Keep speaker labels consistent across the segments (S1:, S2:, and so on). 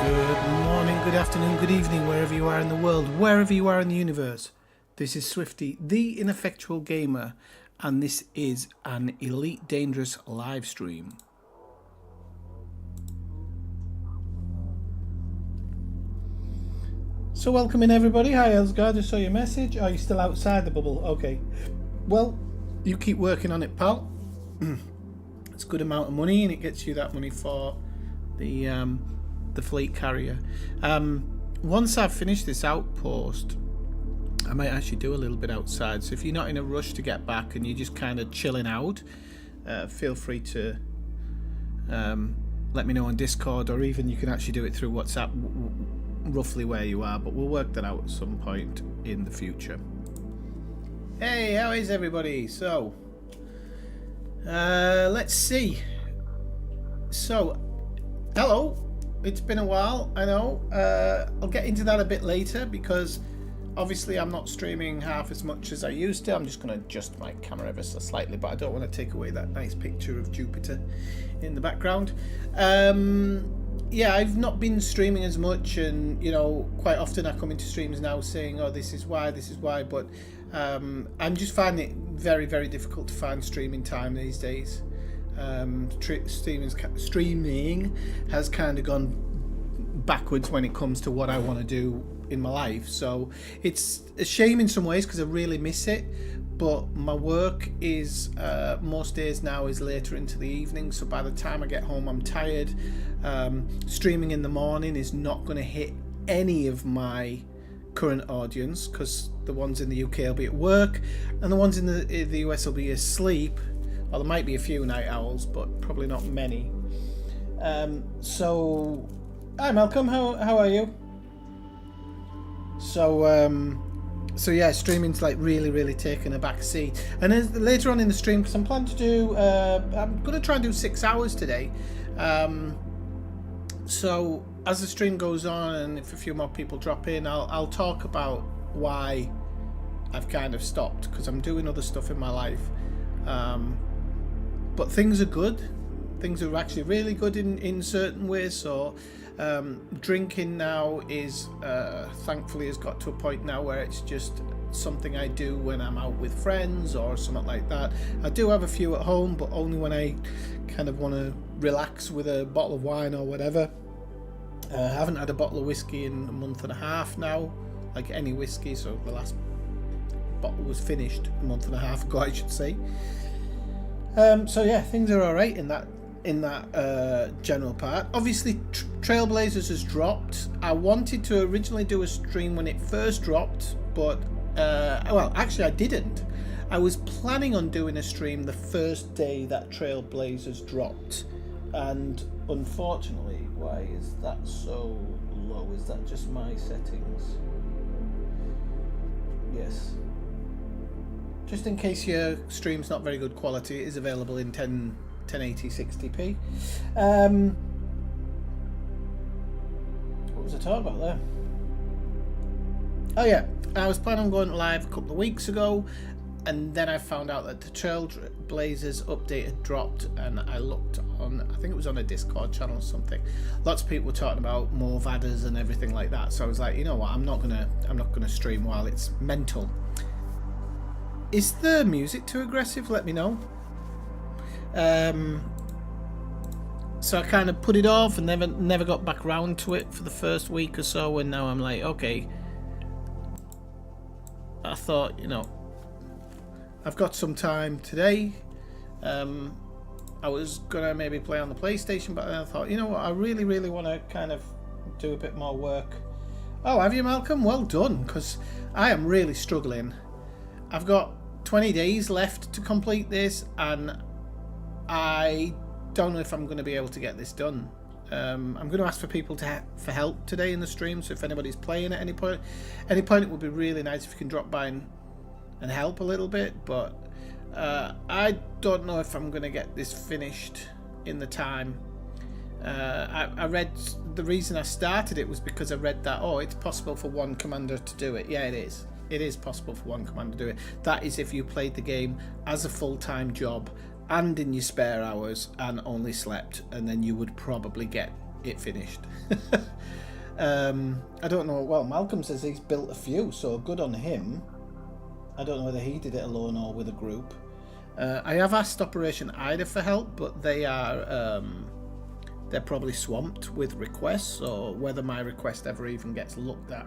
S1: Good morning, good afternoon, good evening, wherever you are in the world, wherever you are in the universe. This is Swifty, the Ineffectual Gamer, and this is an Elite Dangerous live stream. So welcome in everybody. Hi Elsgard, I saw your message. Are you still outside the bubble? Okay. Well, you keep working on it, pal. It's a good amount of money and it gets you that money for the fleet carrier. Once I've finished this outpost, I might actually do a little bit outside. So if you're not in a rush to get back and you're just kind of chilling out, feel free to let me know on Discord, or even you can actually do it through WhatsApp, roughly where you are, but we'll work that out at some point in the future. Hey, how is everybody? So let's see. So hello, it's been a while, I know. I'll get into that a bit later because obviously I'm not streaming half as much as I used to. I'm just going to adjust my camera ever so slightly, but I don't want to take away that nice picture of Jupiter in the background. Yeah, I've not been streaming as much, and you know, quite often I come into streams now saying, oh, this is why, but I'm just finding it very, very difficult to find streaming time these days. Streaming has kind of gone backwards when it comes to what I want to do in my life, so it's a shame in some ways because I really miss it, but my work is most days now is later into the evening, so by the time I get home I'm tired. Streaming in the morning is not going to hit any of my current audience because the ones in the UK will be at work and the ones in the US will be asleep. Well, there might be a few night owls, but probably not many. So, hi Malcolm, how are you? So yeah, streaming's like really taking a back seat. And as later on in the stream, because I'm planning to do, I'm going to try and do 6 hours today. So as the stream goes on, and if a few more people drop in, I'll talk about why I've kind of stopped, because I'm doing other stuff in my life. But things are good. Things are actually really good in certain ways. So drinking now is thankfully has got to a point now where it's just something I do when I'm out with friends or something like that. I do have a few at home, but only when I kind of want to relax with a bottle of wine or whatever. I haven't had a bottle of whiskey in a month and a half now, like any whiskey, so the last bottle was finished a month and a half ago, I should say. So yeah, things are alright in that general part. Obviously Trailblazers has dropped. I wanted to originally do a stream when it first dropped, but well, actually I didn't. I was planning on doing a stream the first day that Trailblazers dropped, and unfortunately, why is that so low? Is that just my settings? Yes. Just in case your stream's not very good quality, it is available in 1080 60p. What was I talking about there? Oh yeah, I was planning on going live a couple of weeks ago, and then I found out that the Trailblazers update had dropped, and I looked on, I think it was on a Discord channel or something. Lots of people were talking about more adders and everything like that, so I was like, you know what, I'm not gonna stream while it's mental. Is the music too aggressive? Let me know. So I kind of put it off and never got back round to it for the first week or so, and now I'm like, okay. I thought, you know, I've got some time today. I was gonna maybe play on the PlayStation, but then I thought, you know what, I really want to kind of do a bit more work. Oh, have you, Malcolm? Well done, because I am really struggling. I've got 20 days left to complete this, and I don't know if I'm going to be able to get this done. I'm going to ask for people for help today in the stream, so if anybody's playing at any point it would be really nice if you can drop by and help a little bit, but I don't know if I'm going to get this finished in the time. I read, the reason I started it was because I read that, oh, it's possible for one commander to do it. Yeah, it is. It is possible for one commander to do it. That is if you played the game as a full-time job and in your spare hours and only slept, and then you would probably get it finished. I don't know. Well, Malcolm says he's built a few, so good on him. I don't know whether he did it alone or with a group. I have asked Operation Ida for help, but they are they're probably swamped with requests, or whether my request ever even gets looked at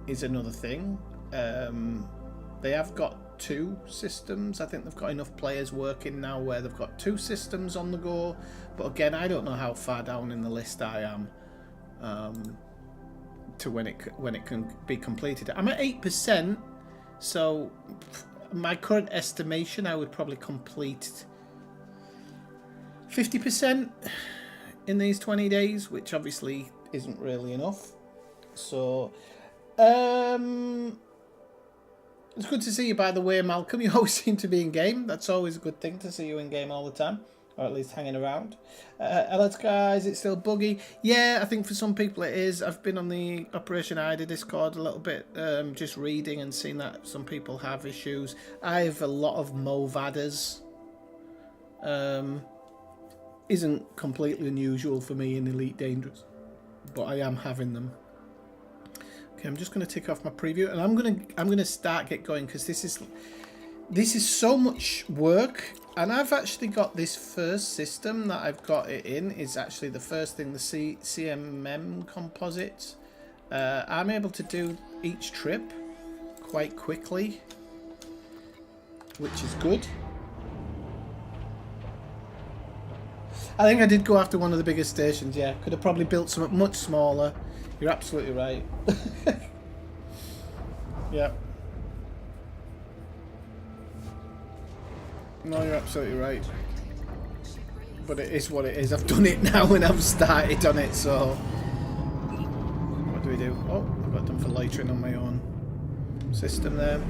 S1: is another thing. They have got 2 systems. I think they've got enough players working now where they've got 2 systems on the go. But again, I don't know how far down in the list I am to when it can be completed. I'm at 8%, so my current estimation, I would probably complete 50% in these 20 days, which obviously isn't really enough. So it's good to see you, by the way, Malcolm. You always seem to be in game. That's always a good thing, to see you in game all the time, or at least hanging around. Let's guys, it's still buggy. Yeah, I think for some people it is. I've been on the Operation Ida Discord a little bit, just reading and seeing that some people have issues. I have a lot of Movadas. Isn't completely unusual for me in Elite Dangerous, but I am having them. Okay, I'm just going to tick off my preview, and I'm gonna start get going, because this is so much work. And I've actually got this first system that I've got it in is actually the first thing, the CMM composites. I'm able to do each trip quite quickly, which is good. I think I did go after one of the biggest stations. Yeah, could have probably built something much smaller. You're absolutely right. Yeah. No, you're absolutely right. But it is what it is. I've done it now and I've started on it, so... What do we do? Oh, I've got done for loitering on my own system there.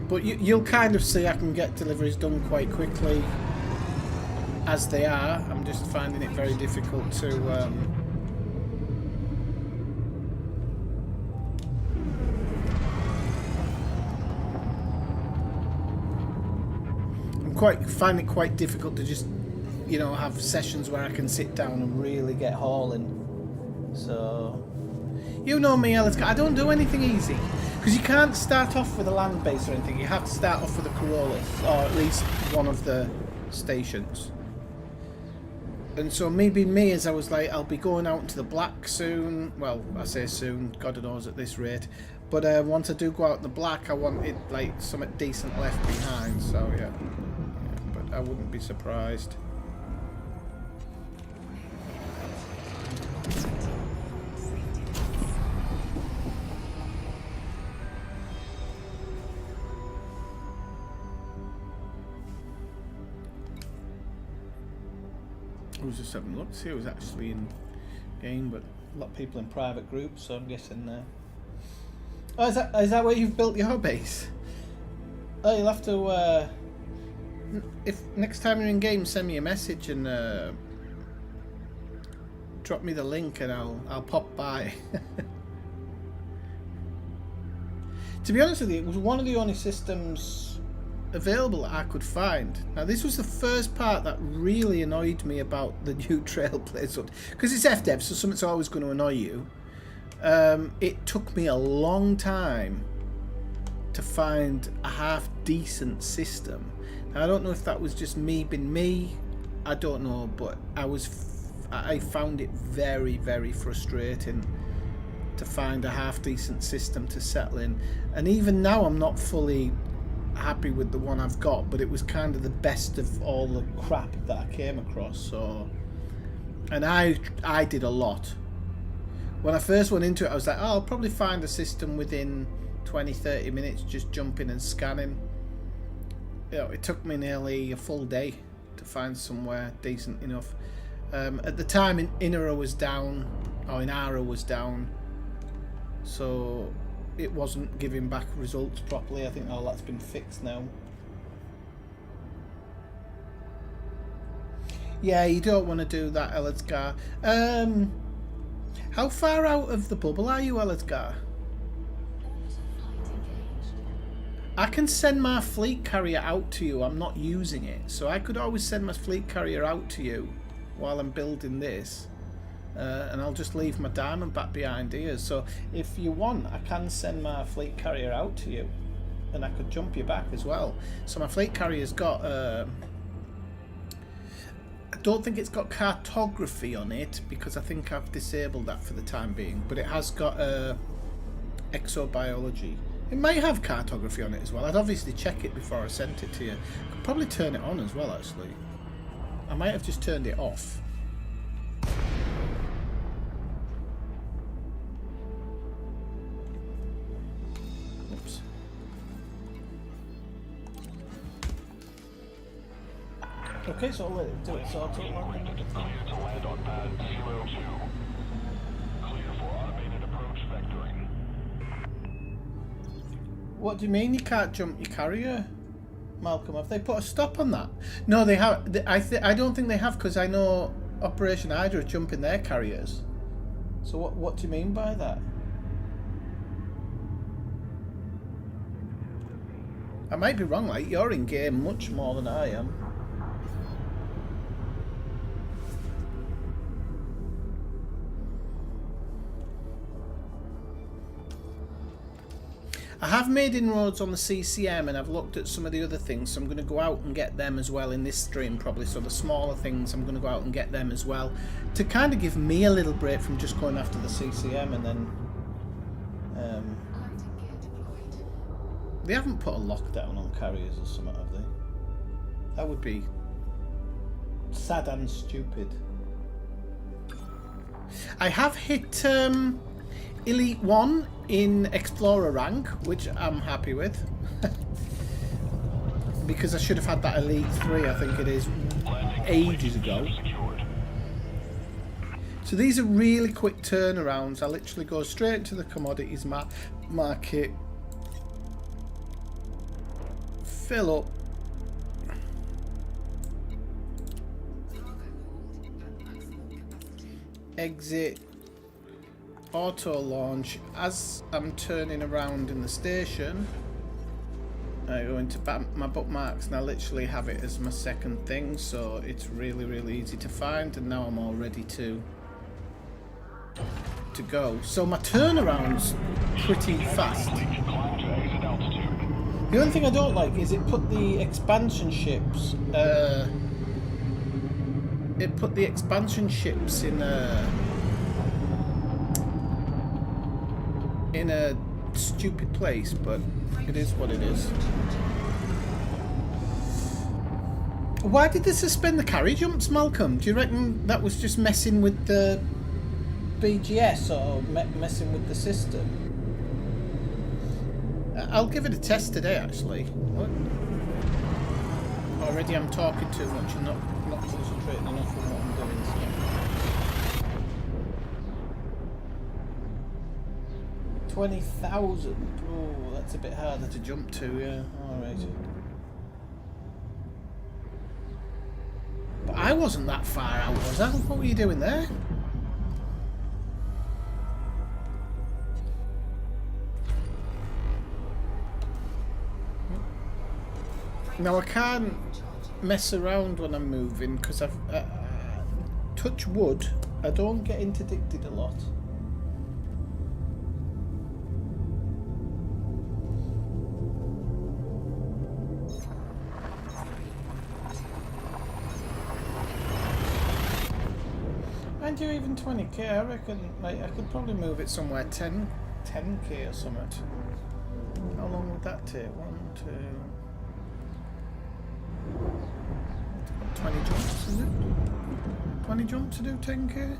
S1: But you'll kind of see I can get deliveries done quite quickly as they are. I'm just finding it very difficult to... find it quite difficult to just, you know, have sessions where I can sit down and really get hauling. So, you know me, Alex, I don't do anything easy. Because you can't start off with a land base or anything. You have to start off with a Corollas, or at least one of the stations. And so maybe me, as I was like, I'll be going out into the black soon. Well, I say soon, God knows at this rate. But once I do go out in the black, I want it like something decent left behind. So yeah, but I wouldn't be surprised. I was just having a look to see who was actually in game, but a lot of people in private groups, so I'm guessing oh, is that where you've built your base? Oh, you'll have to if next time you're in game, send me a message and drop me the link and I'll pop by. To be honest with you, it was one of the only systems available that I could find. Now this was the first part that really annoyed me about the new Trailblazer, because it's FDev, so something's always going to annoy you. It took me a long time to find a half decent system. Now, I don't know if that was just me being me, I don't know, but I found it very, very frustrating to find a half decent system to settle in. And even now I'm not fully happy with the one I've got, but it was kind of the best of all the crap that I came across. So, and I did a lot. When I first went into it, I was like, oh, I'll probably find a system within 20-30 minutes, just jumping and scanning. You know, it took me nearly a full day to find somewhere decent enough. At the time, Inara was down, or Inara was down, so it wasn't giving back results properly. I think all that's been fixed now. Yeah, you don't want to do that, Elazgar. How far out of the bubble are you, Elazgar? I can send my fleet carrier out to you. I'm not using it, so I could always send my fleet carrier out to you while I'm building this, and I'll just leave my diamond back behind here. So if you want, I can send my fleet carrier out to you, and I could jump you back as well. So my fleet carrier's got I don't think it's got cartography on it because I think I've disabled that for the time being, but it has got exobiology. It might have cartography on it as well. I'd obviously check it before I sent it to you. I could probably turn it on as well, actually. I might have just turned it off. Oops. Okay, so I'll let it do it. So I'll talk about it.
S2: Clear to land on pad 02. Clear for automated approach vectoring.
S1: What do you mean you can't jump your carrier, Malcolm? Have they put a stop on that? No, they have. I don't think they have, because I know Operation Hydra are jumping their carriers. So what do you mean by that? I might be wrong. Like, you're in game much more than I am. I have made inroads on the CCM, and I've looked at some of the other things, so I'm going to go out and get them as well in this stream probably. So the smaller things, I'm going to go out and get them as well, to kind of give me a little break from just going after the CCM. And then they haven't put a lockdown on carriers or something, have they? That would be sad and stupid. I have hit Elite 1 in Explorer rank, which I'm happy with. Because I should have had that Elite 3, I think it is, ages ago. So these are really quick turnarounds. I literally go straight to the commodities market, fill up, exit, auto launch. As I'm turning around in the station, I go into my bookmarks and I literally have it as my second thing, so it's really easy to find, and now I'm all ready to go. So my turnaround's pretty fast. The only thing I don't like is it put the expansion ships in a stupid place, but it is what it is. Why did they suspend the carry jumps, Malcolm? Do you reckon that was just messing with the BGS or messing with the system? I'll give it a test today, actually. What? Already I'm talking too much and not concentrating enough on what I'm doing. So. 20,000. Oh, that's a bit harder to jump to, yeah. Alright. But I wasn't that far out, was I? What were you doing there? Now I can't mess around when I'm moving because I've touch wood. I don't get interdicted a lot. And you even 20k, I reckon. Like, I could probably move it somewhere 10k or something. How long would that take? 1, 2. 20 jumps, is it? 20 jumps to do 10k?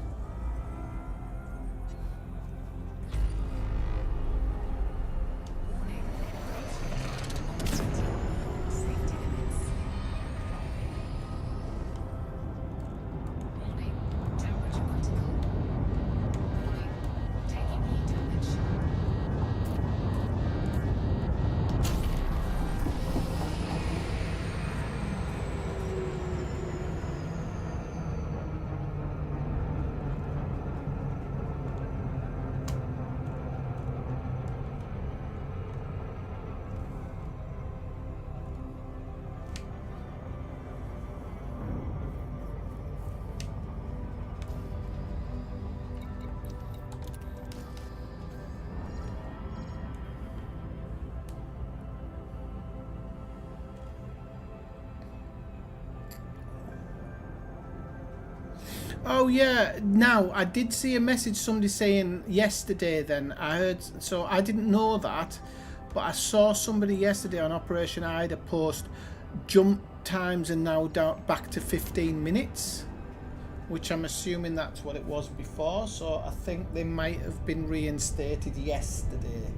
S1: Oh yeah. Now I did see a message somebody saying yesterday. Then I heard. So I didn't know that, but I saw somebody yesterday on Operation Ida post jump times are now down back to 15 minutes, which I'm assuming that's what it was before. So I think they might have been reinstated yesterday.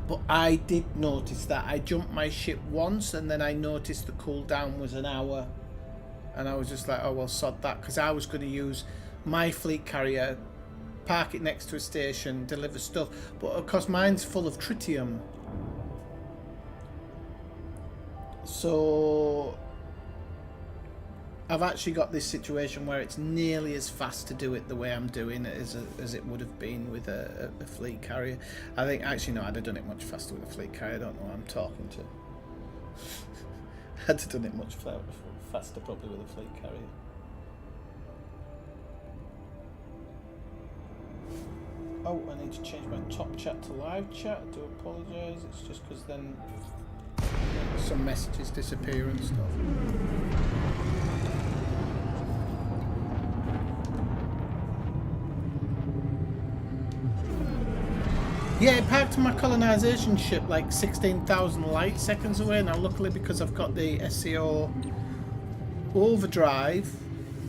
S1: But I did notice that I jumped my ship once, and then I noticed the cooldown was an hour, and I was just like, oh well, sod that, because I was going to use my fleet carrier, park it next to a station, deliver stuff, but of course mine's full of tritium, so I've actually got this situation where it's nearly as fast to do it the way I'm doing it as it would have been with a fleet carrier. I think, actually no, I'd have done it much faster with a fleet carrier. I don't know who I'm talking to. I'd have done it much faster probably with a fleet carrier. Oh, I need to change my top chat to live chat. I do apologise. It's just because then some messages disappear and stuff. Yeah, it parked my colonisation ship like 16,000 light seconds away. Now, luckily, because I've got the SEO overdrive,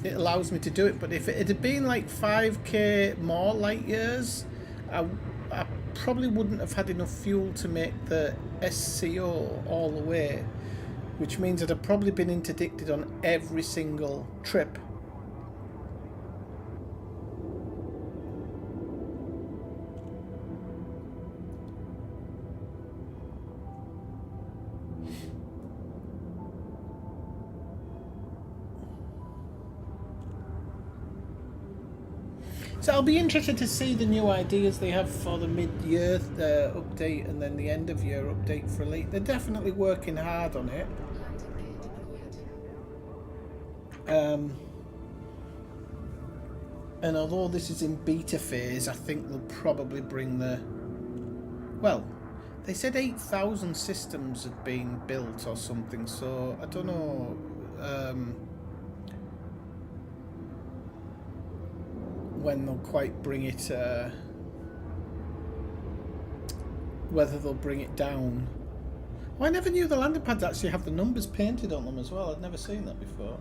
S1: it allows me to do it. But if it had been like 5k more light years, I probably wouldn't have had enough fuel to make the SEO all the way, which means I'd have probably been interdicted on every single trip. So I'll be interested to see the new ideas they have for the mid-year update and then the end-of-year update for Elite. They're definitely working hard on it. And although this is in beta phase, I think they'll probably bring the... Well, they said 8,000 systems had been built or something, so I don't know... when they'll quite bring it, whether they'll bring it down. Well, I never knew the landing pads actually have the numbers painted on them as well. I'd never seen that before.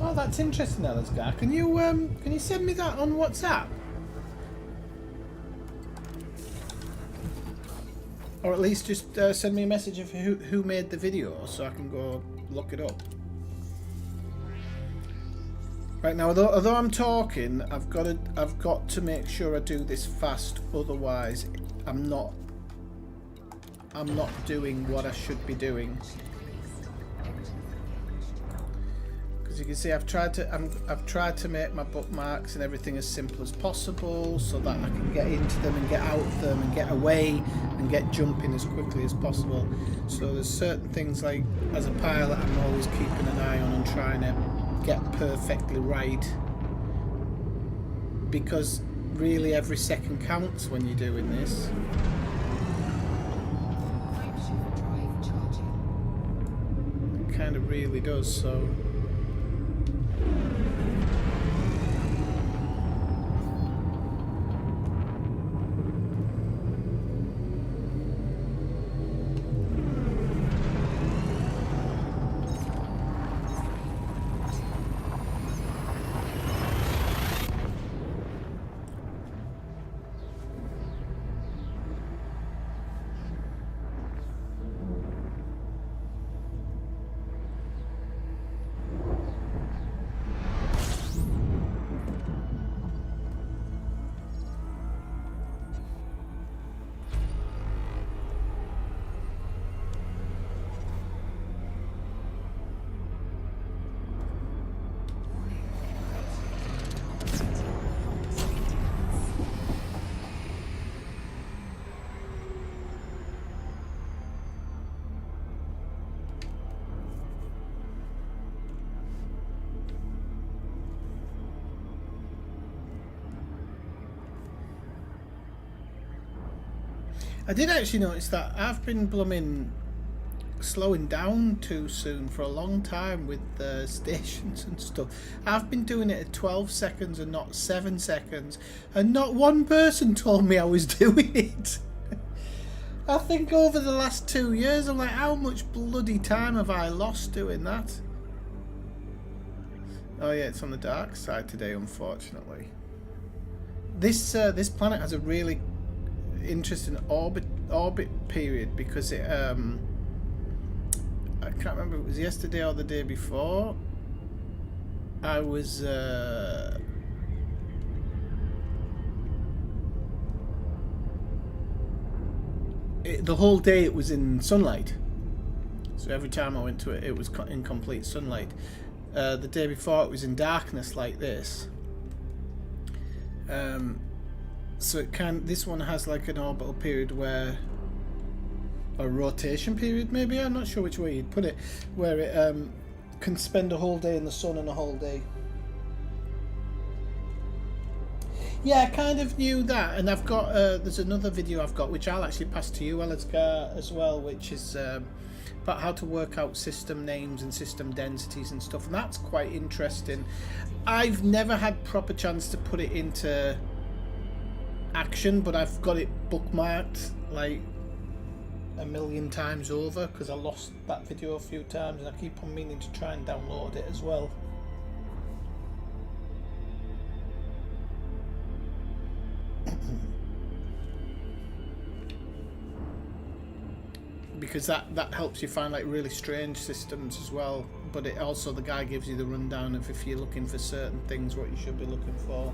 S1: Oh, that's interesting, Elisgar. Can you send me that on WhatsApp? Or at least just send me a message of who made the video so I can go look it up. Right now, although I'm talking, I've got to make sure I do this fast. Otherwise, I'm not doing what I should be doing. As you can see, I've tried to make my bookmarks and everything as simple as possible so that I can get into them and get out of them and get away and get jumping as quickly as possible. So there's certain things, like as a pilot, I'm always keeping an eye on and trying to get perfectly right, because really every second counts when you're doing this. It kind of really does. So I did actually notice that I've been blooming slowing down too soon for a long time with the stations and stuff. I've been doing it at 12 seconds and not 7 seconds, and not one person told me I was doing it. I think over the last 2 years, I'm like, how much bloody time have I lost doing that? Oh yeah, it's on the dark side today, unfortunately. This planet has a really interesting orbit period because it I can't remember if it was yesterday or the day before. I was the whole day it was in sunlight. So every time I went to it, it was in complete sunlight. The day before it was in darkness like this. So it this one has like an orbital period where, a rotation period maybe, I'm not sure which way you'd put it, where it can spend a whole day in the sun and a whole day. Yeah, I kind of knew that, and I've got there's another video I've got which I'll actually pass to you, Elazgar, as well, which is about how to work out system names and system densities and stuff, and that's quite interesting. I've never had proper chance to put it into action, but I've got it bookmarked like a million times over because I lost that video a few times, and I keep on meaning to try and download it as well. Because that helps you find like really strange systems as well, but it also, the guy gives you the rundown of if you're looking for certain things, what you should be looking for.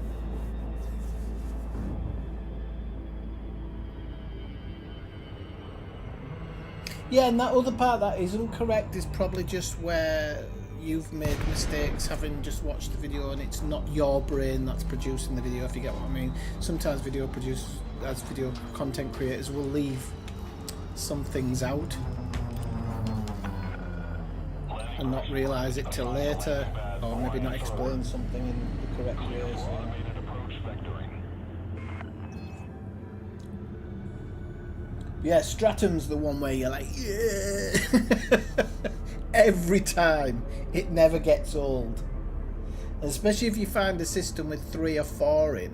S1: Yeah, and that other part that isn't correct is probably just where you've made mistakes having just watched the video, and it's not your brain that's producing the video, if you get what I mean. Sometimes video content creators will leave some things out and not realise it till later, or maybe not explain something in the correct way. Yeah, Stratum's the one where you're like, yeah, every time. It never gets old, especially if you find a system with 3 or 4 in.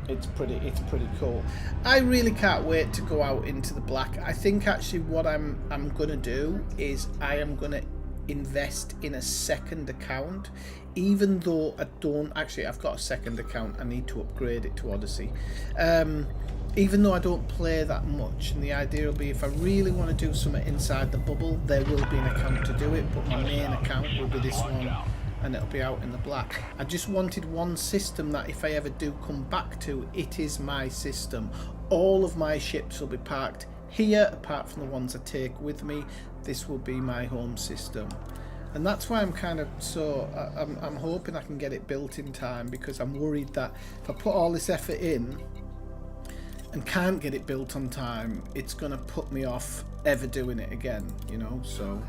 S1: It's pretty cool. I really can't wait to go out into the black. I think actually what I'm gonna do is I am gonna invest in a second account, even though I don't actually. I've got a second account. I need to upgrade it to Odyssey. Even though I don't play that much, and the idea will be if I really want to do something inside the bubble, there will be an account to do it, but my main account will be this one, and it'll be out in the black. I just wanted one system that if I ever do come back to, it is my system. All of my ships will be parked here, apart from the ones I take with me. This will be my home system. And that's why I'm kind of I'm hoping I can get it built in time, because I'm worried that if I put all this effort in and can't get it built on time, it's going to put me off ever doing it again, you know, so...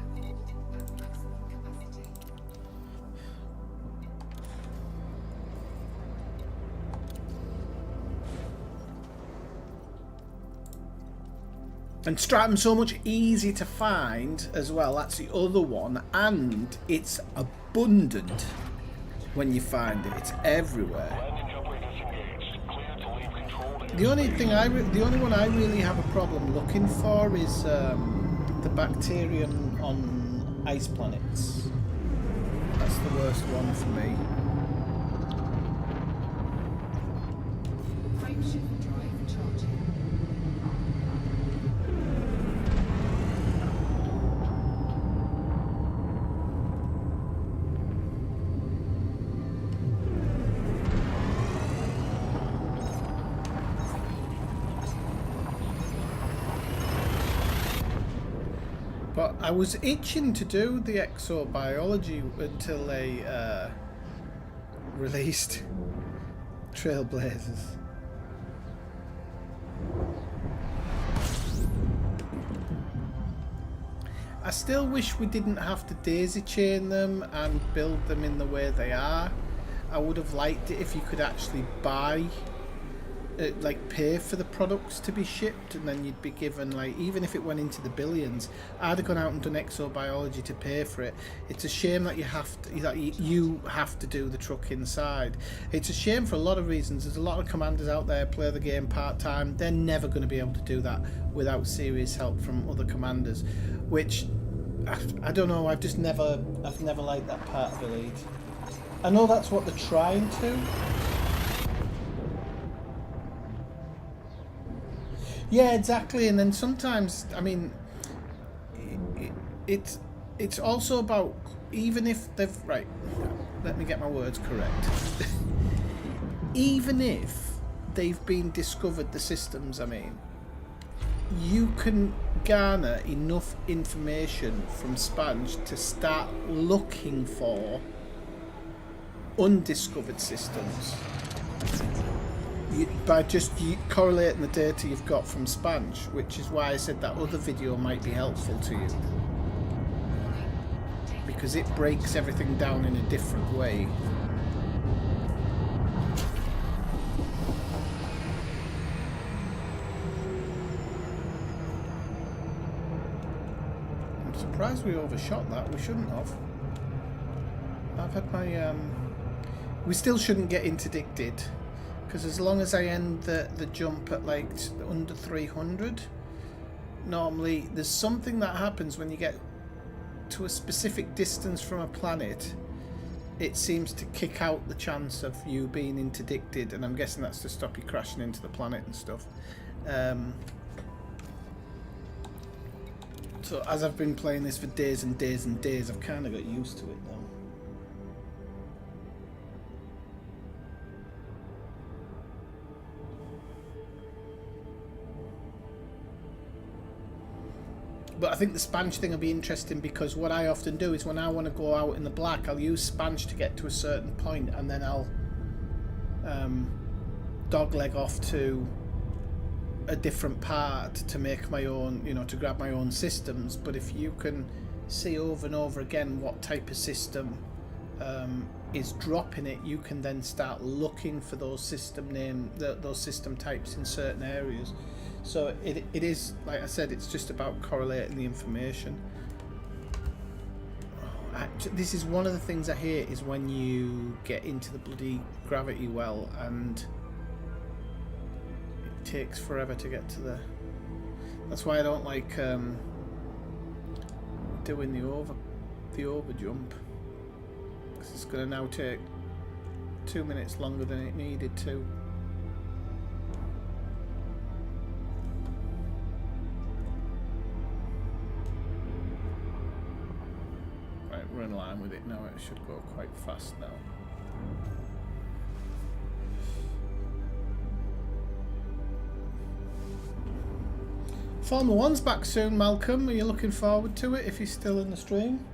S1: And Stratum's so much easier to find as well, that's the other one, and it's abundant when you find it, it's everywhere. The only one I really have a problem looking for is the bacterium on ice planets. That's the worst one for me. But I was itching to do the exobiology until they released Trailblazers. I still wish we didn't have to daisy chain them and build them in the way they are. I would have liked it if you could actually buy like pay for the products to be shipped, and then you'd be given, like, even if it went into the billions, I'd have gone out and done exobiology to pay for it. It's a shame that you have to do the truck inside. It's a shame for a lot of reasons. There's a lot of commanders out there play the game part-time. They're never going to be able to do that without serious help from other commanders, which I don't know. I've never liked that part of Elite. I know that's what they're trying to. Yeah, exactly. And then sometimes, I mean, it's also about, even if they've, right, let me get my words correct. Even if they've been discovered, the systems, I mean, you can garner enough information from Sponge to start looking for undiscovered systems by just correlating the data you've got from Sponge, which is why I said that other video might be helpful to you, because it breaks everything down in a different way. I'm surprised we overshot that. We shouldn't have. I've had my we still shouldn't get interdicted, because as long as I end the jump at like under 300, normally there's something that happens when you get to a specific distance from a planet. It seems to kick out the chance of you being interdicted, and I'm guessing that's to stop you crashing into the planet and stuff. So as I've been playing this for days and days and days, I've kind of got used to it now. But I think the Sponge thing will be interesting, because what I often do is when I want to go out in the black, I'll use Sponge to get to a certain point, and then I'll dogleg off to a different part to make my own, you know, to grab my own systems. But if you can see over and over again what type of system is dropping it, you can then start looking for those system those system types in certain areas. So it is, like I said, it's just about correlating the information. This is one of the things I hate, is when you get into the bloody gravity well and it takes forever to get to the... That's why I don't like doing the over jump, because it's going to now take 2 minutes longer than it needed to. We're in line with it now. It should go quite fast now. Formula 1's back soon, Malcolm. Are you looking forward to it if you're still in the stream?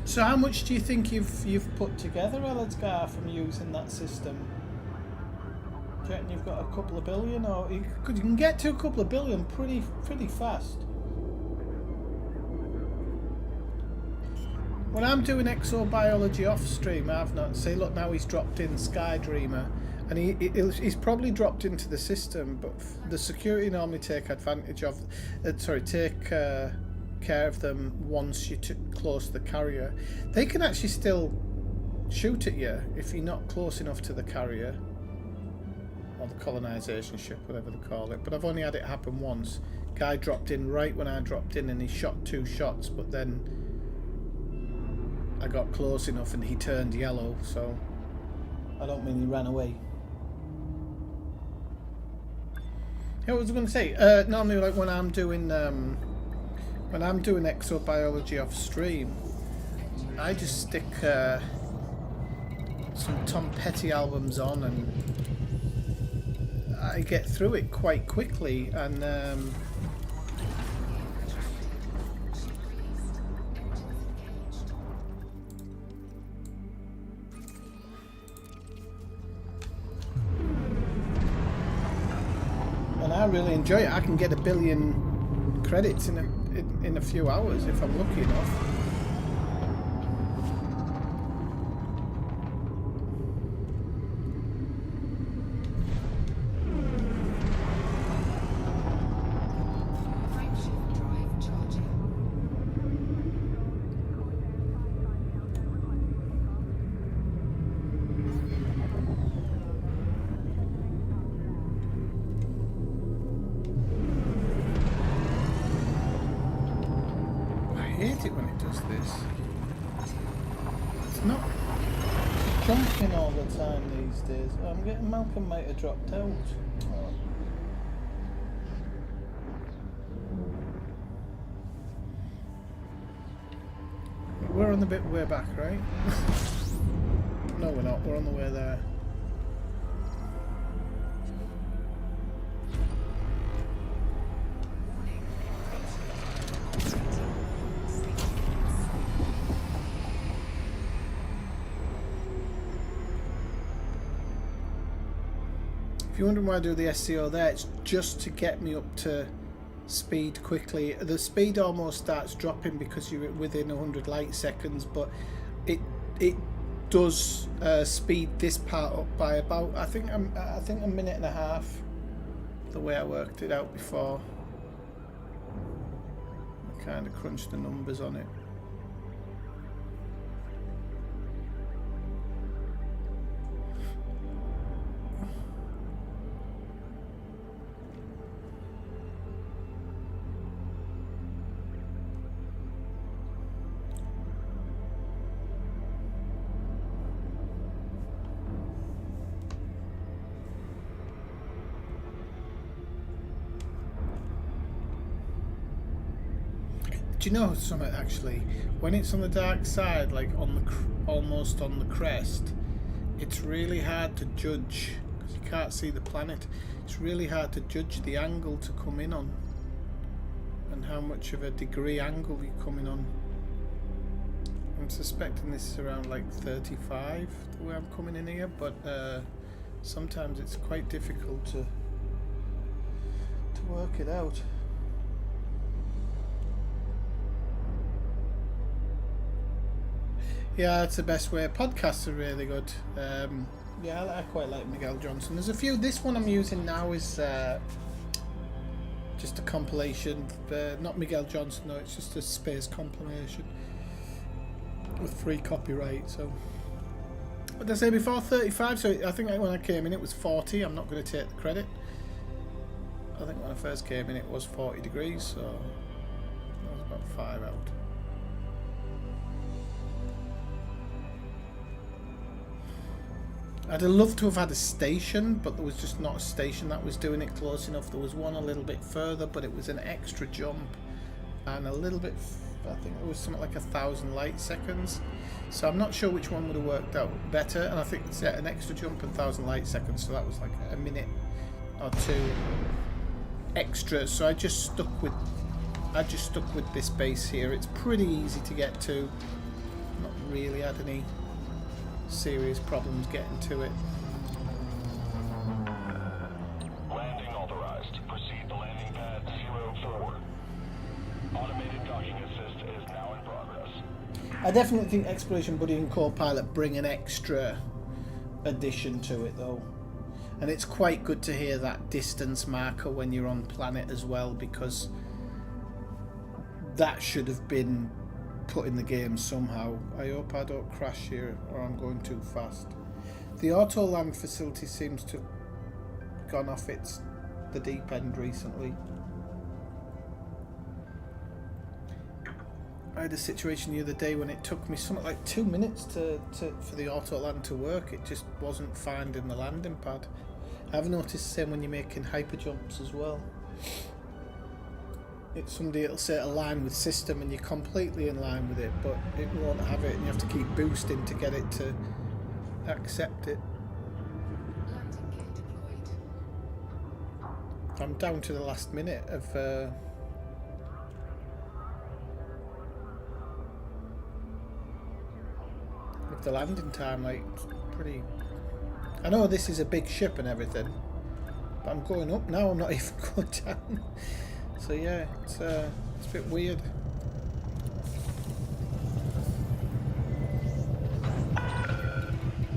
S1: So how much do you think you've put together, Eladzgar, from using that system? Do you reckon you've got a couple of billion, or you can get to a couple of billion pretty fast? When I'm doing exobiology off stream, I've not say, look, now he's dropped in Skydreamer, and he's probably dropped into the system, but the security normally take advantage of, care of them once you're too close to the carrier. They can actually still shoot at you if you're not close enough to the carrier, or the colonisation ship, whatever they call it. But I've only had it happen once. Guy dropped in right when I dropped in, and he shot 2 shots, but then I got close enough and he turned yellow, so I don't mean he ran away. Yeah, what was I going to say? Normally, like when I'm doing exobiology off stream, I just stick some Tom Petty albums on and I get through it quite quickly, and I really enjoy it. I can get 1 billion credits in a few hours if I'm lucky enough. I hate it when it does this. It's not jumping all the time these days. I'm getting Malcolm might have dropped out. Oh. We're on the bit way back, right? No, we're not. We're on the way there. If you're wondering why I do the SEO there, it's just to get me up to speed quickly. The speed almost starts dropping because you're within 100 light seconds, but it does speed this part up by about I think a minute and a half, the way I worked it out before. I kind of crunched the numbers on it. Do you know something actually? When it's on the dark side, like on the almost on the crest, it's really hard to judge because you can't see the planet. It's really hard to judge the angle to come in on and how much of a degree angle you're coming on. I'm suspecting this is around like 35 the way I'm coming in here, but sometimes it's quite difficult to work it out. Yeah, that's the best way. Podcasts are really good. Yeah, I quite like Miguel Johnson. There's a few. This one I'm using now is just a compilation. Not Miguel Johnson, no, it's just a space compilation with free copyright. So, what did I say before? 35. So I think when I came in it was 40. I'm not going to take the credit. I think when I first came in it was 40 degrees. So I was about 5 out. I'd have loved to have had a station, but there was just not a station that was doing it close enough. There was one a little bit further, but it was an extra jump and a little bit, I think it was something like 1,000 light seconds. So I'm not sure which one would have worked out better. And I think it's an extra jump and 1,000 light seconds, so that was like a minute or two extra. So I just stuck with this base here. It's pretty easy to get to. Not really had any serious problems getting to it.
S2: Landing authorized. Proceed to landing pad 04. Automated docking assist is now in progress.
S1: I definitely think Exploration Buddy and Copilot bring an extra addition to it though. And it's quite good to hear that distance marker when you're on planet as well, because that should have been put in the game somehow. I hope I don't crash here or I'm going too fast. The auto land facility seems to have gone off the deep end recently. I had a situation the other day when it took me something like 2 minutes for the auto land to work. It just wasn't finding the landing pad. I've noticed the same when you're making hyper jumps as well. it's somebody it'll say align with system and you're completely in line with it, but it won't have it and you have to keep boosting to get it to accept it.
S3: Landing gear deployed.
S1: I'm down to the last minute of the landing time. Like, it's pretty. I know this is a big ship and everything, but I'm going up now. I'm not even going down. So yeah, it's a bit weird.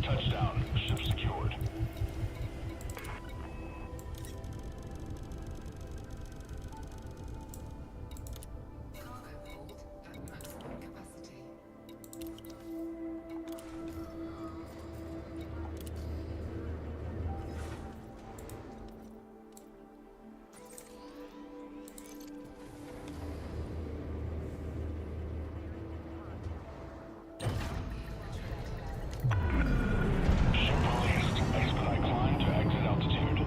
S2: Touchdown. Ship secured.
S3: Cargo hold at maximum capacity.
S2: Ship released. Expedite climb to exit altitude.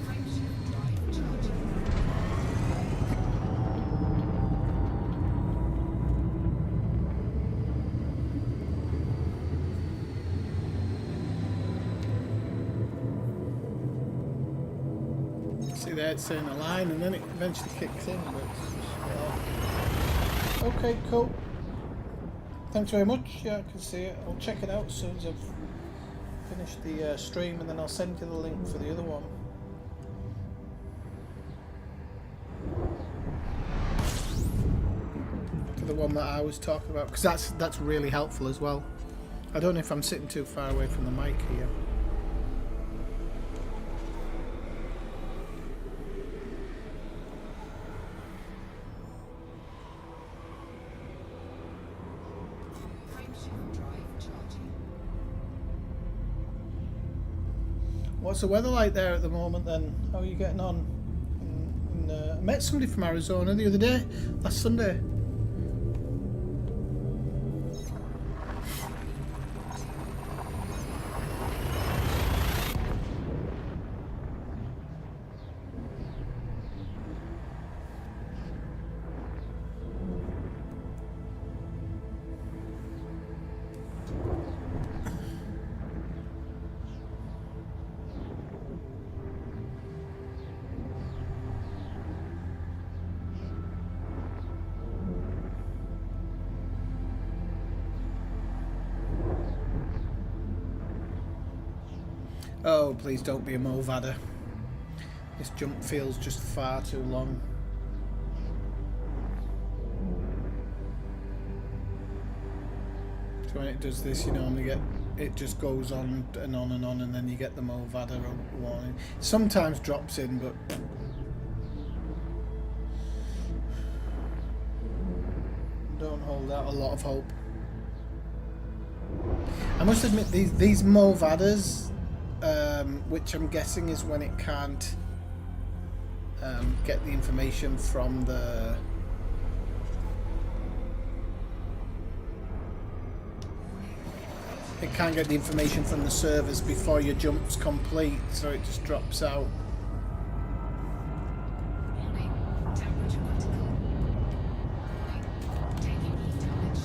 S3: Frameshift drive charging.
S1: See there, it's saying align, and then it eventually kicks in. But okay, cool. Thanks very much. Yeah, I can see it. I'll check it out as soon as I've finished the stream, and then I'll send you the link for the other one. To the one that I was talking about, because that's really helpful as well. I don't know if I'm sitting too far away from the mic here.
S3: Frameshift drive charging.
S1: What's the weather like there at the moment then? How are you getting on? I met somebody from Arizona the other day, last Sunday. Oh, please don't be a Movada. This jump feels just far too long. So when it does this, you normally get, it just goes on and on and on, and then you get the Movada warning. Sometimes drops in, but don't hold out a lot of hope. I must admit, these Movadas, which I'm guessing is when it can't get the information from the servers before your jump's complete, so it just drops out.
S3: Warning. Temperature critical. Warning. Taking heat damage.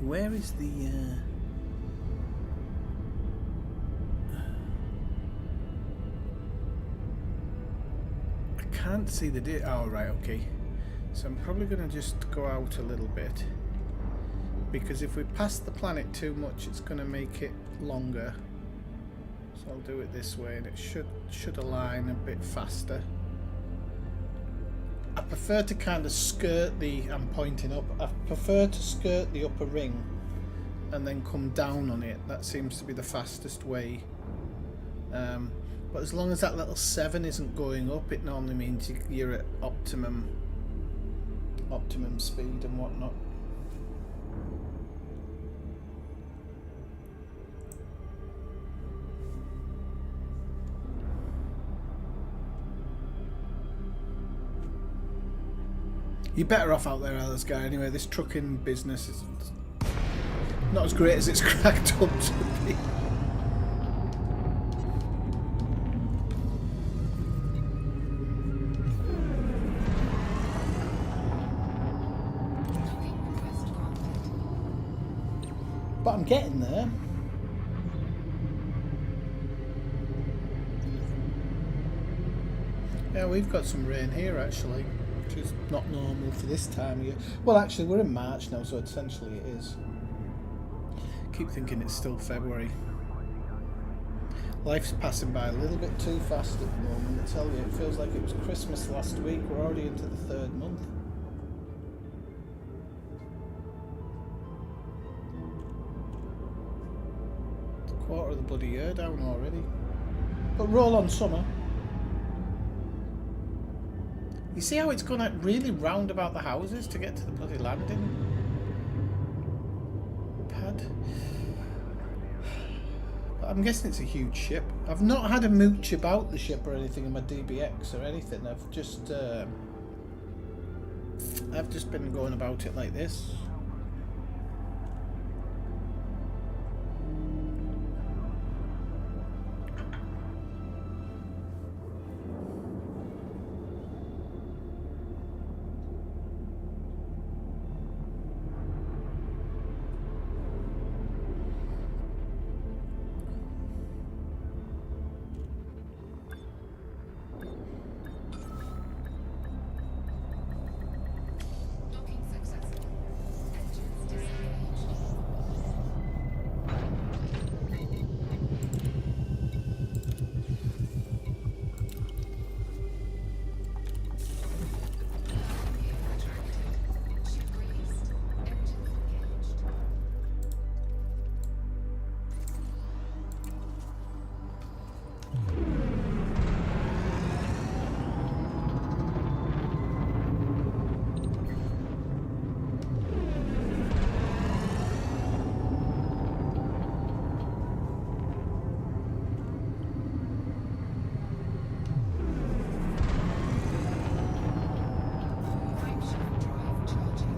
S1: Where is the can't see the date. Oh, right, okay. So I'm probably going to just go out a little bit. Because if we pass the planet too much, it's going to make it longer. So I'll do it this way, and it should align a bit faster. I prefer to kind of skirt the... I'm pointing up. I prefer to skirt the upper ring and then come down on it. That seems to be the fastest way. But as long as that little 7 isn't going up, it normally means you're at optimum speed and whatnot. You're better off out there, Alice guy. Anyway, this trucking business is not as great as it's cracked up to be. But I'm getting there. Yeah, we've got some rain here actually, which is not normal for this time of year. Well, actually, we're in March now, so essentially it is. Keep thinking it's still February. Life's passing by a little bit too fast at the moment, I tell you. It feels like it was Christmas last week. We're already into the 3rd month. Quarter of the bloody year down already. But roll on summer. You see how it's gone out really round about the houses to get to the bloody landing pad? I'm guessing it's a huge ship. I've not had a mooch about the ship or anything in my DBX or anything. I've just been going about it like this.
S3: Docking successful. Engines disengaged. Gear retracted. Ship released. Engines engaged. Crankshaft drive charging.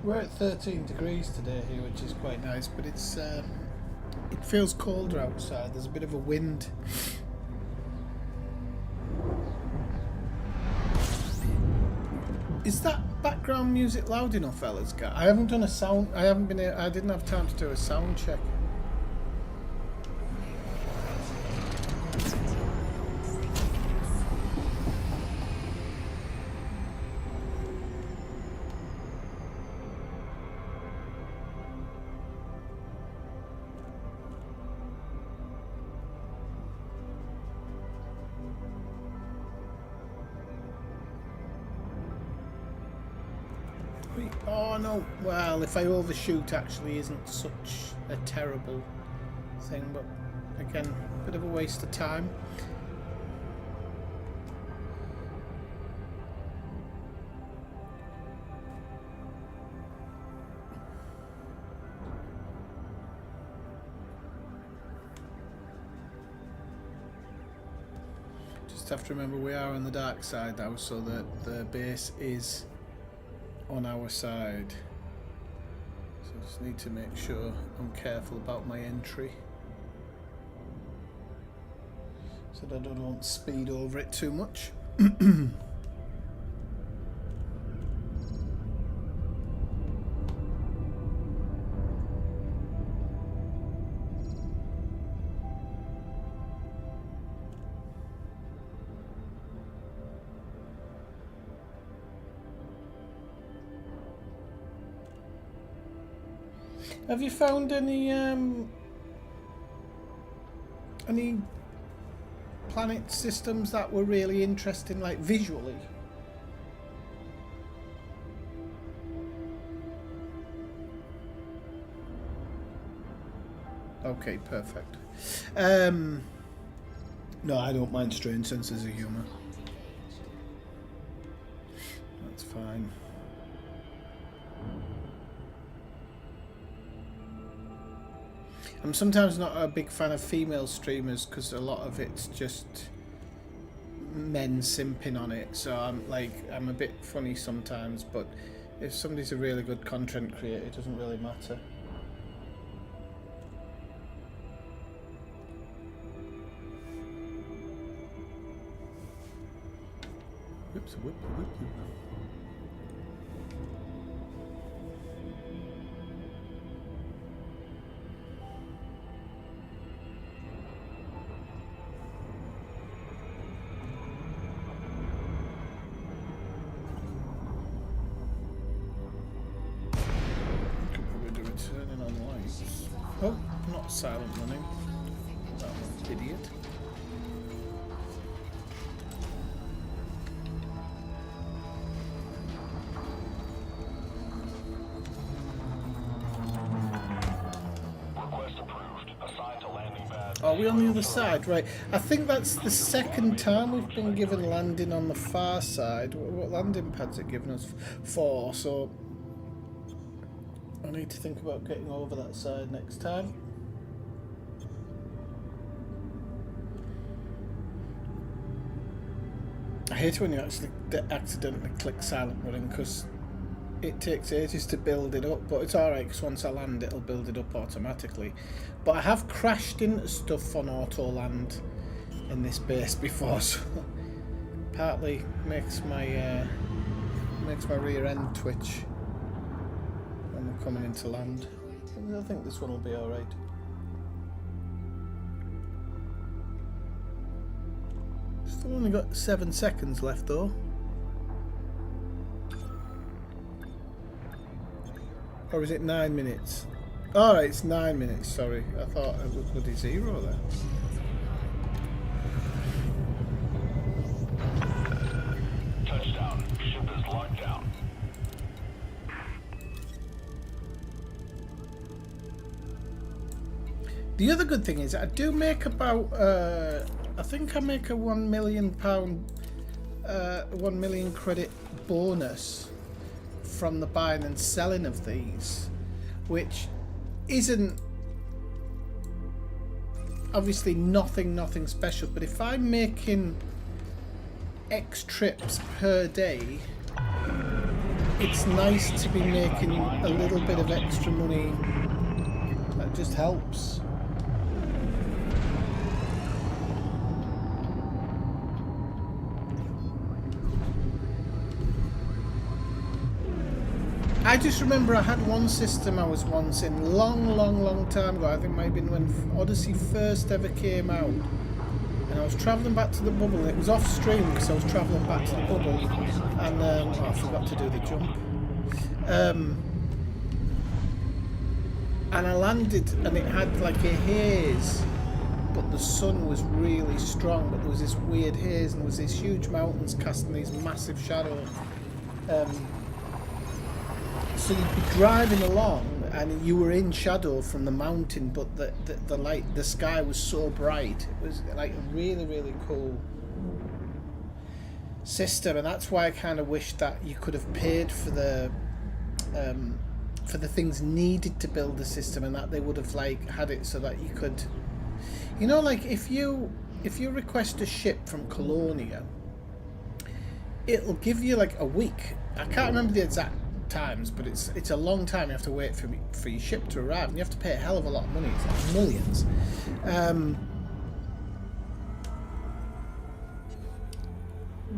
S1: We're at 13 degrees today here, which is quite nice, but it's it feels colder outside. There's a bit of a wind. Is that background music loud enough, fellas? I haven't done a sound. I didn't have time to do a sound check. Oh no, well, if I overshoot actually isn't such a terrible thing, but again, a bit of a waste of time. Just have to remember we are on the dark side now, so that the base is on our side. So I just need to make sure I'm careful about my entry. so that I don't speed over it too much. Have you found any planet systems that were really interesting, like visually? Okay, perfect. No, I don't mind strange senses of humour. That's fine. I'm sometimes not a big fan of female streamers because a lot of it's just men simping on it. So I'm a bit funny sometimes, but if somebody's a really good content creator, it doesn't really matter. Whoops, whoop, whoop, whoop. Turning on lights. Oh, not silent running. That was idiot.
S2: Request approved. Assigned to landing pad.
S1: Are we on the other side? Right. I think that's the second time we've been given landing on the far side. What landing pads are giving us? 4, so I need to think about getting over that side next time. I hate it when you actually accidentally click silent running because it takes ages to build it up, but it's alright because once I land it'll build it up automatically. But I have crashed into stuff on auto land in this base before, so partly makes my rear end twitch when we're coming into land. I think this one will be alright. Still only got 7 seconds left though. Or is it 9 minutes? Alright, it's 9 minutes, sorry. I thought it was bloody 0 there.
S2: Touchdown. Ship is locked down.
S1: The other good thing is I do make about I think I make a £1 million 1 million credit bonus from the buying and selling of these, which isn't obviously nothing special, but if I'm making X trips per day, it's nice to be making a little bit of extra money. That just helps. I just remember I had one system I was once in long time ago. I think it might have been when Odyssey first ever came out, and I was travelling back to the bubble. It was off stream because I was travelling back to the bubble, and I forgot to do the jump. And I landed, and it had like a haze, but the sun was really strong. But there was this weird haze, and there was these huge mountains casting these massive shadows. So you'd be driving along and you were in shadow from the mountain, but the light, the sky was so bright. It was like a really cool system, and that's why I kind of wish that you could have paid for the things needed to build the system, and that they would have like had it so that you could, you know, like if you request a ship from Colonia, it'll give you like a week. I can't remember the exact times, but it's a long time. You have to wait for your ship to arrive, and you have to pay a hell of a lot of money. It's like millions.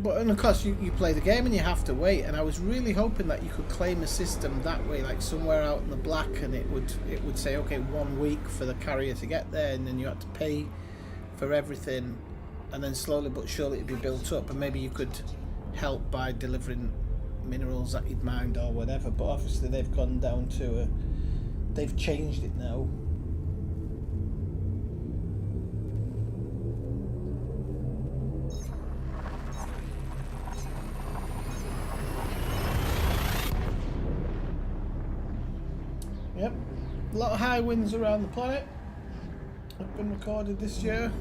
S1: But and of course you play the game and you have to wait. And I was really hoping that you could claim a system that way, like somewhere out in the black, and it would say, okay, 1 week for the carrier to get there, and then you had to pay for everything, and then slowly but surely it'd be built up, and maybe you could help by delivering minerals that you'd mined or whatever. But obviously they've gone down to they've changed it now. Yep, a lot of high winds around the planet have been recorded this year.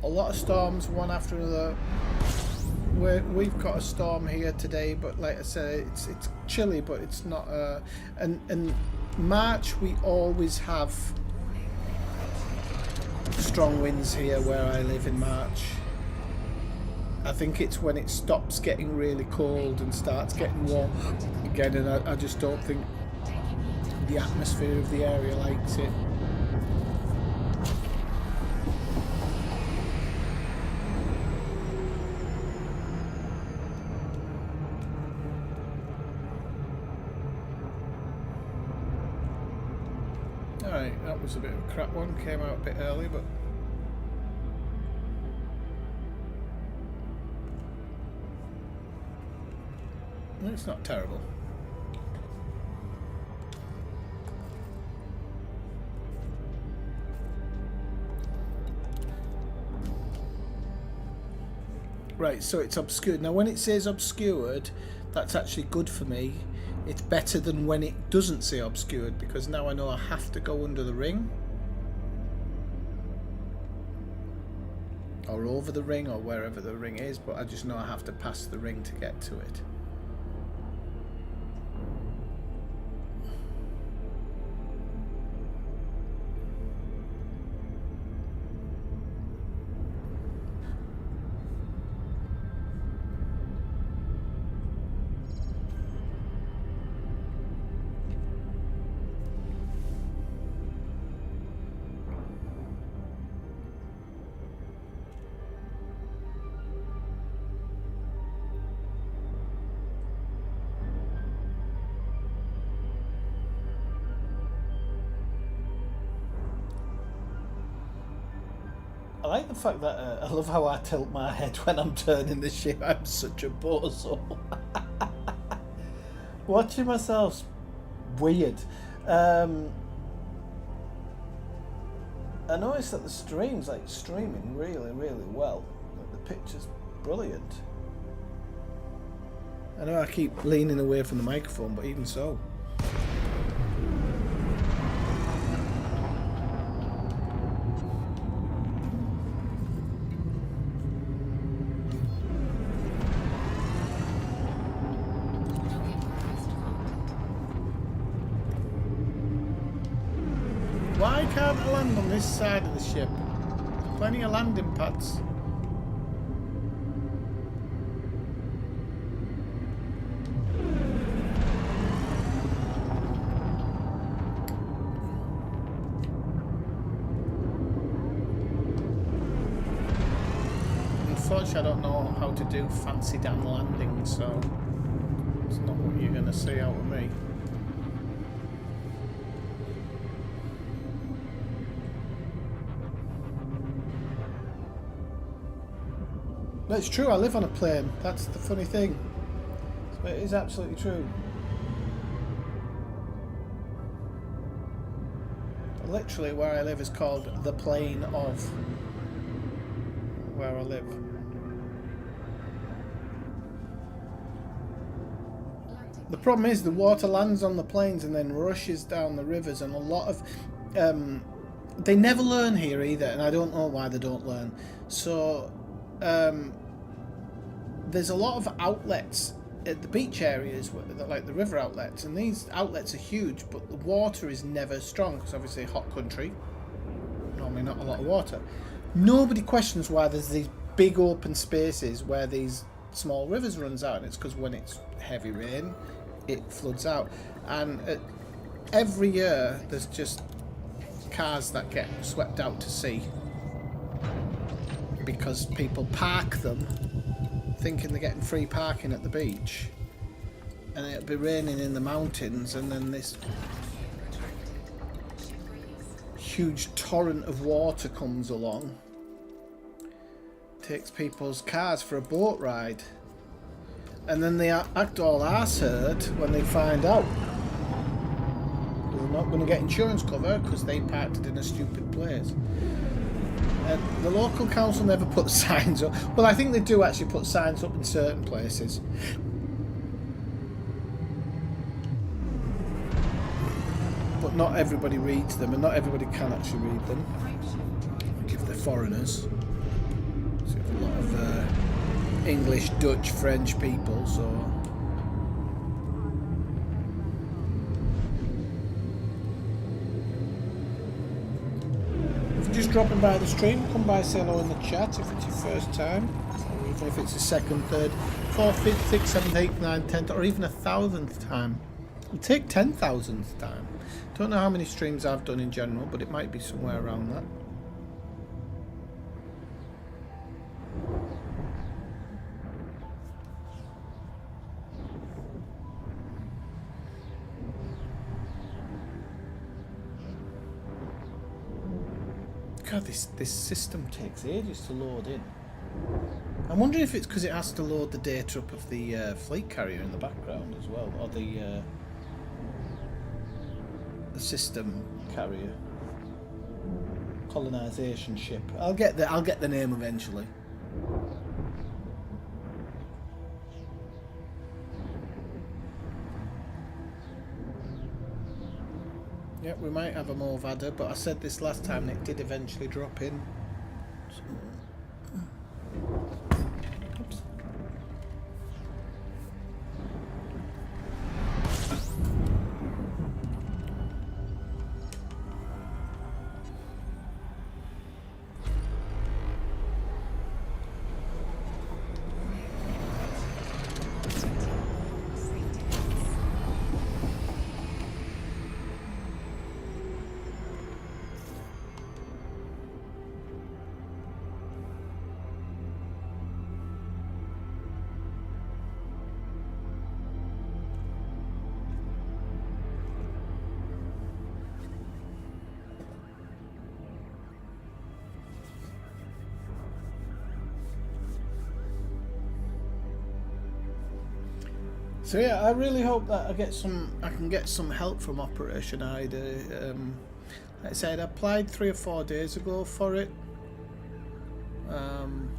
S1: A lot of storms, one after another. We've got a storm here today, but like I said, it's chilly, but it's not. And March we always have strong winds here where I live in March. I think it's when it stops getting really cold and starts getting warm again, and I just don't think the atmosphere of the area likes it. Alright, that was a bit of a crap one, came out a bit early, but it's not terrible. Right, so it's obscured. Now when it says obscured, that's actually good for me. It's better than when it doesn't say obscured, because now I know I have to go under the ring. Or over the ring, or wherever the ring is, but I just know I have to pass the ring to get to it. I like the fact that I love how I tilt my head when I'm turning the ship. I'm such a bozo. Watching myself's weird. I noticed that the stream's like streaming really, really well. Like, the picture's brilliant. I know I keep leaning away from the microphone, but even so. Why can't I land on this side of the ship? Plenty of landing pads. Unfortunately, I don't know how to do fancy damn landings, so it's not what you're going to see out of me. No, it's true, I live on a plane. That's the funny thing. So it is absolutely true. Literally, where I live is called the plane of where I live. The problem is the water lands on the plains and then rushes down the rivers, and a lot of they never learn here either, and I don't know why they don't learn. So there's a lot of outlets at the beach areas, like the river outlets, and these outlets are huge, but the water is never strong because obviously hot country, normally not a lot of water. Nobody questions why there's these big open spaces where these small rivers runs out, and it's because when it's heavy rain it floods out, and every year there's just cars that get swept out to sea. because people park them thinking they're getting free parking at the beach, and it'll be raining in the mountains, and then this huge torrent of water comes along, takes people's cars for a boat ride, and then they act all arsehurt when they find out. They're not going to get insurance cover because they parked it in a stupid place. The local council never put signs up. Well, I think they do actually put signs up in certain places. But not everybody reads them, and not everybody can actually read them. If they're foreigners. So you have a lot of English, Dutch, French people, so... Just dropping by the stream, come by, say hello in the chat if it's your first time, or even if it's your second, third, fourth, fifth, sixth, seventh, eighth, ninth, 10th, or even 1,000th time. It'll take 10,000th time. Don't know how many streams I've done in general, but it might be somewhere around that. God, this system takes ages to load in. I'm wondering if it's because it has to load the data up of the fleet carrier in the background as well, or the system carrier, colonization ship. I'll get the name eventually. Yeah, we might have a more vadder, but I said this last time and it did eventually drop in. So... Oops. So yeah, I really hope that I can get some help from Operation Ida. Like I said, I applied 3 or 4 days ago for it. And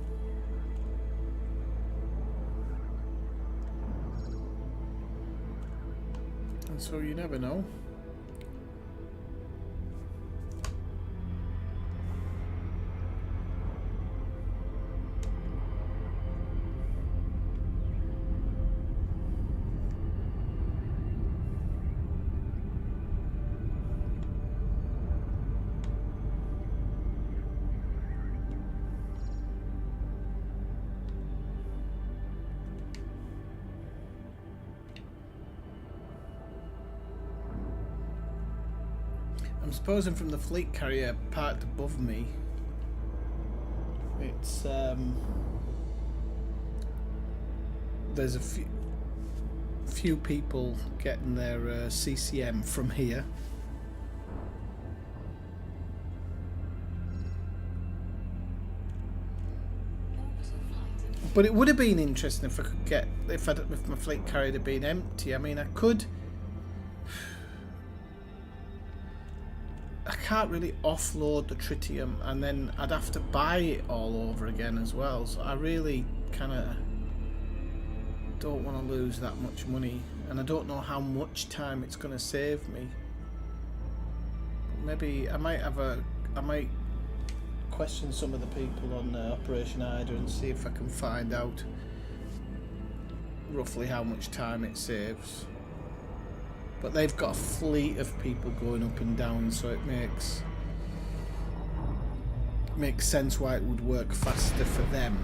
S1: so you never know. I'm supposing from the fleet carrier parked above me, it's there's a few people getting their CCM from here. But it would have been interesting if I could get if my fleet carrier had been empty. I mean, I can't really offload the tritium, and then I'd have to buy it all over again as well. So I really kind of don't want to lose that much money, and I don't know how much time it's going to save me. Maybe I might question some of the people on Operation Ida and see if I can find out roughly how much time it saves. But they've got a fleet of people going up and down, so it makes sense why it would work faster for them.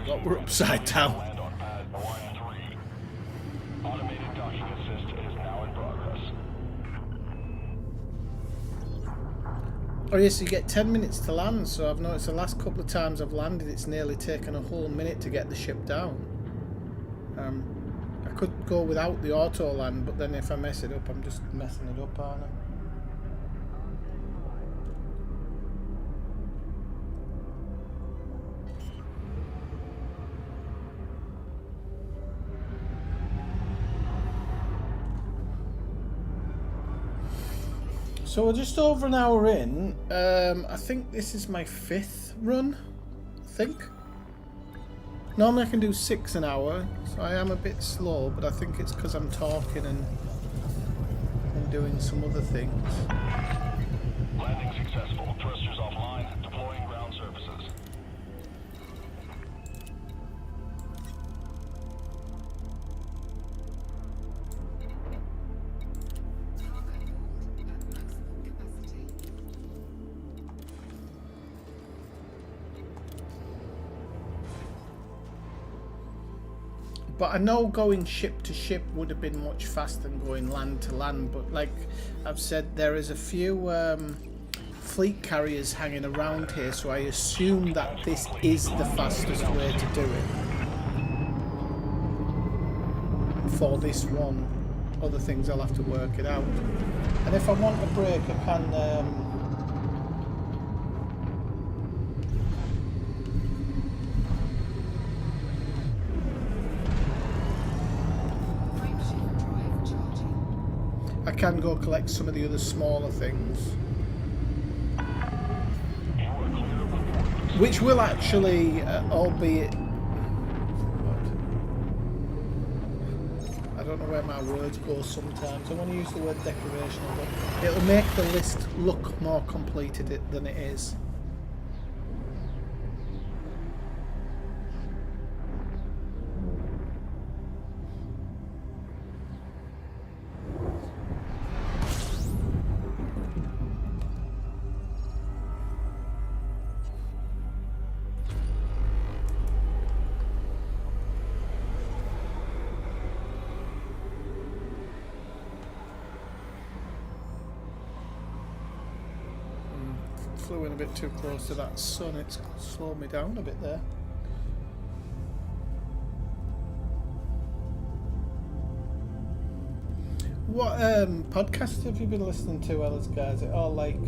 S1: forgot we're upside down.
S2: Land on pad 1-3. Automated docking assist is now in progress.
S1: Oh yes, you get 10 minutes to land, so I've noticed the last couple of times I've landed it's nearly taken a whole minute to get the ship down. I could go without the auto land, but then if I mess it up, I'm just messing it up, aren't I? So we're just over an hour in. I think this is my 5th run, I think. Normally I can do 6 an hour, so I am a bit slow, but I think it's because I'm talking and doing some other things.
S2: Landing successful. Thrusters offline. Deploying ground services.
S3: Cargo hold at maximum capacity.
S1: But I know going ship to ship would have been much faster than going land to land, but like I've said, there is a few fleet carriers hanging around here, so I assume that this is the fastest way to do it for this one. Other things I'll have to work it out, and if I want a break I can
S3: Frameshift drive charging.
S1: I can go collect some of the other smaller things, which will actually, albeit, I don't know where my words go sometimes. I want to use the word decorational, but it'll make the list look more completed than it is. Flew in a bit too close to that sun, it's slowed me down a bit there. What podcasts have you been listening to, Ellis, guys? It all like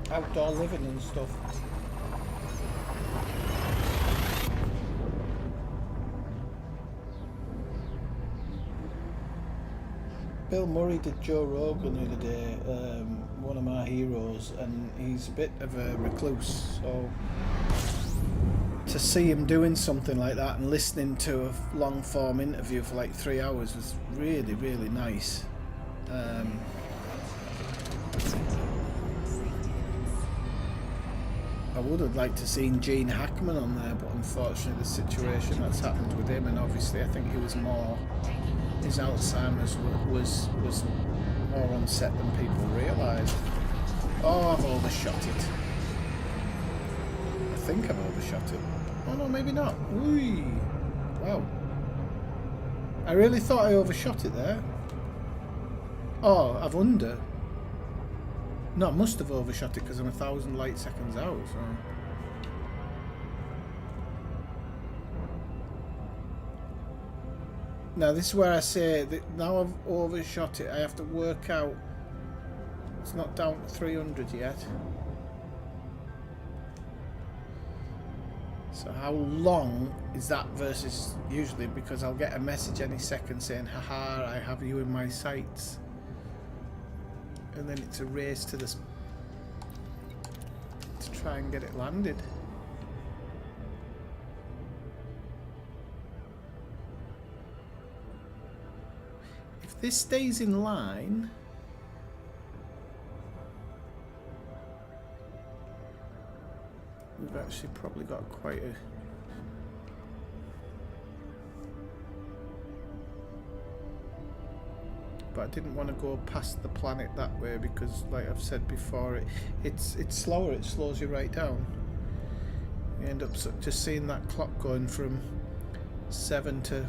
S1: outdoor living and stuff. Bill Murray did Joe Rogan the other day, one of my heroes, and he's a bit of a recluse, so to see him doing something like that and listening to a long form interview for like 3 hours was really, really nice. I would have liked to seen Gene Hackman on there, but unfortunately the situation that's happened with him, and obviously I think he was more, his Alzheimer's was more on set than people realised. Oh, I've overshot it. I think I've overshot it. Oh no, maybe not. Whee! Wow. I really thought I overshot it there. Oh, I've under. No, I must have overshot it because I'm 1,000 light seconds out, so. Now this is where I say that now I've overshot it, I have to work out. It's not down to 300 yet. So how long is that versus usually, because I'll get a message any second saying, haha, I have you in my sights. And then it's a race to this to try and get it landed. If this stays in line, we've actually probably got quite a but I didn't want to go past the planet that way because, like I've said before, it's slower, it slows you right down. You end up just seeing that clock going from 7 to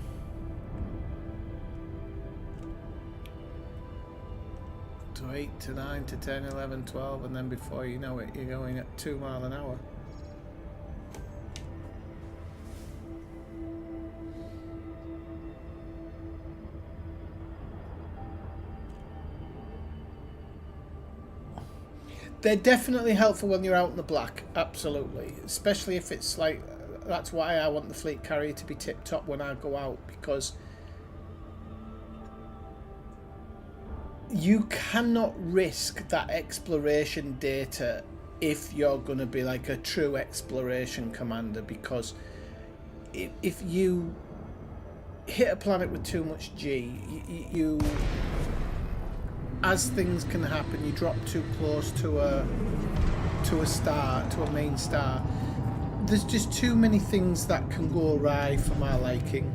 S1: 8 to 9 to 10, 11, 12, and then before you know it, you're going at 2 miles an hour. They're definitely helpful when you're out in the black, absolutely. Especially if it's like, that's why I want the fleet carrier to be tip top when I go out, because you cannot risk that exploration data if you're going to be like a true exploration commander, because if you hit a planet with too much G, you as things can happen, you drop too close to a star, to a main star. There's just too many things that can go awry for my liking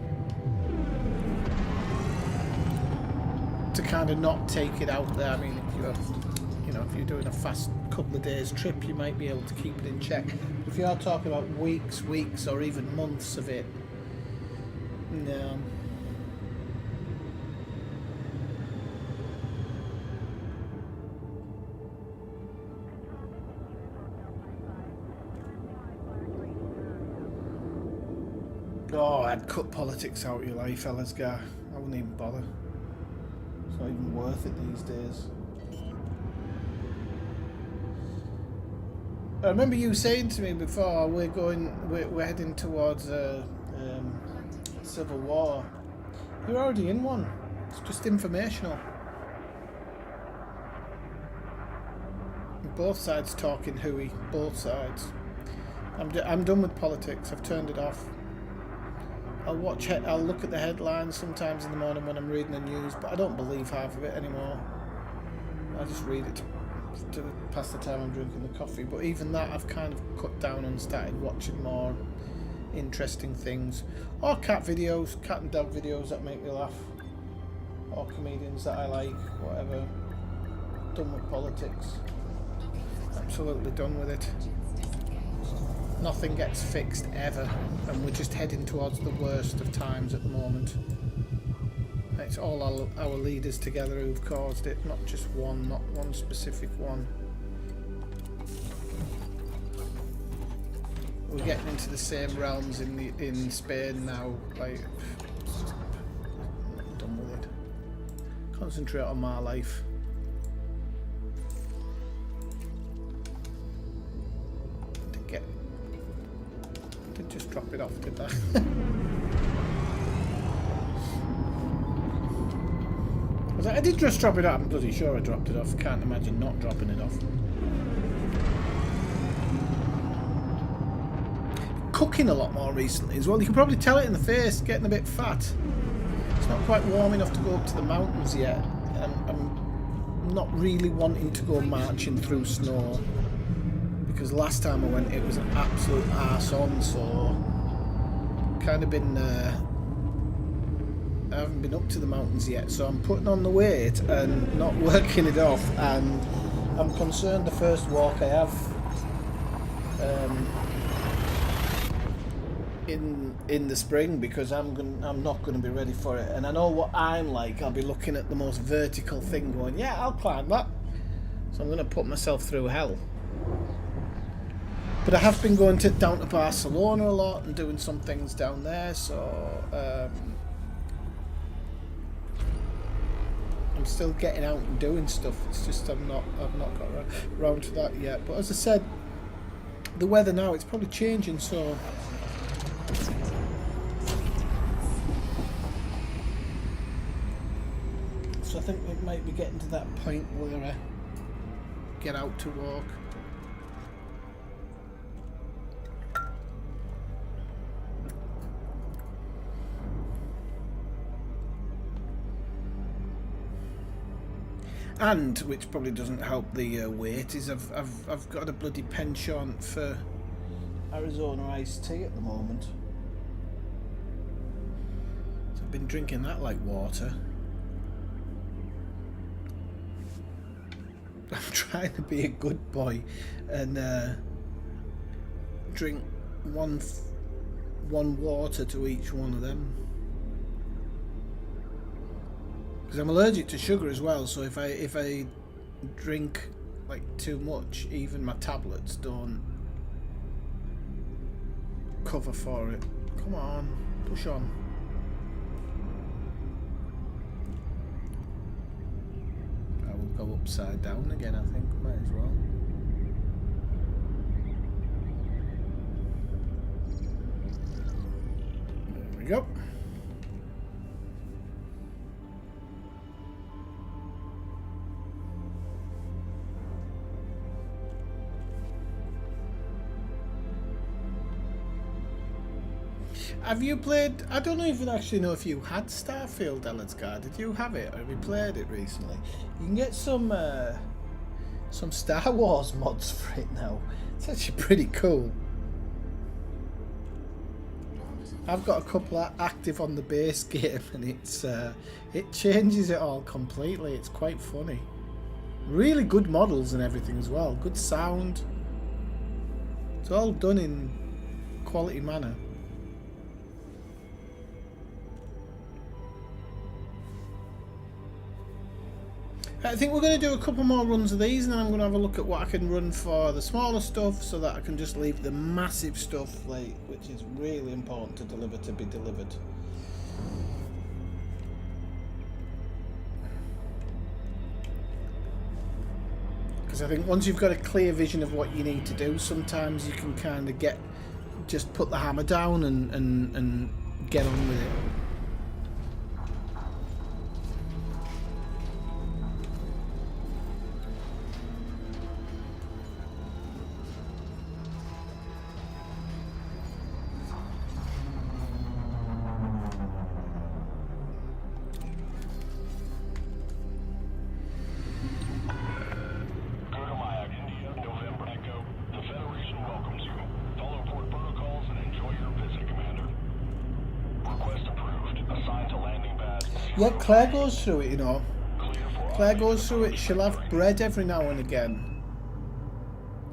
S1: to kind of not take it out there. I mean, if you're, you know, if you're doing a fast couple of days trip, you might be able to keep it in check. If you're talking about weeks, or even months of it, no. Oh, I'd cut politics out of your life, fellas, guy. I wouldn't even bother. It's not even worth it these days. I remember you saying to me before, we're heading towards civil war. You're already in one. It's just informational. Both sides talking hooey. Both sides. I'm done with politics. I've turned it off. I'll look at the headlines sometimes in the morning when I'm reading the news, but I don't believe half of it anymore. I just read it to pass the time I'm drinking the coffee. But even that, I've kind of cut down and started watching more interesting things, or cat and dog videos that make me laugh, or comedians that I like, whatever. Done with politics. Absolutely done with it. Nothing gets fixed ever, and we're just heading towards the worst of times at the moment. It's all our leaders together who've caused it, not just one, not one specific one. We're getting into the same realms in Spain now. Like, I'm done with it. Concentrate on my life. Did just drop it off, did I? I did just drop it off. I'm bloody sure I dropped it off. Can't imagine not dropping it off. Cooking a lot more recently as well. You can probably tell it in the face, getting a bit fat. It's not quite warm enough to go up to the mountains yet. I'm not really wanting to go marching through snow, because last time I went it was an absolute arse on, so kind of been I haven't been up to the mountains yet, so I'm putting on the weight and not working it off, and I'm concerned the first walk I have in the spring, because I'm not going to be ready for it, and I know what I'm like. I'll be looking at the most vertical thing going, yeah, I'll climb that, so I'm going to put myself through hell. But I have been going down to Barcelona a lot and doing some things down there, so I'm still getting out and doing stuff. It's just I've not got around to that yet. But as I said, the weather now, it's probably changing, so I think we might be getting to that point where I get out to walk. And which probably doesn't help the weight is I've got a bloody penchant for Arizona iced tea at the moment. So I've been drinking that like water. I'm trying to be a good boy and drink one water to each one of them. Because I'm allergic to sugar as well, so if I drink like too much, even my tablets don't cover for it. Come on, push on. I will go upside down again, I think. Might as well. There we go. Have you played? I don't even actually know if you had Starfield, Ellidsgar. Did you have it, or have you played it recently? You can get some Star Wars mods for it now. It's actually pretty cool. I've got a couple active on the base game, and it changes it all completely. It's quite funny. Really good models and everything as well. Good sound. It's all done in quality manner. I think we're going to do a couple more runs of these, and then I'm going to have a look at what I can run for the smaller stuff, so that I can just leave the massive stuff, like, which is really important to deliver, to be delivered. Because I think once you've got a clear vision of what you need to do, sometimes you can kind of just put the hammer down and get on with it. Yeah, Claire goes through it, you know. Claire goes through it. She'll have bread every now and again.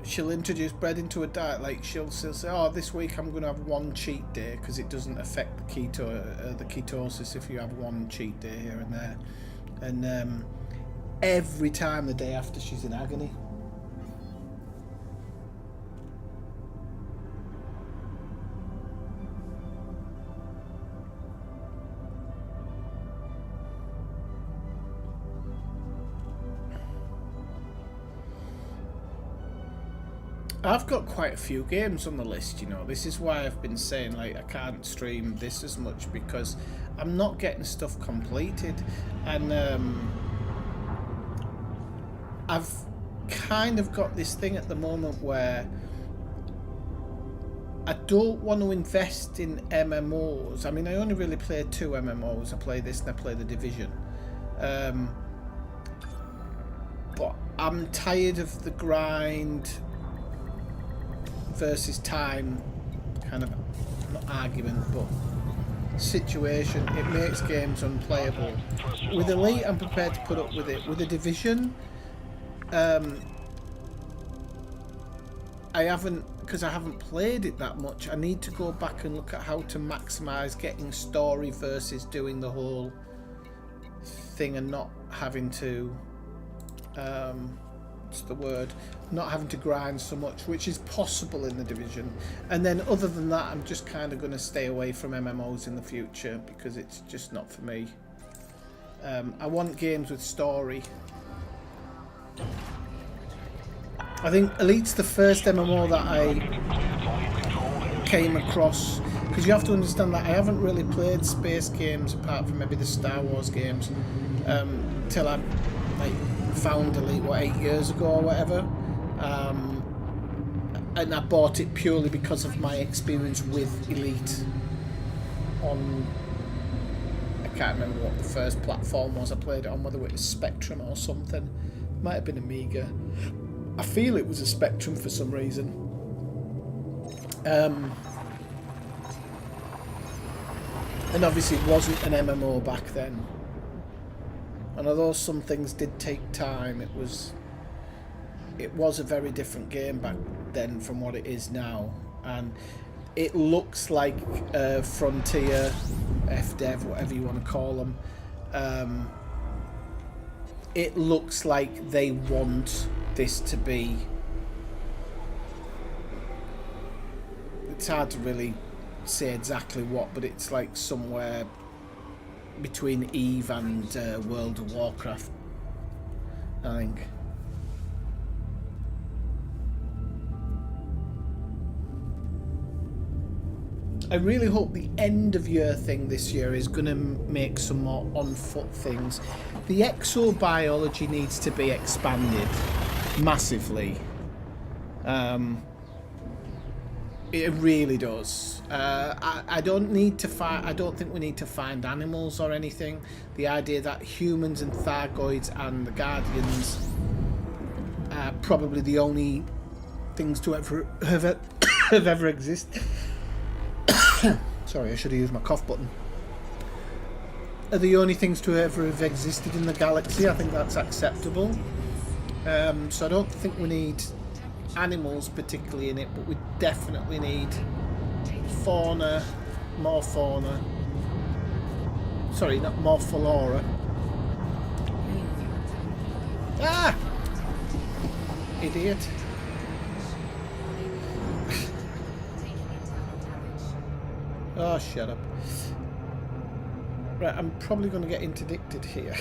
S1: She'll introduce bread into a diet. Like she'll say, "Oh, this week I'm going to have one cheat day because it doesn't affect the ketosis if you have one cheat day here and there." And every time the day after, she's in agony. I've got quite a few games on the list, you know. This is why I've been saying, like, I can't stream this as much, because I'm not getting stuff completed. And I've kind of got this thing at the moment where I don't want to invest in MMOs. I mean, I only really play 2 MMOs. I play this and I play The Division. But I'm tired of the grind versus time kind of, not argument, but situation. It makes games unplayable. With Elite, I'm prepared to put up with it. With The Division, I haven't, because I haven't played it that much. I need to go back and look at how to maximize getting story versus doing the whole thing and not having to what's the word, not having to grind so much, which is possible in The Division. And then other than that, I'm just kind of going to stay away from MMOs in the future because it's just not for me. I want games with story. I think Elite's the first MMO that I came across, because you have to understand that I haven't really played space games apart from maybe the Star Wars games till I found Elite 8 years ago or whatever, and I bought it purely because of my experience with Elite on, I can't remember what the first platform was I played it on, whether it was Spectrum or something. Might have been Amiga. I feel it was a Spectrum for some reason. And obviously it wasn't an MMO back then. And although some things did take time, it was a very different game back then from what it is now. And it looks like Frontier, FDev, whatever you want to call them. It looks like they want this to be... It's hard to really say exactly what, but it's like somewhere between EVE and World of Warcraft, I think. I really hope the end of year thing this year is going to make some more on foot things. The exobiology needs to be expanded massively. It really does. I don't need to find. I don't think we need to find animals or anything. The idea that humans and Thargoids and the Guardians are probably the only things to ever have ever existed. Sorry, I should have used my cough button. Are the only things to ever have existed in the galaxy. I think that's acceptable. So I don't think we need animals particularly in it, but we definitely need fauna, more fauna. Sorry, not more flora. Ah! Idiot. Oh, shut up. Right, I'm probably going to get interdicted here.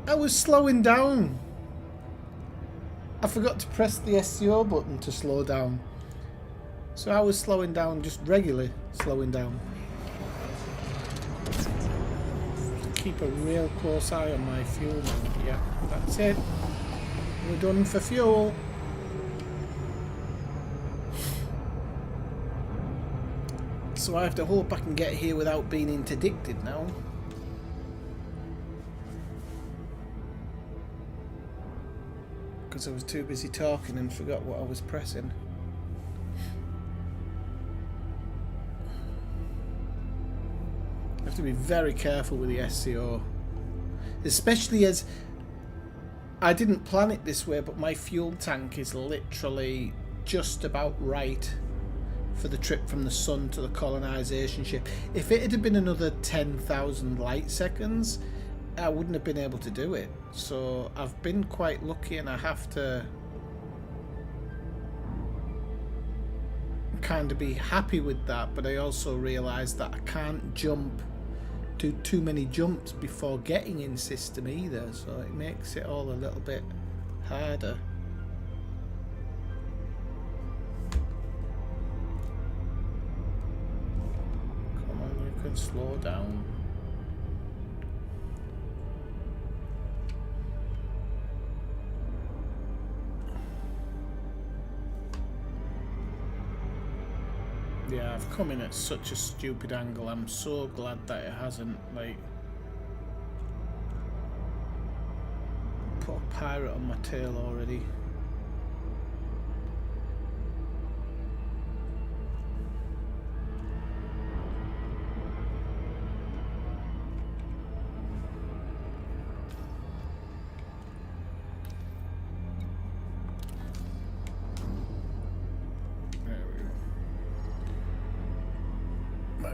S1: I was slowing down. I forgot to press the SCO button to slow down. So I was slowing down, just regularly slowing down. Keep a real close eye on my fuel now. Yeah, that's it. We're done for fuel. So I have to hope I can get here without being interdicted now. Because I was too busy talking and forgot what I was pressing. I have to be very careful with the SCO. Especially as I didn't plan it this way, but my fuel tank is literally just about right for the trip from the sun to the colonization ship. If it had been another 10,000 light seconds, I wouldn't have been able to do it. So I've been quite lucky, and I have to kind of be happy with that, but I also realise that I can't do too many jumps before getting in system either, so it makes it all a little bit harder. Come on, you can slow down. Yeah, I've come in at such a stupid angle. I'm so glad that it hasn't, like, put a pirate on my tail already.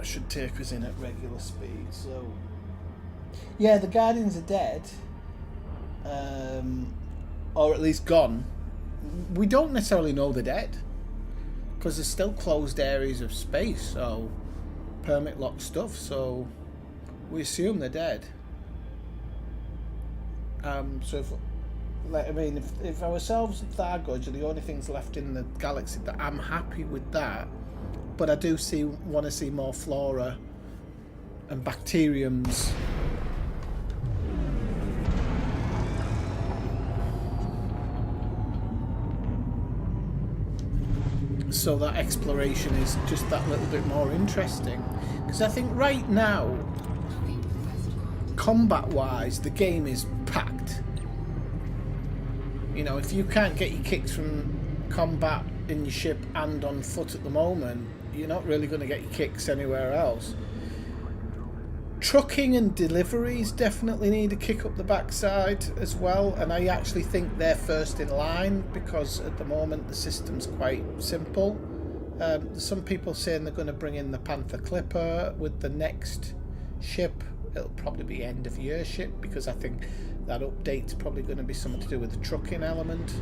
S1: Should take us in at regular speed. So yeah, the Guardians are dead, or at least gone. We don't necessarily know they're dead because there's still closed areas of space, so permit locked stuff, so we assume they're dead. So if, like, I mean, if ourselves and Thargoids are the only things left in the galaxy, that I'm happy with that. But I do want to see more flora and bacteriums. So that exploration is just that little bit more interesting. Because I think right now, combat-wise, the game is packed. You know, if you can't get your kicks from combat in your ship and on foot at the moment, you're not really going to get your kicks anywhere else. Trucking and deliveries definitely need a kick up the backside as well, and I actually think they're first in line because at the moment the system's quite simple. Some people saying they're going to bring in the Panther Clipper with the next ship. It'll probably be end of year ship, because I think that update's probably going to be something to do with the trucking element.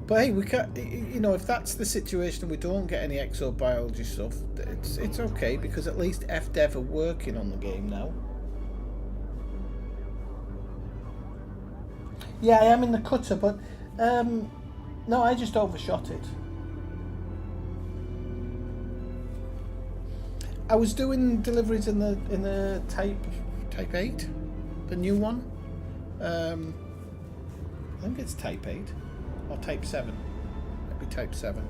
S1: But hey, we can't, you know, if that's the situation and we don't get any exobiology stuff, it's okay, because at least FDev are working on the game now. Yeah, I am in the cutter, but no, I just overshot it. I was doing deliveries in the Type 8, the new one. I think it's Type 8 or Type 7. Maybe Type 7.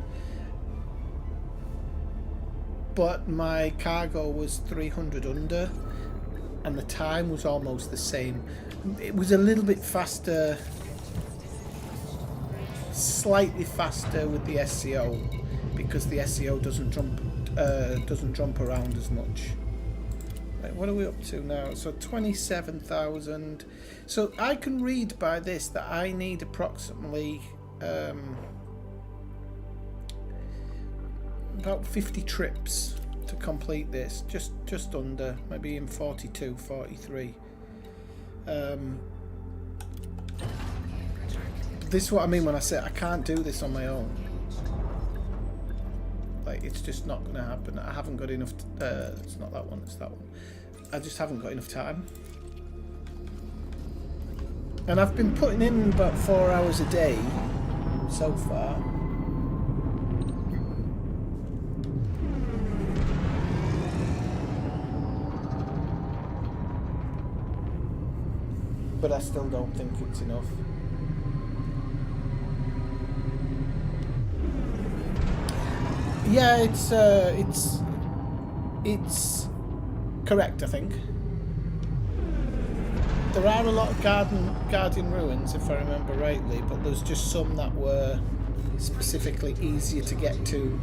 S1: But my cargo was 300 under, and the time was almost the same. It was a little bit faster, slightly faster with the SCO, because the SCO doesn't jump around as much. Right, what are we up to now? So 27,000. So I can read by this that I need approximately about 50 trips to complete this. Just under, maybe in 42, 43. This is what I mean when I say I can't do this on my own. Like, it's just not going to happen. I haven't got enough. It's not that one. It's that one. I just haven't got enough time. And I've been putting in about 4 hours a day so far. But I still don't think it's enough. Yeah, it's correct, I think. There are a lot of Guardian ruins, if I remember rightly, but there's just some that were specifically easier to get to,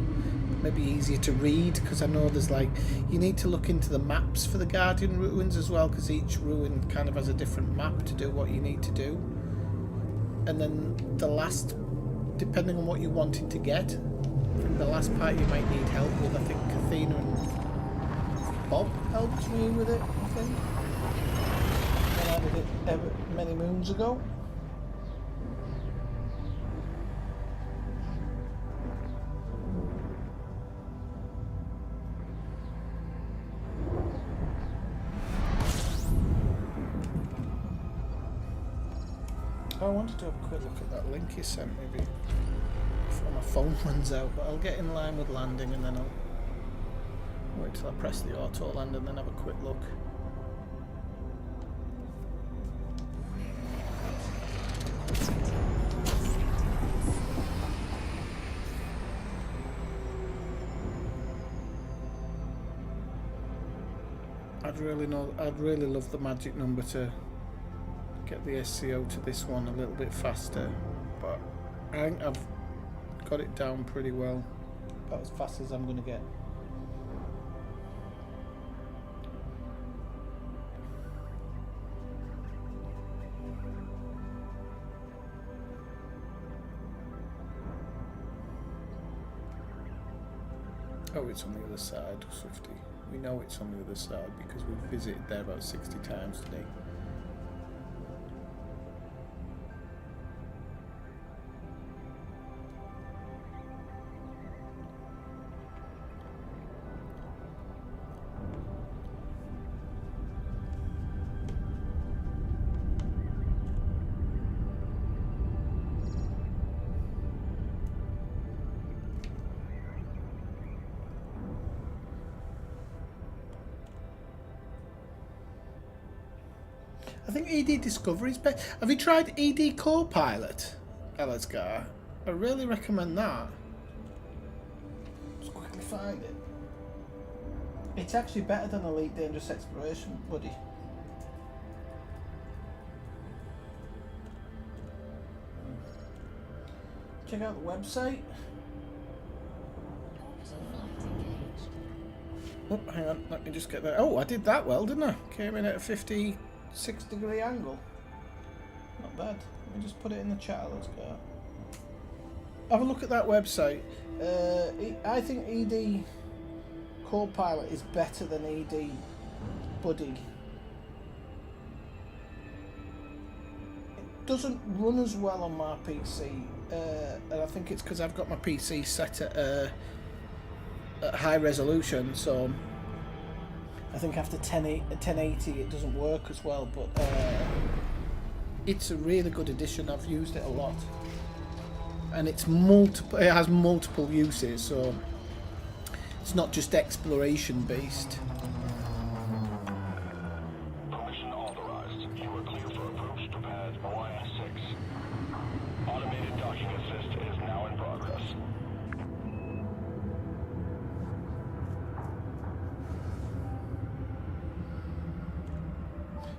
S1: maybe easier to read, because I know there's like, you need to look into the maps for the Guardian ruins as well, because each ruin kind of has a different map to do what you need to do. And then the last, depending on what you're wanting to get, the last part you might need help with. I think Athena and Bob helped me with it, I think. When I did it many moons ago. I wanted to have a quick look at that link you sent me before my phone runs out, but I'll get in line with landing and then I'll wait till I press the auto land and then have a quick look. I'd really love the magic number to get the SCO to this one a little bit faster, but I think I've got it down pretty well, about as fast as I'm going to get. Oh, it's on the other side, Swifty. We know it's on the other side because we've visited there about 60 times today. I think ED Discovery is better. Have you tried ED Copilot, Elazgar? I really recommend that. Just quickly find it. It's actually better than Elite Dangerous Exploration, buddy. Check out the website. Oh, hang on, let me just get that. Oh, I did that well, didn't I? Came in at a 56-degree angle. Not bad. Let me just put it in the chat, let's go. have a look at that website. I think ED Copilot is better than ED Buddy. It doesn't run as well on my PC, and I think it's because I've got my PC set at high resolution, so I think after 1080 it doesn't work as well, but it's a really good addition. I've used it a lot, and it's it has multiple uses, so it's not just exploration based.
S2: Permission authorized. You are clear for approach to pad 16. Automated docking assist is now in progress.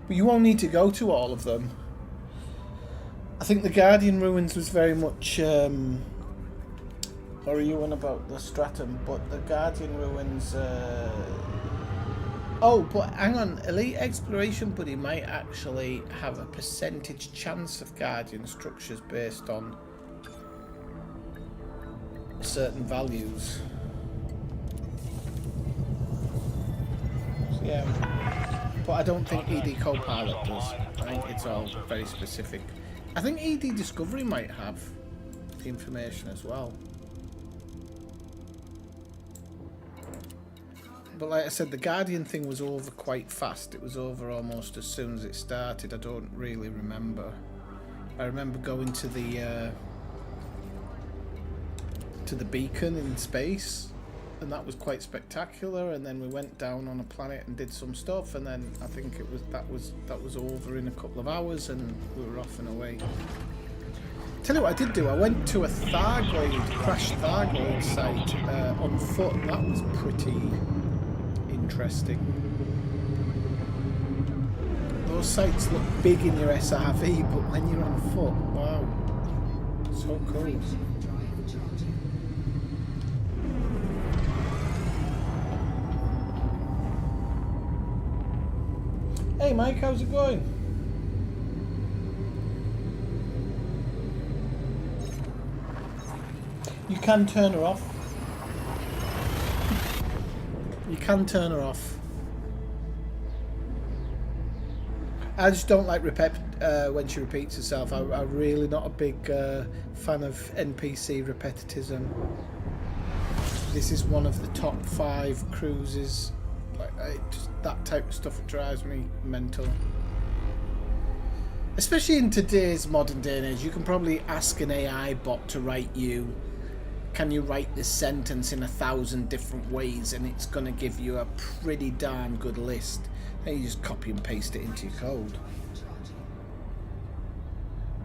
S1: But you won't need to go to all of them. I think the Guardian Ruins was very much, or are you on about the Stratum? But the Guardian Ruins, oh, but hang on, Elite Exploration Buddy might actually have a percentage chance of Guardian structures based on certain values. So, yeah, but I don't think ED Copilot does. I think it's all very specific. I think ED Discovery might have the information as well. But like I said, the Guardian thing was over quite fast. It was over almost as soon as it started. I don't really remember. I remember going to the beacon in space, and that was quite spectacular. And then we went down on a planet and did some stuff, and then I think that was over in a couple of hours, and we were off and away. Tell you what I did do. I went to a crashed Thargoid site on foot, and that was pretty interesting. Those sites look big in your SRV, but when you're on foot, wow, so cool. Hey Mike, how's it going? You can turn her off. You can turn her off. I just don't like when she repeats herself. I'm really not a big fan of NPC repetitism. This is one of the top 5 cruises. That type of stuff drives me mental. Especially in today's modern day and age, you can probably ask an AI bot to write you, can you write this sentence in 1,000 different ways, and it's going to give you a pretty darn good list. Then you just copy and paste it into your code.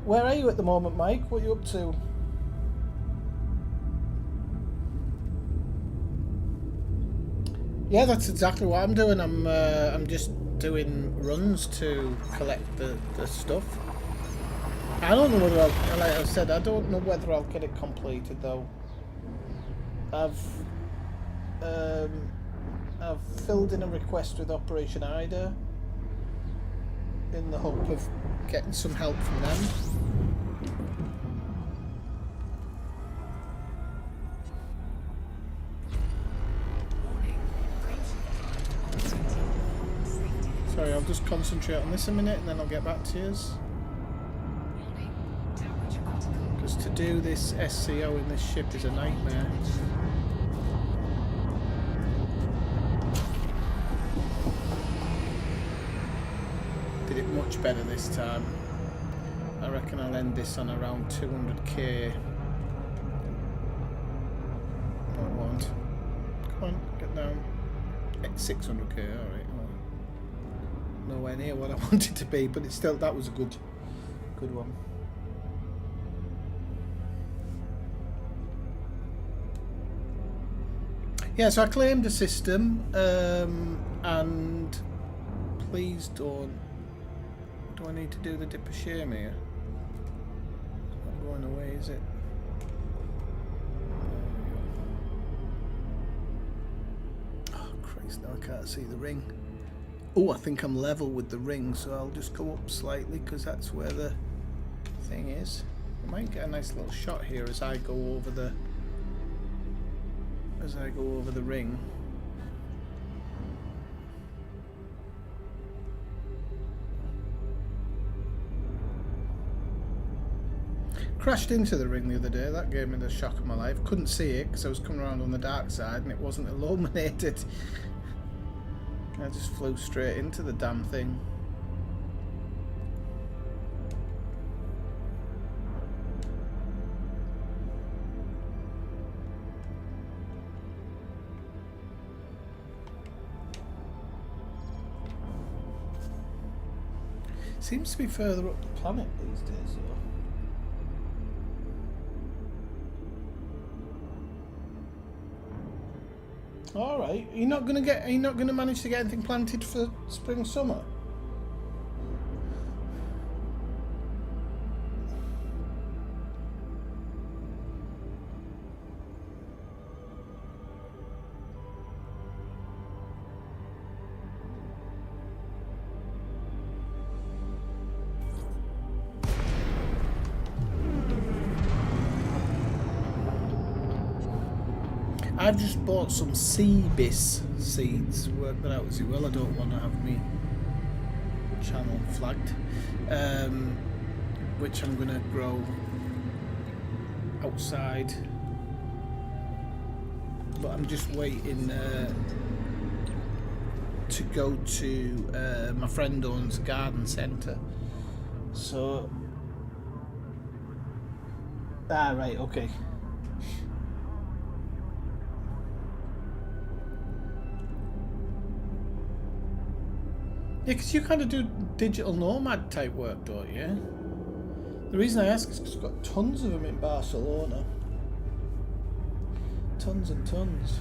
S1: Where are you at the moment, Mike? What are you up to? Yeah, that's exactly what I'm doing. I'm just doing runs to collect the stuff. I don't know whether like I said, I don't know whether I'll get it completed though. I've filled in a request with Operation Ida in the hope of getting some help from them. Sorry, I'll just concentrate on this a minute and then I'll get back to you. Because to do this SCO in this ship is a nightmare. Did it much better this time. I reckon I'll end this on around 200k. Don't want. Come on, get down. 600k, alright. Nowhere near what I wanted to be, but it's still, that was a good one. Yeah, so I claimed a system, and please don't. Do I need to do the dip of shame here? It's not going away, is it? Oh Christ! Now I can't see the ring. Oh, I think I'm level with the ring, so I'll just go up slightly because that's where the thing is. Might get a nice little shot here as I go over the ring. Crashed into the ring the other day. That gave me the shock of my life. Couldn't see it because I was coming around on the dark side and it wasn't illuminated. I just flew straight into the damn thing. Seems to be further up the planet these days, though. All right, are you not gonna manage to get anything planted for spring summer? I've just bought some sea bis seeds. Work that out as well. I don't want to have me channel flagged. Which I'm going to grow outside. But I'm just waiting to go to my friend owns a garden centre. So... Ah, right, okay. Yeah, because you kind of do digital nomad type work, don't you? The reason I ask is because we've got tons of them in Barcelona. Tons and tons.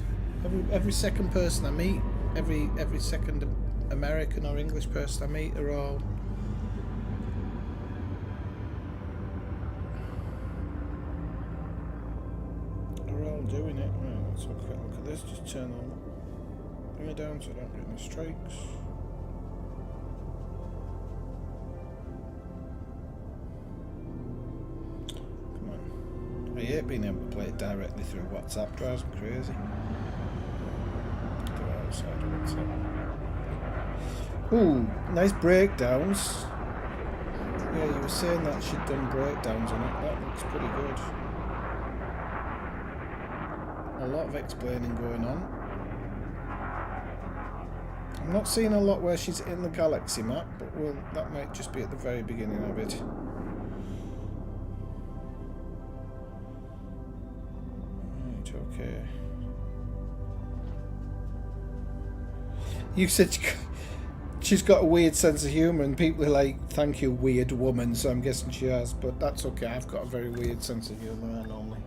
S1: Every second person I meet, every second American or English person I meet are all doing it. Right, let's have a quick look at this. Just turn on. Bring it down so I don't get any strikes. I hate being able to play it directly through WhatsApp, drives me crazy. Do it outside of WhatsApp. Ooh, nice breakdowns. Yeah, you were saying that she'd done breakdowns on it. That looks pretty good. A lot of explaining going on. I'm not seeing a lot where she's in the galaxy map, but that might just be at the very beginning of it. Okay. You said she's got a weird sense of humour, and people are like, "Thank you, weird woman." So I'm guessing she has, but that's okay. I've got a very weird sense of humour normally.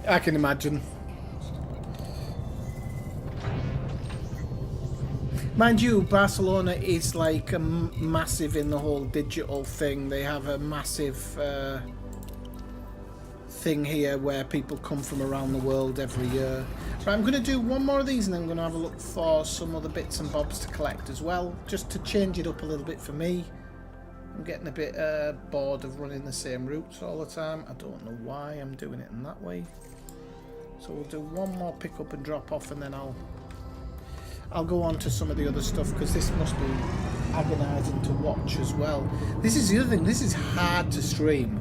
S1: I can imagine. Mind you, Barcelona is like massive in the whole digital thing. They have a massive thing here where people come from around the world every year. Right, I'm going to do one more of these and then I'm going to have a look for some other bits and bobs to collect as well, just to change it up a little bit for me. I'm getting a bit bored of running the same routes all the time. I don't know why I'm doing it in that way. So we'll do one more pick up and drop off, and then I'll go on to some of the other stuff, because this must be agonising to watch as well. This is the other thing, this is hard to stream.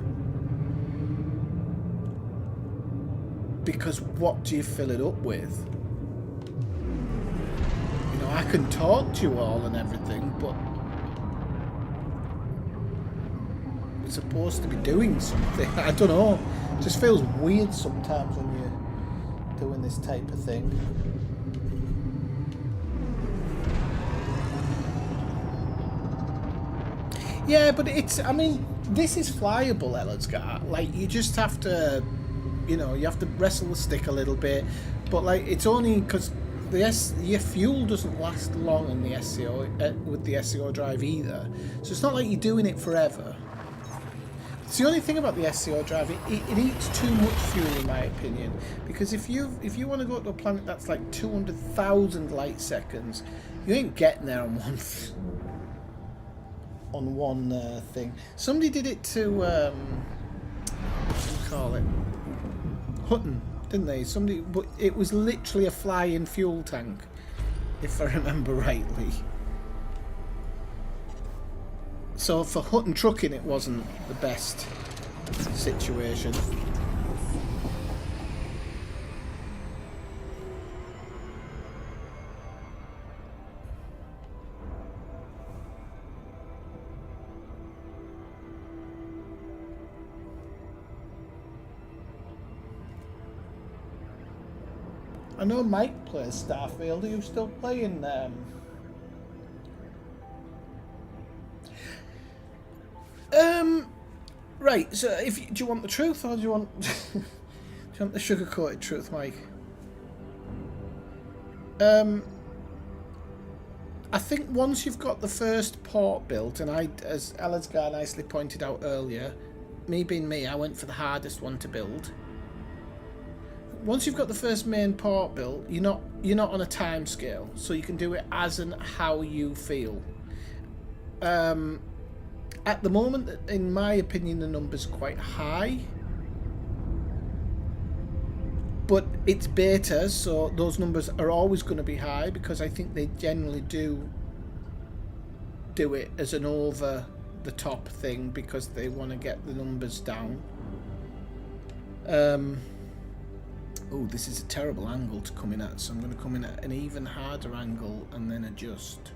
S1: Because what do you fill it up with? You know, I can talk to you all and everything, but it's supposed to be doing something. I don't know. It just feels weird sometimes when you're doing this type of thing. Yeah, but it's, I mean, this is flyable, Ellersgar. Like, you just have to, you know, you have to wrestle the stick a little bit. But, like, it's only because your fuel doesn't last long in the SCO, with the SCO drive either. So it's not like you're doing it forever. It's the only thing about the SCO drive, it eats too much fuel in my opinion. Because if you want to go to a planet that's like 200,000 light seconds, you ain't getting there on one. on one thing. Somebody did it to what do you call it? Hutton, didn't they? Somebody, but it was literally a flying fuel tank, if I remember rightly. So for Hutton trucking, it wasn't the best situation. I know Mike plays Starfield. Are you still playing right, so do you want the truth or do you want do you want the sugar-coated truth, Mike? I think once you've got the first port built, and as Elazgar nicely pointed out earlier, me being me, I went for the hardest one to build. Once you've got the first main port built, you're not on a time scale, so you can do it as and how you feel. At the moment, in my opinion, the number's quite high, but it's beta, so those numbers are always going to be high because I think they generally do it as an over the top thing because they want to get the numbers down. Oh, this is a terrible angle to come in at, so I'm going to come in at an even harder angle and then adjust.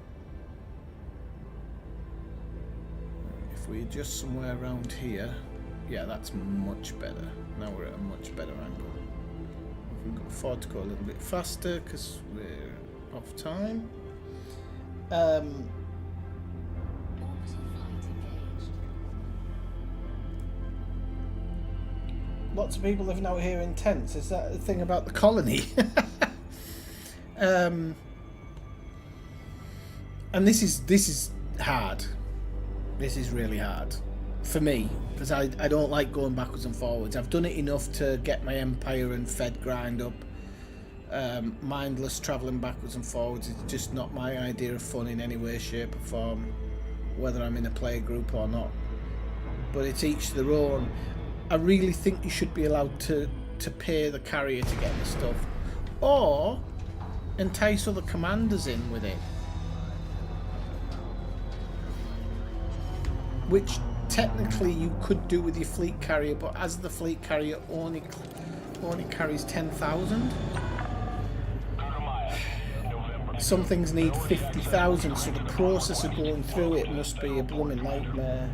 S1: If we adjust somewhere around here, yeah, that's much better. Now we're at a much better angle. We can afford to go a little bit faster because we're off time. Lots of people living out here in tents. Is that the thing about the colony? And this is hard. This is really hard for me because I don't like going backwards and forwards. I've done it enough to get my empire and fed grind up. Mindless travelling backwards and forwards is just not my idea of fun in any way, shape or form, whether I'm in a play group or not. But it's each their own. I really think you should be allowed to pay the carrier to get the stuff, or entice other commanders in with it, which technically you could do with your fleet carrier, but as the fleet carrier only carries 10,000, some things need 50,000, so the process of going through it must be a blooming nightmare.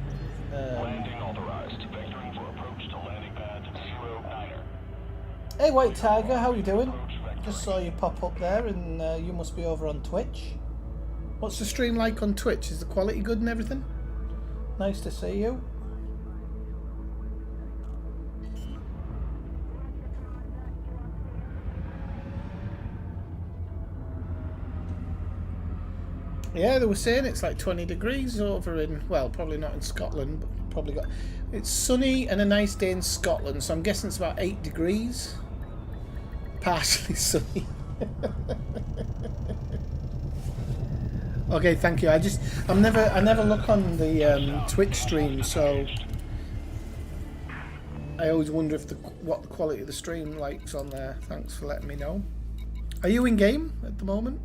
S1: Hey White Tiger, how you doing? Just saw you pop up there, and you must be over on Twitch. What's the stream like on Twitch? Is the quality good and everything? Nice to see you. Yeah, they were saying it's like 20 degrees over in, well, probably not in Scotland, but probably got... It's sunny and a nice day in Scotland, so I'm guessing it's about 8 degrees. Partially sunny. Okay, thank you. I never look on the Twitch stream, so I always wonder if what the quality of the stream like's on there. Thanks for letting me know. Are you in game at the moment?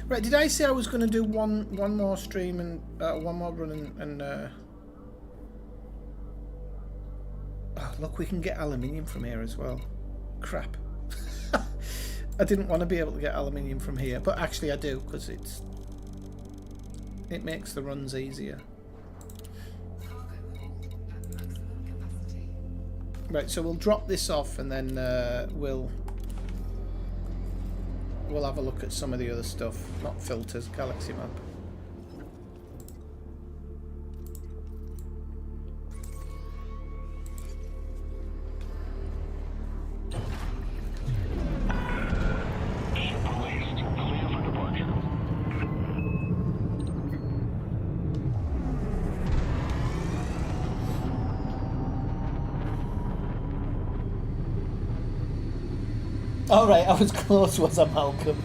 S1: Right, did I say I was going to do one more stream and one more run and oh, look, we can get aluminium from here as well. Crap. I didn't want to be able to get aluminium from here, but actually I do, because it makes the runs easier. Right, so we'll drop this off and then we'll have a look at some of the other stuff. Not filters, galaxy map. Alright, I was close, was I, Malcolm?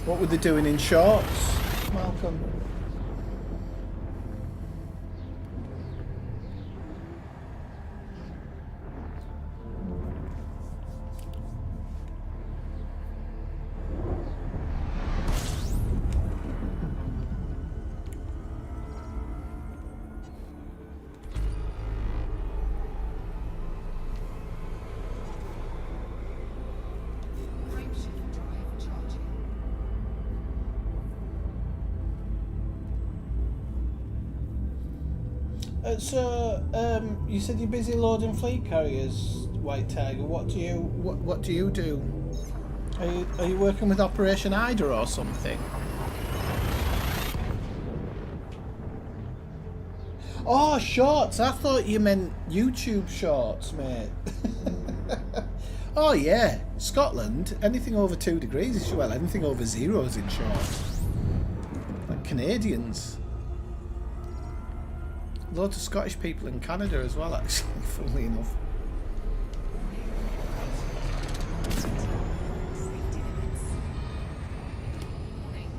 S1: What were they doing in shorts, Malcolm?
S3: Frameshift drive charging.
S1: You said you're busy loading fleet carriers, White Tiger. What do you do? Are you working with Operation Ida or something? Oh, shorts! I thought you meant YouTube shorts, mate. Oh yeah, Scotland. Anything over 2 degrees is well. Anything over 0 is in shorts. Like Canadians. Loads of Scottish people in Canada as well, actually, funnily enough.
S3: Safety limits. Warning.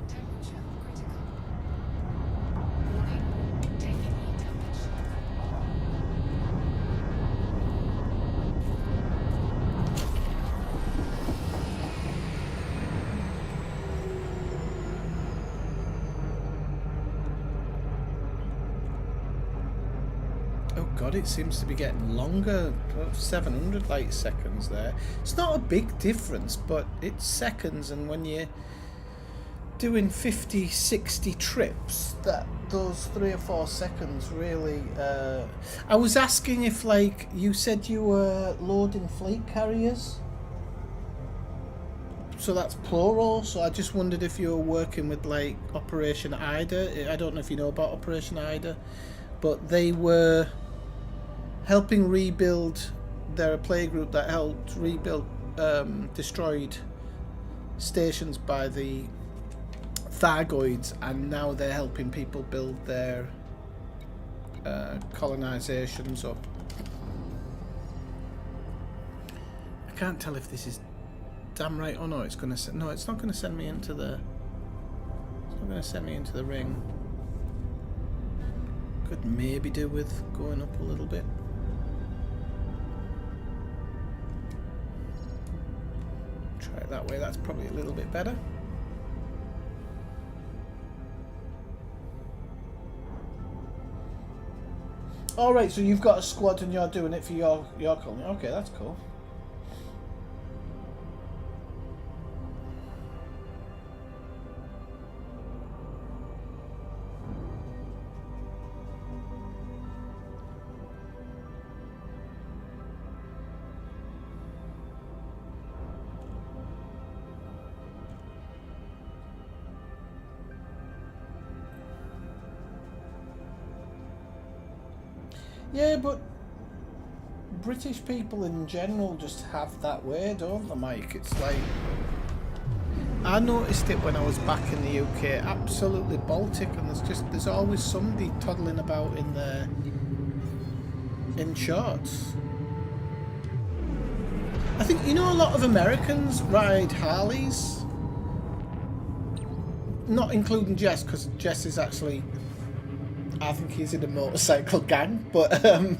S3: Temperature critical. Warning. Taking heat damage.
S1: Oh god, it seems to be getting longer. 700 light seconds there. It's not a big difference, but it's seconds, and when you're doing 50, 60 trips, that those 3 or 4 seconds really... I was asking if, like, you said you were loading fleet carriers? So that's plural, so I just wondered if you were working with, like, Operation Ida. I don't know if you know about Operation Ida, but they were helping rebuild. They're a playgroup that helped rebuild destroyed stations by the Thargoids, and now they're helping people build their colonizations up. I can't tell if this is damn right or no. It's gonna no, it's not gonna send me into the. It's not gonna send me into the ring. Could maybe do with going up a little bit. Try it that way. That's probably a little bit better. All right, so you've got a squad and you're doing it for your colony. Okay, that's cool. Yeah, but British people in general just have that way, don't they, Mike? It's like, I noticed it when I was back in the UK, absolutely Baltic, and there's always somebody toddling about in there in shorts. I think, you know, a lot of Americans ride Harleys, not including Jess, because Jess is actually, I think he's in a motorcycle gang, but a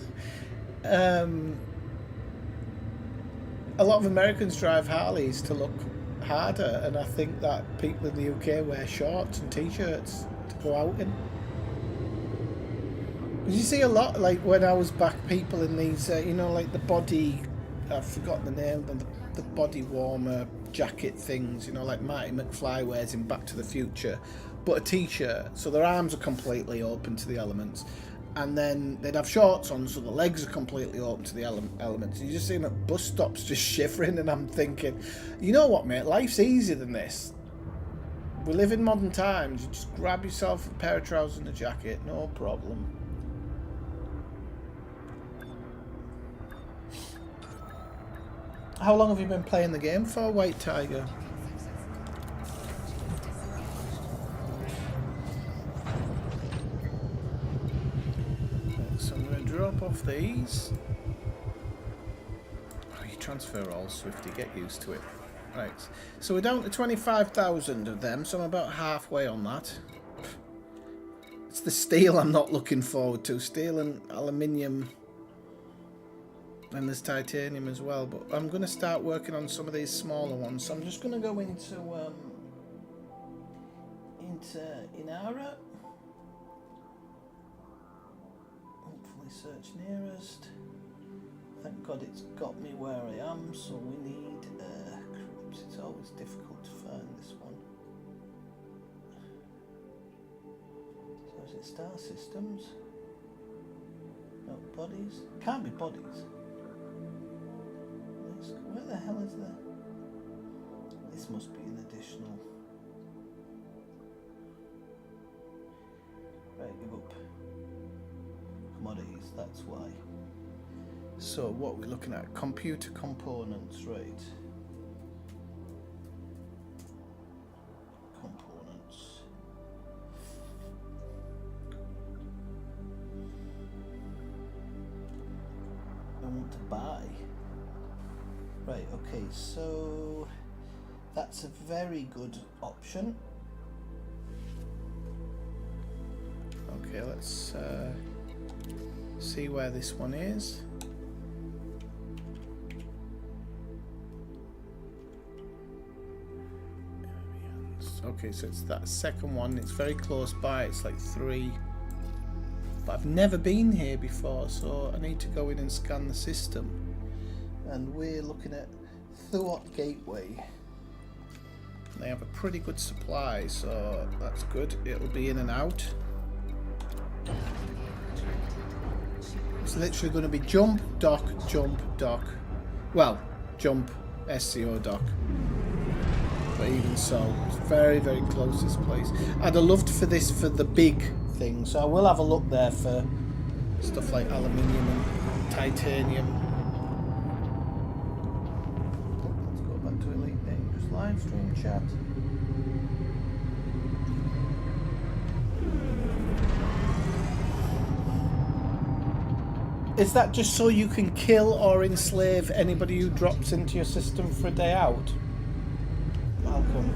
S1: lot of Americans drive Harleys to look harder, and I think that people in the UK wear shorts and t-shirts to go out in. You see a lot, like when I was back, people in these, you know, like the body, I've forgotten the name, the body warmer jacket things, you know, like Marty McFly wears in Back to the Future, but a t-shirt, so their arms are completely open to the elements, and then they'd have shorts on, so the legs are completely open to the elements. You just see them at bus stops just shivering, and I'm thinking, you know what, mate, life's easier than this. We live in modern times. You just grab yourself a pair of trousers and a jacket, no problem. How long have you been playing the game for, White Tiger? So I'm going to drop off these. Oh, you transfer all Swifty, get used to it. Right, so we're down to 25,000 of them, so I'm about halfway on that. It's the steel I'm not looking forward to. Steel and aluminium. And there's titanium as well, but I'm going to start working on some of these smaller ones. So I'm just going to go into Inara. Hopefully search nearest. Thank God it's got me where I am, so we need groups. It's always difficult to find this one. So is it star systems? No, bodies? Can't be bodies. Where the hell is the... This must be an additional... Right, give up. Commodities, that's why. So what we're looking at, computer components, right. Components. I want to buy. Right, okay, so that's a very good option. Okay, let's see where this one is. Okay, so it's that second one. It's very close by. It's like 3. But I've never been here before, so I need to go in and scan the system. And we're looking at Thuot Gateway. They have a pretty good supply, so that's good. It'll be in and out. It's literally going to be jump, dock, jump, dock. Well, jump, SCO, dock. But even so, it's very, very close, this place. I'd have loved for this for the big thing, so I will have a look there for stuff like aluminium and titanium. Let's go back to Elite Dangerous live stream chat. Is that just so you can kill or enslave anybody who drops into your system for a day out? Malcolm.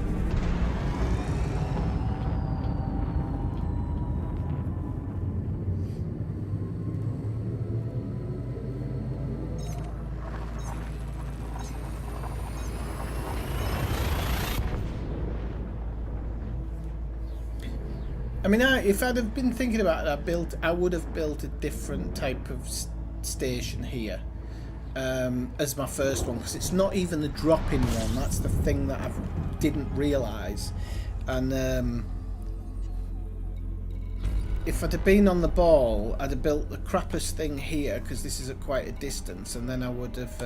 S1: I mean, if I'd have been thinking about it, I would have built a different type of station here as my first one, because it's not even the drop-in one. That's the thing that I didn't realise. And if I'd have been on the ball, I'd have built the crappiest thing here, because this is at quite a distance, and then I would have...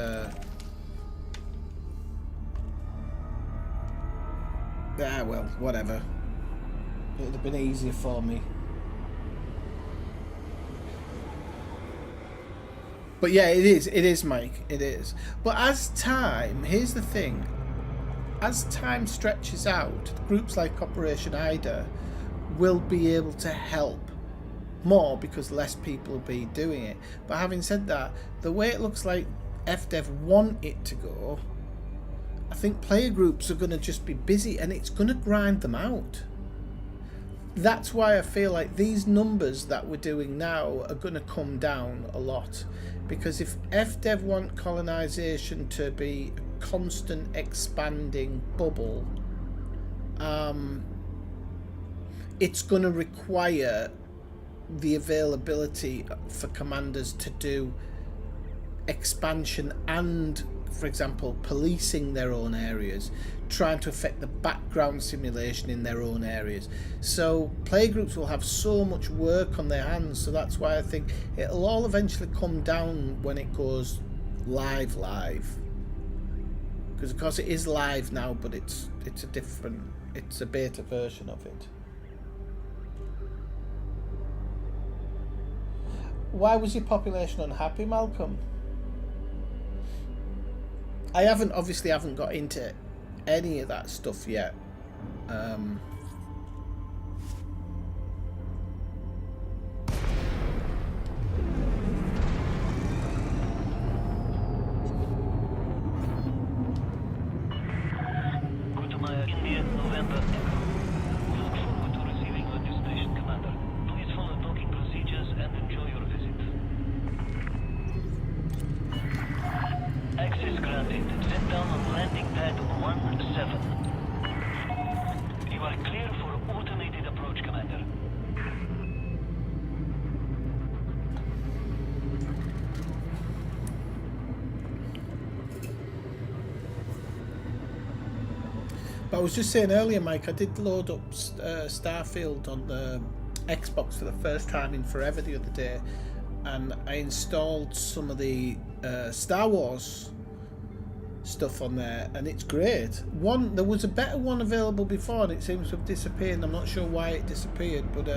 S1: well, whatever. It would have been easier for me. But yeah, it is, Mike, it is. But as time, here's the thing, as time stretches out, groups like Operation Ida will be able to help more because less people will be doing it. But having said that, the way it looks like FDev want it to go, I think player groups are going to just be busy and it's going to grind them out. That's why I feel like these numbers that we're doing now are going to come down a lot, because if FDev want colonization to be a constant expanding bubble, it's going to require the availability for commanders to do expansion and, for example, policing their own areas, trying to affect the background simulation in their own areas. So playgroups will have so much work on their hands, so that's why I think it'll all eventually come down when it goes live. Because of course it is live now, but it's a beta version of it. Why was your population unhappy, Malcolm? I obviously haven't got into any of that stuff yet.
S4: Access granted. Set down on landing pad 17. You are clear for automated approach, Commander.
S1: But I was just saying earlier, Mike, I did load up Starfield on the Xbox for the first time in forever the other day, and I installed some of the Star Wars stuff on there, and it's great. There was a better one available before, and it seems to have disappeared. I'm not sure why it disappeared, but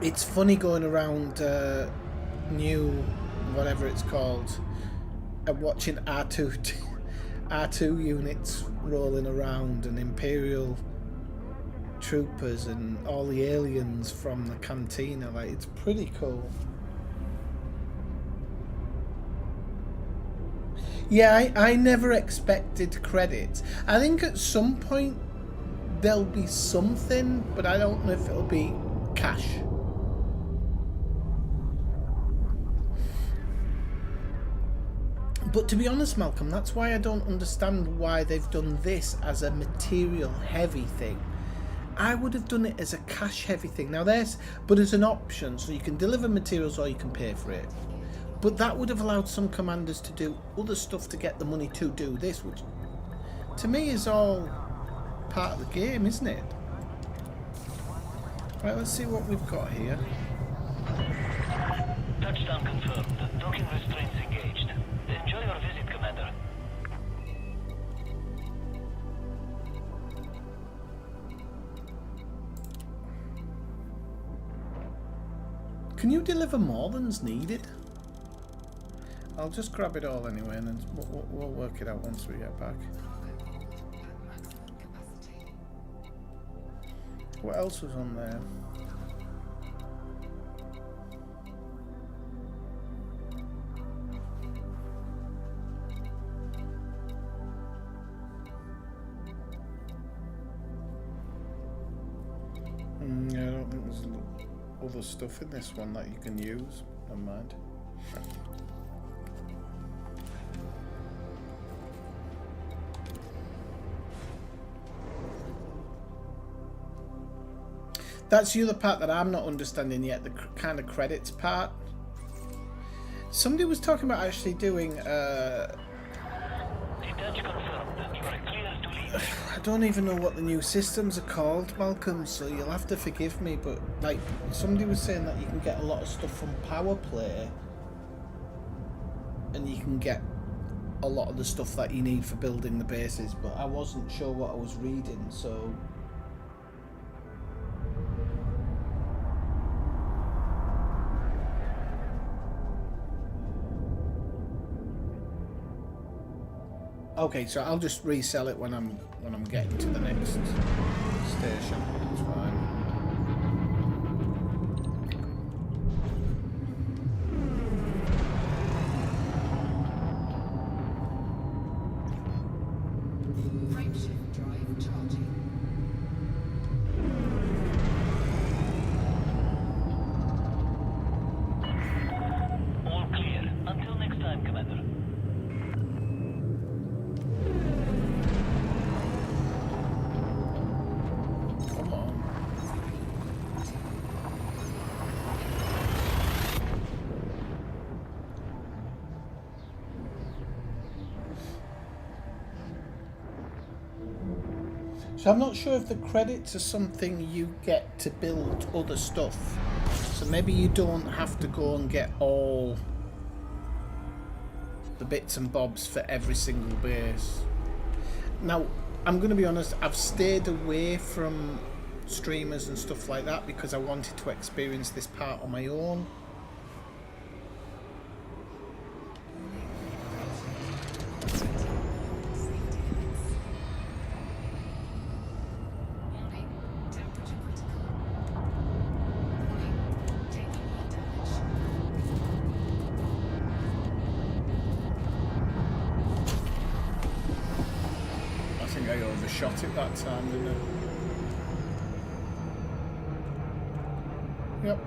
S1: it's funny going around new, whatever it's called, and watching R2 units rolling around, and Imperial troopers and all the aliens from the cantina. Like, it's pretty cool. Yeah, I never expected credits. I think at some point there'll be something, but I don't know if it'll be cash. But to be honest, Malcolm, that's why I don't understand why they've done this as a material heavy thing. I would have done it as a cash heavy thing. Now but as an option, so you can deliver materials or you can pay for it. But that would have allowed some commanders to do other stuff to get the money to do this, which to me is all part of the game, isn't it? Right, let's see what we've got here.
S4: Touchdown confirmed. Docking restraints engaged. Enjoy your visit, Commander.
S1: Can you deliver more than's needed? I'll just grab it all anyway, and then we'll work it out once we get back. What else was on there? Yeah, I don't think there's other stuff in this one that you can use. Never mind. That's the other part that I'm not understanding yet, the kind of credits part. Somebody was talking about actually doing I don't even know what the new systems are called, Malcolm, so you'll have to forgive me, but like somebody was saying that you can get a lot of stuff from Power Play, and you can get a lot of the stuff that you need for building the bases, but I wasn't sure what I was reading, so okay, so I'll just resell it when I'm getting to the next station. That's fine.
S3: Frameshift drive charging.
S4: All clear. Until next time, Commander.
S1: Come on. So I'm not sure if the credits are something you get to build other stuff. So maybe you don't have to go and get all the bits and bobs for every single base. Now, I'm going to be honest, I've stayed away from streamers and stuff like that because I wanted to experience this part on my own.
S3: Warning, temperature critical. Warning, taking heat damage.
S1: I think I overshot it that time, didn't I? Yep.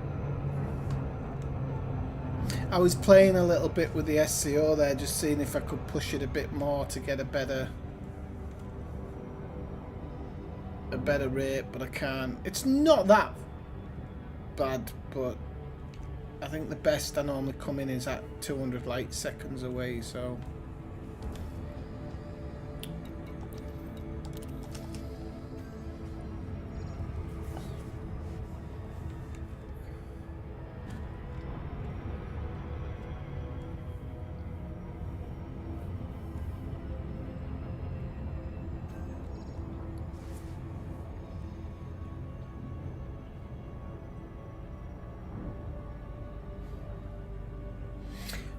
S1: I was playing a little bit with the SCO there, just seeing if I could push it a bit more to get a better rate, but I can't. It's not that bad, but I think the best I normally come in is at 200 light seconds away, so...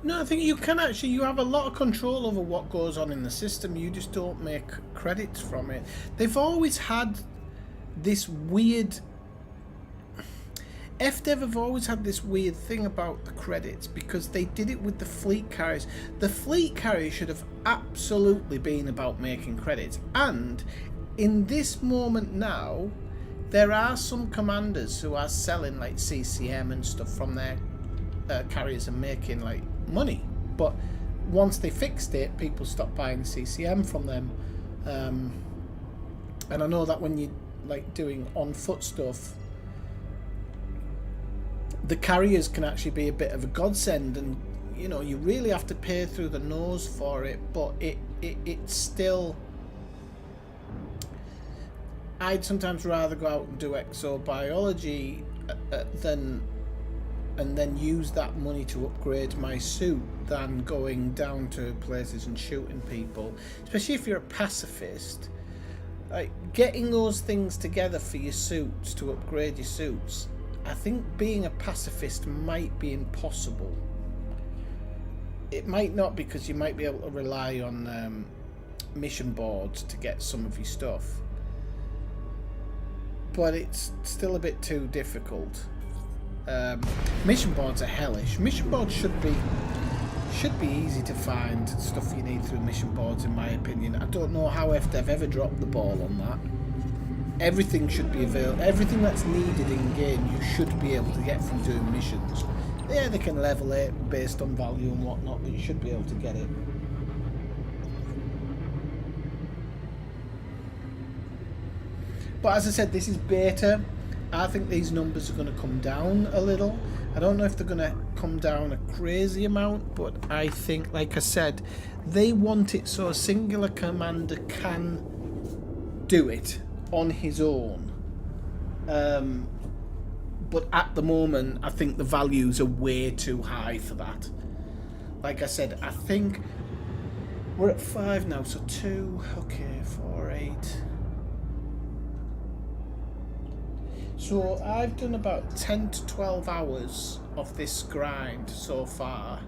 S1: No, I think you can actually, you have a lot of control over what goes on in the system. You just don't make credits from it. They've always had this weird... FDev have always had this weird thing about the credits because they did it with the fleet carriers. The fleet carriers should have absolutely been about making credits. And in this moment now, there are some commanders who are selling like CCM and stuff from their carriers and making like money, but once they fixed it, people stopped buying CCM from them. And I know that when you like doing on foot stuff, the carriers can actually be a bit of a godsend, and you know, you really have to pay through the nose for it, but it's still... I'd sometimes rather go out and do exobiology than and then use that money to upgrade my suit than going down to places and shooting people. Especially if you're a pacifist. Like, getting those things together for your suits, to upgrade your suits, I think being a pacifist might be impossible. It might not, because you might be able to rely on mission boards to get some of your stuff. But it's still a bit too difficult. Mission boards are hellish. Mission boards should be easy to find stuff you need through mission boards, in my opinion. I don't know how FDev ever dropped the ball on that. Everything should be available. Everything that's needed in game you should be able to get from doing missions. Yeah, they can level it based on value and whatnot, but you should be able to get it. But as I said, this is beta. I think these numbers are going to come down a little. I don't know if they're going to come down a crazy amount, but I think, like I said, they want it so a singular commander can do it on his own. But at the moment, I think the values are way too high for that. Like I said, I think we're at 5 now, so 2, okay, 4, 8... So I've done about 10 to 12 hours of this grind so far,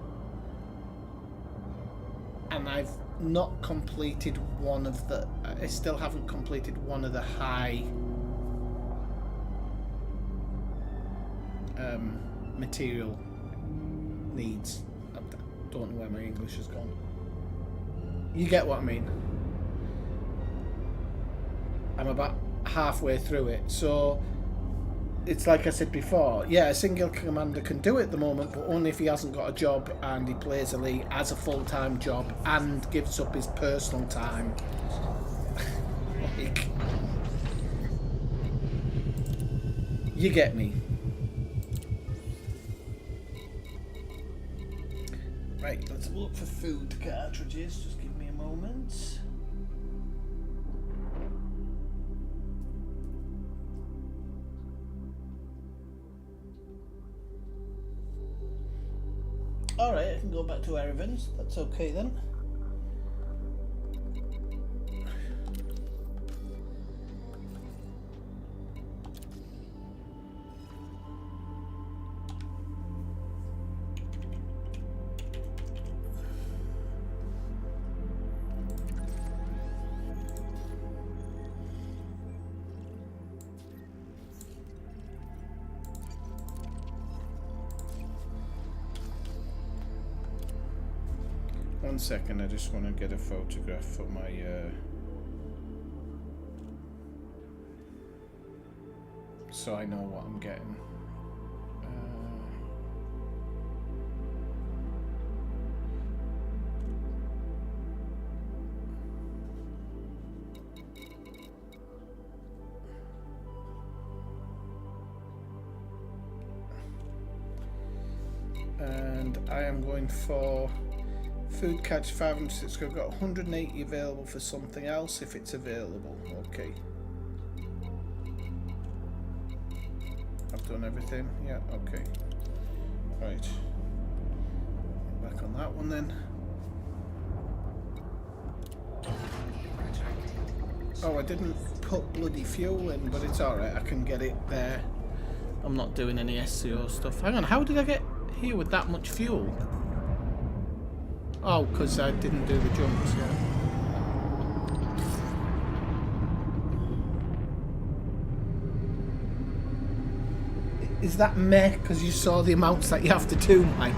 S1: and I've not completed one of the... I still haven't completed one of the high material needs. I don't know where my English has gone. You get what I mean? I'm about halfway through it, so... It's like I said before, yeah, a single commander can do it at the moment, but only if he hasn't got a job and he plays Elite as a full-time job and gives up his personal time. Like, you get me. Right, let's look for food cartridges. Just give me a moment. Alright, I can go back to Erevan's. That's okay then. One second, I just want to get a photograph for my so I know what I'm getting. And I am going for food catch 506. I've got 180 available for something else if it's available. Okay. I've done everything. Yeah, okay. Right. Back on that one then. Oh, I didn't put bloody fuel in, but it's alright. I can get it there. I'm not doing any SCO stuff. Hang on, how did I get here with that much fuel? Oh, because I didn't do the jumps, yeah. Is that meh? Because you saw the amounts that you have to do, Mike?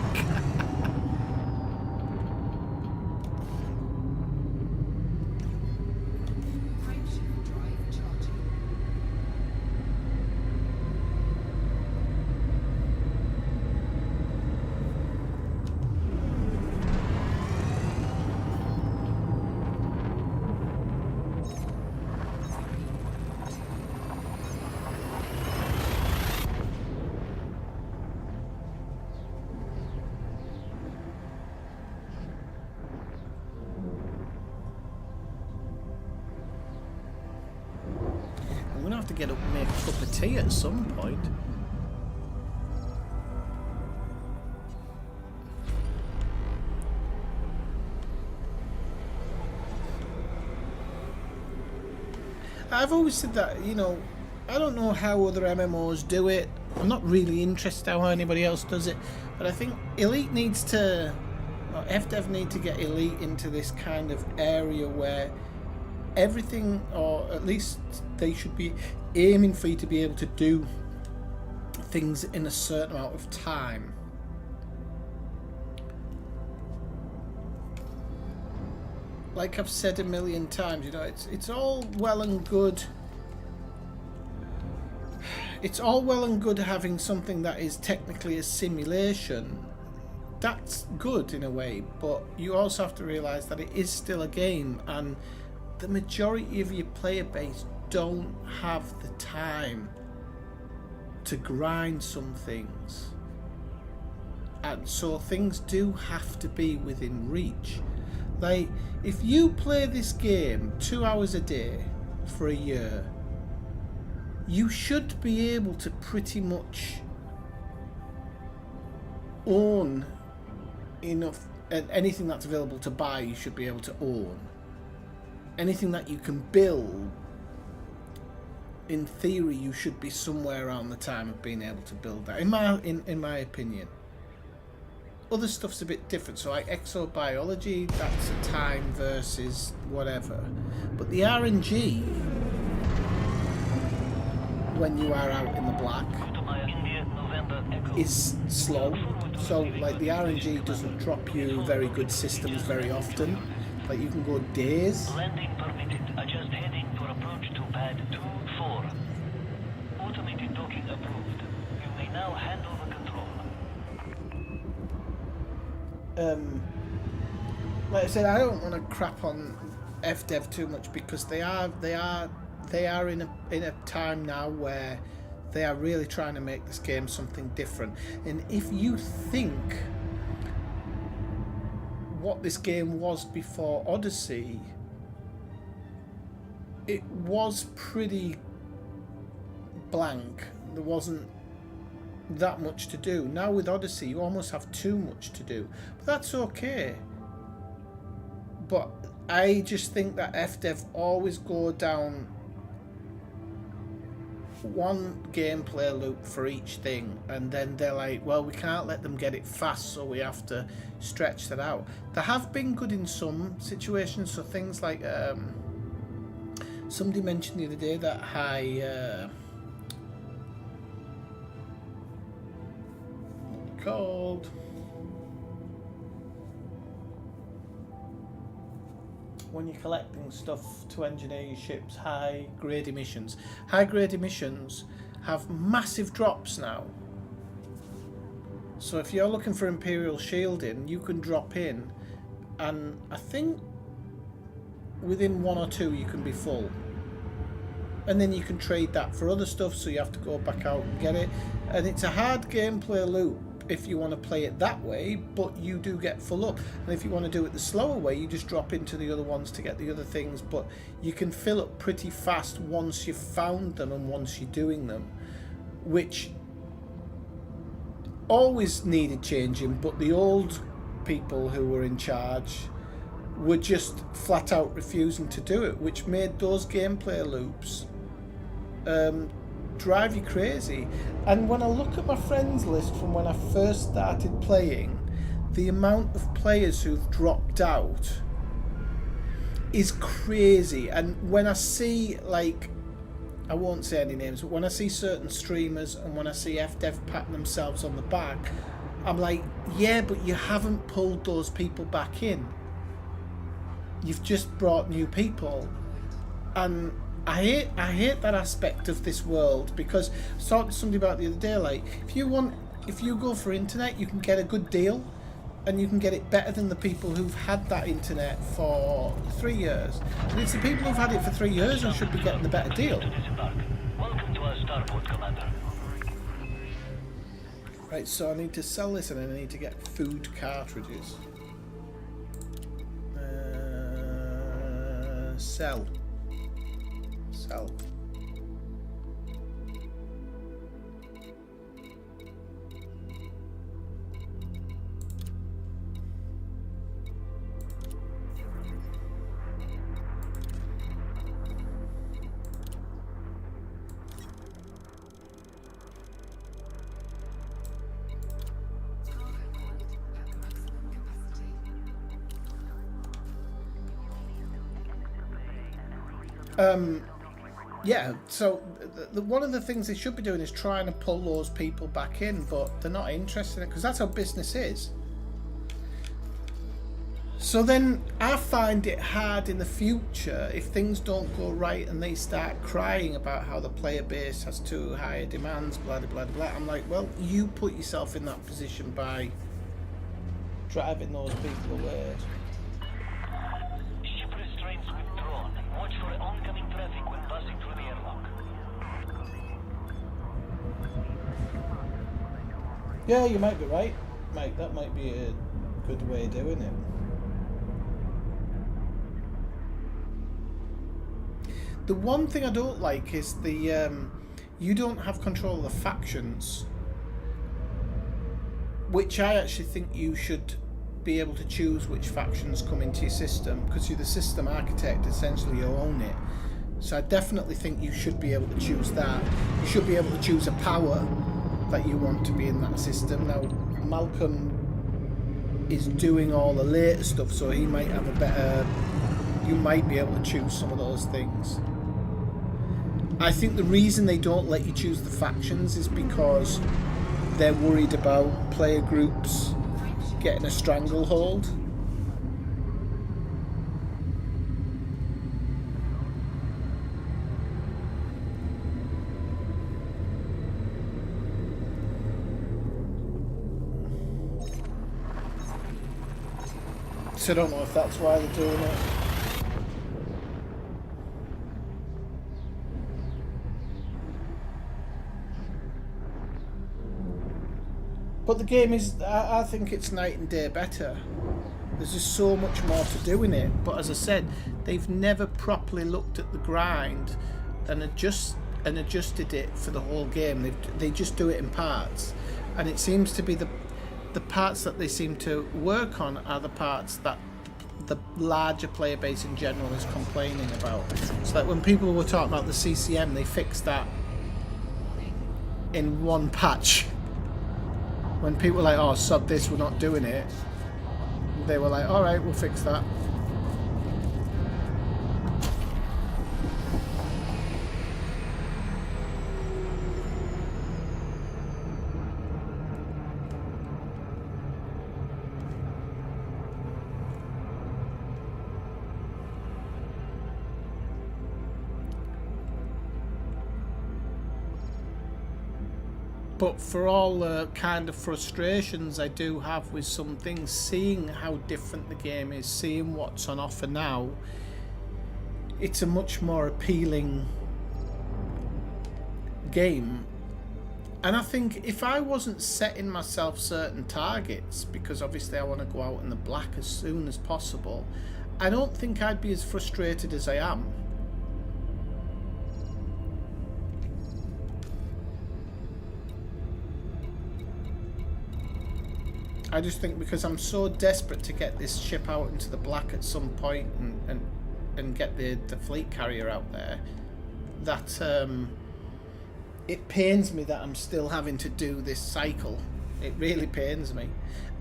S1: I'm going to have to get up and make a cup of tea at some point. I've always said that, you know, I don't know how other MMOs do it. I'm not really interested how anybody else does it. But I think Elite needs to, or FDev need to get Elite into this kind of area where everything, or at least they should be aiming for you to be able to do things in a certain amount of time. Like I've said a million times, you know, it's all well and good. It's all well and good having something that is technically a simulation. That's good in a way, but you also have to realise that it is still a game, and the majority of your player base don't have the time to grind some things, and so things do have to be within reach. Like, if you play this game 2 hours a day for a year, you should be able to pretty much own enough, and anything that's available to buy you should be able to own. Anything that you can build, in theory, you should be somewhere around the time of being able to build that. In my opinion, other stuff's a bit different. So like exobiology, that's a time versus whatever. But the RNG, when you are out in the black, is slow. So like the RNG doesn't drop you very good systems very often. Like you can go days.
S4: Landing permitted. Adjust heading for approach to pad 2-4. Automated docking approved. You may now handle the control.
S1: Like I said, I don't want to crap on FDev too much because they are in a time now where they are really trying to make this game something different. And if you think what this game was before Odyssey, it was pretty blank. There wasn't that much to do. Now with Odyssey you almost have too much to do, but that's okay. But I just think that FDev always go down one gameplay loop for each thing, and then they're like, well, we can't let them get it fast, so we have to stretch that out. They have been good in some situations, so things like somebody mentioned the other day that called when you're collecting stuff to engineer your ships, high grade emissions. High grade emissions have massive drops now. So if you're looking for Imperial shielding, you can drop in, and I think within 1 or 2 you can be full. And then you can trade that for other stuff, so you have to go back out and get it. And it's a hard gameplay loop if you want to play it that way, but you do get full up. And if you want to do it the slower way, you just drop into the other ones to get the other things, but you can fill up pretty fast once you've found them and once you're doing them, which always needed changing, but the old people who were in charge were just flat out refusing to do it, which made those gameplay loops drive you crazy. And when I look at my friends list from when I first started playing, the amount of players who've dropped out is crazy. And when I see, like, I won't say any names, but when I see certain streamers and when I see FDev patting themselves on the back, I'm like, yeah, but you haven't pulled those people back in. You've just brought new people. And I hate that aspect of this world, because I was talking to somebody about the other day, like, if you go for internet, you can get a good deal, and you can get it better than the people who've had that internet for 3 years. And it's the people who've had it for 3 years who should be getting the better deal.
S4: Welcome to our starport, Commander.
S1: Right, so I need to sell this and I need to get food cartridges. Sell. Yeah, so one of the things they should be doing is trying to pull those people back in, but they're not interested in it, because that's how business is. So then I find it hard in the future if things don't go right and they start crying about how the player base has too high demands, blah, blah, blah, blah. I'm like, well, you put yourself in that position by driving those people away.
S4: Ship restraints withdrawn. Watch for oncoming traffic when passing through the airlock.
S1: Yeah, you might be right, Mike. That might be a good way of doing it. The one thing I don't like is the you don't have control of the factions, which I actually think you should be able to choose which factions come into your system, because you're the system architect, essentially you own it. So I definitely think you should be able to choose that. You should be able to choose a power that you want to be in that system. Now Malcolm is doing all the later stuff, so he might have a better, you might be able to choose some of those things. I think the reason they don't let you choose the factions is because they're worried about player groups getting a stranglehold. So I don't know if that's why they're doing it. But the game is, I think it's night and day better. There's just so much more to do in it. But as I said, they've never properly looked at the grind and adjusted it for the whole game. They just do it in parts. And it seems to be the parts that they seem to work on are the parts that the larger player base in general is complaining about. So that when people were talking about the CCM, they fixed that in one patch. When people were like, oh, sod this, we're not doing it, they were like, alright, we'll fix that. But for all the kind of frustrations I do have with some things, seeing how different the game is, seeing what's on offer now, it's a much more appealing game. And I think if I wasn't setting myself certain targets, because obviously I want to go out in the black as soon as possible, I don't think I'd be as frustrated as I am. I just think because I'm so desperate to get this ship out into the black at some point and get the fleet carrier out there, that it pains me that I'm still having to do this cycle. It really pains me.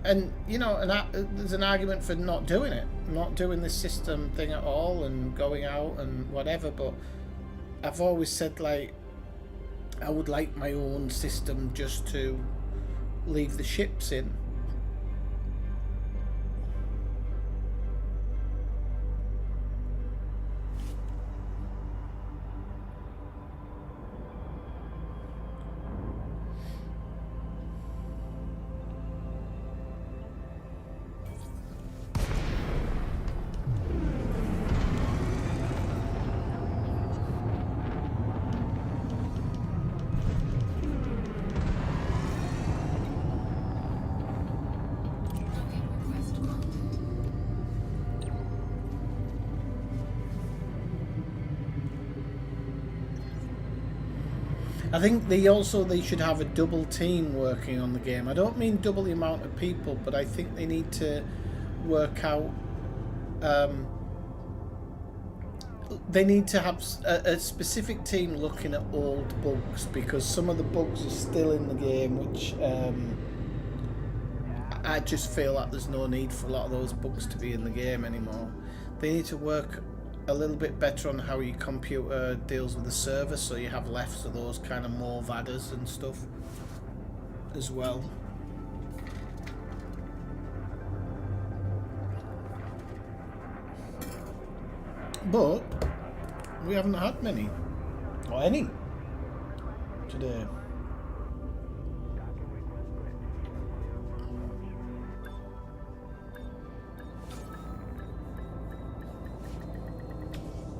S1: And, you know, there's an argument for not doing it, not doing this system thing at all and going out and whatever, but I've always said, like, I would like my own system just to leave the ships in. I think they should have a double team working on the game. I don't mean double the amount of people, but I think they need to work out. They need to have a specific team looking at old bugs, because some of the bugs are still in the game, which I just feel like there's no need for a lot of those bugs to be in the game anymore. They need to work a little bit better on how your computer deals with the server, so you have less of those kind of more adders and stuff as well. But we haven't had many or any today.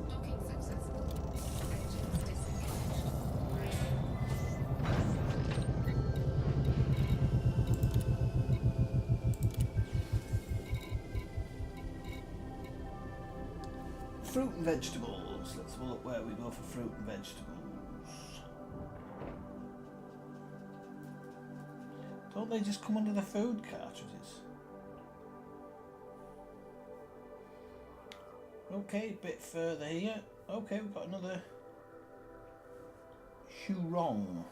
S3: Docking successful. Engines disengaged.
S1: Fruit and vegetables. Let's have a look where we go for fruit and vegetables. Don't they just come under the food cartridges? Okay, a bit further here. Okay, we've got another Hurong.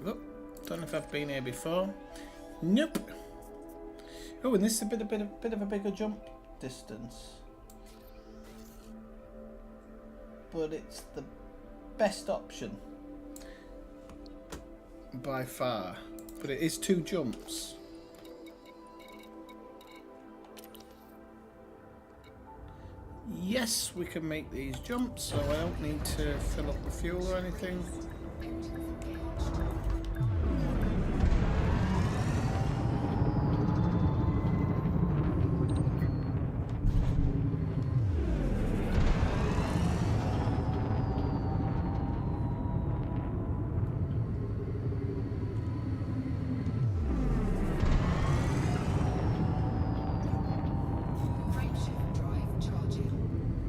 S1: Oh, don't know if I've been here before. Nope. Oh, and this is a bit of a bigger jump distance, but it's the best option by far. But it is 2 jumps. Yes, we can make these jumps, so I don't need to fill up the fuel or anything.
S3: Engines engaged. Frameshift drive charging.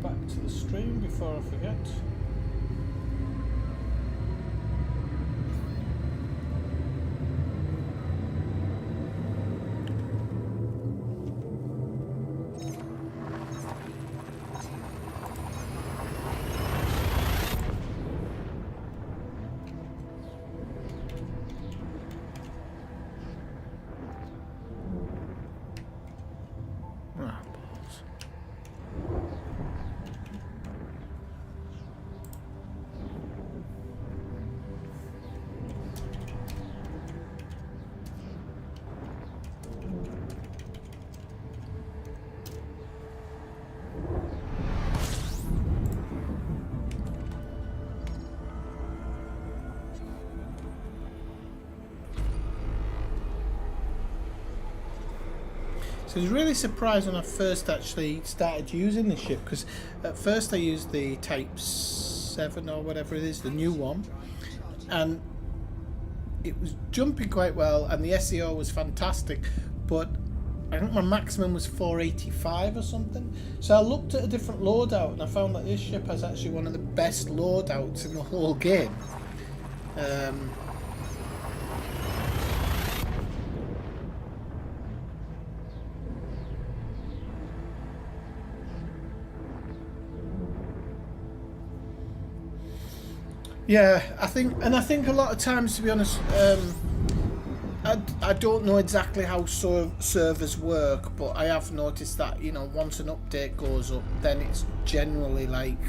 S1: Back to the stream before I forget. Ah, balls. So I was really surprised when I first actually started using this ship, because at first I used the Type 7 or whatever it is, the new one, and it was jumping quite well and the SEO was fantastic, but I think my maximum was 485 or something. So I looked at a different loadout and I found that this ship has actually one of the best loadouts in the whole game. Yeah, I think a lot of times, to be honest, I don't know exactly how servers work, but I have noticed that, you know, once an update goes up, then it's generally like,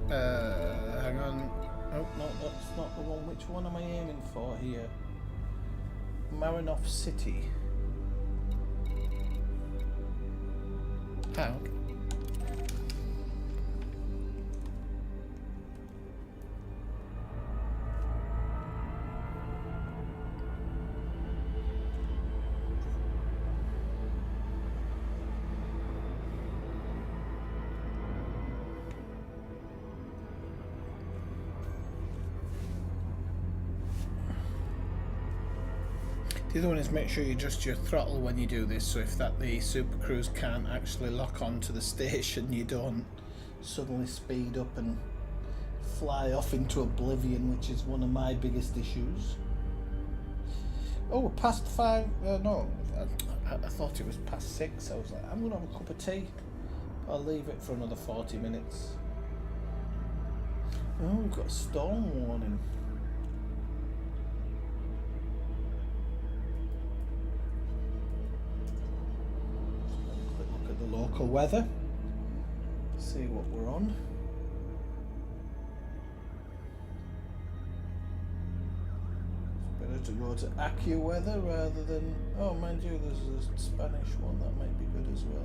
S1: hang on, oh no, that's not the one. Which one am I aiming for here? Marinoff City. How? The other one is make sure you adjust your throttle when you do this, so if the Super Cruise can't actually lock onto the station, you don't suddenly speed up and fly off into oblivion, which is one of my biggest issues. Oh, we're past 5. No, I thought it was past 6. I was like, I'm going to have a cup of tea. I'll leave it for another 40 minutes. Oh, we've got a storm warning. Local weather, see what we're on. It's better to go to AccuWeather rather than, oh mind you, there's a Spanish one that might be good as well.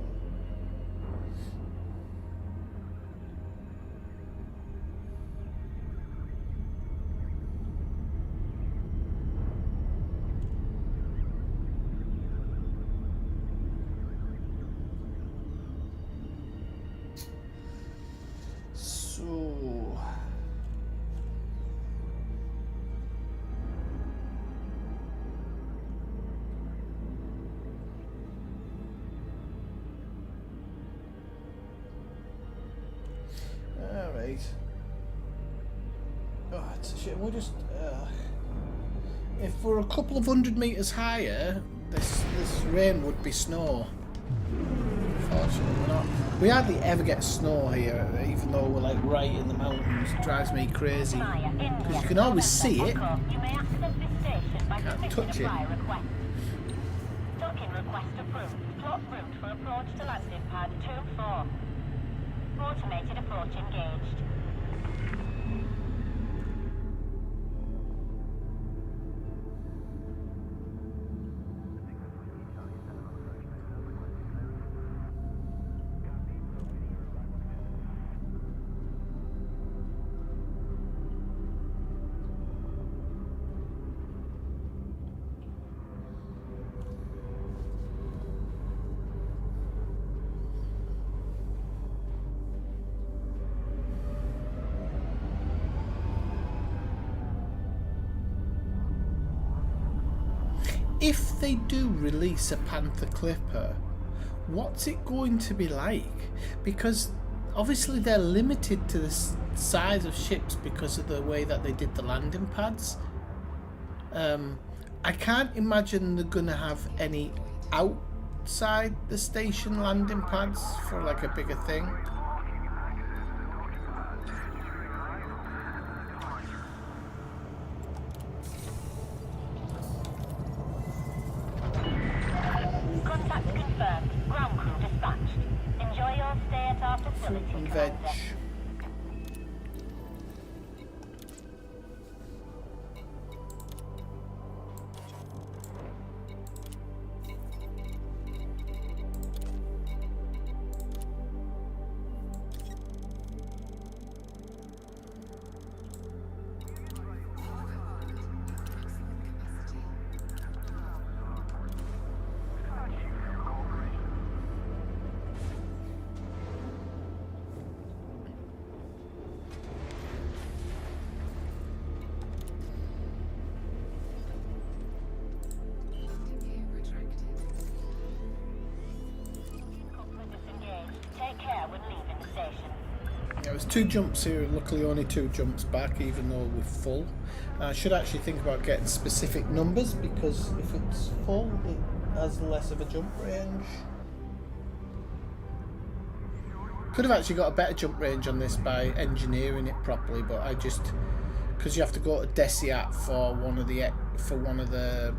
S1: Alright. Oh, it's a shame. We're just if we're a couple of 100 meters higher, this rain would be snow. Unfortunately, we're not. We hardly ever get snow here, even though we're like right in the mountains. It drives me crazy because you can always see it. Can't touch it.
S5: Docking request approved. Plot route for approach to landing pad 2-4. Automated approach engaged.
S1: If they do release a Panther Clipper, what's it going to be like? Because obviously they're limited to the size of ships because of the way that they did the landing pads. I can't imagine they're going to have any outside the station landing pads for like a bigger thing. Veg. There was 2 jumps here, luckily only 2 jumps back, even though we're full. I should actually think about getting specific numbers, because if it's full, it has less of a jump range. Could have actually got a better jump range on this by engineering it properly, but I just, because you have to go to Desiat for one of the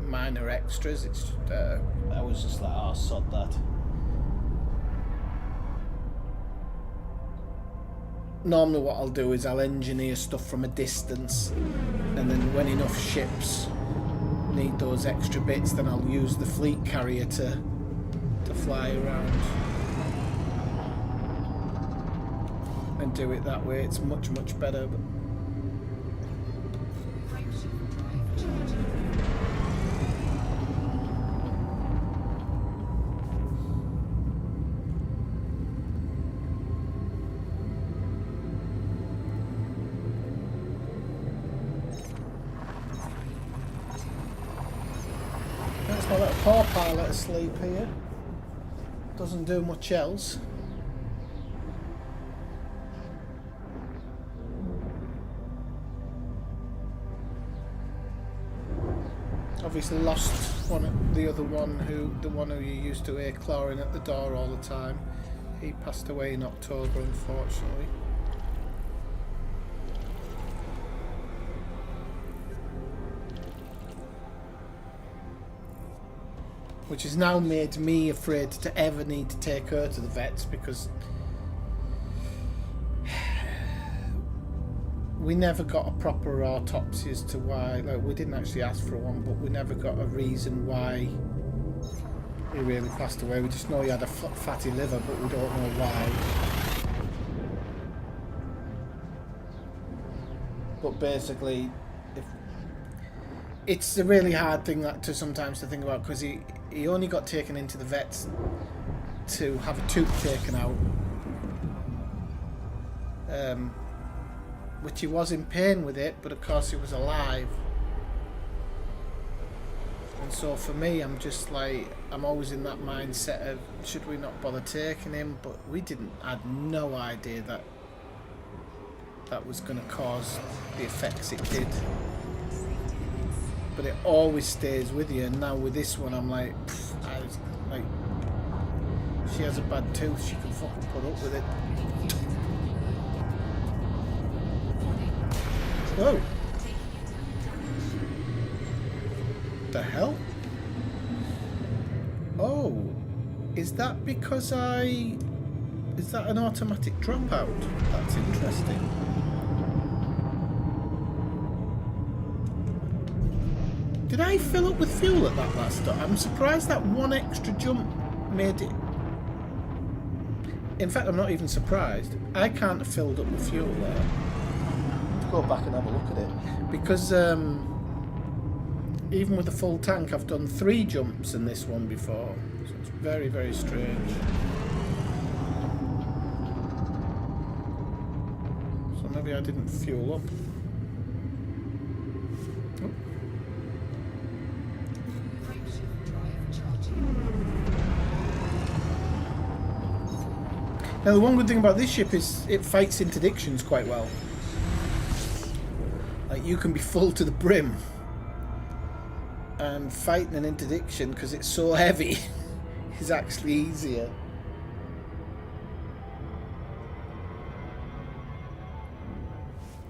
S1: minor extras, it's I was just like, oh, sod that. Normally what I'll do is I'll engineer stuff from a distance, and then when enough ships need those extra bits, then I'll use the fleet carrier to fly around and do it that way. It's much better. But that's my little poor pilot asleep here. Doesn't do much else. Obviously lost the one who you used to hear clawing at the door all the time. He passed away in October, unfortunately. Which has now made me afraid to ever need to take her to the vets, because we never got a proper autopsy as to why. Like, we didn't actually ask for one, but we never got a reason why he really passed away. We just know he had a fatty liver, but we don't know why. But basically, it's a really hard thing to sometimes to think about, because he only got taken into the vets to have a tooth taken out. Which he was in pain with it, but of course he was alive. And so for me, I'm just like, I'm always in that mindset of, should we not bother taking him? But we had no idea that that was going to cause the effects it did. But it always stays with you, and now with this one, I'm like, she has a bad tooth, she can fucking put up with it. Whoa! The hell? Oh, is that because is that an automatic dropout? That's interesting. Did I fill up with fuel at that last stop? I'm surprised that one extra jump made it. In fact, I'm not even surprised. I can't have filled up with fuel there. Go back and have a look at it, because even with a full tank, I've done 3 jumps in this one before, so it's very strange. So maybe I didn't fuel up. Oh. Now the one good thing about this ship is it fights interdictions quite well. Like, you can be full to the brim, and fighting an interdiction, because it's so heavy, is actually easier.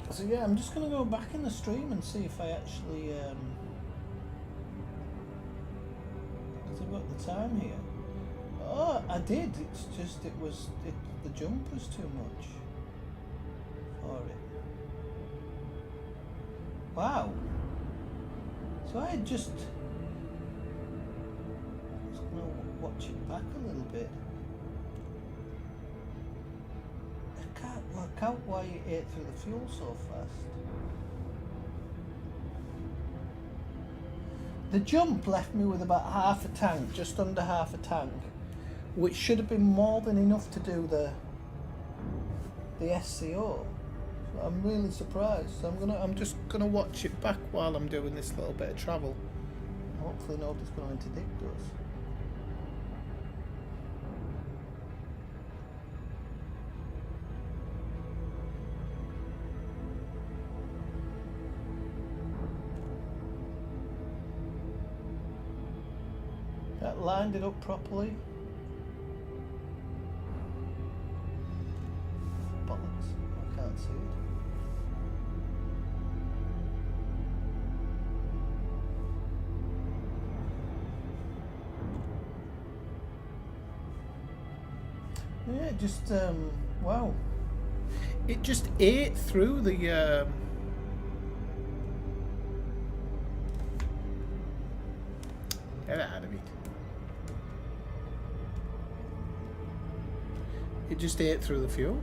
S1: So yeah, I'm just going to go back in the stream and see if I actually because I've got the time here. Oh, I did. It's just the jump was too much for it. Wow. So I just was going to watch it back a little bit. I can't work out why it ate through the fuel so fast. The jump left me with about half a tank, just under half a tank, which should have been more than enough to do the SCO. I'm really surprised. So I'm just gonna watch it back while I'm doing this little bit of travel. Hopefully nobody's going to interdict us. that lined it up properly. Bollocks, I can't see it. Yeah, it just, wow. It just ate through the, Get it out of it. It just ate through the fuel.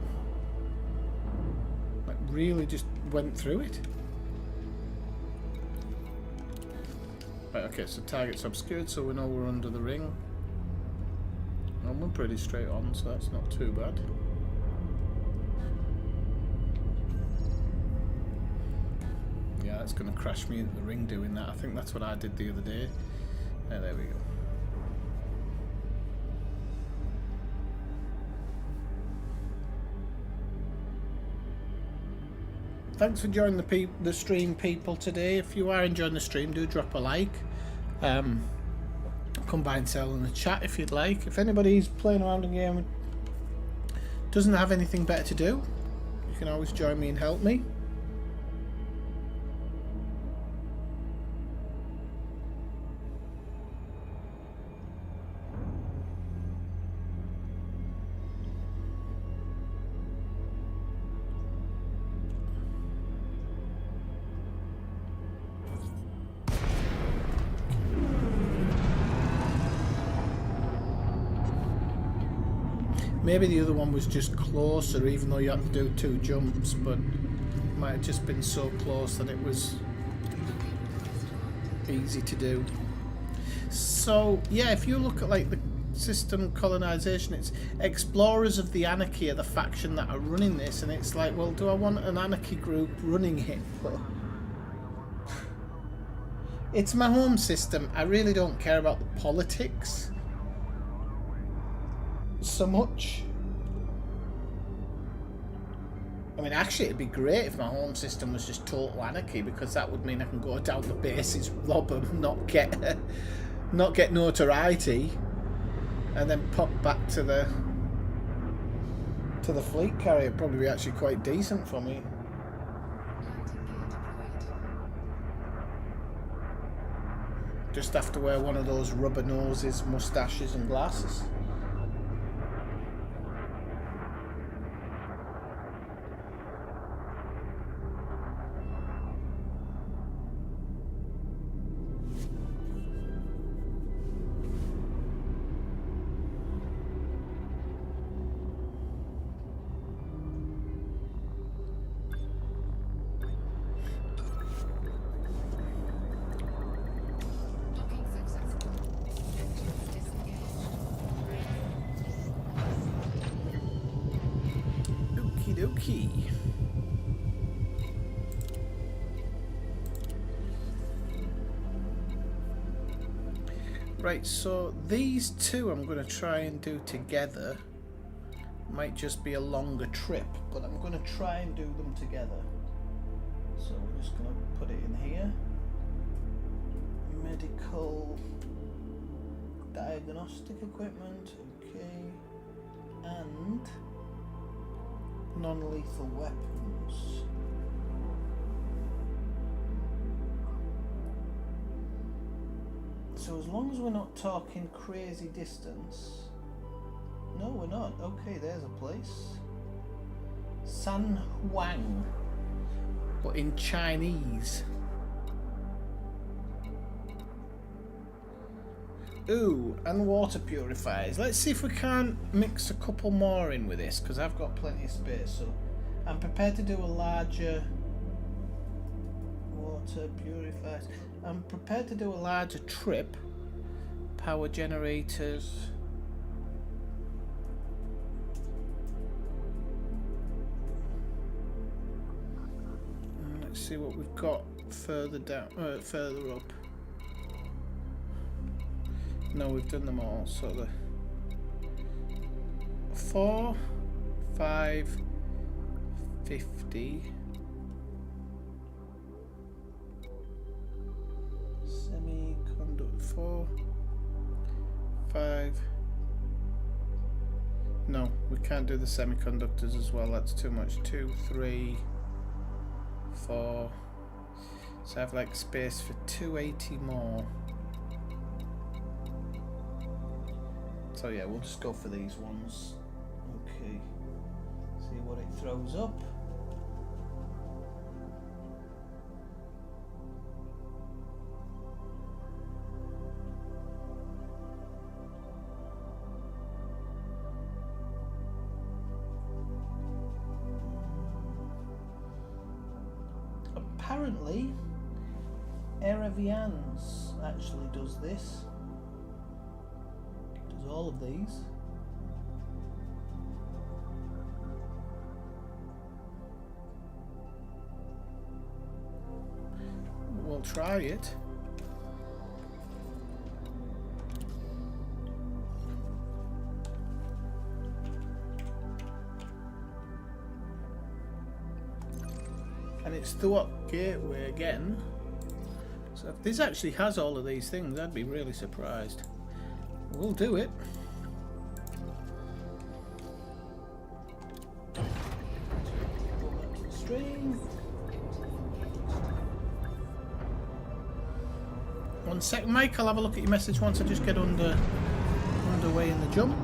S1: Like, really just went through it. Right, okay, so target's obscured, so we know we're under the ring. And we're pretty straight on, so that's not too bad. Yeah, that's going to crash me into the ring doing that. I think that's what I did the other day. There we go. Thanks for joining the stream, people, today. If you are enjoying the stream, do drop a like. Come by and tell in the chat if you'd like. If anybody's playing around a game and doesn't have anything better to do, you can always join me and help me. Maybe the other one was just closer, even though you had to do 2 jumps, but it might have just been so close that it was easy to do. So, yeah, if you look at like the system colonization, it's Explorers of the Anarchy are the faction that are running this, and it's like, well, do I want an anarchy group running it? Well, it's my home system. I really don't care about the politics so much. I mean, actually, it'd be great if my home system was just total anarchy, because that would mean I can go down the bases, rob them, not get notoriety, and then pop back to the fleet carrier. It'd probably be actually quite decent for me. Just have to wear one of those rubber noses, mustaches, and glasses.
S3: Docking successful. Engines disengaged.
S1: Okie dokie. Right, so these two I'm going to try and do together. Might just be a longer trip, but I'm going to try and do them together. So we're just going to put it in here. Medical diagnostic equipment, okay, and non-lethal weapons. So as long as we're not talking crazy distance. No, we're not. Okay, there's a place. San Huang. But in Chinese. Ooh, and water purifiers. Let's see if we can't mix a couple more in with this, because I've got plenty of space. So I'm prepared to do a larger water purifiers. I'm prepared to do a larger trip. Power generators. Let's see what we've got further down, further up. No, we've done them all. So the 4, 5, 50. Semiconductor 4, 5. No, we can't do the semiconductors as well. That's too much. 2, 3, 4. So I have like space for 280 more. So yeah, we'll just go for these ones. Okay. See what it throws up. Apparently, Erevians actually does this. Does all of these. We'll try it. And it's Thwart Gateway again. So if this actually has all of these things, I'd be really surprised. We'll do it. Go back to the stream. 1 second, Mike. I'll have a look at your message once I just get underway in the jump.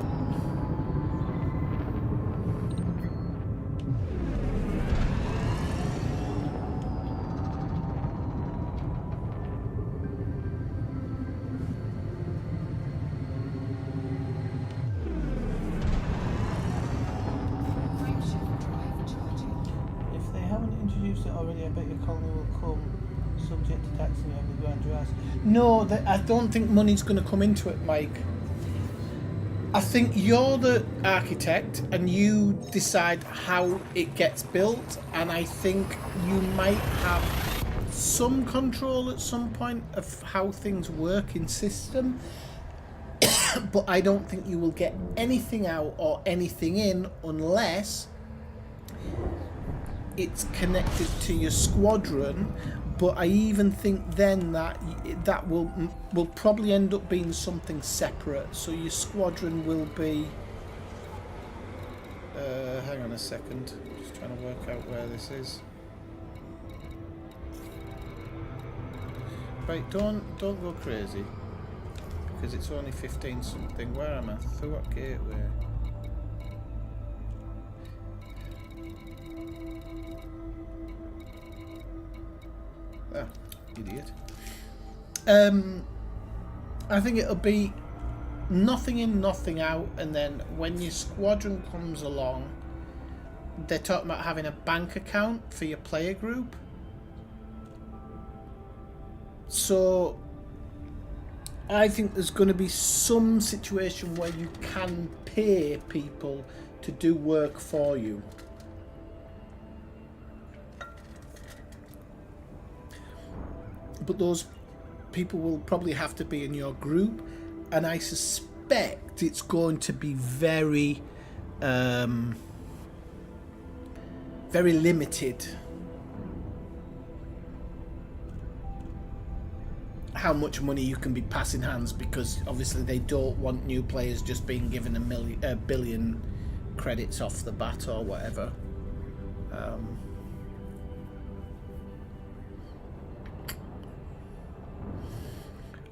S1: No, I don't think money's going to come into it, Mike. I think you're the architect and you decide how it gets built, and I think you might have some control at some point of how things work in system, but I don't think you will get anything out or anything in unless it's connected to your squadron. But I even think then that will probably end up being something separate. So your squadron will be. Hang on a second. Just trying to work out where this is. Right, don't go crazy, because it's only 15 something. Where am I? Thwart Gateway. Ah, idiot. I think it'll be nothing in, nothing out, and then when your squadron comes along, they're talking about having a bank account for your player group. So I think there's going to be some situation where you can pay people to do work for you. But those people will probably have to be in your group, and I suspect it's going to be very limited how much money you can be passing hands, because obviously they don't want new players just being given a billion credits off the bat or whatever.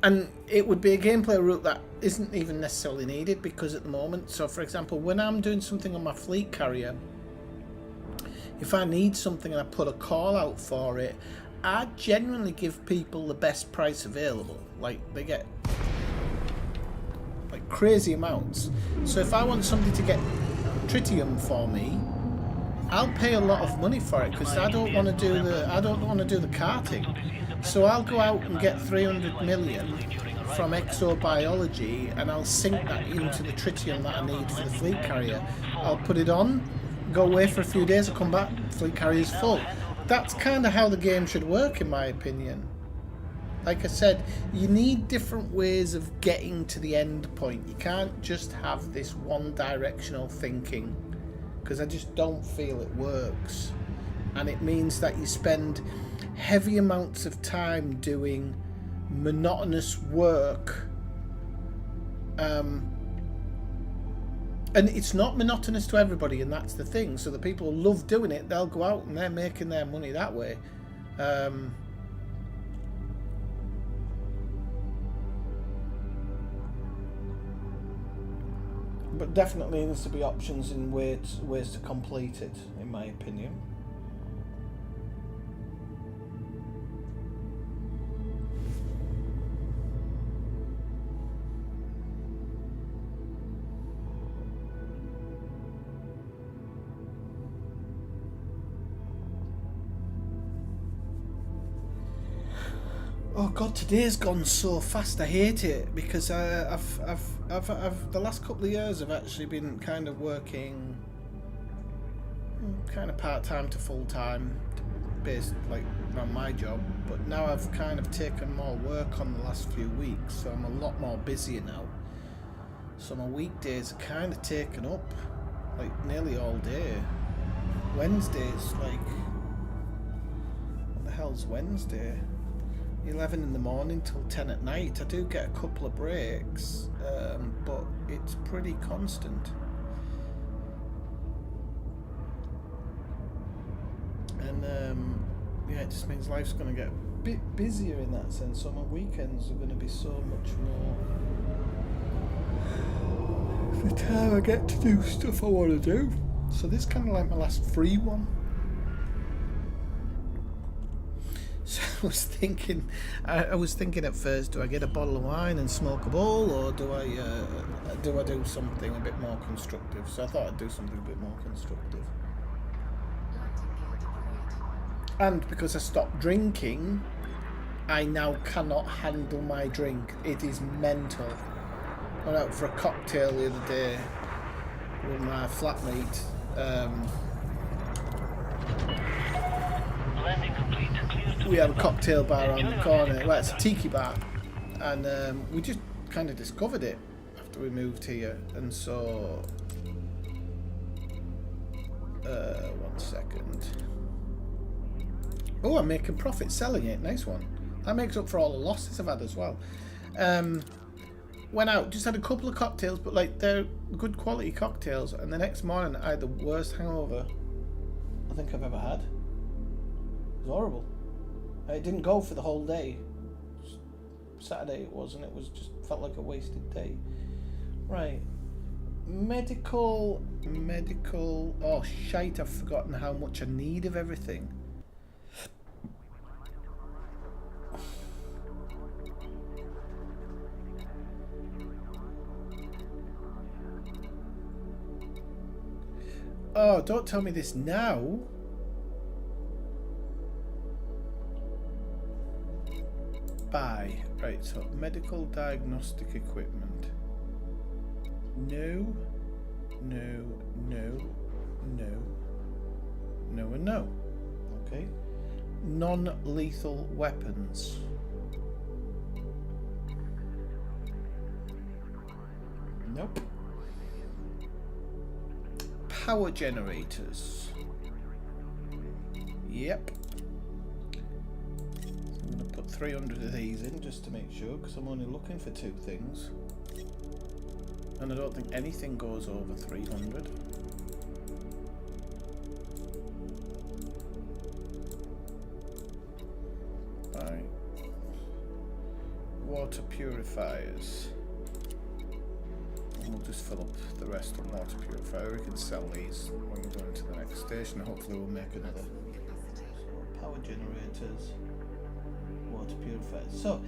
S1: And it would be a gameplay route that isn't even necessarily needed, because at the moment, so for example, when I'm doing something on my fleet carrier, if I need something and I put a call out for it, I genuinely give people the best price available. Like, they get like crazy amounts. So if I want somebody to get tritium for me, I'll pay a lot of money for it, because I don't want to do the carting. So I'll go out and get 300 million from exobiology, and I'll sink that into the tritium that I need for the fleet carrier. I'll put it on, go away for a few days, I'll come back, fleet carrier's full. That's kind of how the game should work, in my opinion. Like I said, you need different ways of getting to the end point. You can't just have this one-directional thinking, because I just don't feel it works. And it means that you spend heavy amounts of time doing monotonous work And it's not monotonous to everybody, and that's the thing. So the people who love doing it, they'll go out and they're making their money that way. But definitely needs to be options in ways to complete it, in my opinion. Oh God, today's gone so fast. I hate it because I've the last couple of years I've actually been kind of working kind of part-time to full-time based like around my job, but now I've kind of taken more work on the last few weeks, so I'm a lot more busier now. So my weekdays are kind of taken up like nearly all day. Wednesdays, like, what the hell's Wednesday? 11 in the morning till 10 at night. I do get a couple of breaks, but it's pretty constant. And yeah, it just means life's going to get a bit busier in that sense. So my weekends are going to be so much more the time I get to do stuff I want to do. So this is kind of like my last free one. So I was thinking at first, do I get a bottle of wine and smoke a bowl, or do I do something a bit more constructive? So I thought I'd do something a bit more constructive. And because I stopped drinking, I now cannot handle my drink. It is mental. I went out for a cocktail the other day with my flatmate.
S4: Landing complete.
S1: We have a cocktail bar on the corner. Well, it's a tiki bar, and we just kind of discovered it after we moved here. And so, 1 second. Oh, I'm making profit selling it. Nice one. That makes up for all the losses I've had as well. Went out, just had a couple of cocktails, but like they're good quality cocktails. And the next morning, I had the worst hangover I think I've ever had. It was horrible. It didn't go for the whole day. Saturday it was, and it was just felt like a wasted day. Right. Medical. Oh shite! I've forgotten how much I need of everything. Oh, don't tell me this now. Buy. Right, so medical diagnostic equipment. No, no, no, no, no and no. Okay. Non-lethal weapons. Nope. Power generators. Yep. 300 of these in just to make sure, because I'm only looking for 2 things, and I don't think anything goes over 300. Right. Water purifiers. And we'll just fill up the rest on water purifier. We can sell these when we go into the next station. Hopefully we'll make another. So, power generators. Water purifiers. So,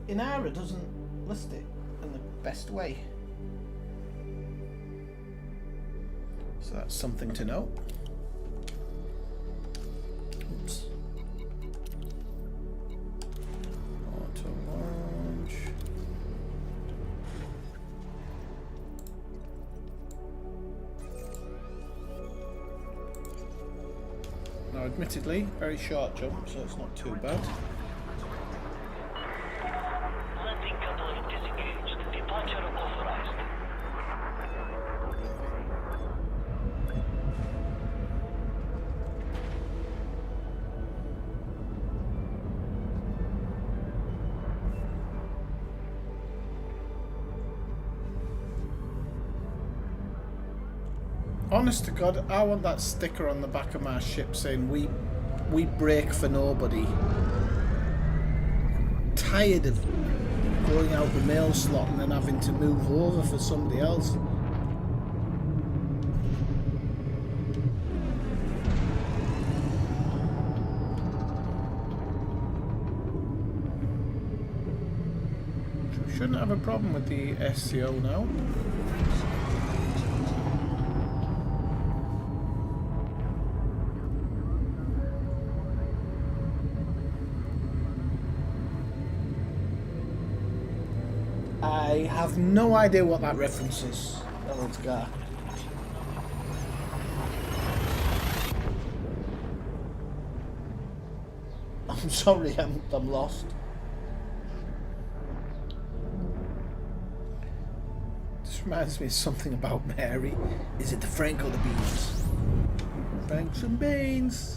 S1: Inara doesn't list it in the best way. So that's something to know. Oops. Auto launch. Now, admittedly, very short jump, so it's not too bad.
S4: Landing coupling disengaged. Departure authorized.
S1: Honest to God, I want that sticker on the back of my ship saying we break for nobody. Tired of going out the mail slot and then having to move over for somebody else. Shouldn't have a problem with the SCO now. I have no idea what that reference is. Ellen's car. I'm sorry, I'm lost. This reminds me of something about Mary. Is it the Frank or the beans? Franks and beans.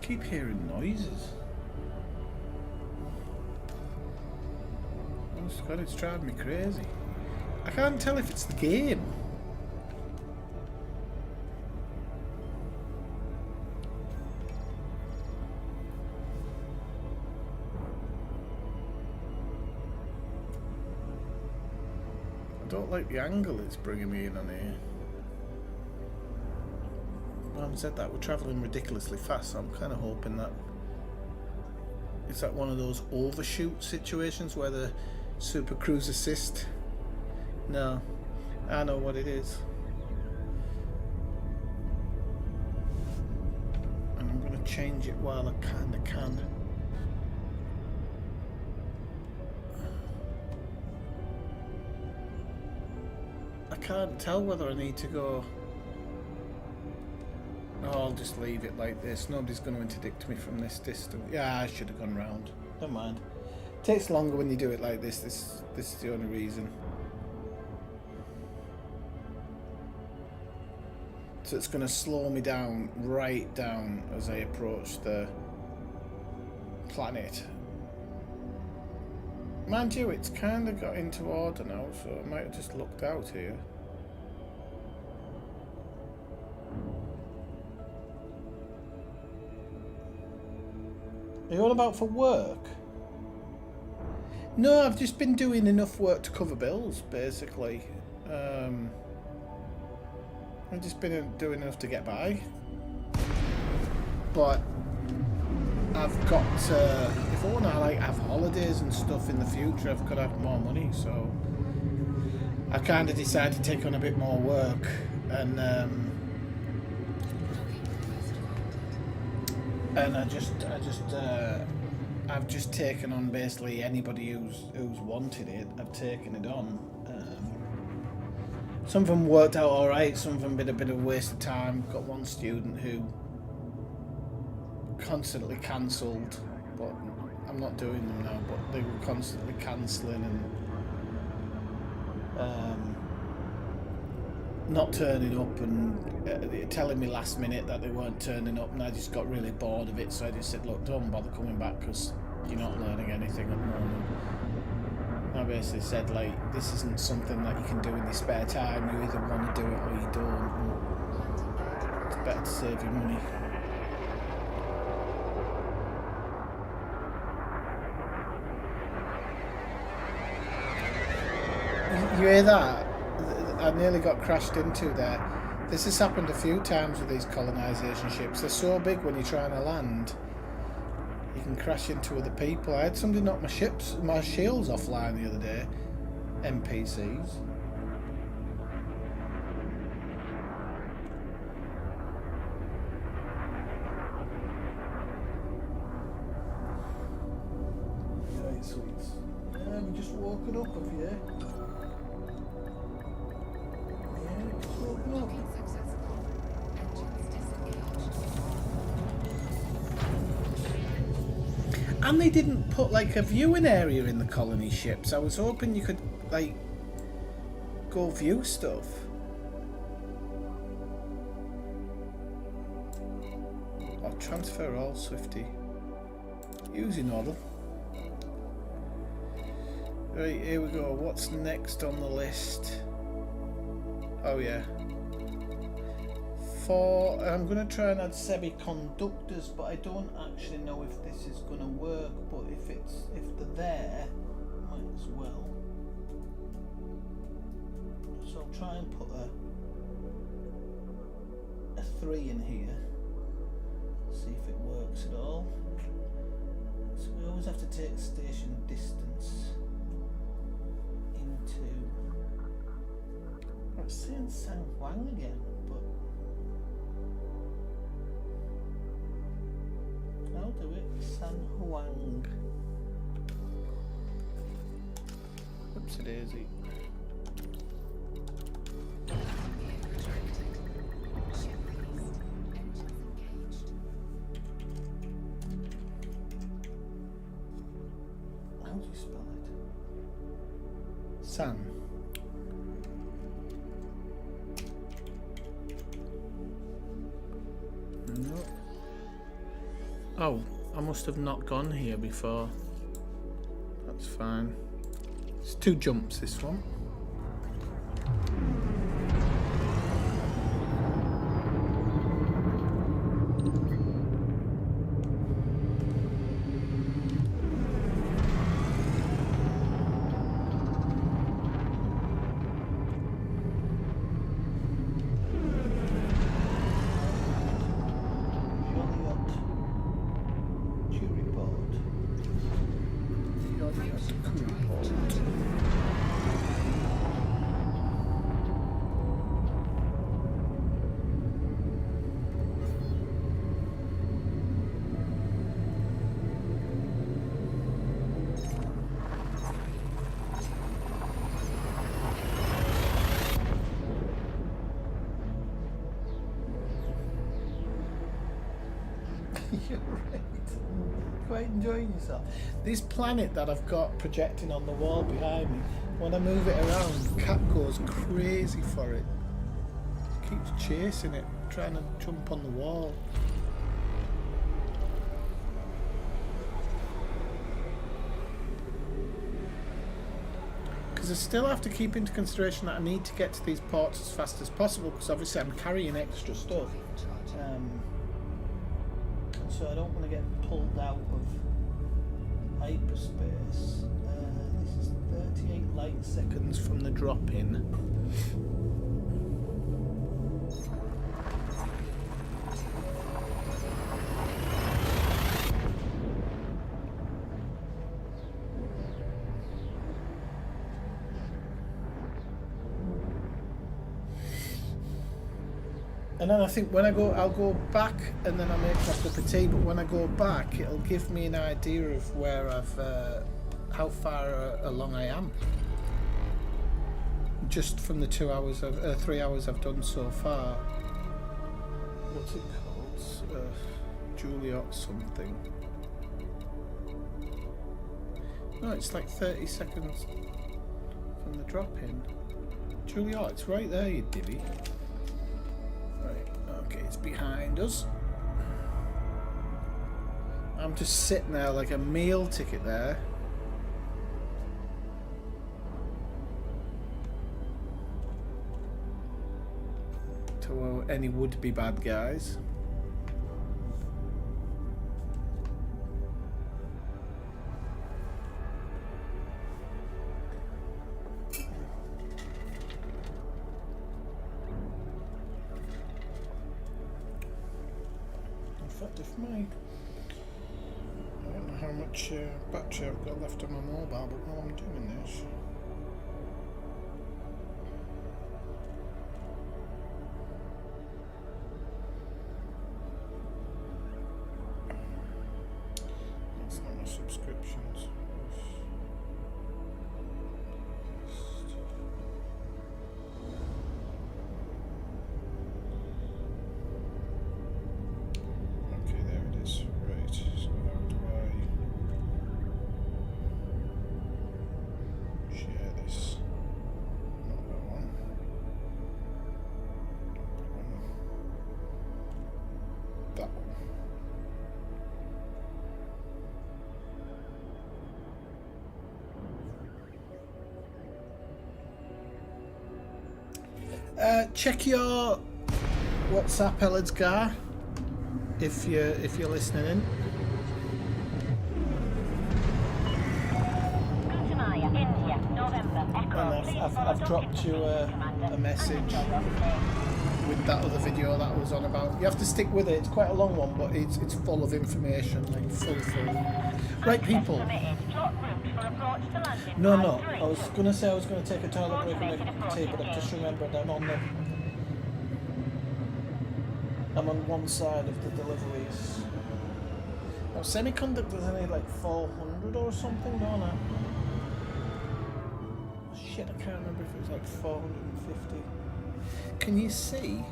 S1: Keep hearing noises. Honest to God, it's driving me crazy. I can't tell if it's the game. I don't like the angle it's bringing me in on here. Having said that, we're travelling ridiculously fast, so I'm kind of hoping that it's like one of those overshoot situations where the Super Cruise Assist. No, I know what it is. And I'm going to change it while I kind of can. I can't tell whether I need to go. Oh, I'll just leave it like this. Nobody's going to interdict me from this distance. Yeah, I should have gone round. Never mind. It takes longer when you do it like this. This is the only reason. So it's going to slow me down, right down as I approach the planet. Mind you, it's kind of got into order now, so I might have just looked out here. Are you all about for work? No, I've just been doing enough work to cover bills, basically. I've just been doing enough to get by. But I've got if I want to like have holidays and stuff in the future, I've got to have more money. So I kind of decided to take on a bit more work, and I've just taken on basically anybody who's wanted it. I've taken it on. Some of them worked out all right. Some of them been a bit of a waste of time. Got one student who constantly cancelled, but I'm not doing them now. But they were constantly cancelling and not turning up and telling me last minute that they weren't turning up, and I just got really bored of it. So I just said, look, don't bother coming back because you're not learning anything at the moment. I basically said, like, this isn't something that you can do in your spare time. You either want to do it or you don't. And it's better to save your money. You hear that? I nearly got crashed into there. This has happened a few times with these colonisation ships. They're so big when you're trying to land, you can crash into other people. I had somebody knock my shields offline the other day. NPCs. And they didn't put like a viewing area in the colony ships. I was hoping you could like go view stuff. Or transfer all Swifty. Using order. Right, here we go. What's next on the list? Oh yeah. I'm going to try and add semiconductors, but I don't actually know if this is going to work. But if they're there, might as well. So I'll try and put a 3 in here. See if it works at all. So we always have to take station distance into. I'm saying San Juan again, but. I'll do it. San Juan. Whoopsie daisy.
S3: Ship released. Engines engaged.
S1: How do you spell it? San. No. Oh, I must have not gone here before. That's fine. It's 2 jumps, this one. You're right. Quite enjoying yourself. This planet that I've got projecting on the wall behind me, when I move it around, Cat goes crazy for it. Keeps chasing it, trying to jump on the wall. Because I still have to keep into consideration that I need to get to these ports as fast as possible, because obviously I'm carrying extra stuff. So I don't want to get pulled out of hyperspace. This is 38 light seconds from the drop-in. And then I think when I go, I'll go back and then I'll make my cup of tea. But when I go back, it'll give me an idea of where I've, how far along I am. Just from the 3 hours I've done so far. What's it called? Juliet something. No, it's like 30 seconds from the drop-in. Juliet, it's right there, you divvy. Right, okay, it's behind us. I'm just sitting there like a meal ticket there. To any would-be bad guys. I don't know how much battery I've got left on my mobile, but while I'm doing this, that's not my subscriptions. Okay, there it is. Right, so how do I Check your WhatsApp, Elledsgar, if you're listening in.
S5: Gutamaya, India, November, Echo.
S1: And
S5: Please
S1: I've
S5: follow
S1: dropped you a message with that other video that I was on about. You have to stick with it. It's quite a long one, but it's full of information, like full. Right, people. No. I was gonna say I was gonna take a toilet break and make a cup of tea, but I've just remembered I'm on one side of the deliveries. Now semiconductors I need like 400 or something, don't I? Shit, I can't remember if it was like 450. Can you see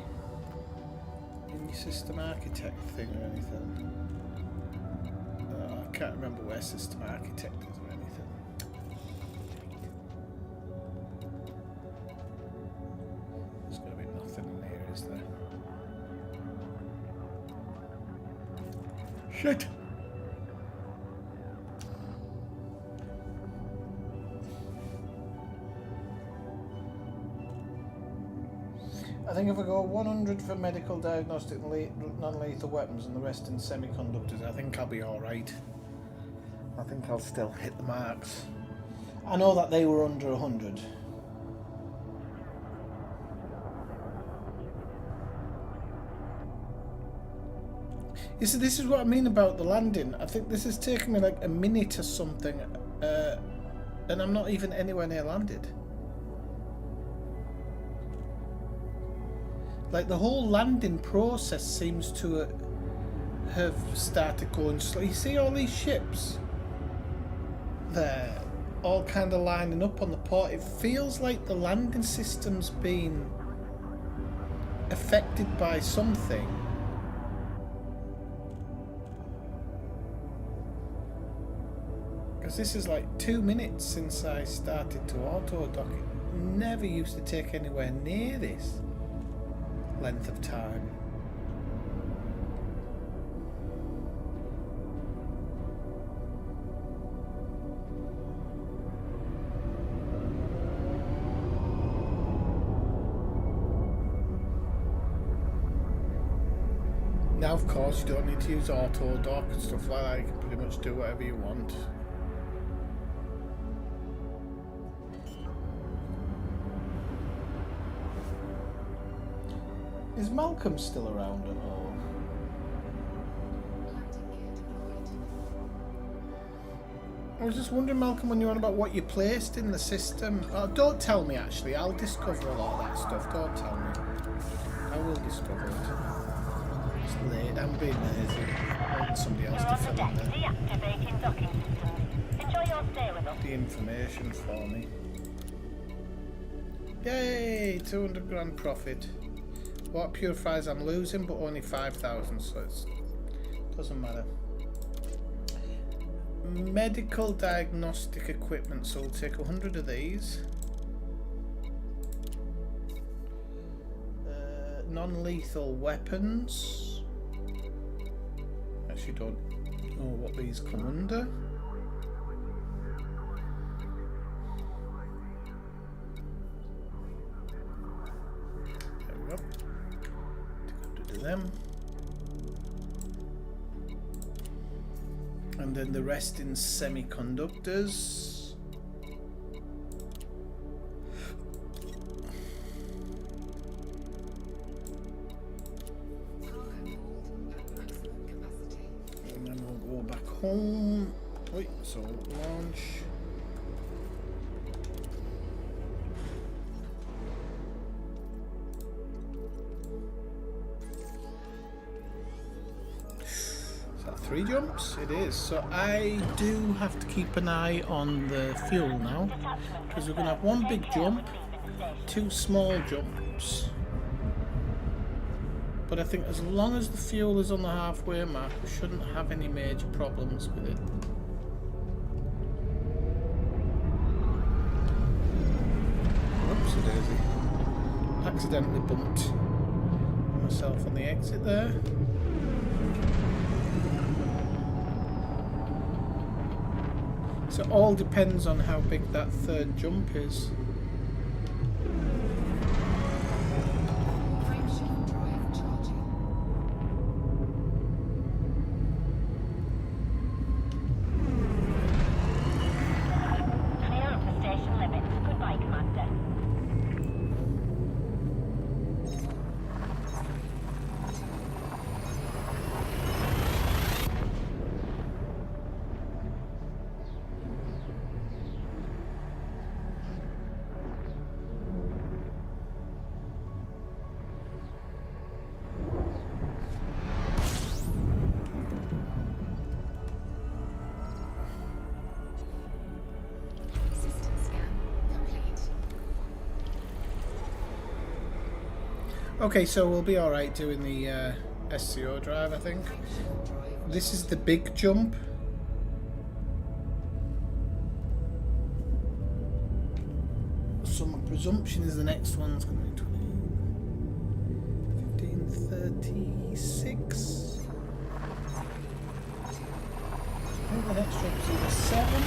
S1: in your system architect thing or anything? I can't remember where system architect is or anything. There's going to be nothing in here, is there? Shit! I think if I go 100 for medical diagnostic and non-lethal weapons and the rest in semiconductors, I think I'll be alright. I think I'll still hit the marks. I know that they were under 100. You see, this is what I mean about the landing. I think this is taking me like a minute or something, and I'm not even anywhere near landed. Like the whole landing process seems to have started going slow. You see all these ships there, all kind of lining up on the port. It feels like the landing system's been affected by something. Because this is like 2 minutes since I started to auto-dock. It never used to take anywhere near this length of time. Now of course you don't need to use auto dock and stuff like that, you can pretty much do whatever you want. Is Malcolm still around at all? I was just wondering, Malcolm, when you're on about what you placed in the system. Oh, don't tell me, actually. I'll discover a lot of that stuff. Don't tell me. I will discover it. It's late. I'm being lazy. I want somebody else to fill in
S5: Deactivating docking systems. Enjoy your stay with us.
S1: the information for me. Yay! 200 grand profit. What purifiers I'm losing, but only 5,000, so it doesn't matter. Medical diagnostic equipment, so we'll take 100 of these. Non-lethal weapons. Actually don't know what these come under. There we go. To them. And then the rest in semiconductors. And then we'll go back home. Wait, so launch. Is that 3 jumps? It is. So I do have to keep an eye on the fuel now, because we're going to have 1 big jump, 2 small jumps. But I think as long as the fuel is on the halfway mark, we shouldn't have any major problems with it. Oopsie daisy. Accidentally bumped myself on the exit there. So it all depends on how big that 3rd jump is. Okay, so we'll be alright doing the SCO drive, I think. This is the big jump. So my presumption is the next one's going to be 1536. I think the next jump's either 7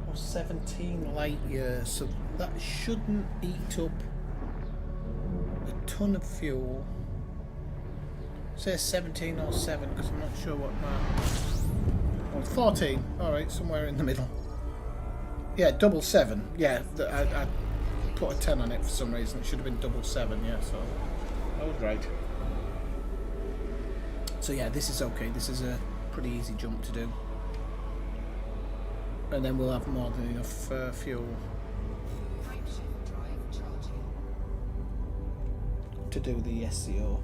S1: or 17 light years, so that shouldn't eat up a ton of fuel. Say 17 or 7 because I'm not sure what my... Oh, 14. Alright, somewhere in the middle. Yeah, 7. Yeah, I put a 10 on it for some reason. It should have been 7, yeah, so I was right. So yeah, this is okay. This is a pretty easy jump to do. And then we'll have more than enough fuel to do the SCO.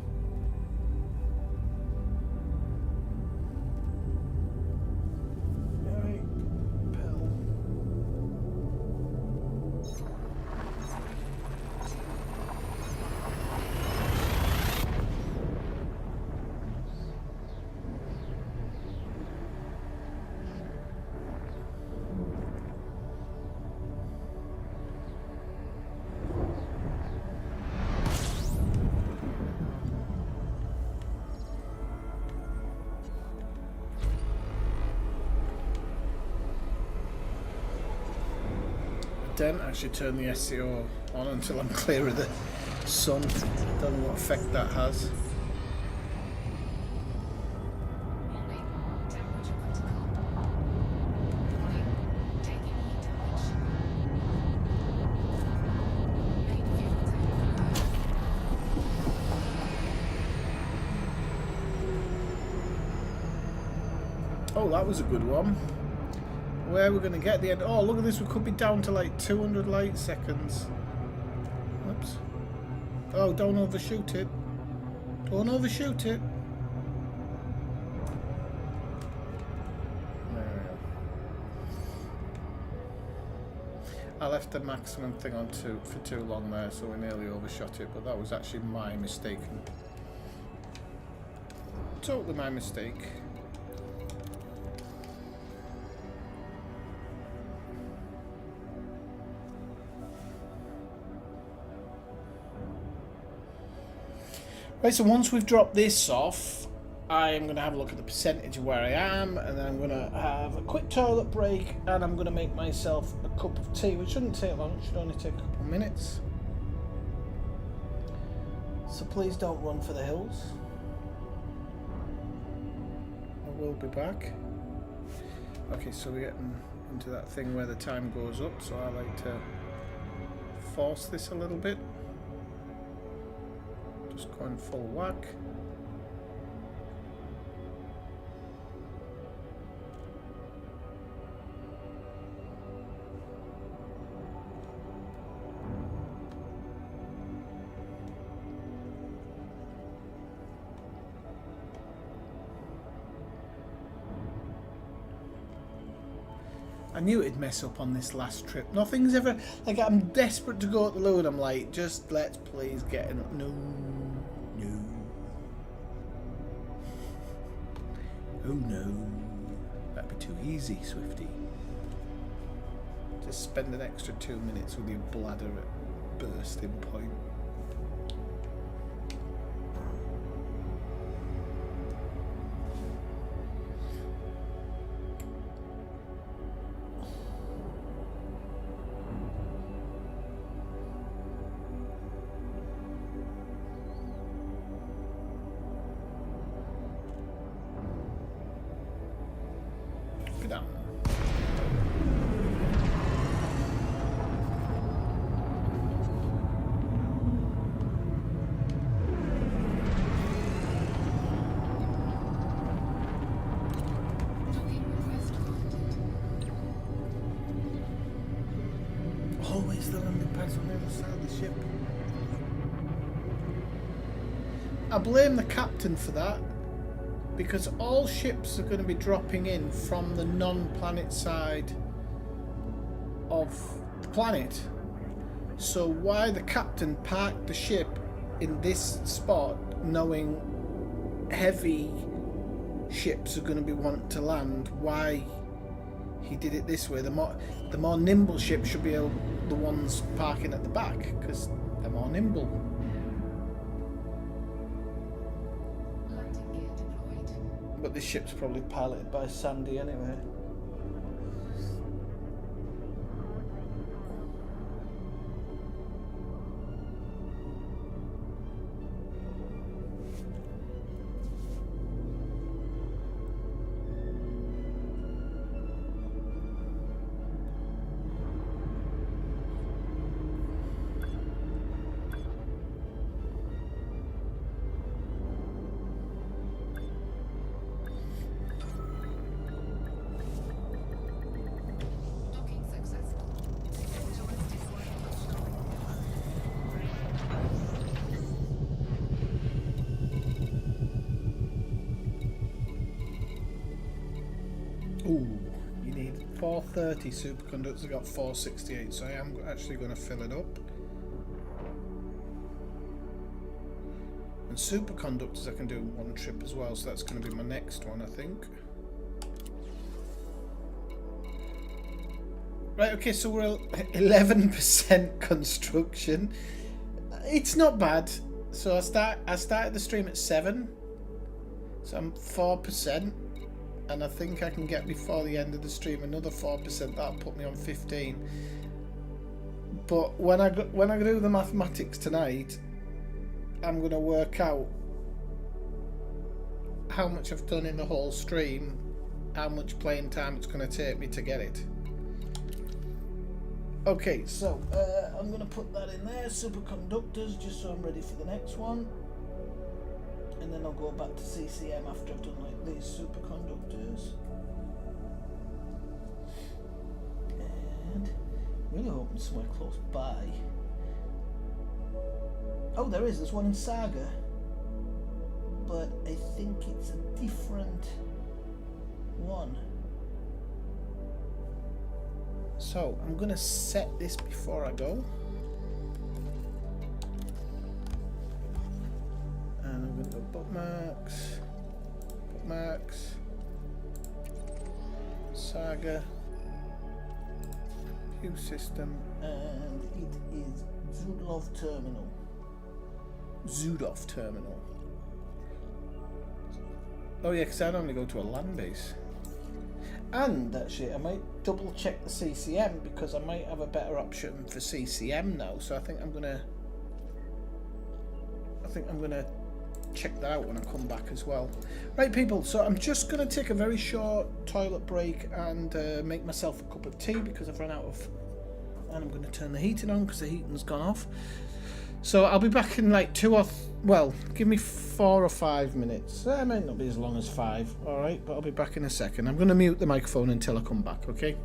S1: Don't actually turn the SCO on until I'm clear of the sun. Don't know what effect that has.
S3: Warning. Temperature critical. Warning. Taking heat damage. Main fuel tank low.
S1: Oh, that was a good one. Where we're going to get the end. Oh, look at this. We could be down to like 200 light seconds. Oops. Oh, don't overshoot it. Don't overshoot it. There we go. I left the maximum thing on for too long there, so we nearly overshot it, but that was actually my mistake. Totally my mistake. Right, so once we've dropped this off, I am going to have a look at the percentage of where I am, and then I'm going to have a quick toilet break, and I'm going to make myself a cup of tea, which shouldn't take long, it should only take a couple of minutes. So please don't run for the hills. I will be back. Okay, so we're getting into that thing where the time goes up, so I like to force this a little bit. Just going full whack. I knew it'd mess up on this last trip. Nothing's ever... Like, I'm desperate to go at the loo and I'm like, just let's please get in... No. No. Oh no. That'd be too easy, Swifty. Just spend an extra 2 minutes with your bladder at bursting point. Always the landing pads on the other side of the ship. I blame the captain for that, because all ships are going to be dropping in from the non-planet side of the planet. So why the captain parked the ship in this spot, knowing heavy ships are going to be wanting to land, why he did it this way? The more nimble ships should be the ones parking at the back, because they're more nimble.
S3: Landing gear deployed.
S1: But this ship's probably piloted by Sandy anyway.
S3: Docking successful. Intelligence display.
S1: Ooh, you need 430 superconductors. I got 468, so I am actually going to fill it up. And superconductors I can do one trip as well, so that's going to be my next one, I think. Right, okay, so we're 11% construction. It's not bad. So I started the stream at 7, so I'm 4%. And I think I can get before the end of the stream another 4%. That'll put me on 15. But when I do the mathematics tonight, I'm gonna work out how much I've done in the whole stream, how much playing time it's gonna take me to get it. Okay, so I'm gonna put that in there, superconductors, just so I'm ready for the next one. And then I'll go back to CCM after I've done like these superconductors. And really hoping somewhere close by. Oh, there's one in Saga. But I think it's a different one. So I'm gonna set this before I go. And I'm going to go bookmarks, Saga, view system, and it is Zudlov Terminal. Zudov Terminal. Oh yeah, because I normally go to a land base. And actually, I might double check the CCM because I might have a better option for CCM now. So I think I'm gonna check that out when I come back as well. Right, people, so I'm just going to take a very short toilet break and make myself a cup of tea because I've run out of... And I'm going to turn the heating on because the heating's gone off. So I'll be back in like give me 4 or 5 minutes. It might not be as long as 5, alright, but I'll be back in a second. I'm going to mute the microphone until I come back, okay?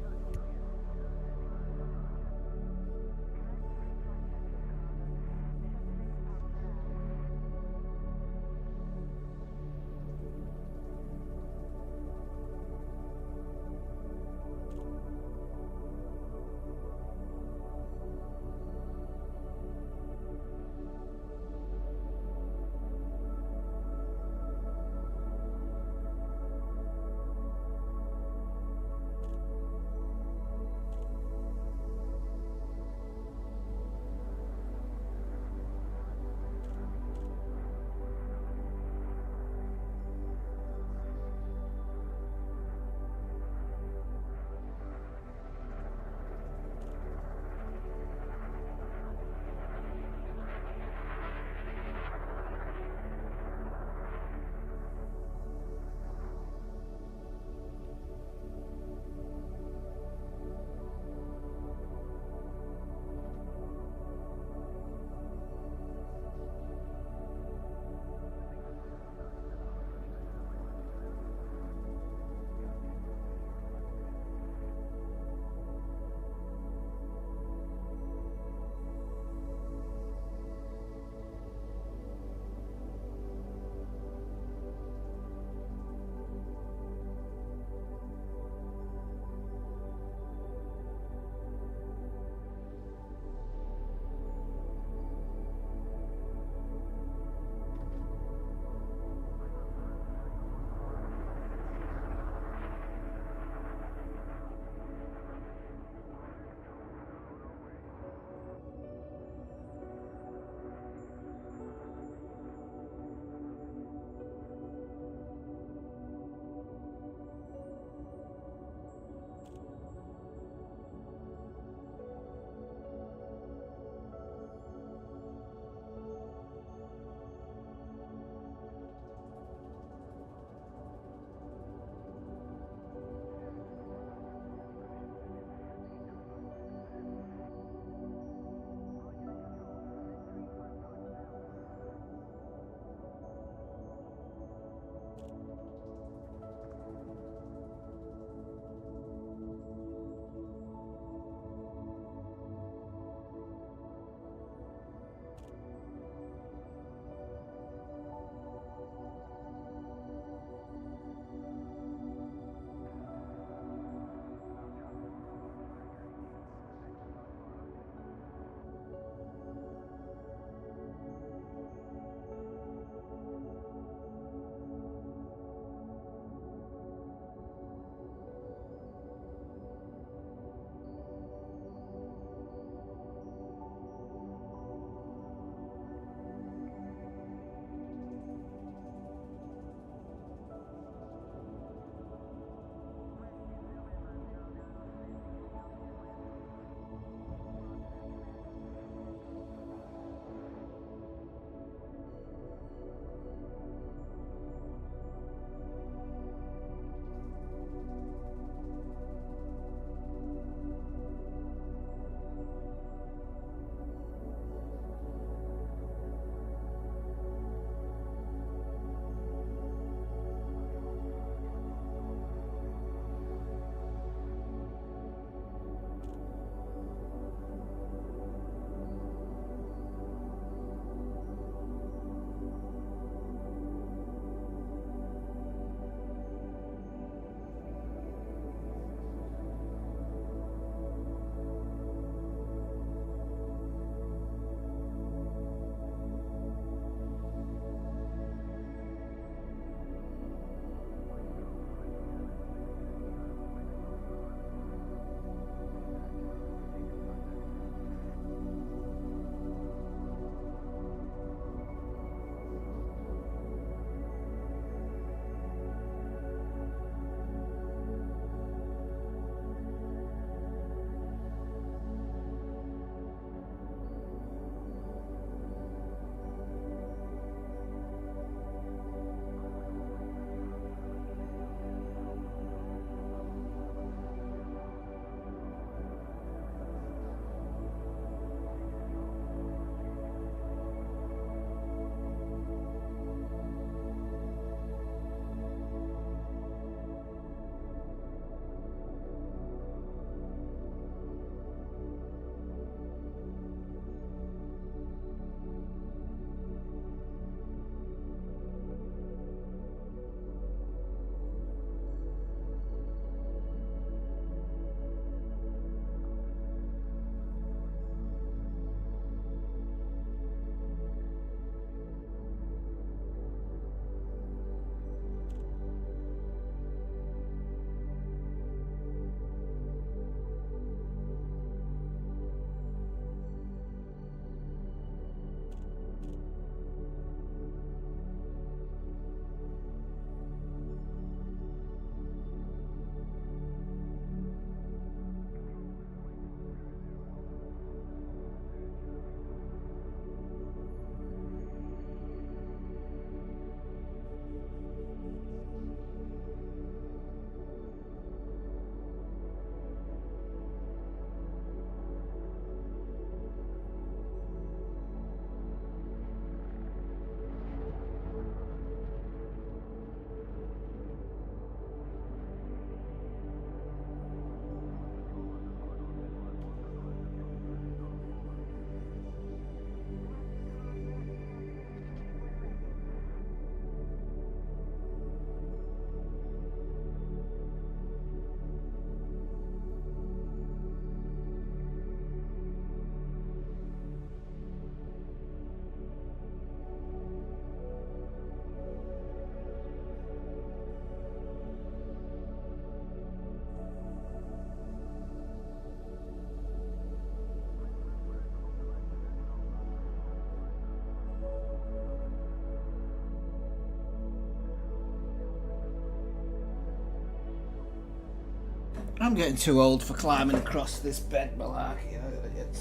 S1: I'm getting too old for climbing across this bed malarkey. I gotta get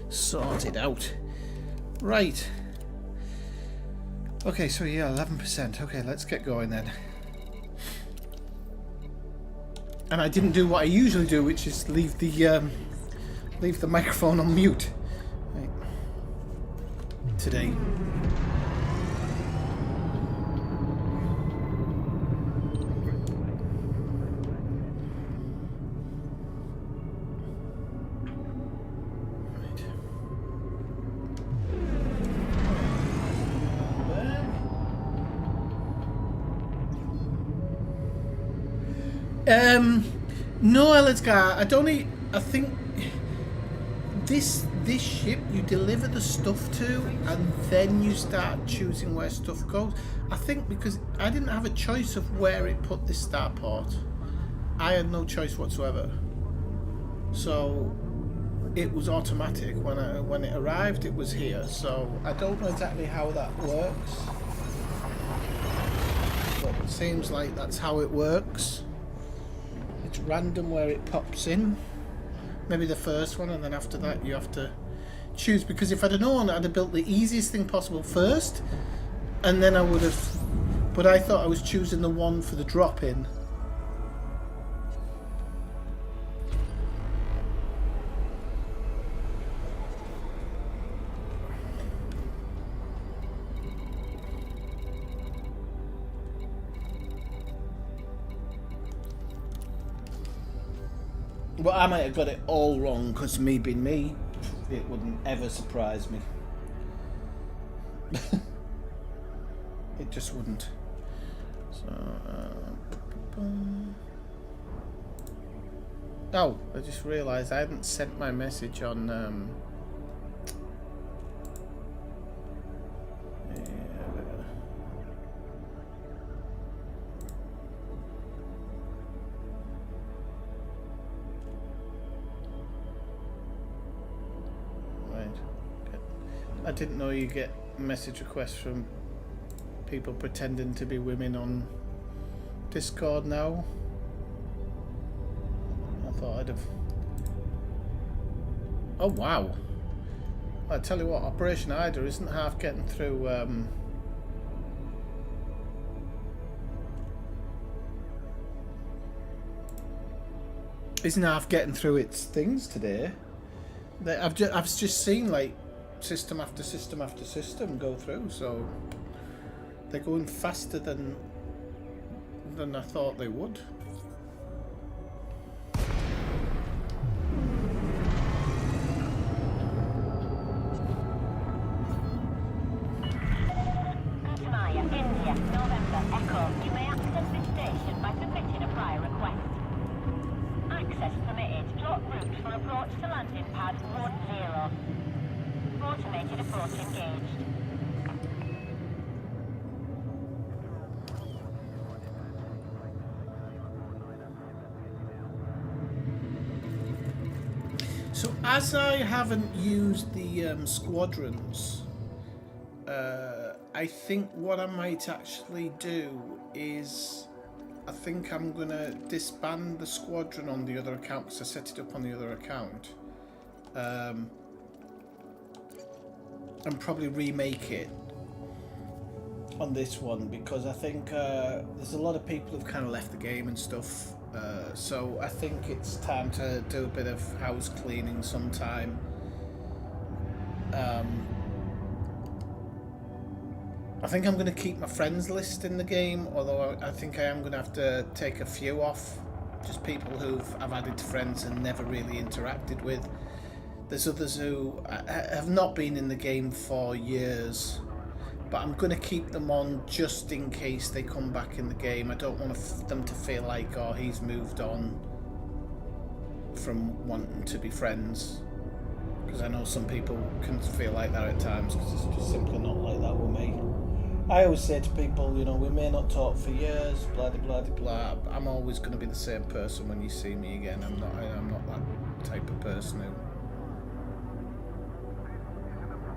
S1: sorted out. Right. Okay, so yeah, 11%. Okay, let's get going then. And I didn't do what I usually do, which is leave the microphone on mute. Right. Today. No, Elizgar, I think this ship you deliver the stuff to and then you start choosing where stuff goes. I think because I didn't have a choice of where it put this starport. I had no choice whatsoever. So it was automatic when it arrived, it was here. So I don't know exactly how that works. But it seems like that's how it works. It's random where it pops in. Maybe the first one, and then after that you have to choose. Because if I'd have known, I'd have built the easiest thing possible first, and then I would have. But I thought I was choosing the one for the drop in. But I might have got it all wrong, because me being me, it wouldn't ever surprise me. It just wouldn't. So, oh, I just realised I hadn't sent my message on. I didn't know you get message requests from people pretending to be women on Discord now. I thought I'd have... Oh wow. I tell you what, Operation Ida isn't half getting through its things today. I've just seen like system after system after system go through, so they're going faster than I thought they would.
S5: Maya, India, November, Echo. You may access this station by submitting a prior request. Access permitted. Drop route for approach to landing pad 10. Automated approach engaged.
S1: So as I haven't used the squadrons, I think what I might actually do is I think I'm going to disband the squadron on the other account because I set it up on the other account. And probably remake it on this one because I think there's a lot of people who've kind of left the game and stuff. So I think it's time to do a bit of house cleaning sometime. I think I'm going to keep my friends list in the game, although I think I am going to have to take a few off. Just people I've added to friends and never really interacted with. There's others who have not been in the game for years, but I'm going to keep them on just in case they come back in the game. I don't want them to feel like, oh, he's moved on from wanting to be friends. Because I know some people can feel like that at times, because it's just simply not like that with me. I always say to people, you know, we may not talk for years, blah, blah, blah, blah. I'm always going to be the same person when you see me again. I'm not that type of person who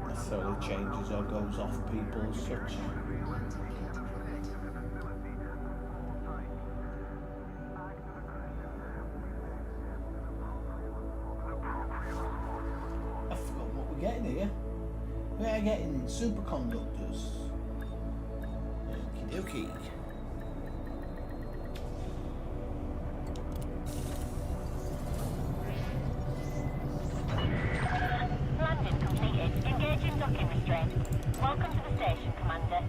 S1: necessarily changes or goes off people as such. getting here. We are getting superconductors. Okie dokie.
S5: Landing completed. Engaging docking restraint. Welcome to the station, Commander.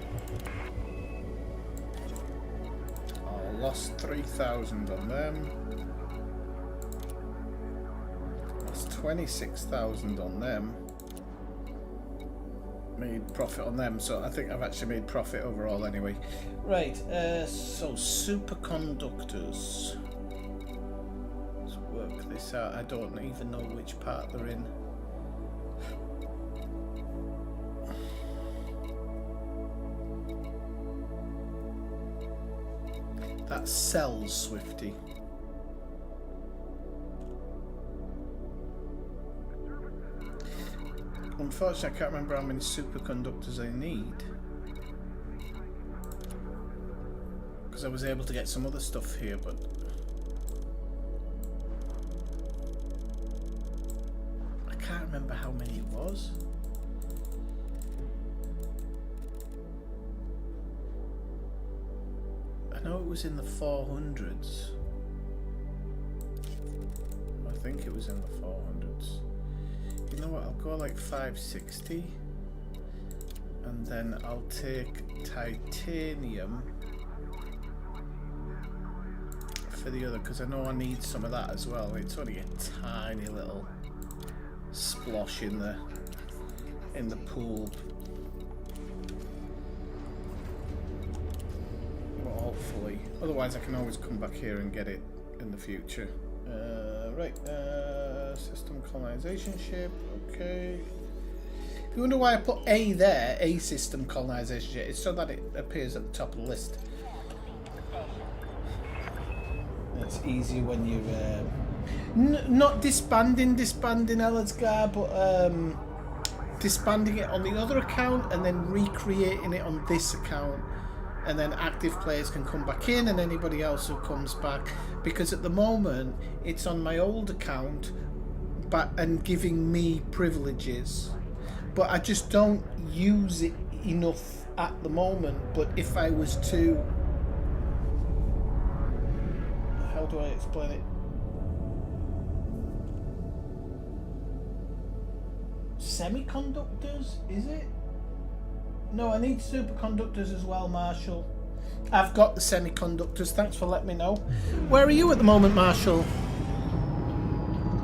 S1: I lost 3,000 on them. Lost 26,000 on them. Made profit on them, so I think I've actually made profit overall anyway. Right, so superconductors. Let's work this out. I don't even know which part they're in. That sells Swifty. Unfortunately, I can't remember how many superconductors I need. Because I was able to get some other stuff here, but... I can't remember how many it was. I know it was in the 400s. I think it was in the 400s. You know what, I'll go like 560 and then I'll take titanium for the other, because I know I need some of that as well. It's only a tiny little splosh in the pool. Well, hopefully. Otherwise I can always come back here and get it in the future. Right, system colonization ship, okay. If you wonder why I put A there, A system colonization ship, it's so that it appears at the top of the list. It's easier when you're not disbanding Ellersgar, but disbanding it on the other account and then recreating it on this account. And then active players can come back in and anybody else who comes back, because at the moment it's on my old account and giving me privileges, but I just don't use it enough at the moment. But if I was to, how do I explain it? Semiconductors, is it? No, I need superconductors as well, Marshall. I've got the semiconductors, thanks for letting me know. Where are you at the moment, Marshall?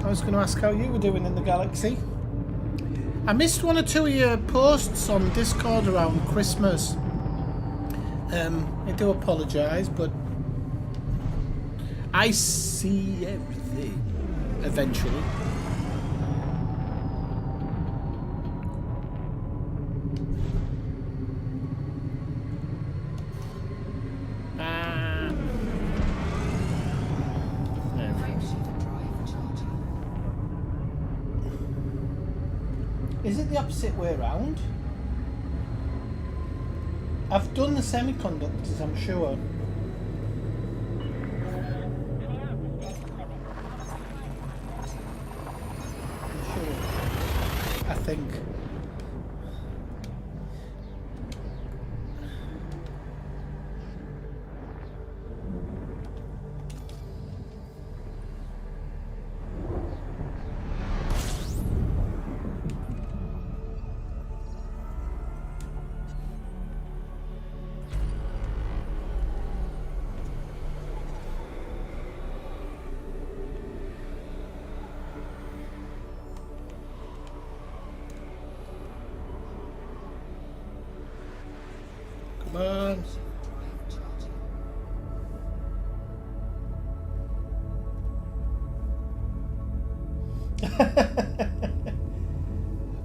S1: I was going to ask how you were doing in the galaxy. I missed one or two of your posts on Discord around Christmas. I do apologise, but I see everything eventually. Is it the opposite way around? I've done the semiconductors, I'm sure. I think. Come on.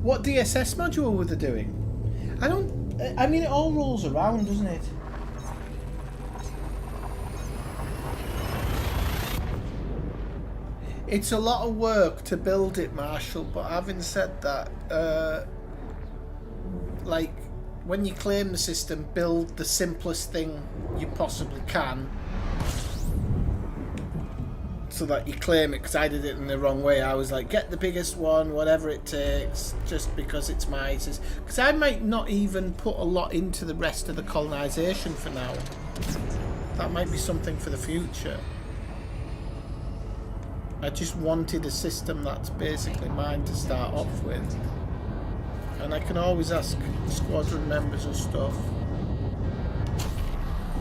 S1: What DSS module were they doing? I mean, it all rolls around, doesn't it? It's a lot of work to build it, Marshall, but having said that, like, when you claim the system, build the simplest thing you possibly can so that you claim it, because I did it in the wrong way. I was like, get the biggest one, whatever it takes, just because it's my... Because I might not even put a lot into the rest of the colonisation for now. That might be something for the future. I just wanted a system that's basically mine to start off with. And I can always ask squadron members and stuff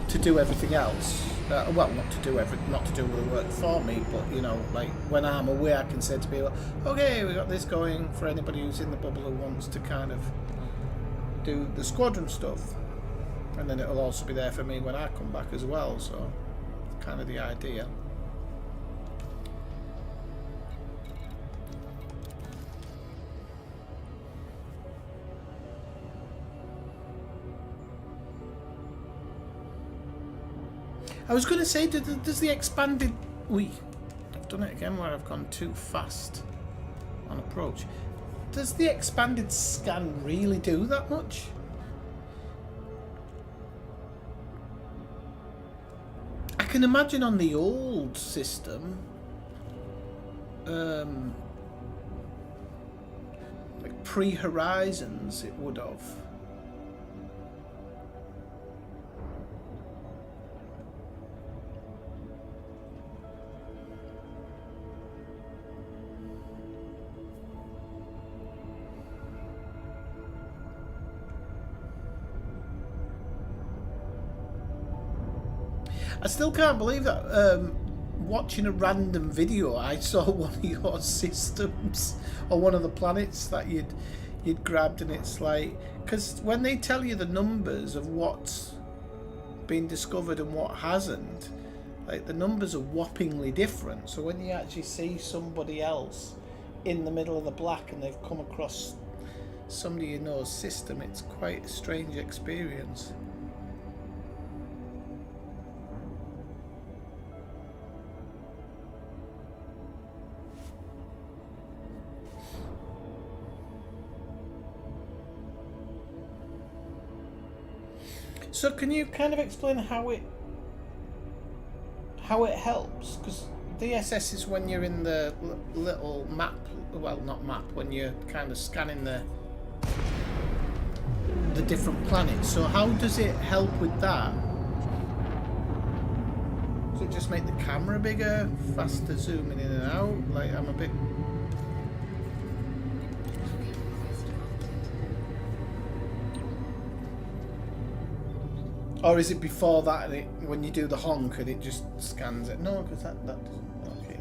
S1: to do everything else. Well, not to do all the work for me, but you know, like when I'm away, I can say to people, "Okay, we got this going for anybody who's in the bubble who wants to kind of do the squadron stuff," and then it'll also be there for me when I come back as well. So, it's kind of the idea. I was going to say, does the expanded... I've done it again where I've gone too fast on approach. Does the expanded scan really do that much? I can imagine on the old system, like pre-Horizons, it would have. I still can't believe that watching a random video I saw one of your systems or one of the planets that you'd grabbed, and it's like, because when they tell you the numbers of what's been discovered and what hasn't, like the numbers are whoppingly different. So when you actually see somebody else in the middle of the black and they've come across somebody you know's system, it's quite a strange experience. So can you kind of explain how it helps? Because DSS is when you're in the little map, well, not map, when you're kind of scanning the different planets. So how does it help with that? Does it just make the camera bigger, faster zooming in and out? Like, I'm a bit... Or is it before that, and when you do the honk and it just scans it? No, because that doesn't... Okay.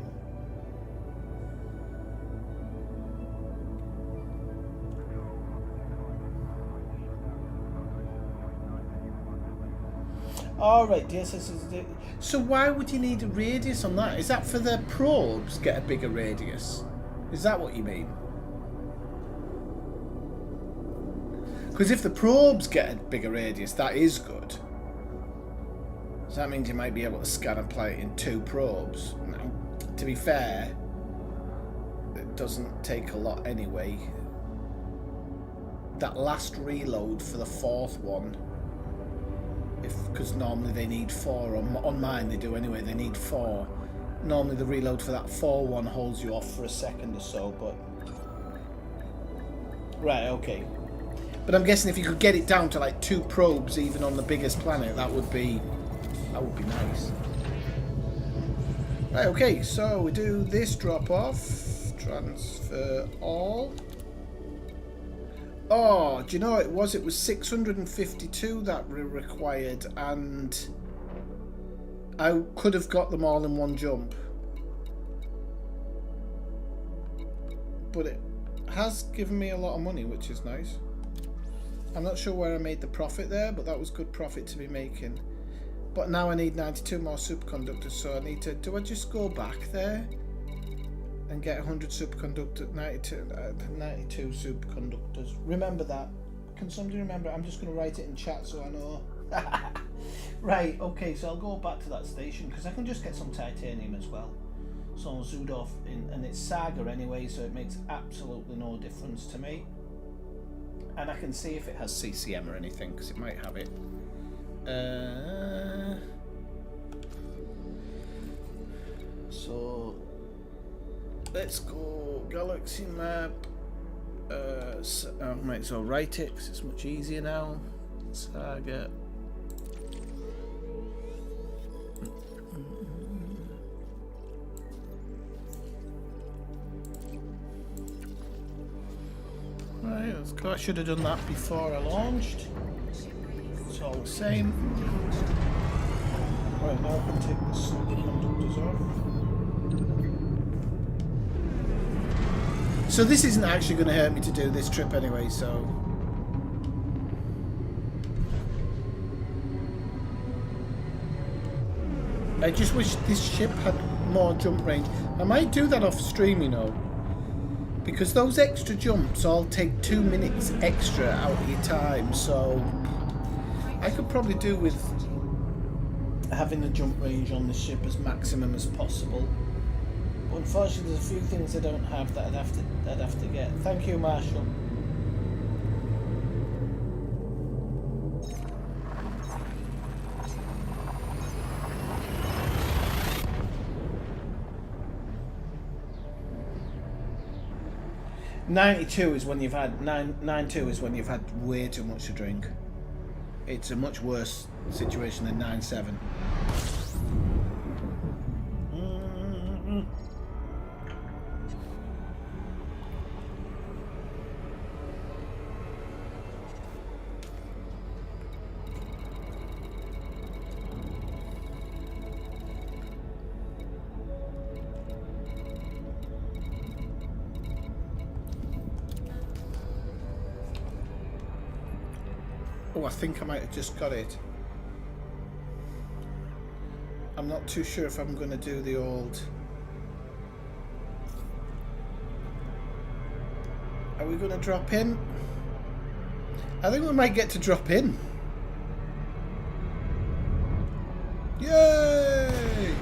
S1: Alright, DSS is... So why would you need a radius on that? Is that for the probes get a bigger radius? Is that what you mean? Because if the probes get a bigger radius, that is good. So that means you might be able to scan a planet in 2 probes. Now, to be fair, it doesn't take a lot anyway. That last reload for the 4th one, because normally they need 4, on mine they do anyway, they need 4. Normally the reload for that 4 one holds you off for a second or so, but... Right, okay. But I'm guessing if you could get it down to like 2 probes even on the biggest planet, that would be nice. Right, okay, so we do this drop off, transfer all. Oh, do you know what it was? It was 652 that were required, and I could have got them all in one jump. But it has given me a lot of money, which is nice. I'm not sure where I made the profit there, but that was good profit to be making. But now I need 92 more superconductors, so I need to... Do I just go back there and get 100 superconductors, 92 superconductors? Remember that. Can somebody remember? I'm just going to write it in chat so I know. Right, okay, so I'll go back to that station, because I can just get some titanium as well. So I'll zoom off, and it's Saga anyway, so it makes absolutely no difference to me. And I can see if it has CCM or anything, because it might have it. So let's go galaxy map. Might as well write it 'cause it's much easier now. Target. Right, let's go. I should have done that before I launched. It's all the same. Right, now I can take the superconductors off. So this isn't actually going to hurt me to do this trip anyway, so... I just wish this ship had more jump range. I might do that off stream, you know. Because those extra jumps all take 2 minutes extra out of your time, so... I could probably do with having the jump range on the ship as maximum as possible. But unfortunately, there's a few things I don't have that I'd have to get. Thank you, Marshall. $92 is when you've had 9.2 is when you've had way too much to drink. It's a much worse situation than 9.7. Oh, I think I might have just got it. I'm not too sure if I'm going to do the old... Are we going to drop in? I think we might get to drop in. Yay!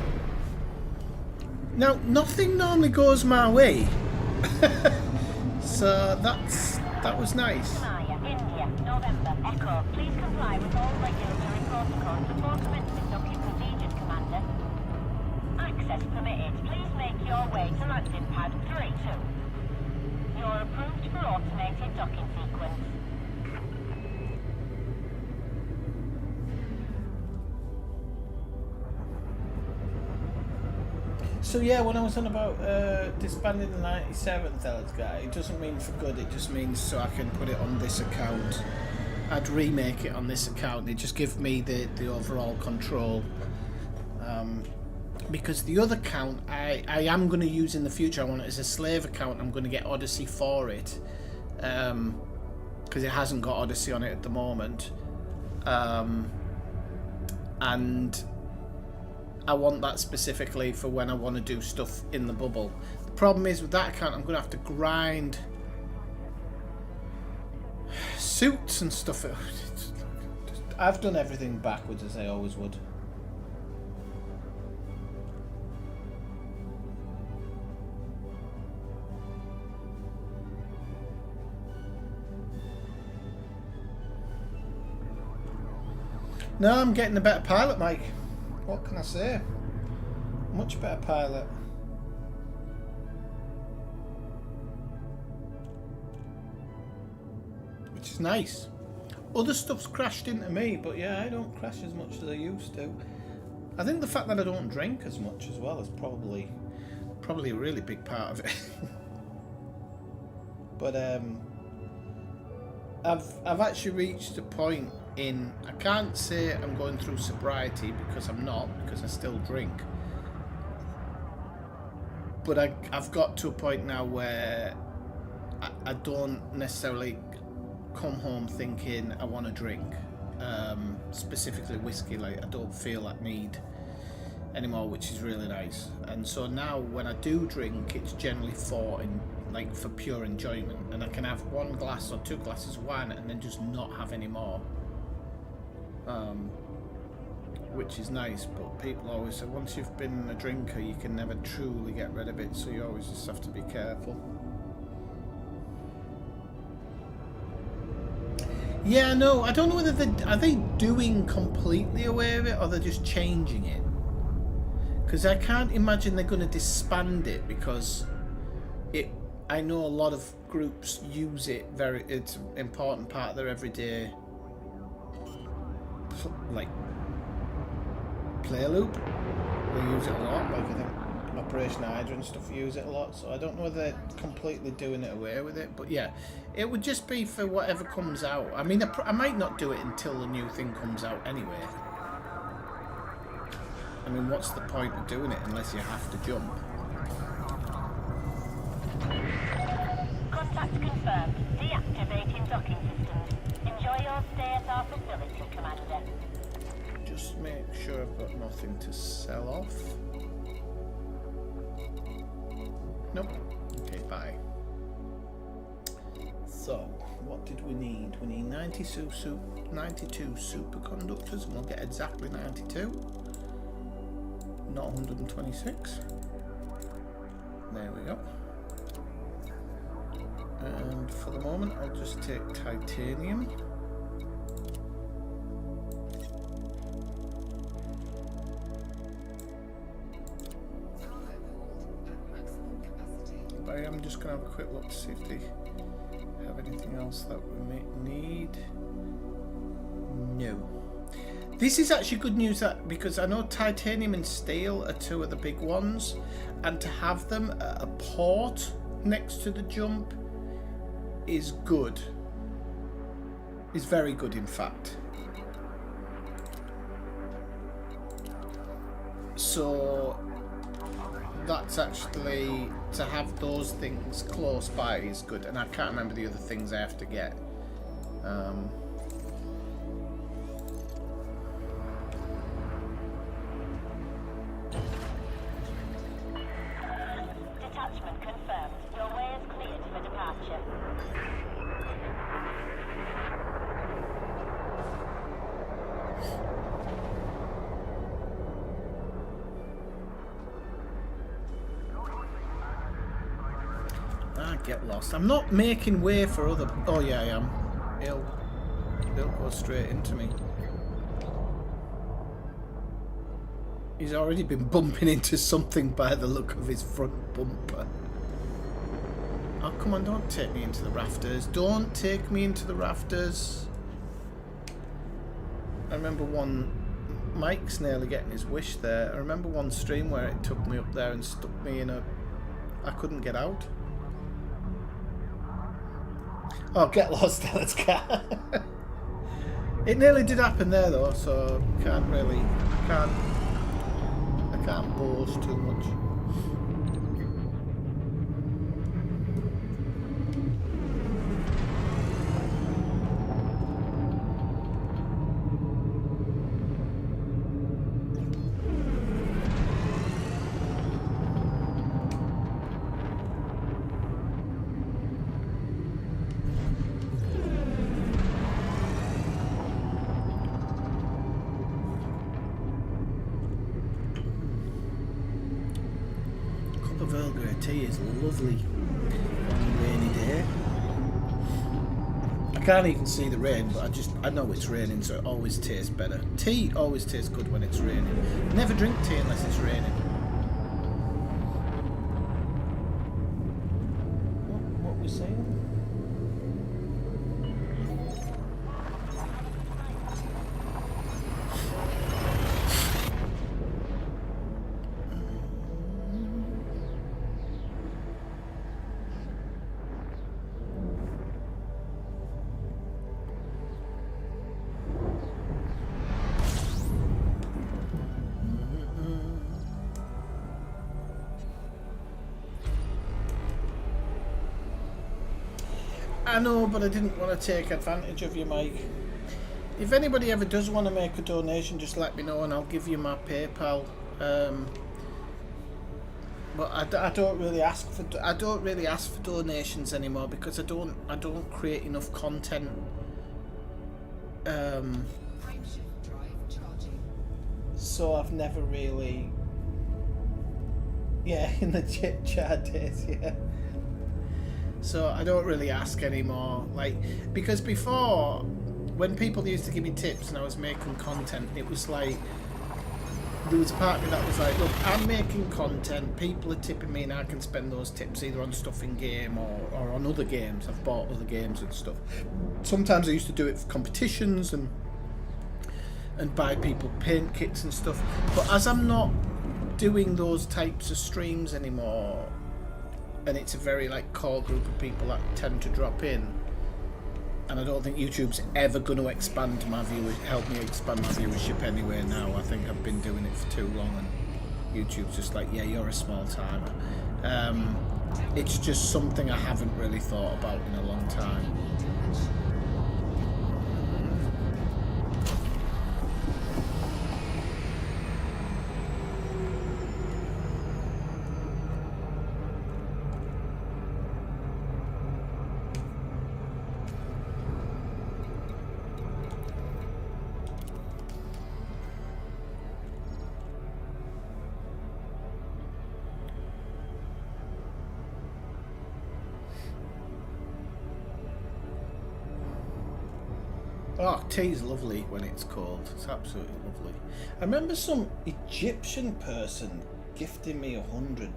S1: Now, nothing normally goes my way. So that was nice.
S5: India, November, Echo. Please comply with all regulatory protocols before commencing docking procedures, Commander. Access permitted. Please make your way to landing pad 32. You're approved for automated docking sequence.
S1: So yeah, when I was on about disbanding the 97th Ellis guy, it doesn't mean for good, it just means so I can put it on this account. I'd remake it on this account. It just gives me the overall control. Because the other account I am going to use in the future. I want it as a slave account. I'm going to get Odyssey for it. Because it hasn't got Odyssey on it at the moment. And I want that specifically for when I want to do stuff in the bubble. The problem is with that account, I'm going to have to grind suits and stuff. I've done everything backwards as I always would. No, I'm getting a better pilot, Mike. What can I say? Much better pilot. Which is nice. Other stuff's crashed into me, but yeah, I don't crash as much as I used to. I think the fact that I don't drink as much as well is probably a really big part of it. But I've actually reached a point in, I can't say I'm going through sobriety because I'm not, because I still drink. But I've got to a point now where I don't necessarily come home thinking I want to drink. Specifically whiskey, like I don't feel that need anymore, which is really nice. And so now when I do drink, it's generally for pure enjoyment, and I can have 1 glass or 2 glasses of wine and then just not have any more. Which is nice, but people always say once you've been a drinker you can never truly get rid of it, so you always just have to be careful. Yeah, no, I don't know whether are they doing completely away with it or they're just changing it, Because I can't imagine they're going to disband it, because I know a lot of groups use it it's an important part of their everyday like play loop. They use it a lot, like I think Operation Hydra and stuff use it a lot, so I don't know whether they're completely doing it away with it, but yeah, it would just be for whatever comes out. I mean, I might not do it until the new thing comes out anyway. I mean, what's the point of doing it unless you have to jump?
S5: Contact confirmed. Deactivating docking systems. Enjoy your stay at our facility, Commander.
S1: Just make sure I've got nothing to sell off. Nope. Okay, bye. So, what did we need? We need 92 superconductors, and we'll get exactly 92. Not 126. There we go. And for the moment, I'll just take titanium. But I'm just going to have a quick look to see if they have anything else that we may need. No. This is actually good news, that because I know titanium and steel are two of the big ones, and to have them at a port next to the jump is good. Is very good, in fact. So that's actually, to have those things close by is good, and I can't remember the other things I have to get.
S5: Detachment confirmed. Your way is cleared for departure.
S1: Get lost. I'm not making way for other... Oh yeah, I am. He'll go straight into me. He's already been bumping into something by the look of his front bumper. Oh, come on, don't take me into the rafters. Don't take me into the rafters. I remember one... Mike's nearly getting his wish there. I remember one stream where it took me up there and stuck me in a... I couldn't get out. Oh, get lost, let's go. It nearly did happen there though, so I can't boast too much. Tea is lovely on a rainy day. I can't even see the rain, but I know it's raining, so it always tastes better. Tea always tastes good when it's raining. Never drink tea unless it's raining. What we saying? I know, but I didn't want to take advantage of you, Mike. If anybody ever does want to make a donation, just let me know and I'll give you my PayPal. But I don't really ask for donations anymore, because I don't create enough content. So I've never really. Yeah, in the chit chat days, yeah. So I don't really ask anymore, like, because before, when people used to give me tips and I was making content, it was like, there was a part of me that was like, look, I'm making content, people are tipping me, and I can spend those tips either on stuff in game or on other games. I've bought other games and stuff. Sometimes I used to do it for competitions and buy people paint kits and stuff. But as I'm not doing those types of streams anymore, and it's a very like core group of people that tend to drop in, and I don't think YouTube's ever going to expand my help me expand my viewership anyway now. I think I've been doing it for too long, and YouTube's just like, yeah, you're a small timer. It's just something I haven't really thought about in a long time. Oh, tea's lovely when it's cold. It's absolutely lovely. I remember some Egyptian person gifting me 100.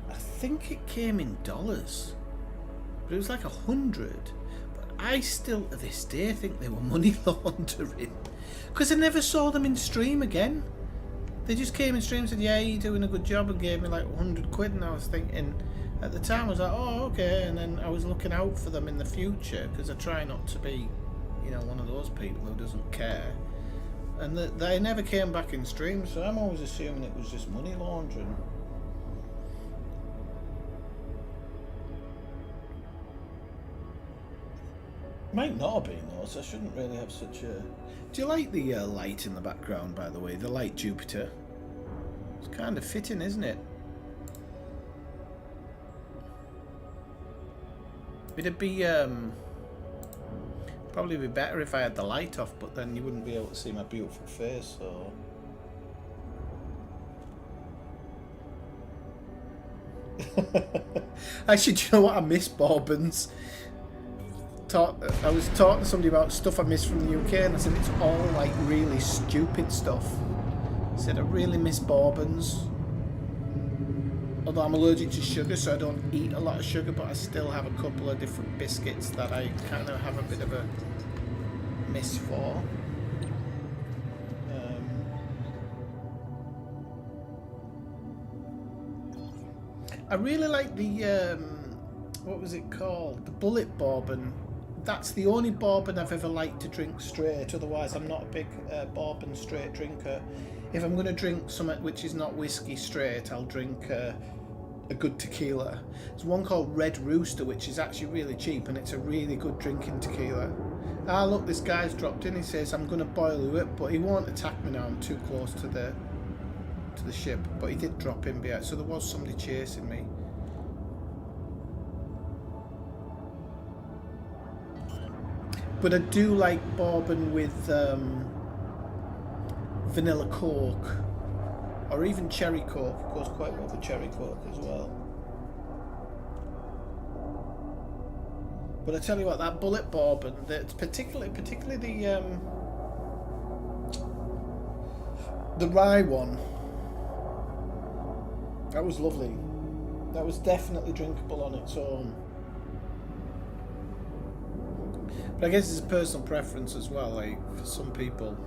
S1: I think it came in dollars, but it was like 100. But I still, to this day, think they were money laundering, because I never saw them in stream again. They just came in stream and said, yeah, you're doing a good job, and gave me like 100 quid, and I was thinking, at the time I was like, oh, okay, and then I was looking out for them in the future, because I try not to be, you know, one of those people who doesn't care. And they never came back in stream, so I'm always assuming it was just money laundering. Might not have been though, so I shouldn't really have such a... Do you like the light in the background, by the way? The light Jupiter? It's kind of fitting, isn't it? It'd be probably be better if I had the light off, but then you wouldn't be able to see my beautiful face, so... Actually, do you know what? I miss Bourbons. I was talking to somebody about stuff I miss from the UK, and I said it's all like really stupid stuff. I said I really miss Bourbons. Although I'm allergic to sugar, so I don't eat a lot of sugar, but I still have a couple of different biscuits that I kind of have a bit of a miss for. I really like the, what was it called? The Bullet Bourbon. That's the only bourbon I've ever liked to drink straight, otherwise I'm not a big bourbon straight drinker. If I'm going to drink something which is not whiskey straight, I'll drink a good tequila. There's one called Red Rooster, which is actually really cheap, and it's a really good drinking tequila. Ah, look, this guy's dropped in. He says, I'm going to boil you up, but he won't attack me now. I'm too close to the ship. But he did drop in behind, so there was somebody chasing me. But I do like bourbon with vanilla Coke, or even cherry Coke. Goes quite well with cherry Coke as well. But I tell you what, that Bullet Bourbon, particularly the rye one, that was lovely. That was definitely drinkable on its own. But I guess it's a personal preference as well. Like for some people,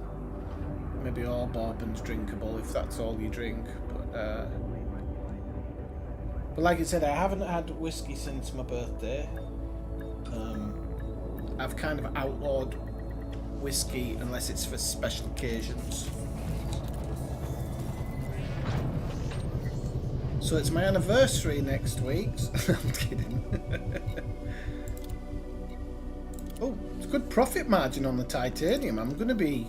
S1: maybe all bourbon's drinkable if that's all you drink. But like I said, I haven't had whiskey since my birthday. I've kind of outlawed whiskey unless it's for special occasions. So it's my anniversary next week. I'm kidding. Oh, it's a good profit margin on the titanium. I'm going to be...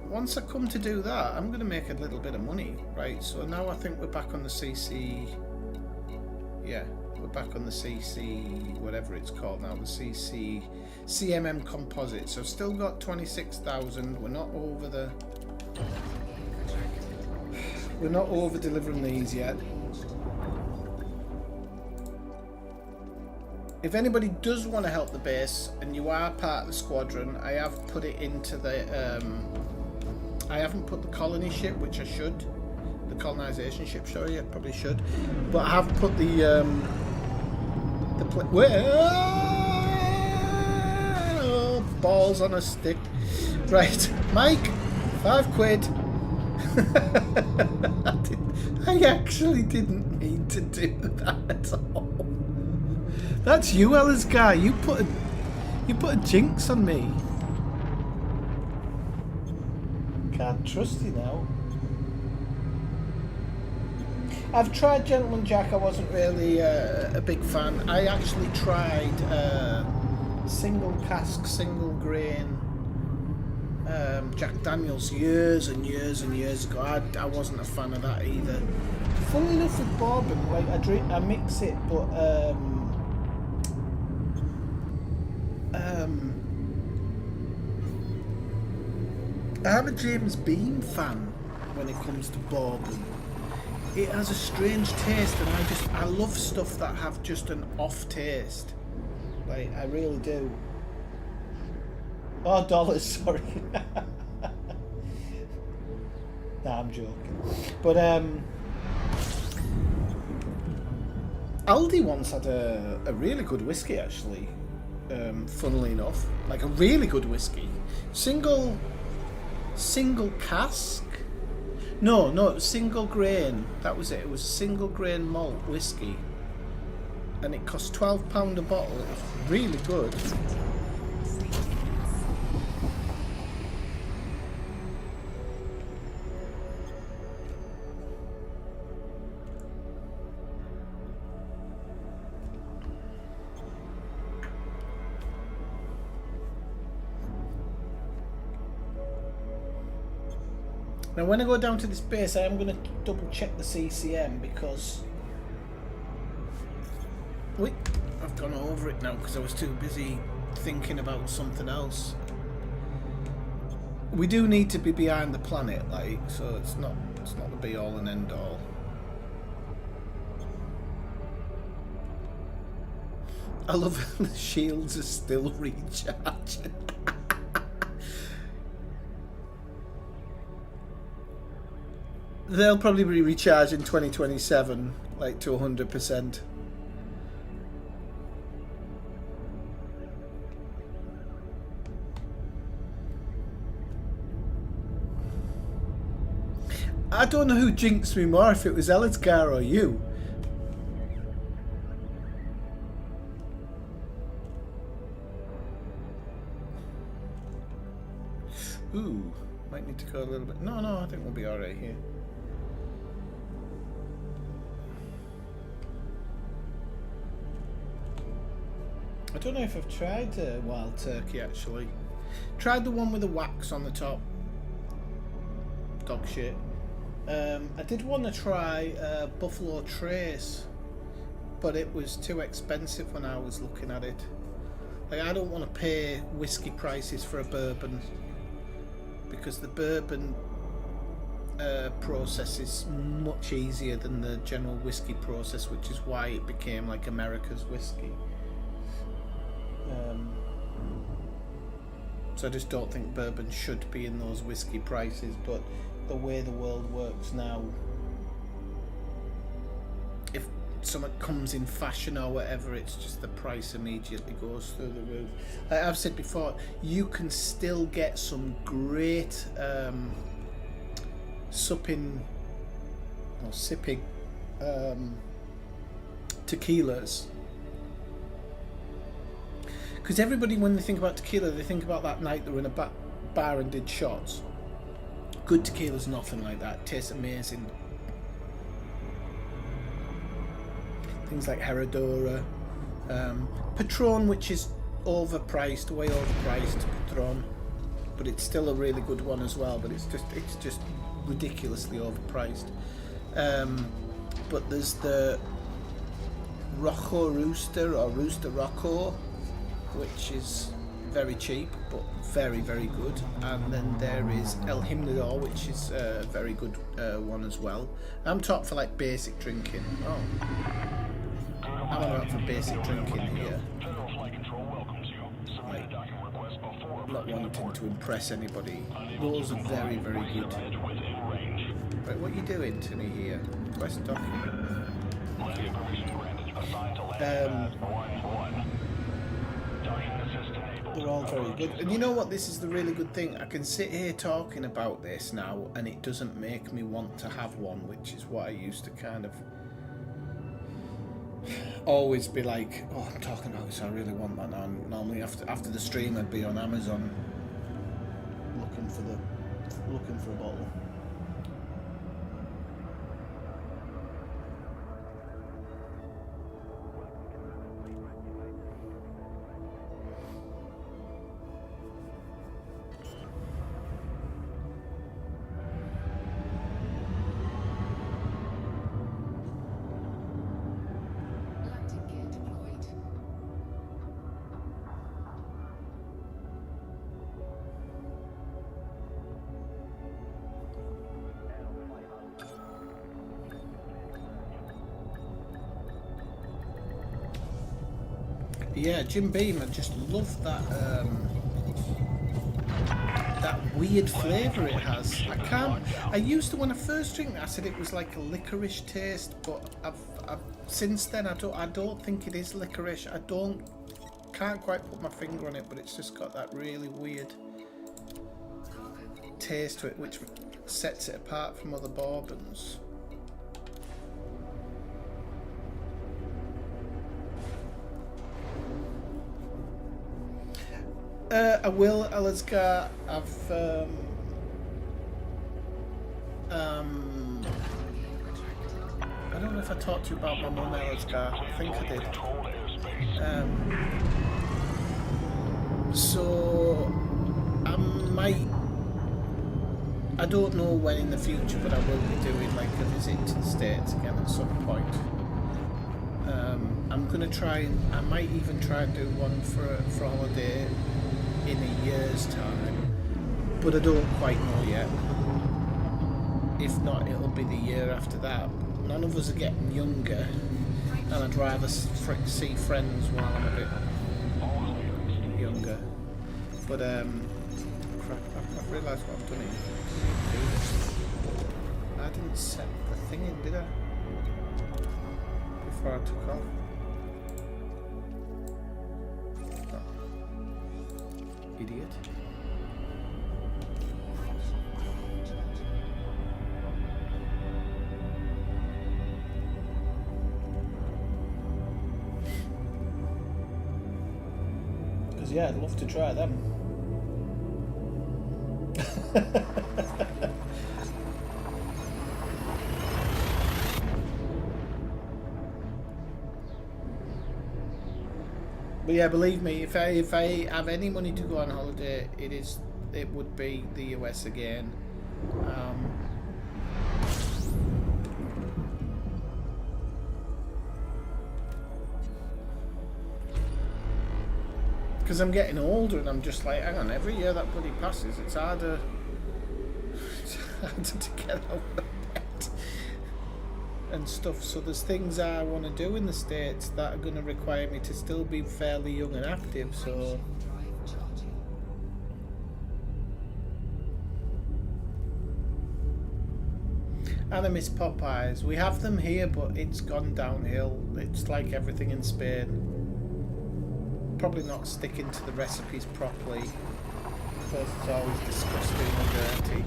S1: Once I come to do that, I'm going to make a little bit of money, right? So now I think we're back on the CC... Yeah, we're back on the CC... Whatever it's called now. The CC... CMM composite. So I've still got 26,000. We're not over the... We're not over delivering these yet. If anybody does want to help the base and you are part of the squadron, I have put it into the I haven't put the colony ship, which I should. The colonization ship, sorry, I probably should. But I have put the well, balls on a stick. Right, Mike, £5. I actually didn't mean to do that at all. That's you, Ella's guy. You put a jinx on me. Can't trust you now. I've tried Gentleman Jack. I wasn't really a big fan. I actually tried single cask, single grain Jack Daniels years and years and years ago. I wasn't a fan of that either. Funnily enough, with bourbon, like I mix it, but I'm a James Beam fan when it comes to bourbon. It has a strange taste, and I love stuff that have just an off taste. Like, I really do. Oh, dollars, sorry. Nah, I'm joking. But Aldi once had a really good whiskey, actually. Funnily enough, like a really good whiskey. Single cask. No, it was single grain. That was it. It was single grain malt whiskey, and it cost £12 a bottle. It was really good. Now when I go down to this base, I am going to double check the CCM because... Wait, I've gone over it now because I was too busy thinking about something else. We do need to be behind the planet, like, so it's not the be all and end all. I love how the shields are still recharging. They'll probably be recharged in 2027, like to 100%. I don't know who jinxed me more, if it was Elitgar or you. Ooh, might need to go a little bit. No, I think we'll be alright here. I don't know if I've tried wild turkey actually. Tried the one with the wax on the top. Dog shit. I did want to try Buffalo Trace, but it was too expensive when I was looking at it. Like, I don't want to pay whiskey prices for a bourbon, because the bourbon process is much easier than the general whiskey process, which is why it became like America's whiskey. So I just don't think bourbon should be in those whiskey prices, but the way the world works now, if something comes in fashion or whatever, it's just the price immediately goes through the roof. Like I've said before, you can still get some great sipping tequilas. Because everybody, when they think about tequila, they think about that night they were in a bar and did shots. Good tequila's nothing like that. It tastes amazing. Things like Herradura, Patron, which is overpriced, way overpriced, Patron, but it's still a really good one as well. But it's just ridiculously overpriced. But there's the Rocco Rooster or Rooster Rocco, which is very cheap but very, very good. And then there is El Himnador, which is a very good one as well. I'm talking for like basic drinking. Oh, I'm about for basic drinking here.
S2: General Flight Control welcomes you. Submit a docking request before
S1: Not wanting to impress anybody. Those are very, very good.
S2: Within range.
S1: Right, what are you doing to me here? Quest docking.
S2: Landing permission granted. Assigned to landing pad 1-1. Docking assist enabled.
S1: They're all very good. And you know what? This is the really good thing. I can sit here talking about this now, and it doesn't make me want to have one, which is what I used to kind of always be like, oh, I'm talking about this, I really want that now. And normally after the stream, I'd be on Amazon looking for a bottle.
S3: Landing gear deployed.
S1: Yeah, Jim Beam, I just love that that weird flavour it has. I used to, when I first drank it, I said it was like a licorice taste, but I've since then I don't think it is licorice. Can't quite put my finger on it, but it's just got that really weird taste to it, which sets it apart from other bourbons. I will, Elazgar. I don't know if I talked to you about my mum, Elazgar. I think I did.
S2: Controlled airspace.
S1: So I don't know when in the future, but I will be doing like a visit to the States again at some point. I'm gonna try, and I might even try and do one for a holiday in a year's time, but I don't quite know yet. If not, it'll be the year after that. None of us are getting younger, and I'd rather see friends while I'm a bit younger. But crap, I've realised what I've done here. I didn't set the thing in, did I? Before I took off. Oh. Idiot. Because yeah, I'd love to try them. But yeah, believe me, if I have any money to go on holiday, it would be the US again. Because I'm getting older, and I'm just like, hang on, every year that bloody passes, it's harder to get out of bed and stuff. So there's things I want to do in the States that are going to require me to still be fairly young and active. So
S3: Drive charging.
S1: and I miss Popeyes. We have them here, but it's gone downhill. It's like everything in Spain. Probably not sticking to the recipes properly, because it's always disgusting and dirty.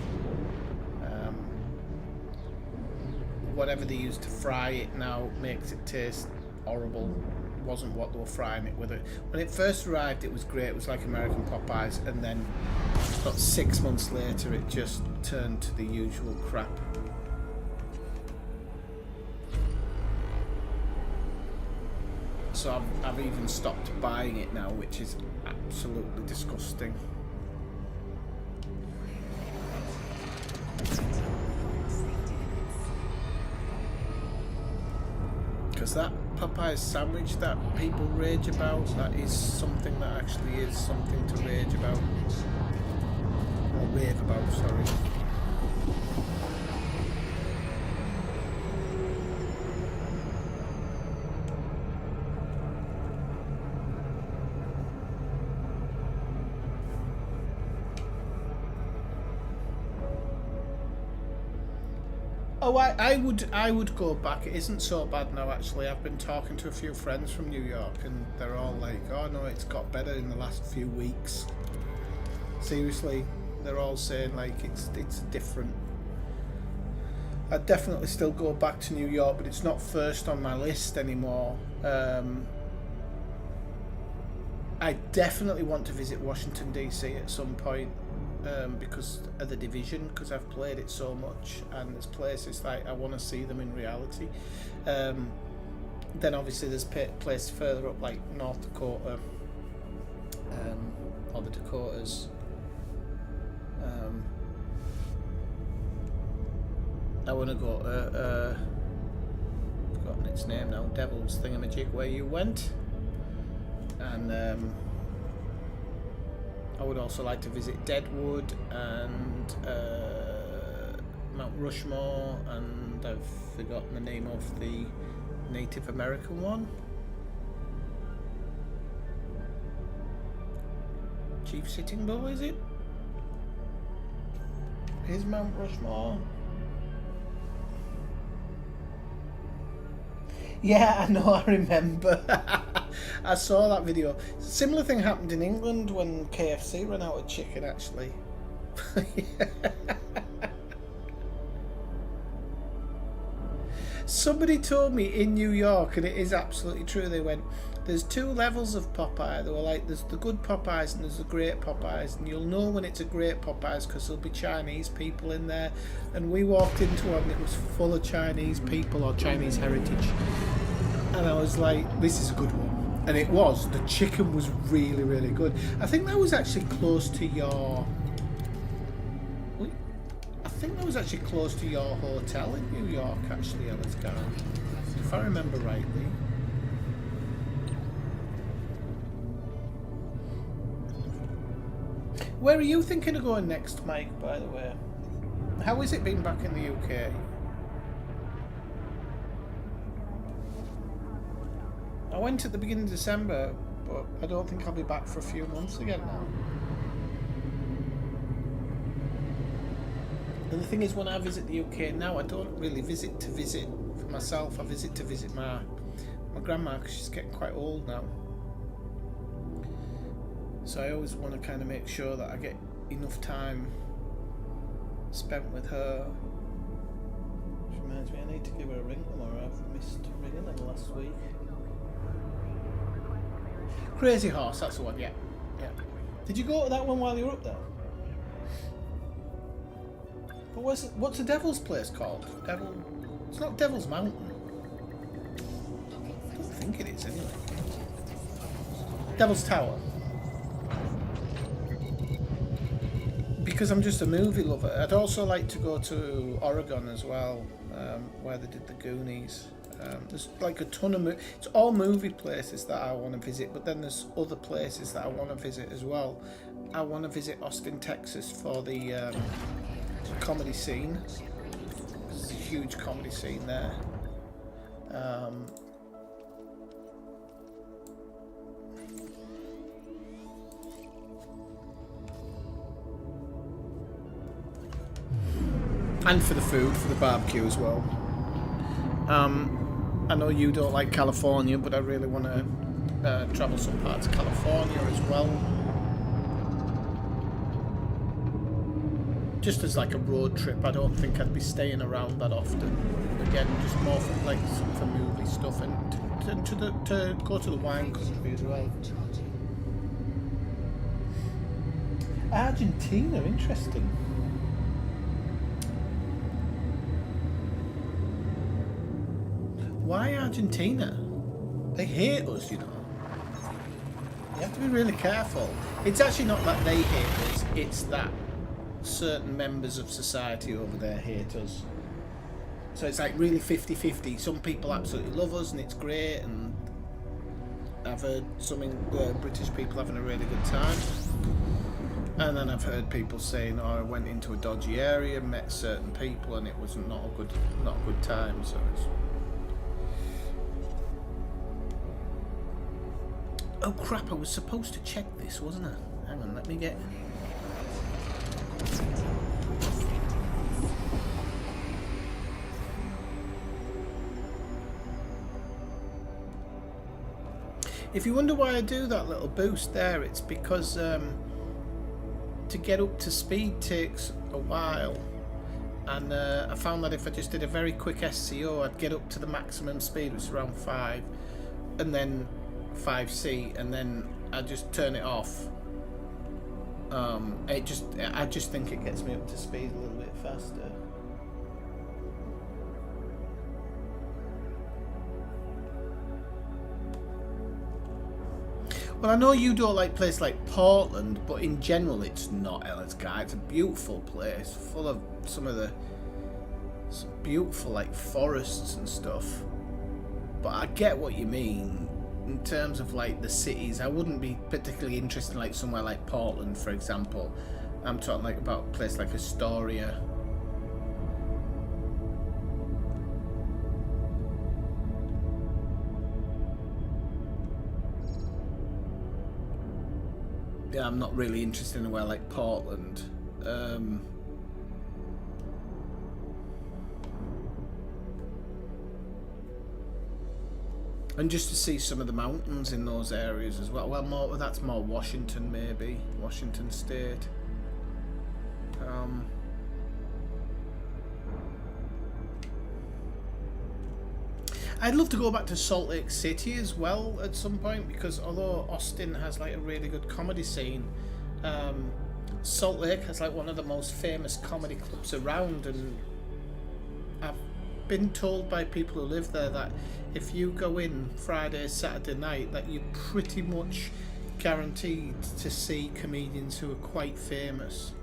S1: Whatever they use to fry it now makes it taste horrible. It wasn't what they were frying it with. It when it first arrived, it was great. It was like American Popeyes, and then about 6 months later, it just turned to the usual crap. So I've even stopped buying it now, which is absolutely disgusting. Because that Popeyes sandwich that people rage about, that is something that actually is something to rage about. Or rave about, sorry. Oh, I would go back. It isn't so bad now, actually. I've been talking to a few friends from New York, and they're all like, "Oh no, it's got better in the last few weeks." Seriously, they're all saying like it's different. I'd definitely still go back to New York, but it's not first on my list anymore. I definitely want to visit Washington DC at some point. Because of the Division, because I've played it so much, and there's places like I want to see them in reality. Then obviously there's places further up like North Dakota, or the Dakotas. I want to go to I've forgotten its name now, Devil's Thingamajig, where you went, and I would also like to visit Deadwood and Mount Rushmore, and I've forgotten the name of the Native American one. Chief Sitting Bull, is it? Is Mount Rushmore? Yeah, I know, I remember. I saw that video. Similar thing happened in England when KFC ran out of chicken, actually. Somebody told me in New York, and it is absolutely true, they went, there's two levels of Popeye. They were like, there's the good Popeyes and there's the great Popeyes, and you'll know when it's a great Popeyes because there'll be Chinese people in there. And we walked into one and it was full of Chinese people or Chinese heritage, and I was like, this is a good one. And it was. The chicken was really, really good. I think that was actually close to your... I think that was actually close to your hotel in New York, actually, Ellis Garden, if I remember rightly. Where are you thinking of going next, Mike, by the way? How is it being back in the UK? I went at the beginning of December, but I don't think I'll be back for a few months again now. And the thing is, when I visit the UK now, I don't really visit to visit for myself. I visit to visit my grandma, because she's getting quite old now. So I always want to kind of make sure that I get enough time spent with her. Which reminds me, I need to give her a ring tomorrow. I've missed ringing her last week. Crazy Horse, that's the one, yeah. Did you go to that one while you were up there? But what's the Devil's place called? It's not Devil's Mountain. I don't think it is, anyway. Devil's Tower. Because I'm just a movie lover. I'd also like to go to Oregon as well, where they did the Goonies. There's like a ton of it's all movie places that I want to visit, but then there's other places that I want to visit as well. I want to visit Austin, Texas for the comedy scene. There's a huge comedy scene there. And for the food, for the barbecue as well. I know you don't like California, but I really want to travel some parts of California as well. Just as like a road trip, I don't think I'd be staying around that often. Again, just more for like some for movie stuff, and to go to the wine country as well. Argentina, interesting. Why Argentina? They hate us, you know. You have to be really careful. It's actually not that they hate us, it's that certain members of society over there hate us. So it's like really 50-50. Some people absolutely love us and it's great, and I've heard some British people having a really good time. And then I've heard people saying, "Oh, I went into a dodgy area, met certain people, and it was not a good time." So it's... Oh crap, I was supposed to check this, wasn't I? Hang on, let me get... If you wonder why I do that little boost there, it's because to get up to speed takes a while, and I found that if I just did a very quick SCO, I'd get up to the maximum speed, which is around 5, and then 5C, and then I just turn it off. I just think it gets me up to speed a little bit faster. Well, I know you don't like places like Portland, but in general it's not Ellisgar. It's a beautiful place, full of some beautiful like forests and stuff. But I get what you mean in terms of like the cities. I wouldn't be particularly interested in like somewhere like Portland, for example. I'm talking like about a place like Astoria. Yeah, I'm not really interested in anywhere like Portland. And just to see some of the mountains in those areas as well. Well, that's more Washington, maybe Washington State. I'd love to go back to Salt Lake City as well at some point, because although Austin has like a really good comedy scene, Salt Lake has like one of the most famous comedy clubs around, and I've been told by people who live there that if you go in Friday, Saturday night, that you're pretty much guaranteed to see comedians who are quite famous,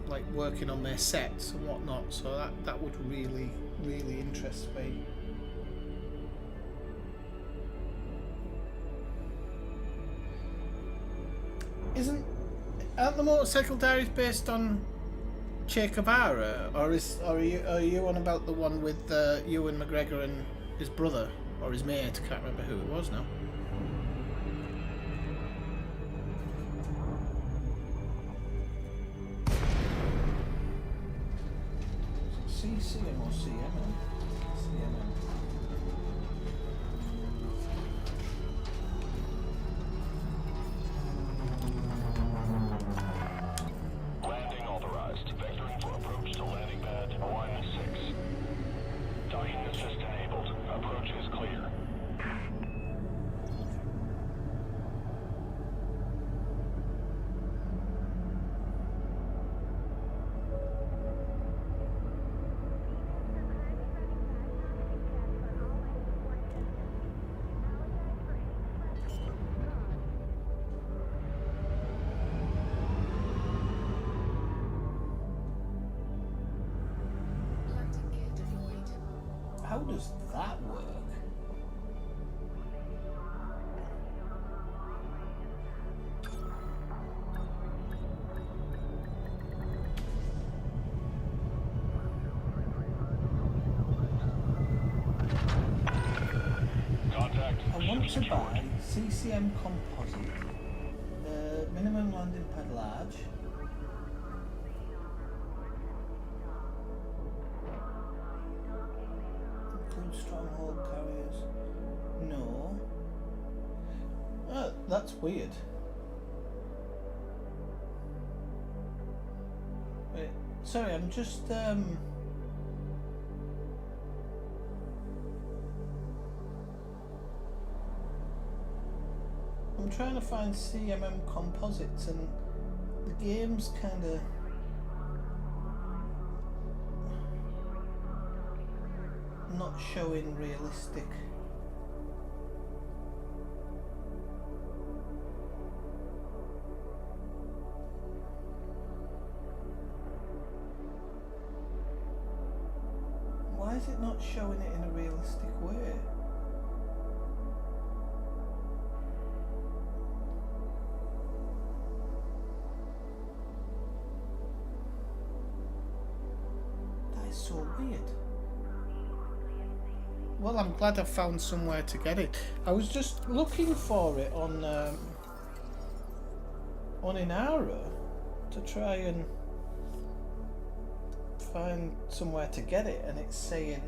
S1: like working on their sets and whatnot. So that would really interest me. Aren't the Motorcycle Diaries based on Che Guevara, or are you on about the one with Ewan McGregor and his brother or his mate? I can't remember who it was now. CCM or CMM? CMM.
S2: Landing authorized. Vectoring for approach to landing pad 16. Docking assist enabled. Approach is clear.
S3: Landing gear deployed.
S1: How does that work?
S2: Contact.
S1: I want to buy CCM composite, minimum landing pad large. Include stronghold carriers. No. Oh, that's weird. Wait, sorry, I'm just I'm trying to find CMM composites, and the game's kind of not showing realistic. Why is it not showing it in a realistic way? That is so weird. Well, I'm glad I found somewhere to get it. I was just looking for it on Inara to try and find somewhere to get it, and it's saying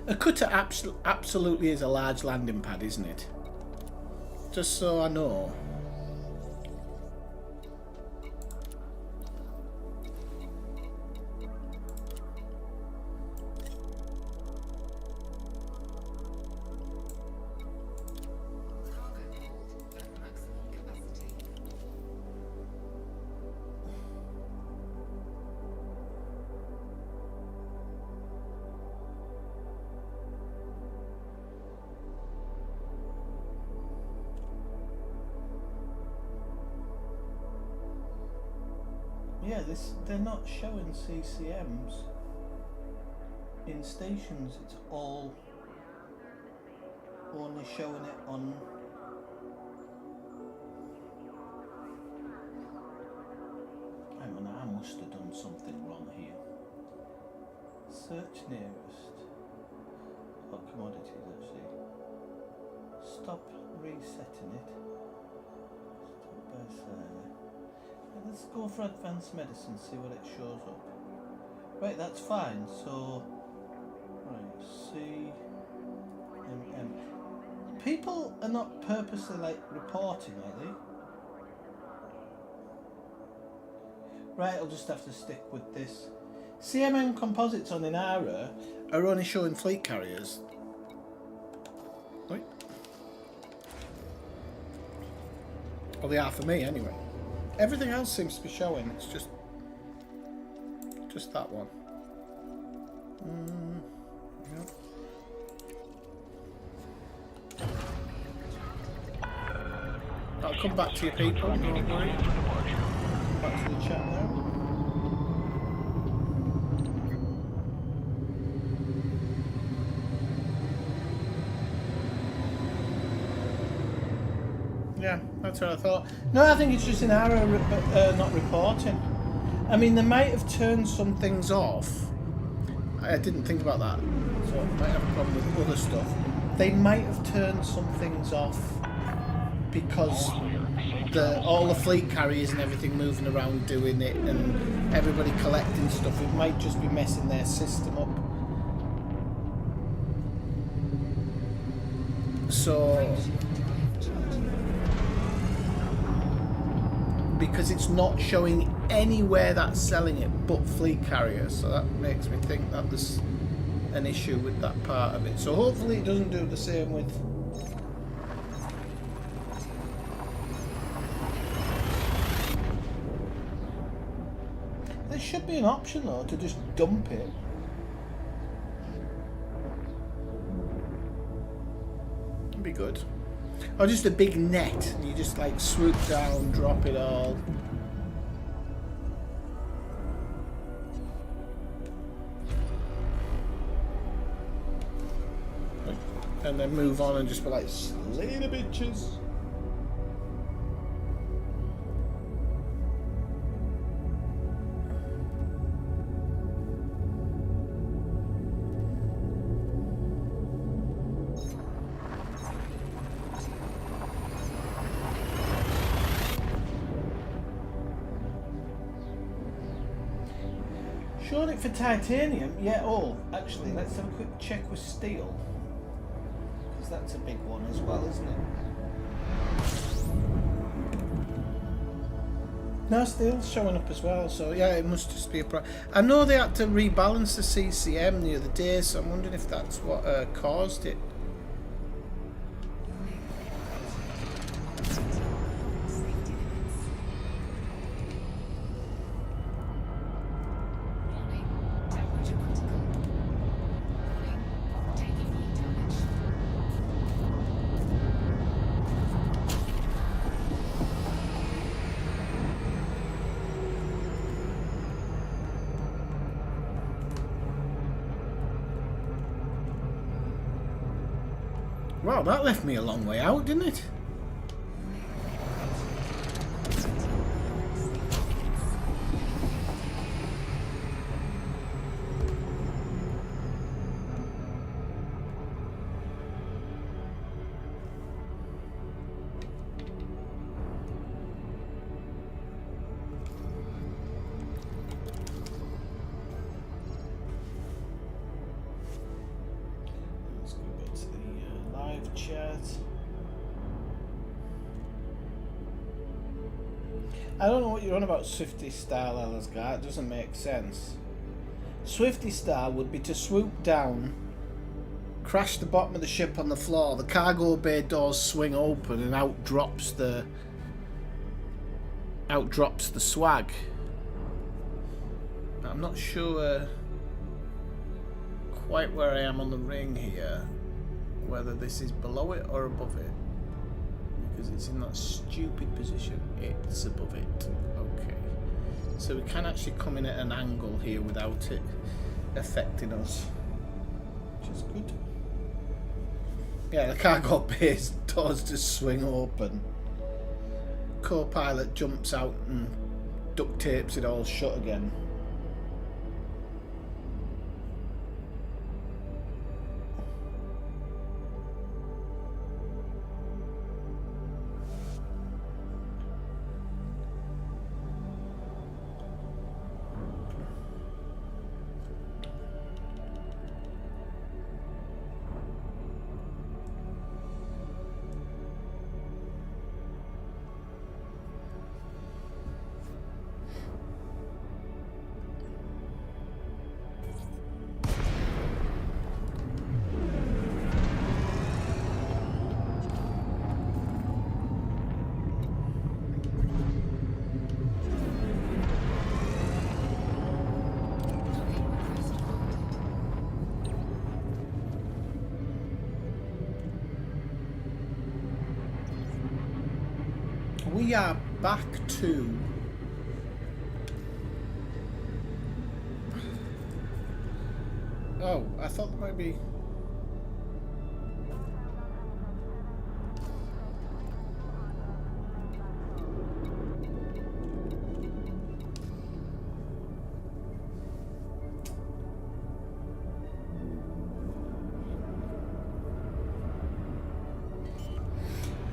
S1: A cutter absolutely is a large landing pad, isn't it? Just so I know.
S3: Cargo hold at maximum capacity.
S1: Yeah, they're not showing CCMs in stations. It's all only showing it on. Hang on, I must have done something wrong here. Search nearest. Oh, commodities actually. Stop resetting it. Stop by there. Let's go for advanced medicine, see what it shows up. Right, that's fine. So, right, C, M. People are not purposely like reporting, are they? Right, I'll just have to stick with this. CMM composites on Inara are only showing fleet carriers. Wait. Well, they are for me anyway. Everything else seems to be showing. It's just that one. Yep. I'll come back to you people. Don't worry. Back to the chat now. Yeah, that's what I thought. No, I think it's just an error not reporting. I mean, they might have turned some things off. I didn't think about that. So I might have a problem with other stuff. They might have turned some things off because all the fleet carriers and everything moving around doing it and everybody collecting stuff. It might just be messing their system up. So... because it's not showing anywhere that's selling it but fleet carriers, so that makes me think that there's an issue with that part of it. So hopefully it doesn't do the same with... There should be an option though to just dump it. That'd be good. Or just a big net, and you just like swoop down, drop it all. And then move on and just be like, slay the bitches. Showing it for titanium? Yeah, oh, actually, let's have a quick check with steel. Because that's a big one as well, isn't it? No, steel's showing up as well, so yeah, it must just be a problem. I know they had to rebalance the CCM the other day, so I'm wondering if that's what caused it. Wow, that left me a long way out, didn't it? live chat. I don't know what you're on about, Swifty style, Elisgar. It doesn't make sense. Swifty style would be to swoop down, crash the bottom of the ship on the floor, the cargo bay doors swing open, and out drops the swag. I'm not sure quite where I am on the ring here, whether this is below it or above it, because it's in that stupid position. It's above it. Okay, so we can actually come in at an angle here without it affecting us, which is good. Yeah, the cargo bay doors just swing open. Co-pilot jumps out and duct tapes it all shut again. We are back to oh, I thought there might be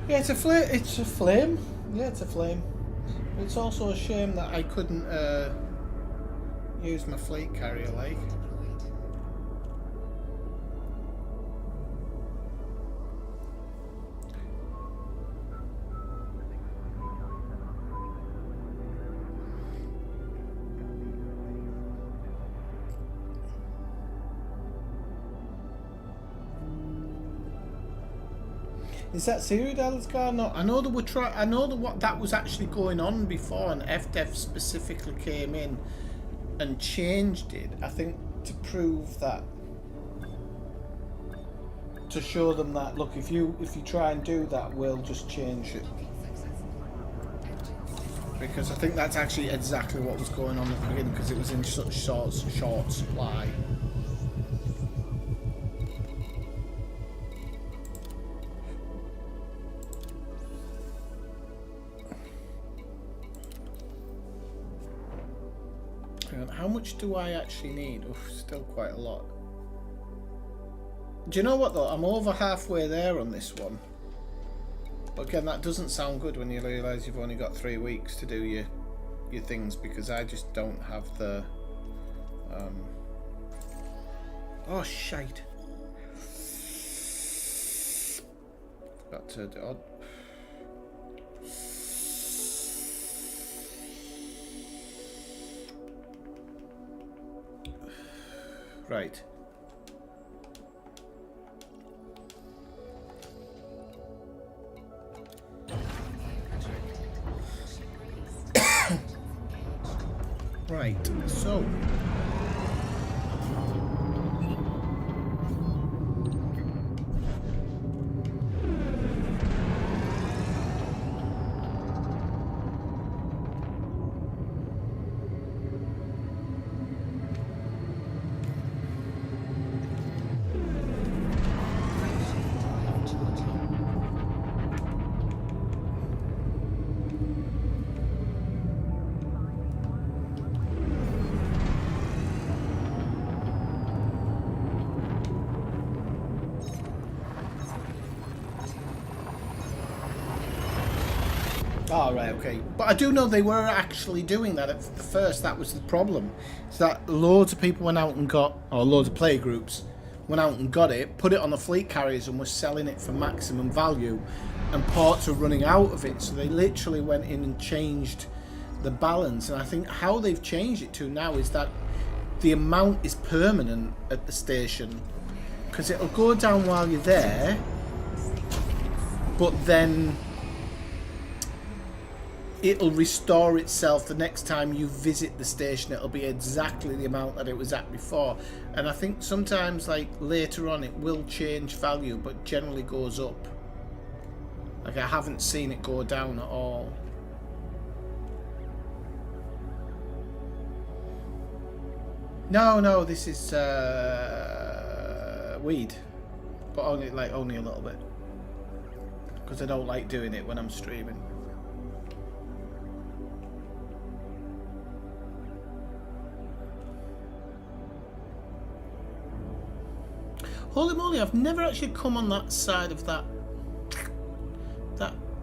S1: yeah, it's a flame. It's a flame. Yeah, it's a flame. But it's also a shame that I couldn't use my fleet carrier, like. Is that serious, Elisgar? No, I know that we're trying. I know that what that was actually going on before, and FDev specifically came in and changed it. I think to prove that, to show them that look, if you try and do that, we'll just change it. Because I think that's actually exactly what was going on at the beginning, because it was in such short supply. How much do I actually need? Oof, still quite a lot. Do you know what though? I'm over halfway there on this one. But again, that doesn't sound good when you realise you've only got 3 weeks to do your things, because I just don't have the oh shite. Forgot to do right. Right, so oh, right, okay. But I do know they were actually doing that at first. That was the problem. So that loads of people went out and got, or loads of play groups went out and got it, put it on the fleet carriers and was selling it for maximum value, and ports are running out of it, so they literally went in and changed the balance. And I think how they've changed it to now is that the amount is permanent at the station, because it'll go down while you're there, but then it'll restore itself the next time you visit the station. It'll be exactly the amount that it was at before. And I think sometimes, like, later on it will change value, but generally goes up. Like, I haven't seen it go down at all. No, this is weed, but only a little bit, because I don't like doing it when I'm streaming. Holy moly, I've never actually come on that side of that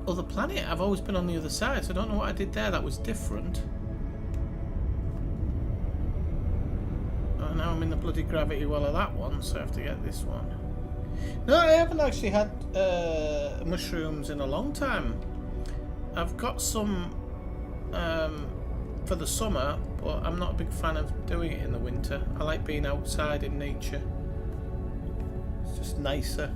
S1: other planet. I've always been on the other side, so I don't know what I did there that was different. Oh, now I'm in the bloody gravity well of that one, so I have to get this one. No, I haven't actually had mushrooms in a long time. I've got some for the summer, but I'm not a big fan of doing it in the winter. I like being outside in nature. It's just nicer.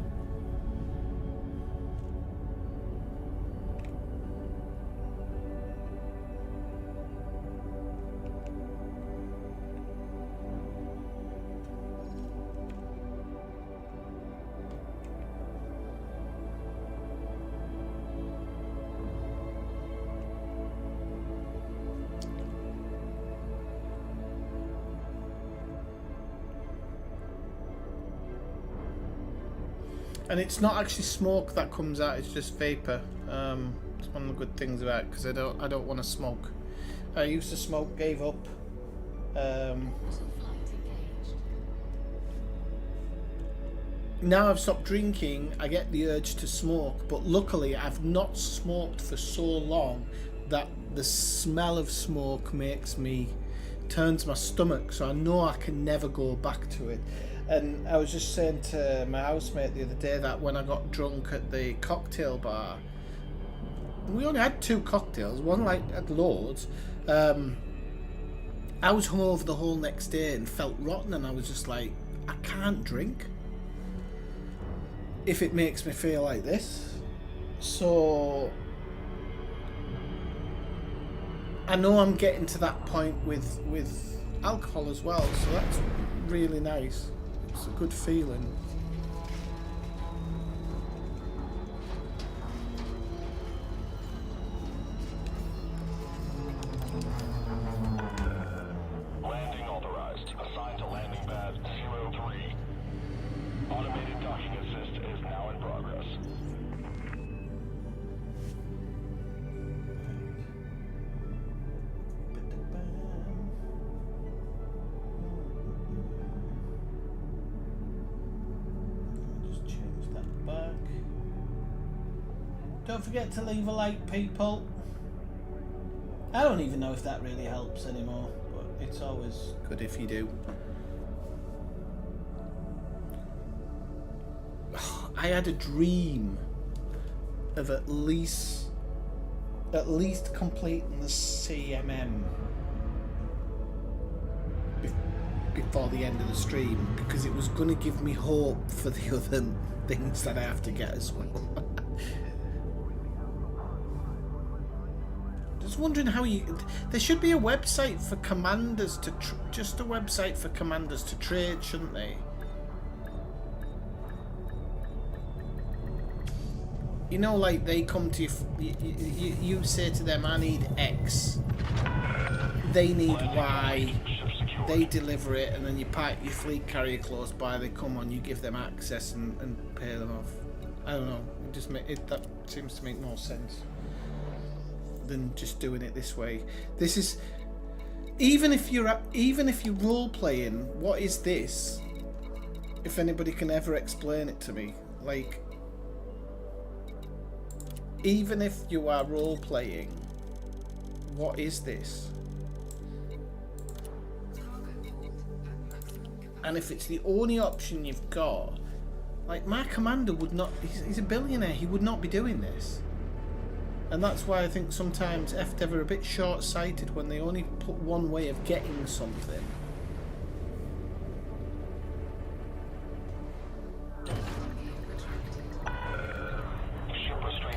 S1: And it's not actually smoke that comes out; it's just vapor. It's one of the good things about it, because I don't want to smoke. I used to smoke, gave up. Now I've stopped drinking, I get the urge to smoke, but luckily I've not smoked for so long that the smell of smoke turns my stomach, so I know I can never go back to it. And I was just saying to my housemate the other day that when I got drunk at the cocktail bar, we only had 2 cocktails, one had loads. I was hungover the whole next day and felt rotten, and I was just like, I can't drink if it makes me feel like this. So I know I'm getting to that point with alcohol as well, so that's really nice. It's a good feeling.
S2: Landing authorized. Assigned to landing pad 03. Automated docking assist is now in progress.
S1: Just change that back. Don't forget to leave a like, people. I don't even know if that really helps anymore, but it's always good if you do. I had a dream of at least completing the CMM before the end of the stream, because it was going to give me hope for the other things that I have to get as well. Just wondering how there should be a website for commanders to just a website for commanders to trade, shouldn't they? You know, like they come to you, you say to them, I need X, they need Y, they deliver it, and then you park your fleet carrier close by, they come on, you give them access and pay them off. I don't know, that seems to make more sense than just doing it this way. This is, even if you're role playing, what is this? If anybody can ever explain it to me, like, even if you are role playing, what is this?
S3: Cargo hold at maximum capacity.
S1: and if it's the only option you've got, like, my commander would not, he's a billionaire, he would not be doing this. And that's why I think sometimes FDev are a bit short-sighted when they only put one way of getting something.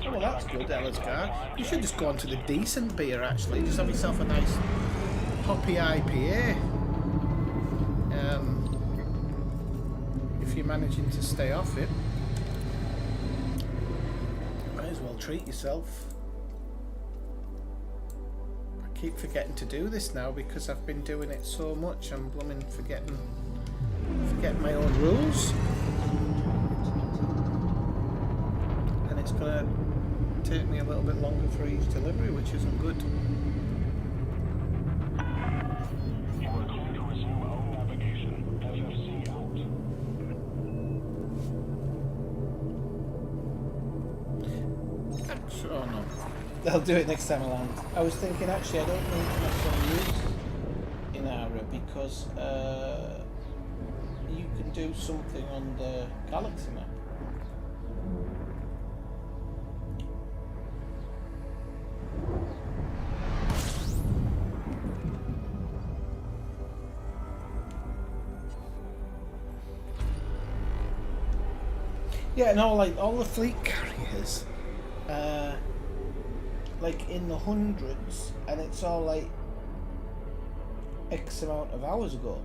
S1: Oh, well, that's good, Ellisgar. You should just go on to the decent beer, actually. Just have yourself a nice hoppy IPA. If you're managing to stay off it, might as well treat yourself. I keep forgetting to do this now because I've been doing it so much. I'm blooming forgetting my own rules, and it's gonna take me a little bit longer for each delivery, which isn't good.
S2: You are clear to resume own navigation. FFC out.
S1: Oh no, they'll do it next time I land. I was thinking actually I don't need to necessarily use Inara because you can do something on the galaxy map. Yeah, no, like all the fleet carriers, like in the hundreds, and it's all like X amount of hours ago.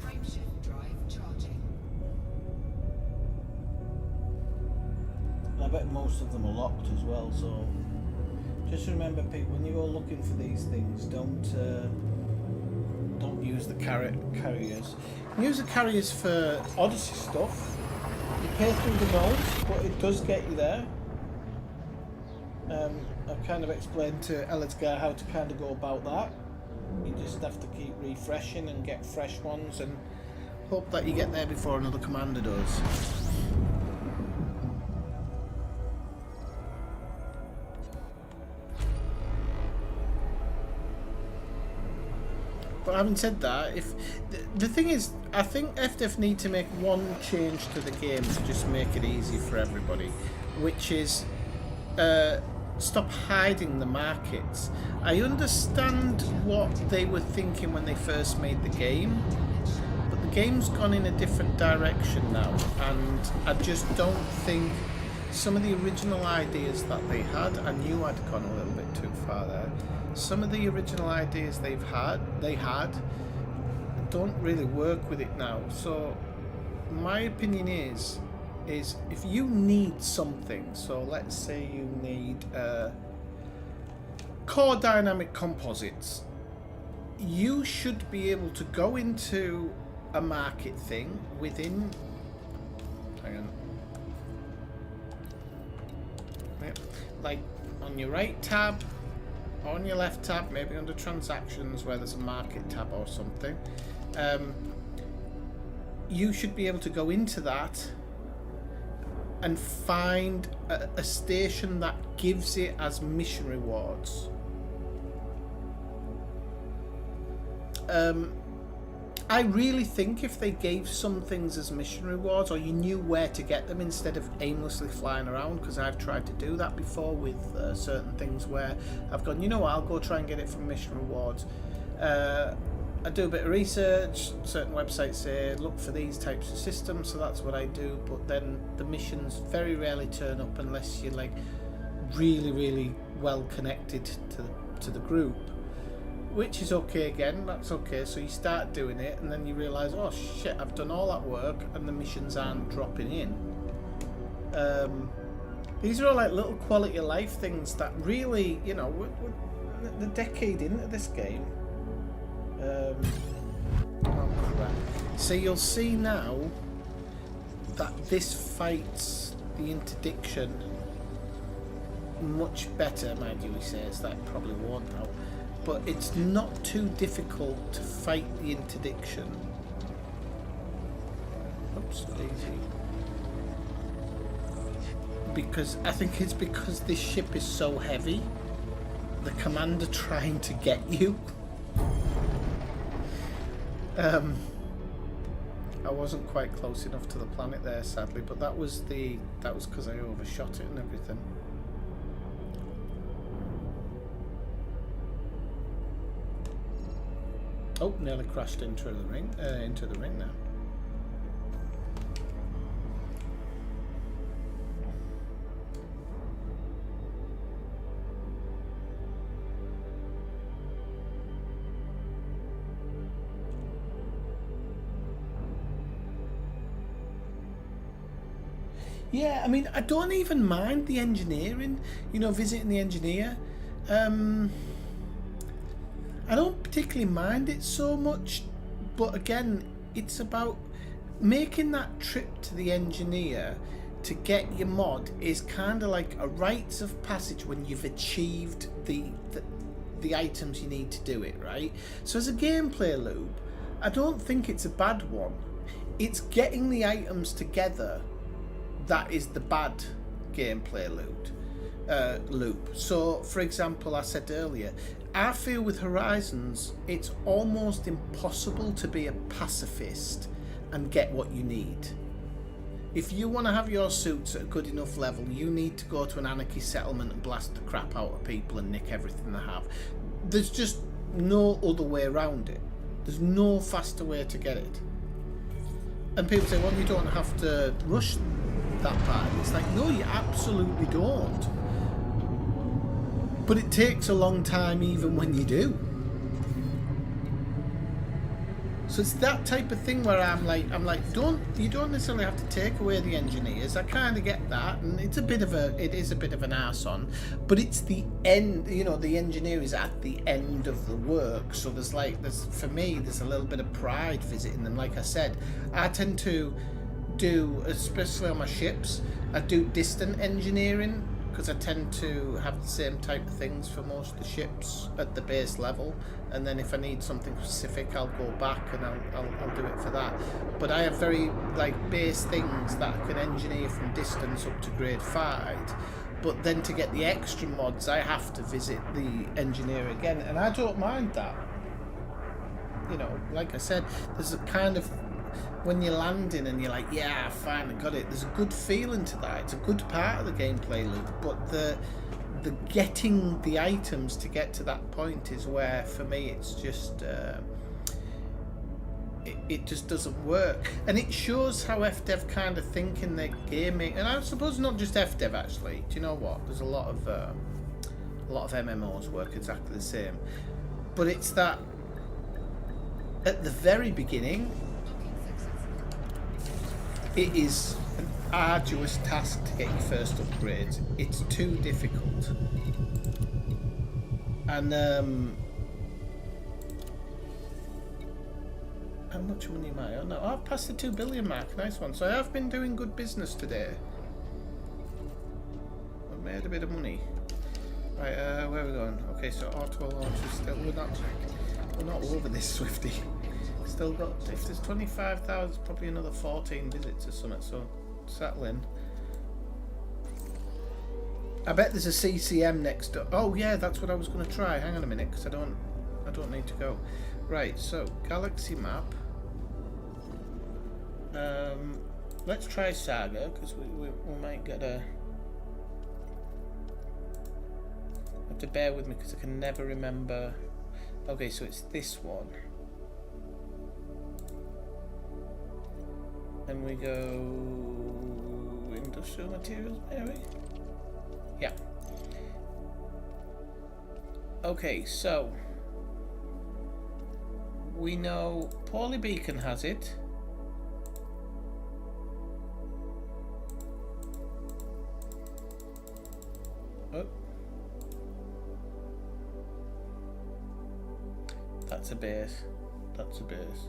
S3: Frameshift drive charging.
S1: And I bet most of them are locked as well, so just remember, people, when you go looking for these things, don't use the carriers. Use the carriers for Odyssey stuff. You pay through the nose, but it does get you there. I've kind of explained to Ellisgar how to kind of go about that. You just have to keep refreshing and get fresh ones and hope that you get there before another commander does. But having said that, if the thing is, I think FDev need to make one change to the game to just make it easy for everybody, which is stop hiding the markets. I understand what they were thinking when they first made the game, but the game's gone in a different direction now, and I just don't think some of the original ideas that they had, I knew I'd gone a little bit too far there. Some of the original ideas they had don't really work with it now. So my opinion is if you need something, so let's say you need core dynamic composites, you should be able to go into a market thing within, hang on, yep, like on your right tab, on your left tab, maybe under transactions where there's a market tab or something, you should be able to go into that and find a station that gives it as mission rewards. I really think if they gave some things as mission rewards, or you knew where to get them instead of aimlessly flying around, because I've tried to do that before with certain things where I've gone, you know what, I'll go try and get it from mission rewards. I do a bit of research, certain websites say look for these types of systems, so that's what I do, but then the missions very rarely turn up unless you're like really well connected to the group. Which is okay again, that's okay, so you start doing it and then you realise, oh shit, I've done all that work and the missions aren't dropping in. These are all like little quality of life things that really, you know, we're the decade into this game. Oh crap. So you'll see now that this fights the interdiction much better, mind you, he says that probably won't now. But it's not too difficult to fight the interdiction. Oops, easy. Because I think it's because this ship is so heavy. the commander trying to get you. I wasn't quite close enough to the planet there, sadly, but that was because I overshot it and everything. Oh, nearly crashed into the ring now. Yeah, I mean, I don't even mind the engineering, you know, visiting the engineer. I don't particularly mind it so much, but again, it's about making that trip to the engineer to get your mod is kind of like a rites of passage when you've achieved the items you need to do it, right? So as a gameplay loop, I don't think it's a bad one. It's getting the items together that is the bad gameplay loop. So, for example, I said earlier, I feel with Horizons, it's almost impossible to be a pacifist and get what you need. If you want to have your suits at a good enough level, you need to go to an anarchy settlement and blast the crap out of people and nick everything they have. There's just no other way around it. There's no faster way to get it. And people say, well, you don't have to rush that part. It's like, no, you absolutely don't. But it takes a long time even when you do. So it's that type of thing where I'm like, you don't necessarily have to take away the engineers. I kind of get that, and it is a bit of an arse on, but it's the end. You know, the engineer is at the end of the work, so there's for me, there's a little bit of pride visiting them. Like I said, I tend to do, especially on my ships, I do distant engineering because I tend to have the same type of things for most of the ships at the base level, and then if I need something specific, I'll go back and I'll do it for that. But I have very base things that I can engineer from distance up to grade 5. But then to get the extra mods, I have to visit the engineer again, and I don't mind that. You know, like I said, there's a kind of, when you're landing and you're like, yeah, I finally got it, there's a good feeling to that. It's a good part of the gameplay loop, but the getting the items to get to that point is where, for me, it's just it just doesn't work. And it shows how FDev kind of think in their gaming, and I suppose not just FDev actually. Do you know what? There's a lot of MMOs work exactly the same, but it's that at the very beginning, it is an arduous task to get your first upgrades. It's too difficult. And how much money am I on? No, I've passed the 2 billion mark. Nice one. So I have been doing good business today. I've made a bit of money. Right, where are we going? Okay, so auto launch is still, we're not over this, Swifty. Still got, if there's 25,000, probably another 14 visits or something, so settle in. I bet there's a CCM next door. Oh yeah, that's what I was going to try. Hang on a minute, because I don't need to go. Right, so galaxy map. Let's try Saga, because we might get a... You have to bear with me because I can never remember. Okay, so it's this one. And we go industrial materials, maybe? Yeah. Okay, so we know Paulie Beacon has it. Oh. That's a base. That's a base.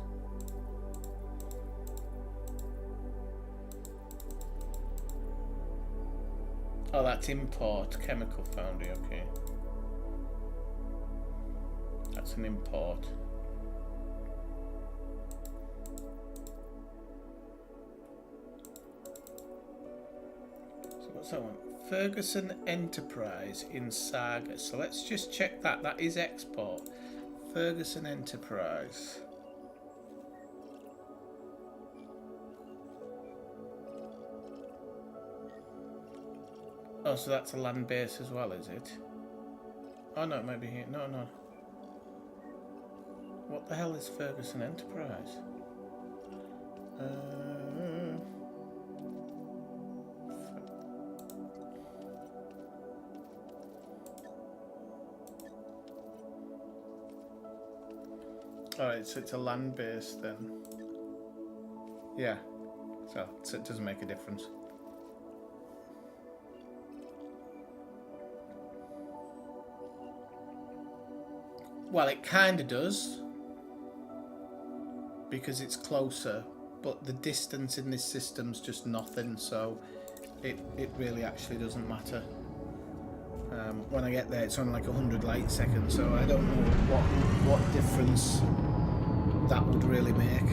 S1: Oh, that's import. Chemical foundry, okay. That's an import. So what's that one? Ferguson Enterprise in Saga. So let's just check that. That is export. Ferguson Enterprise. Oh, so that's a land base as well, is it? Oh no, it might be here. No, no. What the hell is Ferguson Enterprise? Alright, so it's a land base then. Yeah, so it doesn't make a difference. Well, it kind of does, because it's closer, but the distance in this system's just nothing, so it really actually doesn't matter. When I get there, it's only like 100 light seconds, so I don't know what difference that would really make.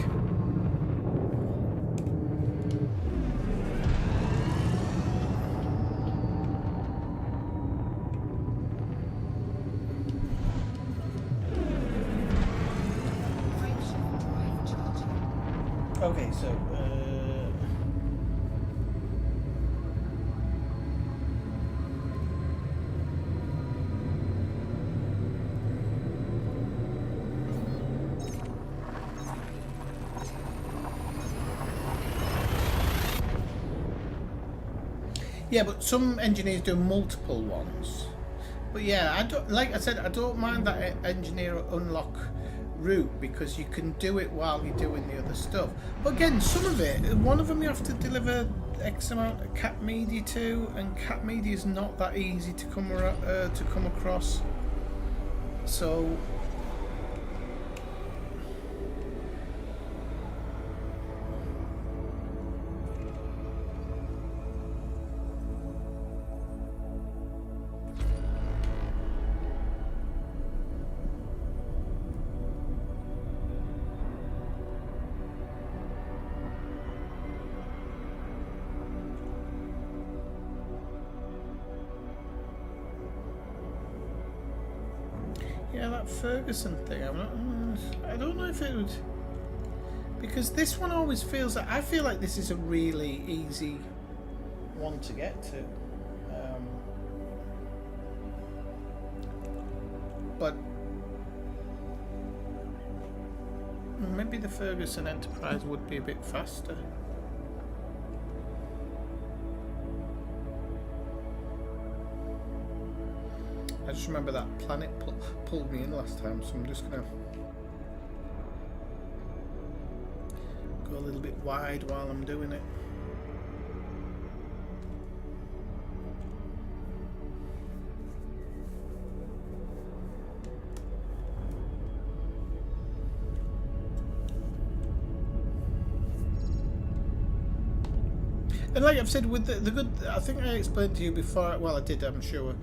S1: Okay, so yeah, but some engineers do multiple ones. But yeah, I don't, like I said, I don't mind that engineer unlock route because you can do it while you're doing the other stuff. But again, some of it, one of them you have to deliver X amount of cat media to, and cat media is not that easy to come across. So yeah, that Ferguson thing, I don't know if it would, because this one always feels like, I feel like this is a really easy one to get to. But maybe the Ferguson Enterprise would be a bit faster. I just remember that planet pulled me in last time, so I'm just gonna go a little bit wide while I'm doing it. And like I've said, with the good, I think I explained to you before. Well, I did, I'm sure.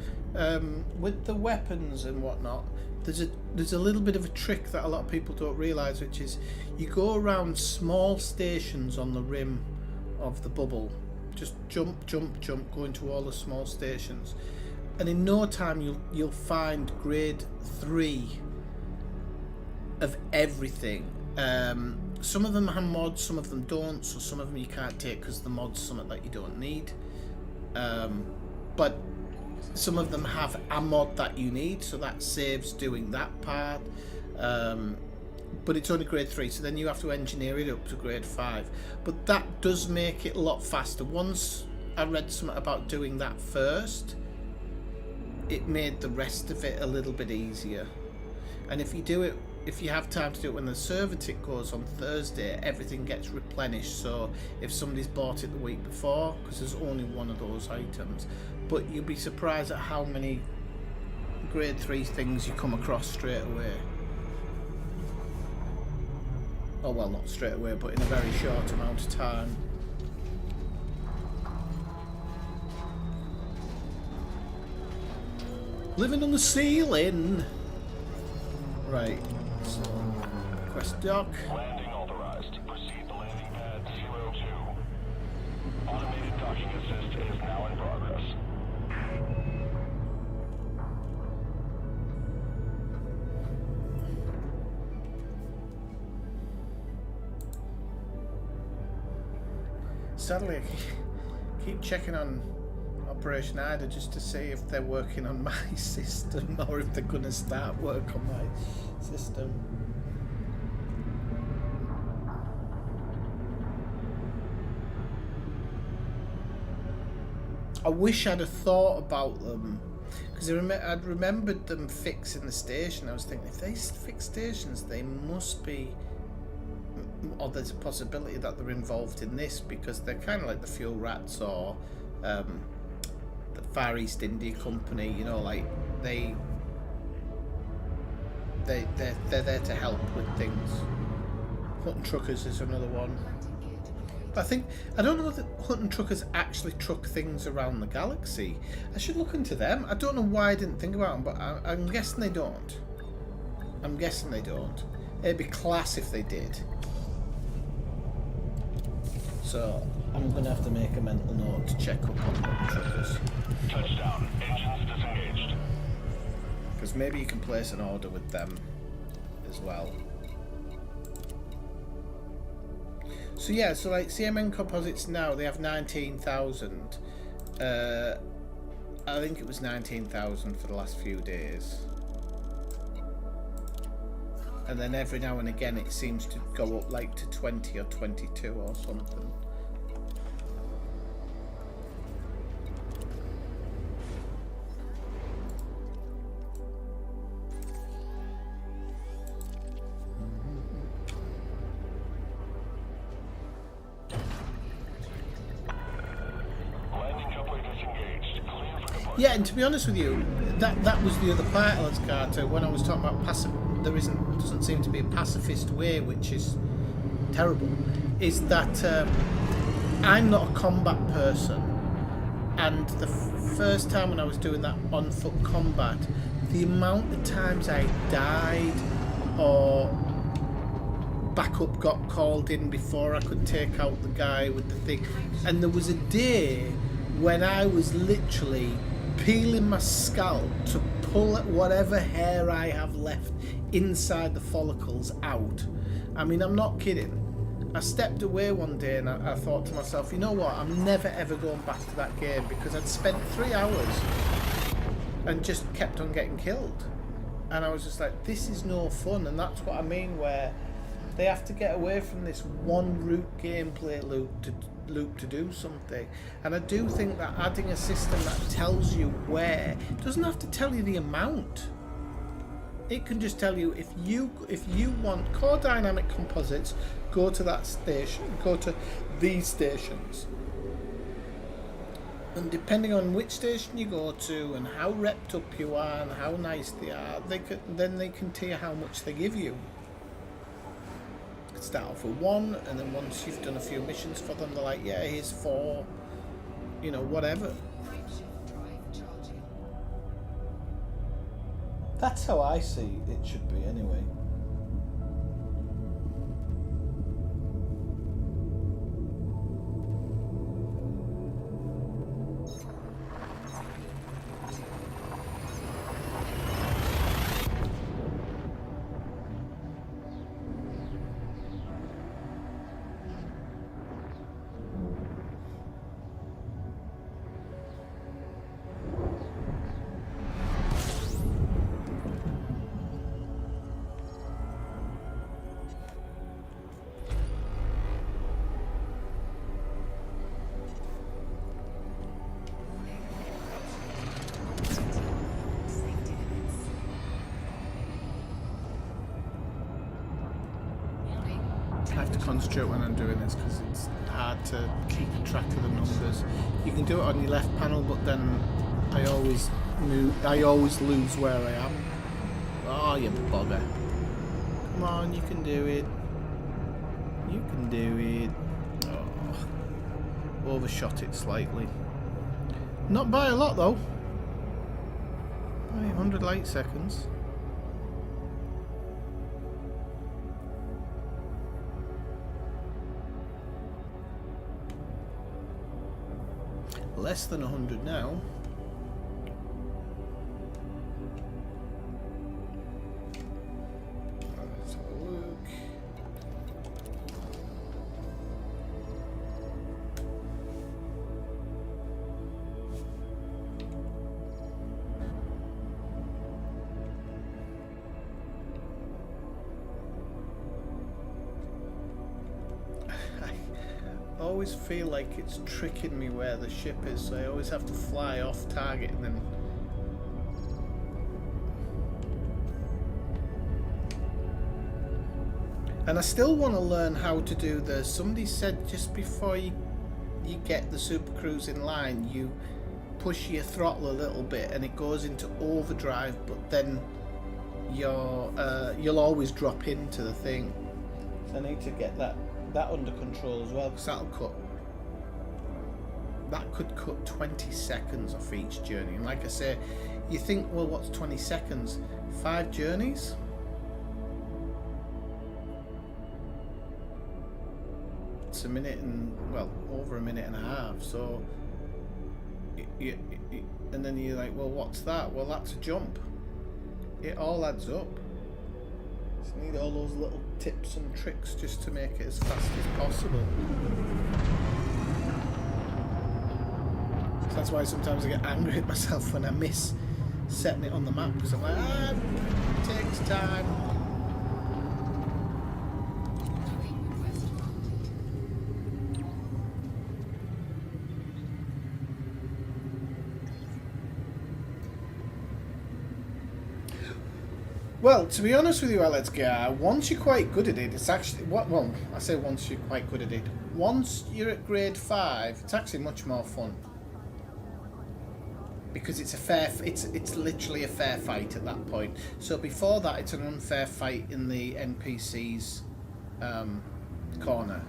S1: With the weapons and whatnot, there's a little bit of a trick that a lot of people don't realise, which is you go around small stations on the rim of the bubble. Just jump, jump, jump, go into all the small stations, and in no time you'll find grade 3 of everything. Some of them have mods, some of them don't, so some of them you can't take because the mod's something that you don't need. But some of them have a mod that you need, so that saves doing that part. But it's only grade 3, so then you have to engineer it up to grade 5. But that does make it a lot faster. Once I read something about doing that first, it made the rest of it a little bit easier. And if you do it, if you have time to do it when the server tick goes on Thursday, everything gets replenished. So if somebody's bought it the week before, because there's only one of those items, but you'll be surprised at how many grade 3 things you come across straight away. Oh well, not straight away, but in a very short amount of time. Living on the ceiling. Right. So, quest dock.
S2: Landing authorized. Proceed to landing pad 02. Automated docking assist is now in progress.
S1: Sadly, I keep checking on Operation Ida just to see if they're working on my system or if they're going to start work on my system. I wish I'd have thought about them, because I'd remembered them fixing the station. I was thinking, if they fix stations, they must be, or there's a possibility that they're involved in this, because they're kind of like the Fuel Rats or the Far East India Company. You know, like they're there to help with things. Hunting Truckers is another one. I don't know that Hunting Truckers actually truck things around the galaxy. I should look into them. I don't know why I didn't think about them, but I'm guessing they don't. I'm guessing they don't. It'd be class if they did. So I'm going to have to make a mental note to check up on Hunting Truckers.
S2: Touchdown. Engines disengaged.
S1: Because maybe you can place an order with them as well. So yeah, so like CMN Composites now, they have 19,000. I think it was 19,000 for the last few days. And then every now and again it seems to go up like to 20 or 22 or something. Yeah, and to be honest with you, that was the other part, Alex Carter, when I was talking about doesn't seem to be a pacifist way, which is terrible, is that I'm not a combat person, and the first time when I was doing that on foot combat, the amount of times I died or backup got called in before I could take out the guy with the thing, and there was a day when I was literally peeling my scalp to pull whatever hair I have left inside the follicles out. I mean, I'm not kidding. I stepped away one day and I thought to myself, you know what, I'm never ever going back to that game, because I'd spent 3 hours and just kept on getting killed. And I was just like, this is no fun. And that's what I mean, where they have to get away from this one route gameplay loop to do something. And I do think that adding a system that tells you where, doesn't have to tell you the amount. It can just tell you, if you want core dynamic composites, go to that station, go to these stations. And depending on which station you go to and how repped up you are and how nice they are, then they can tell you how much they give you. Start off with 1, and then once you've done a few missions for them, they're like, yeah, here's 4, you know, whatever. That's how I see it should be anyway. I have to concentrate when I'm doing this because it's hard to keep track of the numbers. You can do it on your left panel, but then I always lose where I am. Oh, you bugger. Come on, you can do it. You can do it. Oh, overshot it slightly. Not by a lot though. 100 light seconds. Less than 100 now. Let's have a look. always feel like it's tricking me where the ship is, so I always have to fly off target and then... And I still want to learn how to do the... Somebody said just before you get the Super Cruise in line, you push your throttle a little bit and it goes into overdrive, but then you'll always drop into the thing. So I need to get that under control as well, because that could cut 20 seconds off each journey. And like I say, you think, well, what's 20 seconds? 5 journeys? It's a minute and, well, over a minute and a half. So and then you're like, well, what's that? Well, that's a jump. It all adds up. So you need all those little tips and tricks just to make it as fast as possible. So that's why sometimes I get angry at myself when I miss setting it on the map, because I'm like, it takes time. Well, to be honest with you, LSGR, once you're quite good at it, it's actually... Well, I say once you're quite good at it. Once you're at grade 5, it's actually much more fun. Because it's a fair... It's literally a fair fight at that point. So before that, it's an unfair fight in the NPC's corner.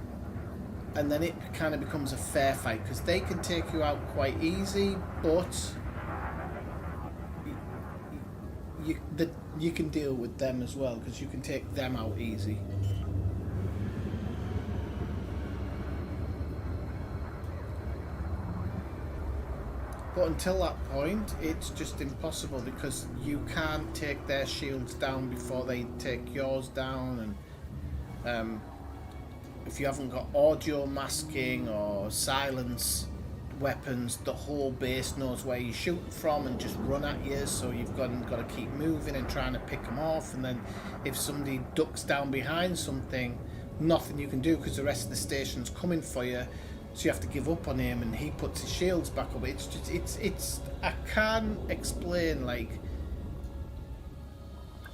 S1: And then it kind of becomes a fair fight, because they can take you out quite easy, but... You can deal with them as well, because you can take them out easy. But until that point, it's just impossible, because you can't take their shields down before they take yours down, and if you haven't got audio masking or silence weapons, the whole base knows where you're shooting from and just run at you, so you've got to keep moving and trying to pick them off. And then if somebody ducks down behind something, nothing you can do, because the rest of the station's coming for you, so you have to give up on him, and he puts his shields back up. It's just it's I can't explain like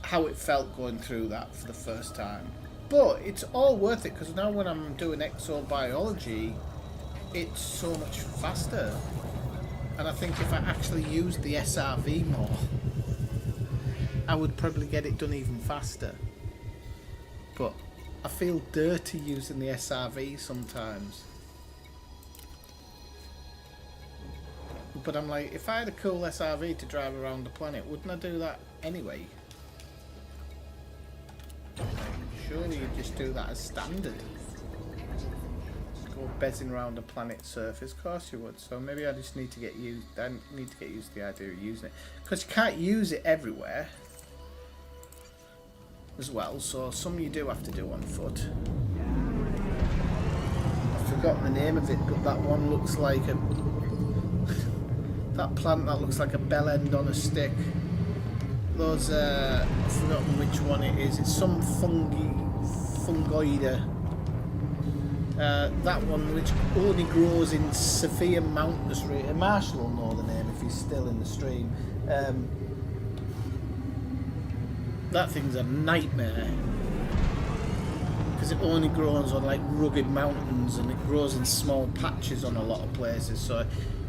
S1: how it felt going through that for the first time, but it's all worth it, because now when I'm doing exobiology, it's so much faster. And I think if I actually used the SRV more, I would probably get it done even faster. But I feel dirty using the SRV sometimes. But I'm like, if I had a cool SRV to drive around the planet, wouldn't I do that anyway? Like, surely you'd just do that as standard. Bezzing around a planet surface, of course you would. So maybe I just need to get used. I need to get used to the idea of using it, because you can't use it everywhere as well. So some you do have to do on foot. I've forgotten the name of it, but that one looks like a that plant that looks like a bell end on a stick. Those I've forgotten which one it is. It's some fungoida. That one, which only grows in severe mountainous regions. Marshall will know the name if he's still in the stream. That thing's a nightmare, because it only grows on like rugged mountains, and it grows in small patches on a lot of places. So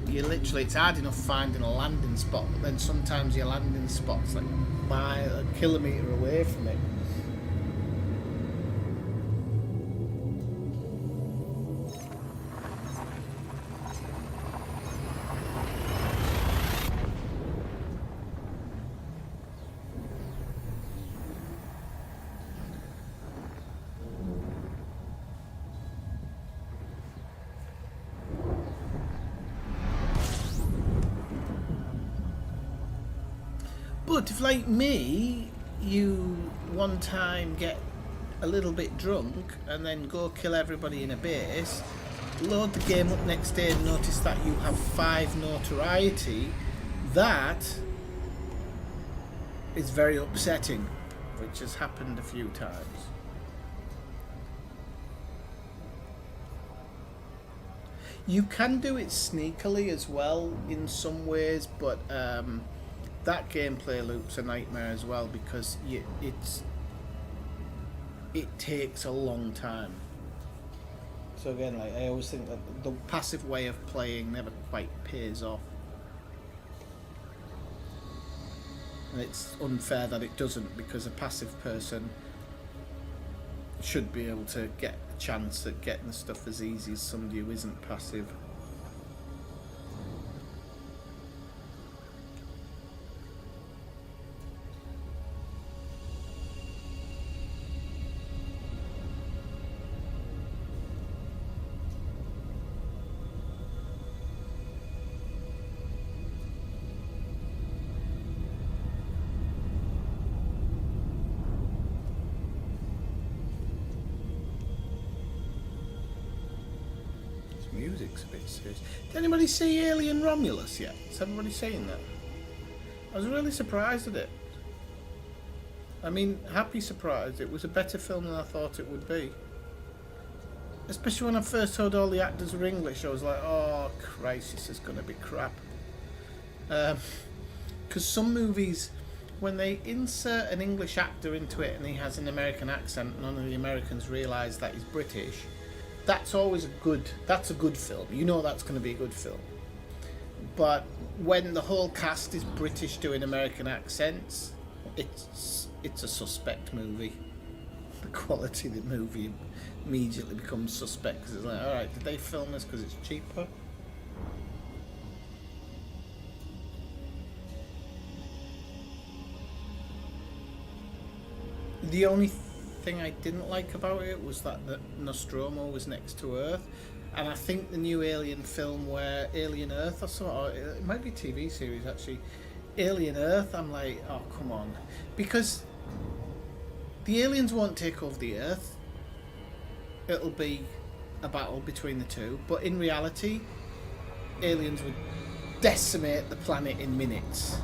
S1: you literally, it's hard enough finding a landing spot, but then sometimes your landing spot's like a kilometre away from it. But if, like me, you one time get a little bit drunk and then go kill everybody in a base, load the game up next day and notice that you have 5 notoriety, that is very upsetting, which has happened a few times. You can do it sneakily as well in some ways, but that gameplay loop's a nightmare as well because it takes a long time. So again, like I always think that the passive way of playing never quite pays off. And it's unfair that it doesn't, because a passive person should be able to get a chance at getting the stuff as easy as somebody who isn't passive. Music's a bit serious. Did anybody see Alien Romulus yet? Has everybody seen that? I was really surprised at it. I mean, happy surprised. It was a better film than I thought it would be. Especially when I first heard all the actors were English, I was like, oh Christ, this is going to be crap. Because some movies, when they insert an English actor into it and he has an American accent, none of the Americans realise that he's British. That's always that's a good film. You know that's going to be a good film. But when the whole cast is British doing American accents, it's a suspect movie. The quality of the movie immediately becomes suspect because it's like, alright, did they film this because it's cheaper? The only thing I didn't like about it was that the Nostromo was next to Earth, and I think the new Alien film where Alien Earth, I saw it might be a TV series actually, Alien Earth, I'm like, oh come on, because the aliens won't take over the Earth, it'll be a battle between the two, but in reality aliens would decimate the planet in minutes.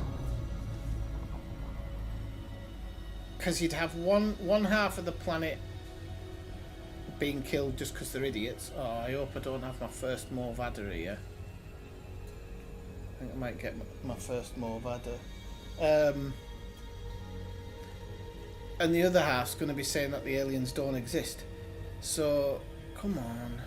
S1: Because you'd have one half of the planet being killed just because they're idiots. Oh, I hope I don't have my first Morve adder here. I think I might get my first Morve adder. And the other half's going to be saying that the aliens don't exist. So, come on.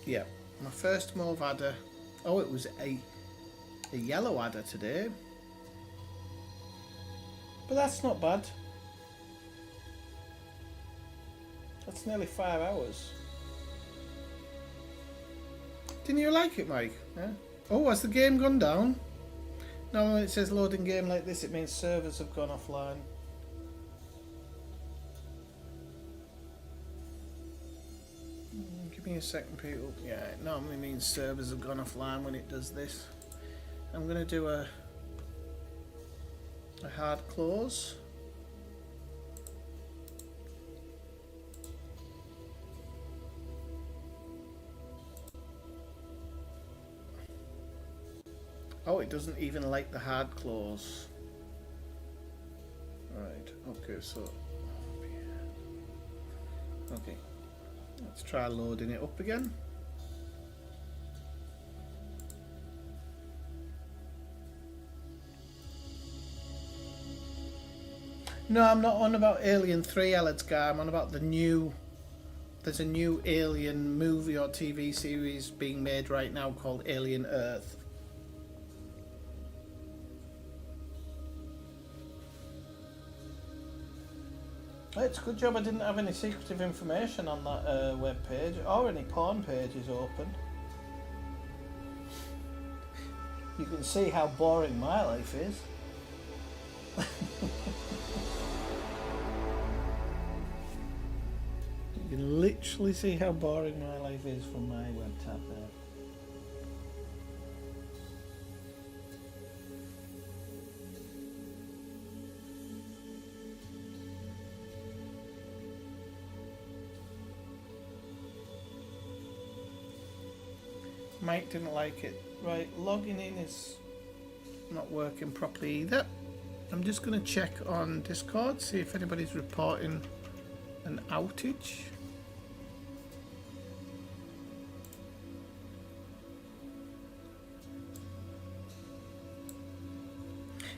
S1: Yeah, my first Morve adder. Oh, it was a yellow adder today. But that's not bad. That's nearly 5 hours. Didn't you like it, Mike? Yeah? Oh, has the game gone down? No, when it says loading game like this, it means servers have gone offline. Give me a second, people. Yeah, it normally means servers have gone offline when it does this. I'm going to do a hard close. Oh, it doesn't even like the hard close. Right, okay, so... Okay, let's try loading it up again. No, I'm not on about Alien 3, Elliot's guy. I'm on about the new... There's a new Alien movie or TV series being made right now called Alien Earth. It's a good job I didn't have any secretive information on that web page or any porn pages open. You can see how boring my life is. You can literally see how boring my life is from my web tab there. Mike didn't like it. Right, logging in is not working properly either. I'm just going to check on Discord, see if anybody's reporting an outage.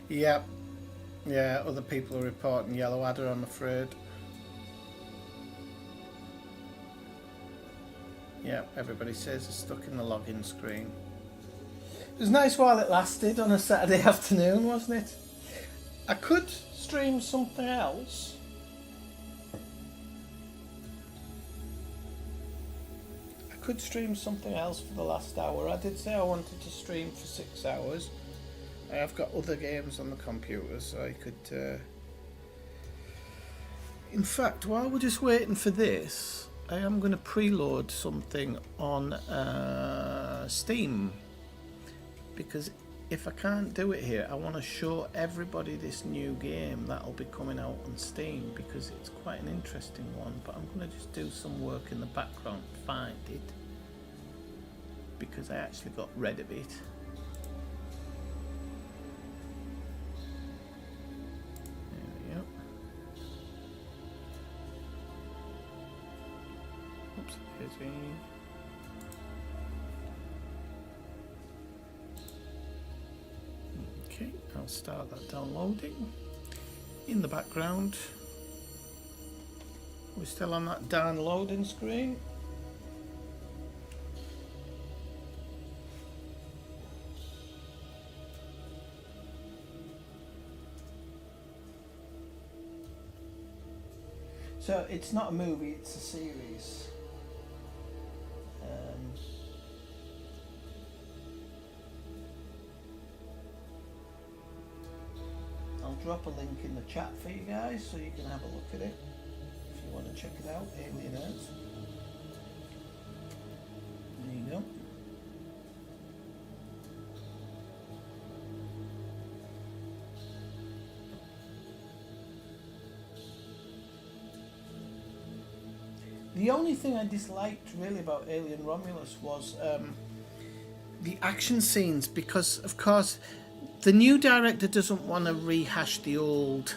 S1: Yep. Yeah, other people are reporting yellow adder, I'm afraid. Yep, everybody says it's stuck in the login screen. It was nice while it lasted on a Saturday afternoon, wasn't it? I could stream something else. I could stream something else for the last hour. I did say I wanted to stream for 6 hours. I have got other games on the computer, so I could... In fact, while we're just waiting for this, I am going to preload something on Steam. Because if I can't do it here, I want to show everybody this new game that'll be coming out on Steam, because it's quite an interesting one. But I'm going to just do some work in the background to find it, because I actually got rid of it. There we go. Oops, here's me. Okay, I'll start that downloading. In the background, we're still on that downloading screen. So it's not a movie, it's a series. I'll drop a link in the chat for you guys so you can have a look at it if you want to check it out. Alien Earth. There you go. The only thing I disliked really about Alien Romulus was the action scenes, because of course the new director doesn't want to rehash the old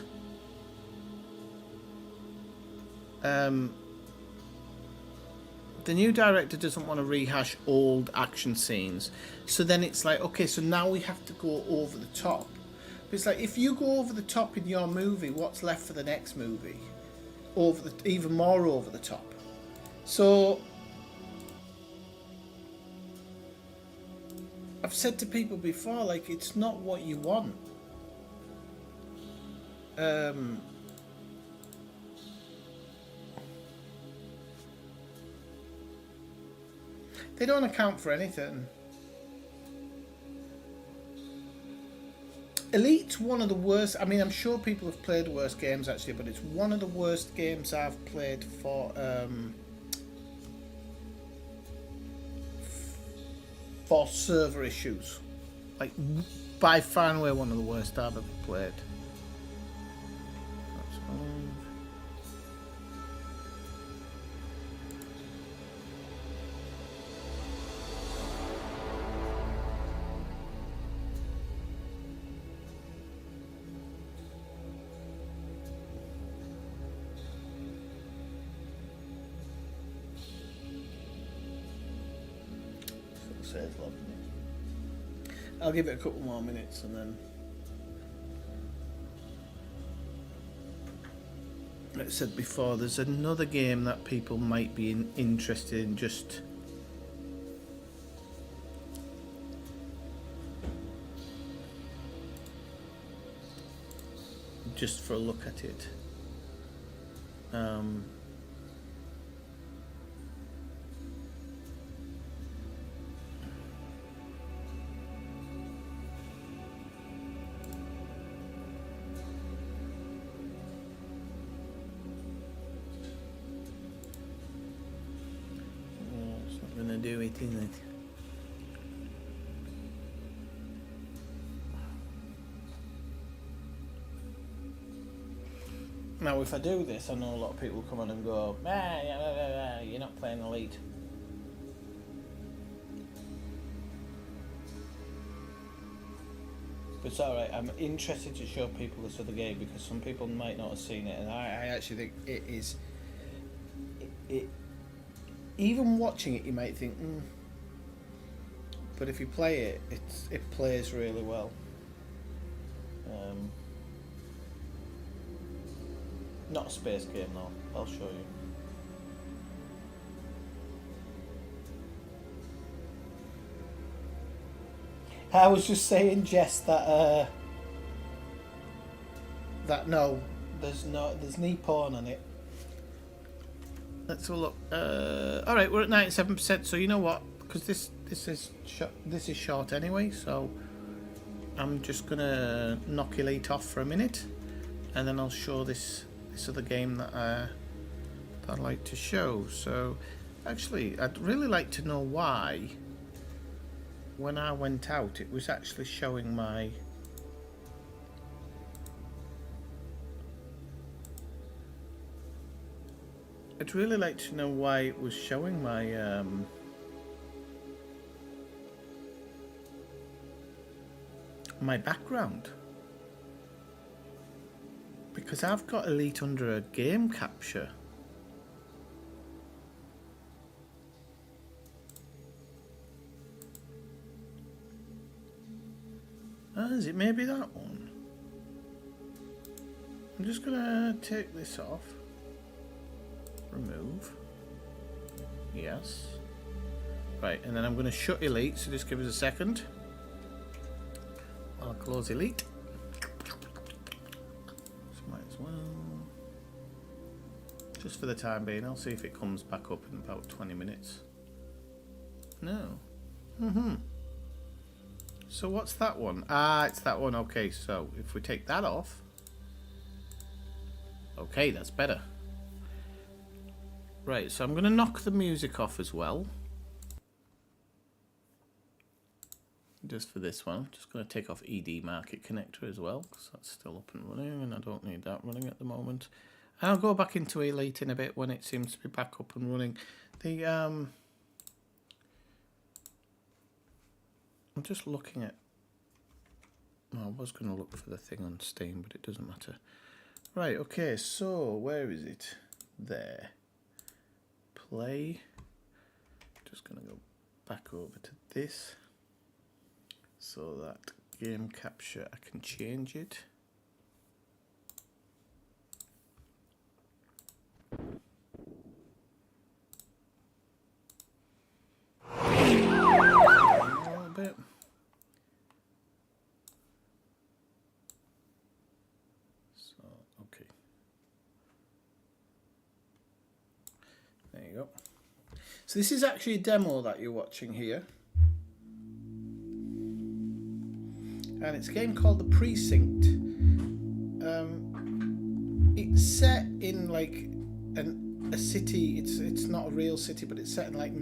S1: action scenes. So then it's like, okay, so now we have to go over the top. But it's like, if you go over the top in your movie, what's left for the next movie? Even more over the top. So I've said to people before, like, it's not what you want. They don't account for anything. Elite's one of the worst. I mean, I'm sure people have played worse games actually, but it's one of the worst games I've played for server issues. Like, by far and away one of the worst I've ever played. That's fine. Says lovely. I'll give it a couple more minutes and then, like I said before, there's another game that people might be interested in just for a look at it. Do it, isn't it? Now, if I do this, I know a lot of people come on and go, you're not playing Elite. But it's alright, I'm interested to show people this other game because some people might not have seen it, and I actually think it is... It even watching it, you might think, but if you play it, it plays really well. Not a space game though, I'll show you. I was just saying, Jess, that no, there's no porn on it. Let's have a look. All right, we're at 97%. So you know what? Because this is short anyway. So I'm just gonna inoculate off for a minute, and then I'll show this other game that I'd like to show. So actually, I'd really like to know why when I went out, it was actually showing my. I'd really like to know why it was showing my my background, because I've got Elite under a game capture. Is it maybe that one? I'm just gonna take this off. Remove. Yes. Right, and then I'm going to shut Elite, so just give us a second. I'll close Elite. So might as well. Just for the time being, I'll see if it comes back up in about 20 minutes. No. So what's that one? Ah, it's that one. Okay, so if we take that off. Okay, that's better. Right, so I'm going to knock the music off as well. Just for this one. I'm just going to take off ED Market Connector as well, because that's still up and running, and I don't need that running at the moment. And I'll go back into Elite in a bit when it seems to be back up and running. I'm just looking at... Well, I was going to look for the thing on Steam, but it doesn't matter. Right, okay, so where is it? There. Play. Just gonna go back over to this so that game capture I can change it. A little bit. So okay. There you go. So this is actually a demo that you're watching here. And it's a game called The Precinct. It's set in like a city. It's not a real city, but it's set in like in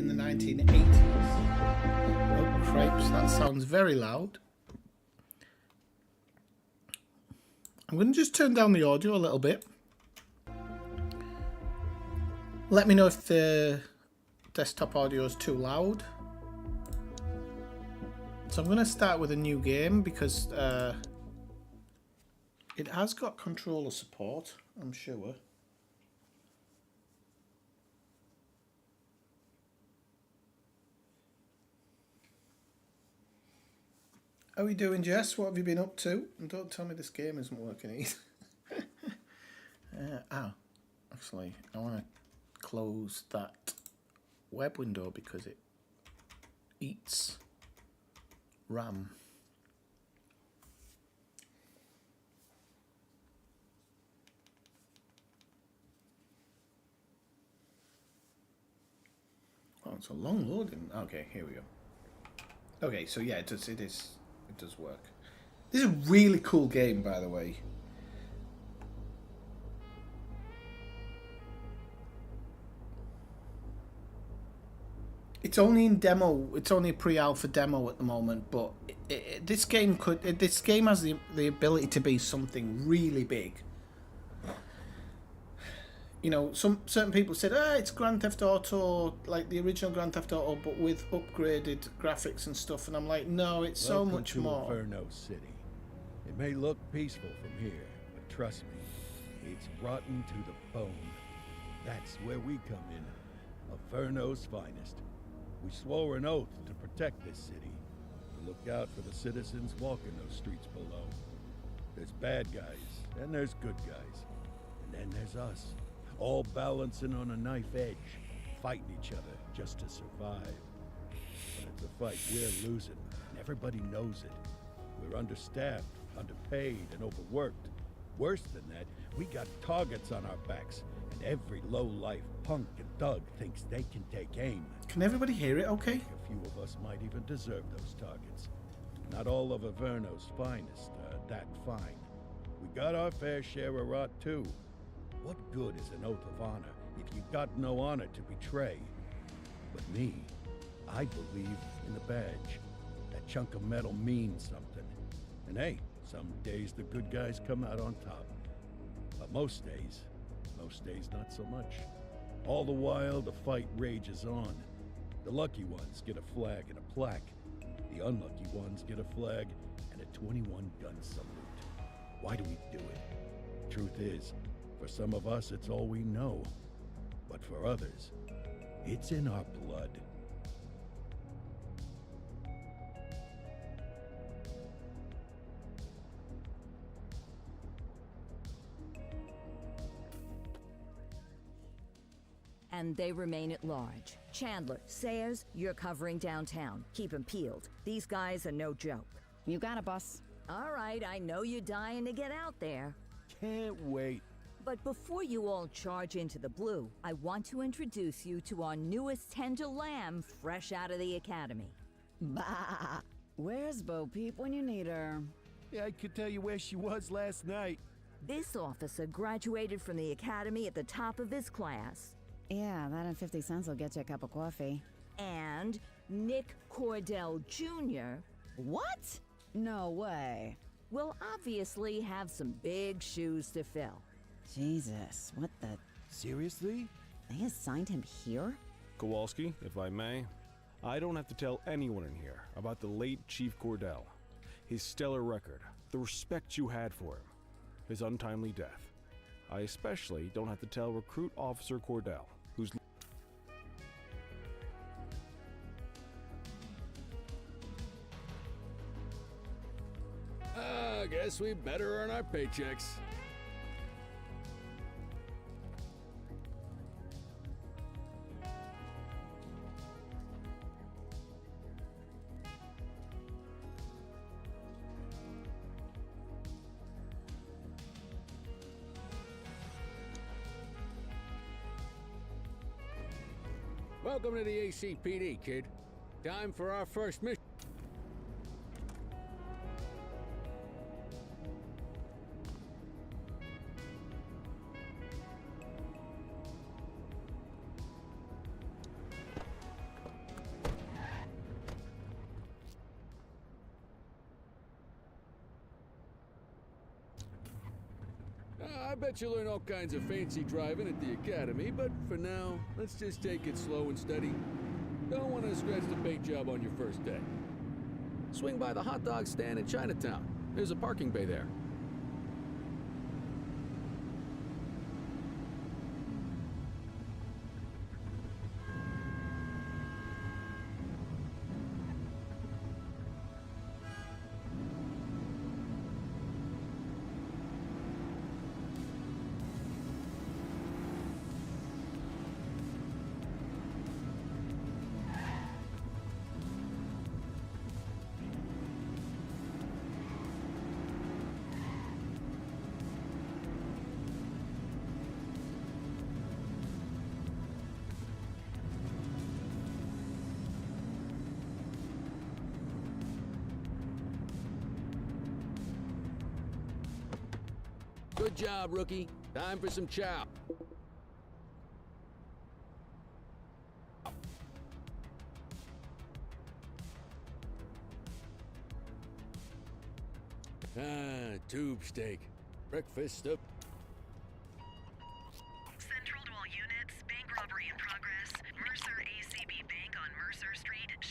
S1: the 1980s. Oh cripes, that sounds very loud. I'm going to just turn down the audio a little bit. Let me know if the desktop audio is too loud. So I'm going to start with a new game because it has got controller support, I'm sure. How are you doing, Jess? What have you been up to? And don't tell me this game isn't working either. Actually, I want to close that web window because it eats RAM. Oh, it's a long loading. Okay, here we go. Okay, so yeah, it does work. This is a really cool game, by the way. It's only in demo. It's only a pre-alpha demo at the moment, but this game has the ability to be something really big. you know, some certain people said, it's Grand Theft Auto, like the original Grand Theft Auto, but with upgraded graphics and stuff. And I'm like, no, it's so
S6: Welcome
S1: much
S6: to
S1: more.
S6: Inferno City. It may look peaceful from here, but trust me, it's rotten to the bone. That's where we come in. Inferno's finest. We swore an oath to protect this city, to look out for the citizens walking those streets below. There's bad guys, and there's good guys. And then there's us, all balancing on a knife edge, fighting each other just to survive. But it's a fight we're losing, and everybody knows it. We're understaffed, underpaid, and overworked. Worse than that, we got targets on our backs, and every low-life punk and thug thinks they can take aim.
S1: Can everybody hear it okay?
S6: A few of us might even deserve those targets. Not all of Averno's finest are that fine. We got our fair share of rot, too. What good is an oath of honor if you got no honor to betray? But me, I believe in the badge. That chunk of metal means something. And hey, some days the good guys come out on top. But most days not so much. All the while, the fight rages on. The lucky ones get a flag and a plaque. The unlucky ones get a flag and a 21-gun salute. Why do we do it? Truth is, for some of us, it's all we know. But for others, it's in our blood.
S7: And they remain at large. Chandler, Sayers, you're covering downtown. Keep 'em peeled. These guys are no joke.
S3: You got it, boss.
S7: All right, I know you're dying to get out there.
S6: Can't wait.
S7: But before you all charge into the blue, I want to introduce you to our newest tender lamb fresh out of the academy.
S3: Bah! Where's Bo Peep when you need her?
S6: Yeah, I could tell you where she was last night.
S7: This officer graduated from the academy at the top of his class.
S3: Yeah, that and 50 cents will get you a cup of coffee.
S7: And Nick Cordell Jr.
S3: What? No way.
S7: will obviously have some big shoes to fill.
S3: Jesus, what the...
S8: Seriously?
S3: They assigned him here?
S8: Kowalski, if I may, I don't have to tell anyone in here about the late Chief Cordell, his stellar record, the respect you had for him, his untimely death. I especially don't have to tell Recruit Officer Cordell, who's...
S9: I guess we better earn our paychecks. Welcome to the ACPD, kid. Time for our first mission. I bet you learn all kinds of fancy driving at the academy, but for now, let's just take it slow and steady. Don't want to scratch the paint job on your first day. Swing by the hot dog stand in Chinatown. There's a parking bay there. Good job, rookie. Time for some chow. Tube steak. Breakfast of...
S10: Central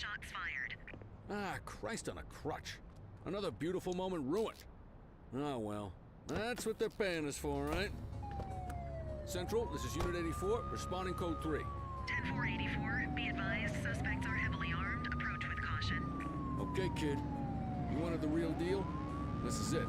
S10: Shots fired.
S9: Ah, Christ on a crutch. Another beautiful moment ruined. Oh well. That's what they're paying us for, right? Central, this is Unit 84, responding code 3.
S10: 10-484, be advised, suspects are heavily armed. Approach with caution.
S9: Okay, kid. You wanted the real deal? This is it.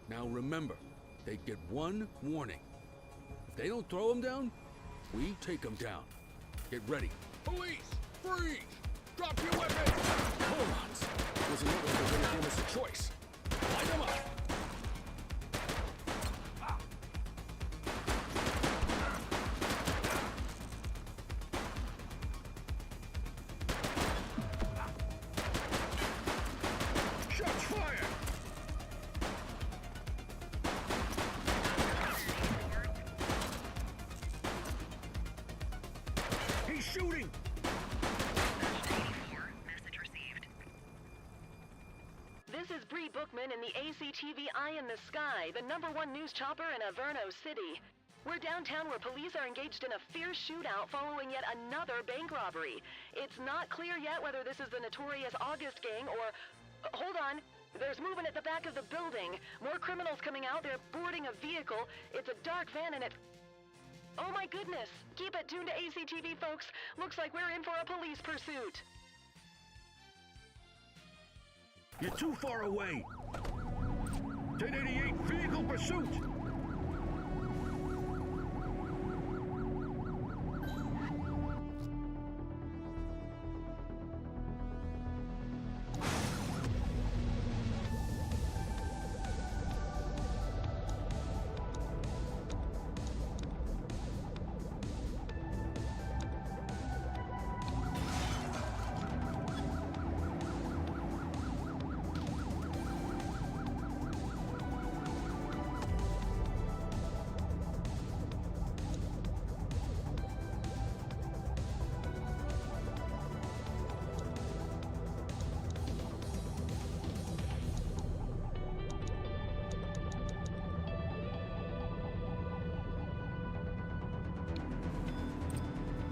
S9: Now remember, they get one warning. If they don't throw them down, we take them down. Get ready. Police! Freeze! Drop your weapons! Morons! Doesn't look like they're gonna give us a choice. Light them up! Shots fired! He's shooting!
S10: Message received.
S11: This is Bree Bookman in the ACTV Eye in the Sky, the #1 news chopper in Averno City. We're downtown where police are engaged in a fierce shootout following yet another bank robbery. It's not clear yet whether this is the notorious August gang or... Hold on. There's movement at the back of the building. More criminals coming out. They're boarding a vehicle. It's a dark van and it... Oh my goodness! Keep it tuned to ACTV, folks. Looks like we're in for a police pursuit.
S6: You're too far away. 1088, vehicle pursuit!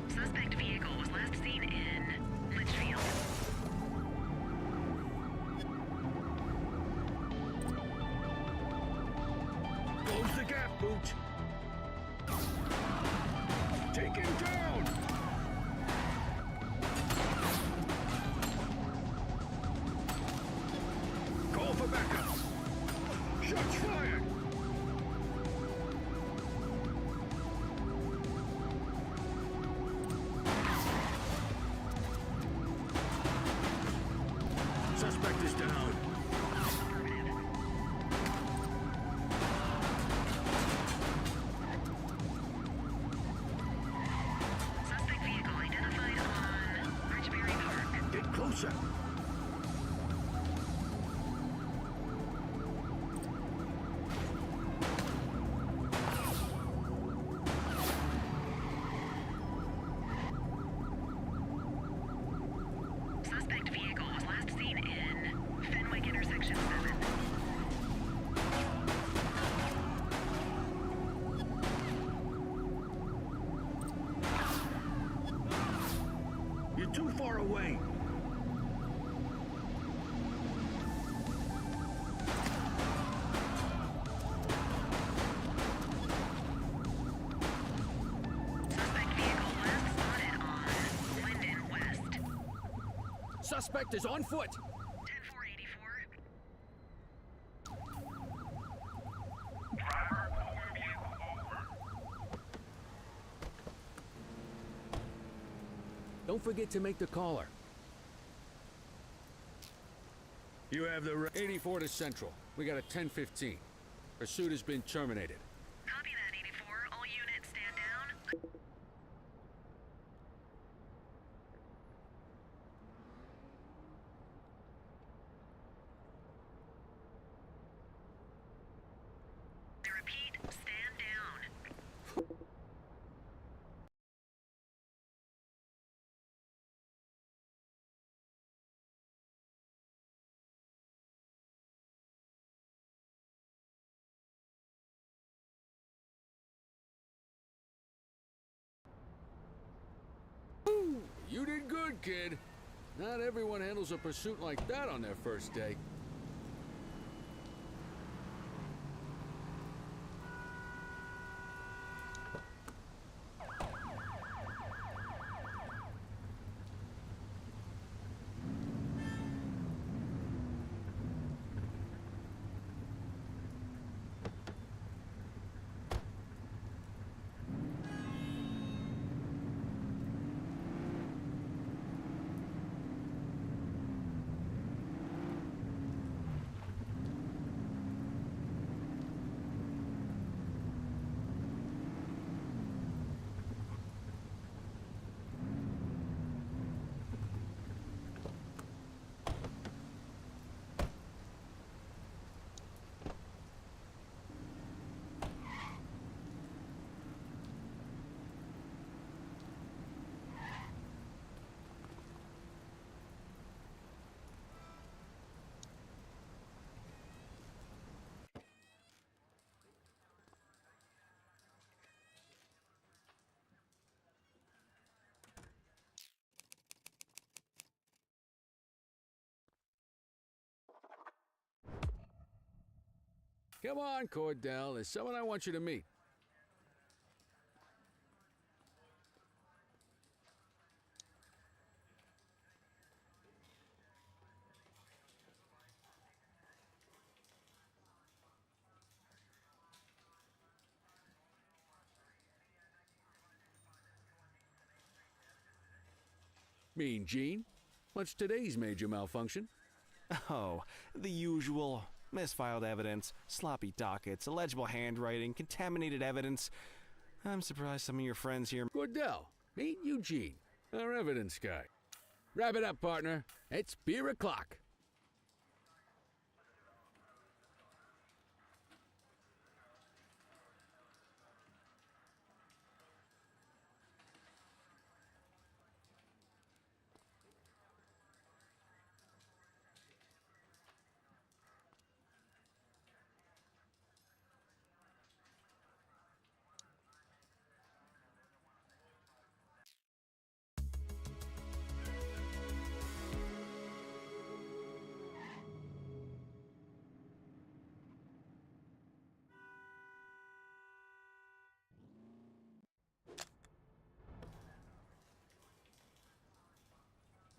S10: Suspect vehicle was last seen in Litchfield.
S6: Close the gap, Boot! Take him down! Call for backup! Shots fired! Suspect is down.
S10: Suspect vehicle identified on Bridgeberry Park.
S6: Get closer.
S10: Suspect vehicle was last seen in Fenwick Intersection 7.
S6: You're too far away.
S10: Suspect vehicle last spotted on Linden West.
S9: Suspect is on foot!
S10: 10-484.
S9: Don't forget to make the caller. You have the 84 to Central. We got a 10:15. Pursuit has been terminated.
S10: Copy that, 84. All units stand down. I repeat, stand down.
S9: You did good, kid. Not everyone handles a pursuit like that on their first day. Come on, Cordell. There's someone I want you to meet. Mean Gene? What's today's major malfunction?
S8: Oh, the usual. Misfiled evidence, sloppy dockets, illegible handwriting, contaminated evidence. I'm surprised some of your friends here.
S9: Cordell, meet Eugene, our evidence guy. Wrap it up, partner. It's beer o'clock.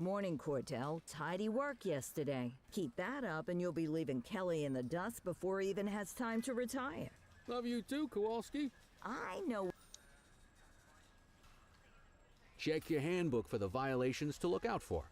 S7: Morning, Cordell. Tidy work yesterday. Keep that up and you'll be leaving Kelly in the dust before he even has time to retire.
S9: Love you too, Kowalski.
S7: I know.
S9: Check your handbook for the violations to look out for.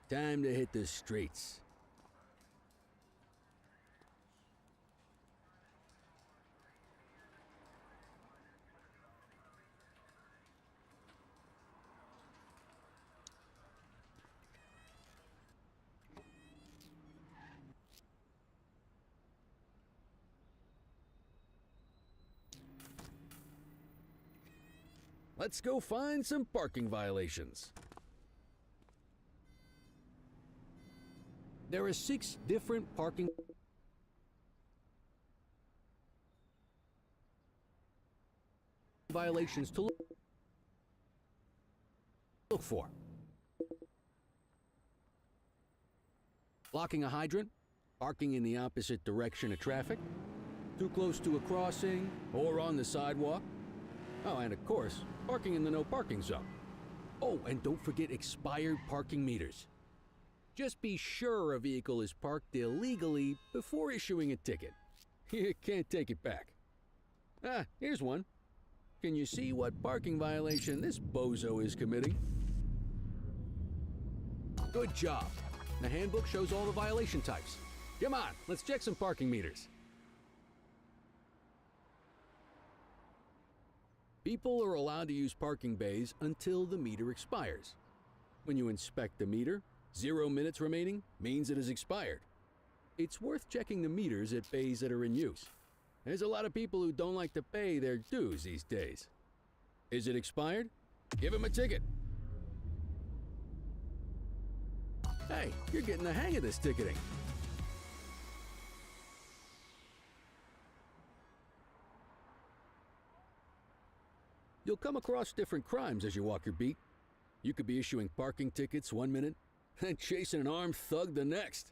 S9: Time to hit the streets. Let's go find some parking violations. There are 6 different parking violations to look for. Blocking a hydrant, parking in the opposite direction of traffic, too close to a crossing, or on the sidewalk. Oh, and of course, parking in the no parking zone. Oh, and don't forget expired parking meters. Just be sure a vehicle is parked illegally before issuing a ticket. You can't take it back. Ah, here's one. Can you see what parking violation this bozo is committing? Good job. The handbook shows all the violation types. Come on, let's check some parking meters. People are allowed to use parking bays until the meter expires. When you inspect the meter, 0 minutes remaining means it has expired. It's worth checking the meters at bays that are in use. There's a lot of people who don't like to pay their dues these days. Is it expired? Give him a ticket. Hey, you're getting the hang of this ticketing. You'll come across different crimes as you walk your beat. You could be issuing parking tickets 1 minute and chasing an armed thug the next.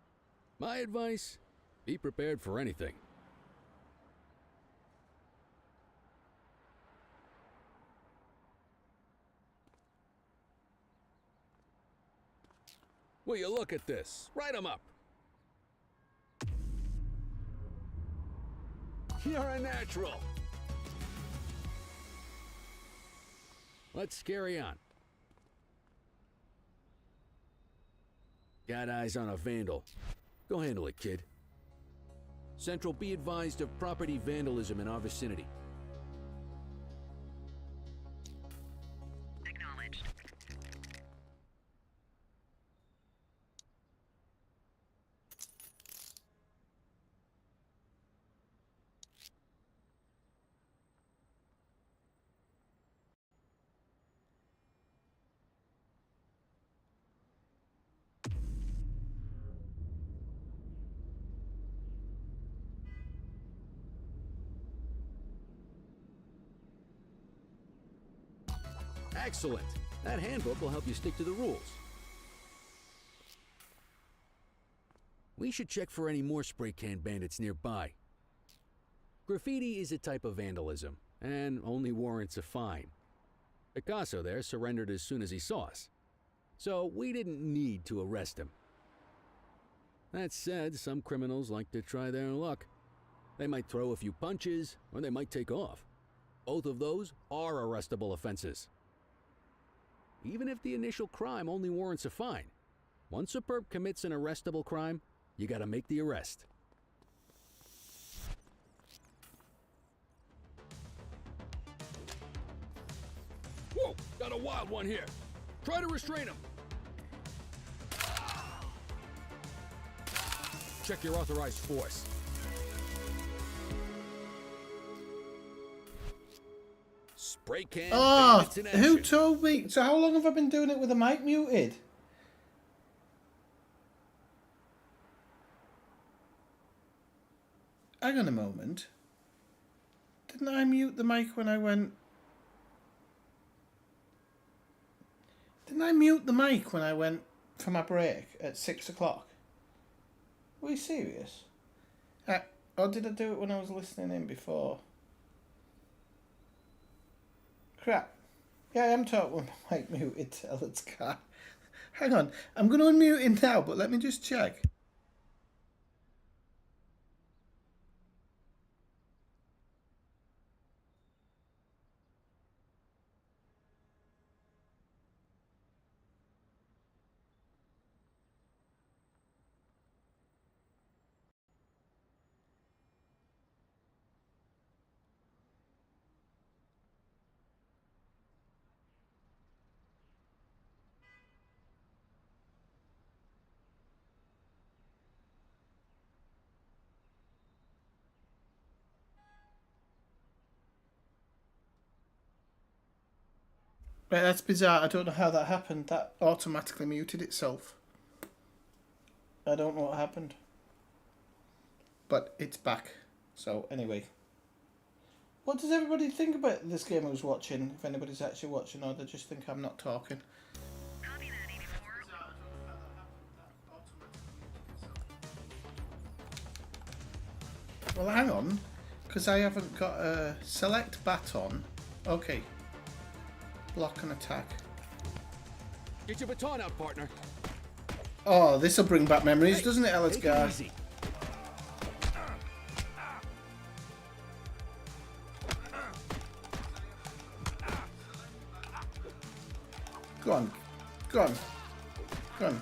S9: My advice, be prepared for anything. Will you look at this? Write 'em up. You're a natural. Let's carry on. Got eyes on a vandal. Go handle it, kid. Central, be advised of property vandalism in our vicinity.
S10: Acknowledged.
S9: Excellent. That handbook will help you stick to the rules. We should check for any more spray can bandits nearby. Graffiti is a type of vandalism, and only warrants a fine. Picasso there surrendered as soon as he saw us, so we didn't need to arrest him. That said, some criminals like to try their luck. They might throw a few punches, or they might take off. Both of those are arrestable offenses. Even if the initial crime only warrants a fine, once a perp commits an arrestable crime, you gotta make the arrest. Whoa! Got a wild one here. Try to restrain him. Check your authorized force. Spray can.
S1: Oh,
S9: bandits in
S1: who
S9: action.
S1: told me? So how long have I been doing it with the mic muted? Hang on a moment. Didn't I mute the mic when I went... Didn't I mute the mic when I went for my break at 6 o'clock? Were you serious? Or did I do it when I was listening in before? Crap. Yeah, I am talking with my mic muted, tell its car. Hang on, I'm going to unmute it now, but let me just check. Right, that's bizarre. I don't know how that happened. That automatically muted itself. I don't know what happened. But it's back. So, anyway. What does everybody think about this game I was watching? If anybody's actually watching, or they just think I'm not talking.
S10: Copy that, 84.
S1: Well, hang on. Because I haven't got a select baton. Okay. Block and attack.
S9: Get your baton out, partner.
S1: Oh, this will bring back memories, doesn't it, Ellis
S9: Take it
S1: Gar?
S9: easy.
S1: Go on. Go on. Go on.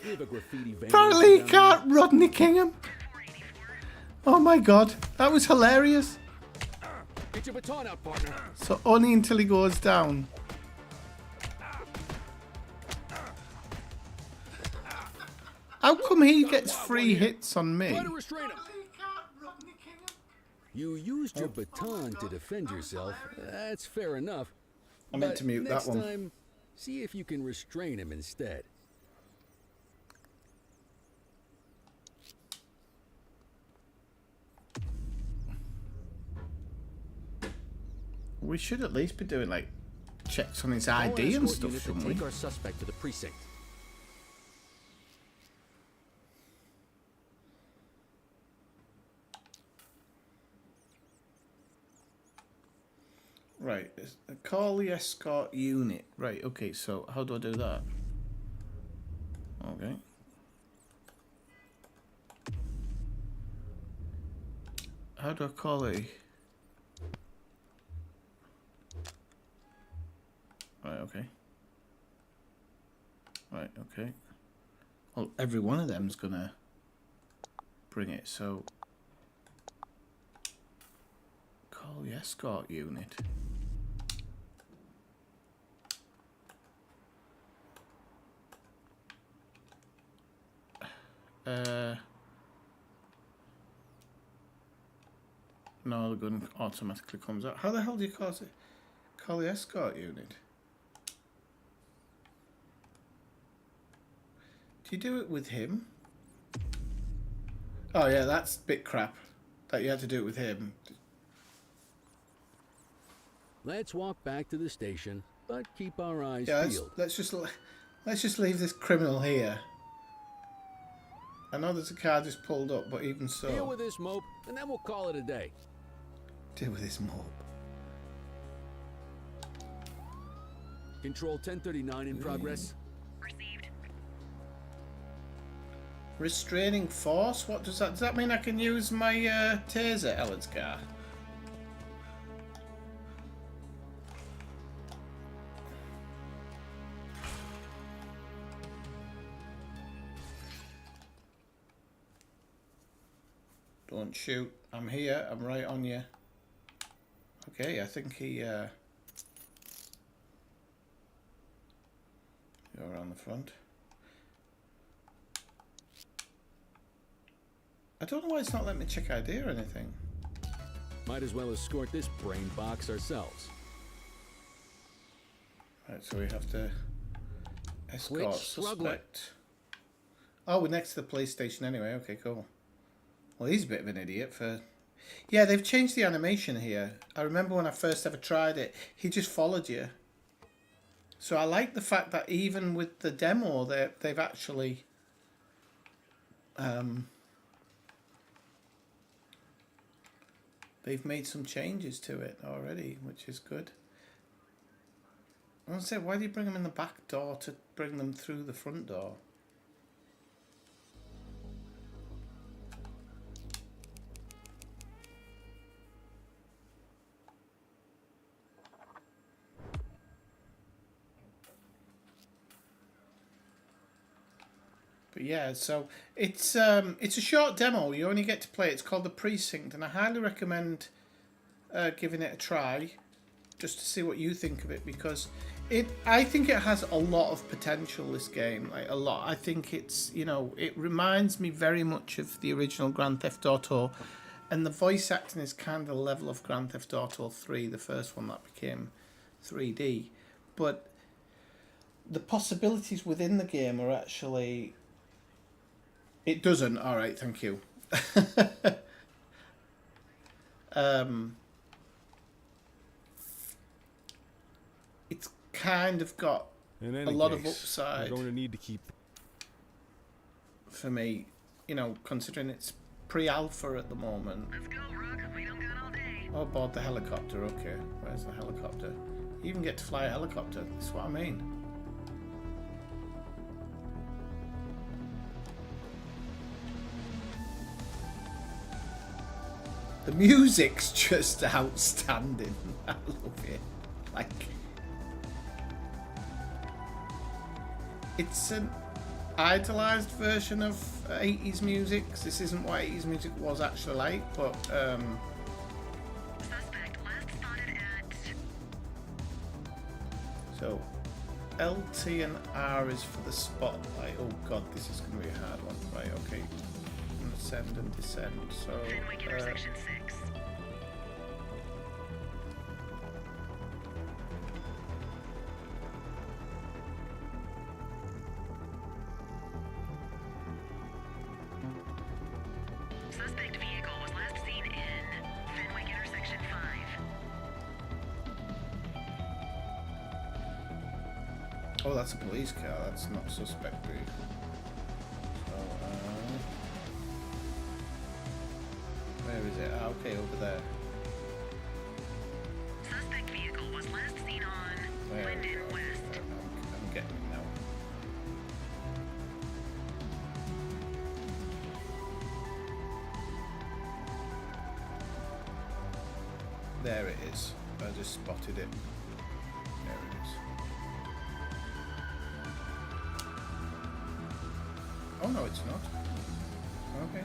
S9: Leave a graffiti vandalism
S1: Apparently he
S9: down
S1: can't Rodney Kingham. Oh my god. That was hilarious.
S9: there. Get your baton out, partner.
S1: So only until he goes down. How come he gets free hits on me?
S9: Try to restrain him. You used your baton to defend yourself. That's fair enough.
S1: I meant
S9: But
S1: to mute that
S9: next
S1: one.
S9: time, see if you can restrain him instead.
S1: We should at least be doing like checks on his
S9: All
S1: ID and
S9: escort
S1: stuff,
S9: units
S1: shouldn't
S9: take
S1: we?
S9: our suspect to the precinct.
S1: Right, call the escort unit. Right, okay, so how do I do that? Okay. How do I call it? Right, okay. Right, okay. Well, every one of them's gonna bring it, so call the escort unit. No, the gun automatically comes out. How the hell do you call the escort unit? Do you do it with him? Oh yeah, that's a bit crap. That you had to do it with him.
S9: Let's walk back to the station, but keep our eyes
S1: Yeah,
S9: peeled.
S1: let's just leave this criminal here. I know there's a car just pulled up, but even so,
S9: Deal with this mope, and then we'll call it a day.
S1: deal with this mob.
S9: Control 1039 in progress.
S10: Received.
S1: Restraining force? What does that? Does that mean I can use my taser, Ellen's car? Don't shoot. I'm here. I'm right on you. Okay, I think he... You're around the front. I don't know why it's not letting me check ID or anything.
S9: Might as well escort this brain box ourselves.
S1: Right, so we have to escort
S9: Quit struggling.
S1: suspect. Oh, we're next to the police station anyway. Okay, cool. Well, he's a bit of an idiot for... Yeah, they've changed the animation here. I remember when I first ever tried it, he just followed you. So I like the fact that even with the demo, they've actually... they've made some changes to it already, which is good. I want to say, why do you bring them in the back door to bring them through the front door? But yeah, so it's a short demo. You only get to play it. It's called The Precinct, and I highly recommend giving it a try, just to see what you think of it, because I think it has a lot of potential. This game, like a lot. I think it's, you know, it reminds me very much of the original Grand Theft Auto, And the voice acting is kind of the level of Grand Theft Auto 3, the first one that became 3D. But the possibilities within the game are actually... It doesn't. All right, thank you. It's kind of got
S8: In
S1: a
S8: any
S1: lot of
S8: case,
S1: upside
S8: we're going to need to keep.
S1: for me, you know, considering it's pre-alpha at the moment.
S10: Let's go, Rook. We don't got all day.
S1: Oh, aboard the helicopter, okay. Where's the helicopter? You even get to fly a helicopter, that's what I mean. The music's just outstanding. I love it. Like, it's an idolized version of 80s music. 'Cause this isn't what 80s music was actually like, but
S10: Suspect last spotted at...
S1: so LT and R is for the spotlight. Oh god, this is going to be a hard one. Right, okay. Ascend and descend. So
S10: Fenwick intersection 6. Suspect vehicle was last seen in Fenwick intersection 5.
S1: oh, that's a police car. That's not suspect vehicle. So where is it? Ah, okay, over there.
S10: Suspect vehicle was last seen on
S1: There we
S10: Linden
S1: go.
S10: West.
S1: I'm getting it now. There it is. I just spotted it. There it is. Oh no, it's not. Okay.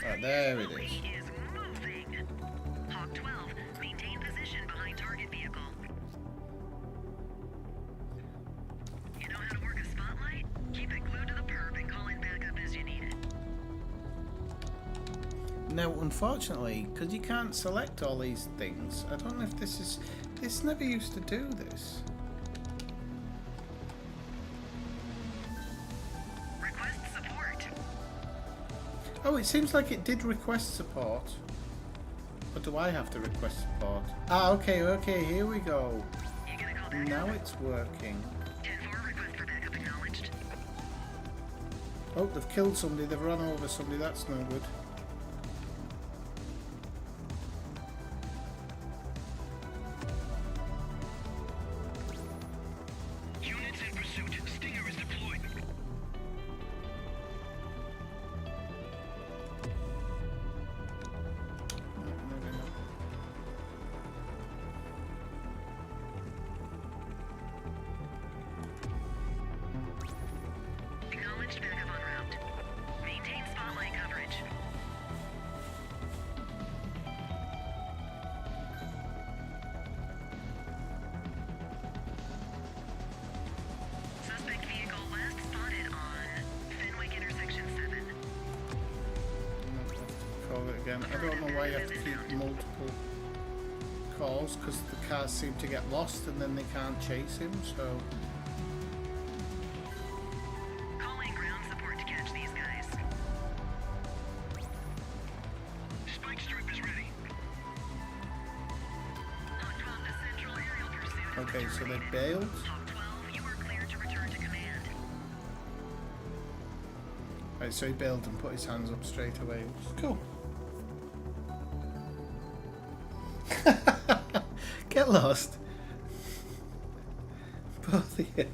S1: Ah, there it is.
S10: Is moving. Hawk 12, maintain position behind target vehicle. You know how to work a spotlight? Keep it glued to the perp and call in backup as you need it.
S1: Now, unfortunately, because you can't select all these things, I don't know if this is... This never used to do this.
S10: Request support.
S1: Oh, it seems like it did request support. Or do I have to request support? Ah, okay, okay, here we go.
S10: You gonna call backup?
S1: Now it's working.
S10: 10-4, request for backup acknowledged.
S1: Oh, they've killed somebody, they've run over somebody, that's no good.
S2: Units in pursuit. Stinger is deployed.
S10: Acknowledged backup en route. Maintain spotlight coverage. Suspect vehicle last spotted on Fenwick intersection 7.
S1: Call it again. I don't know why you have to keep multiple calls, because the cars seem to get lost and then they can't chase him, so...
S10: Calling ground support to catch these guys.
S2: Spike strip is ready.
S10: Hawk 12 to central aerial pursuit.
S1: Okay, so they bailed.
S10: Hawk 12, you are cleared to return to command.
S1: Right, so he bailed and put his hands up straight away. Cool. Get lost. Both of you.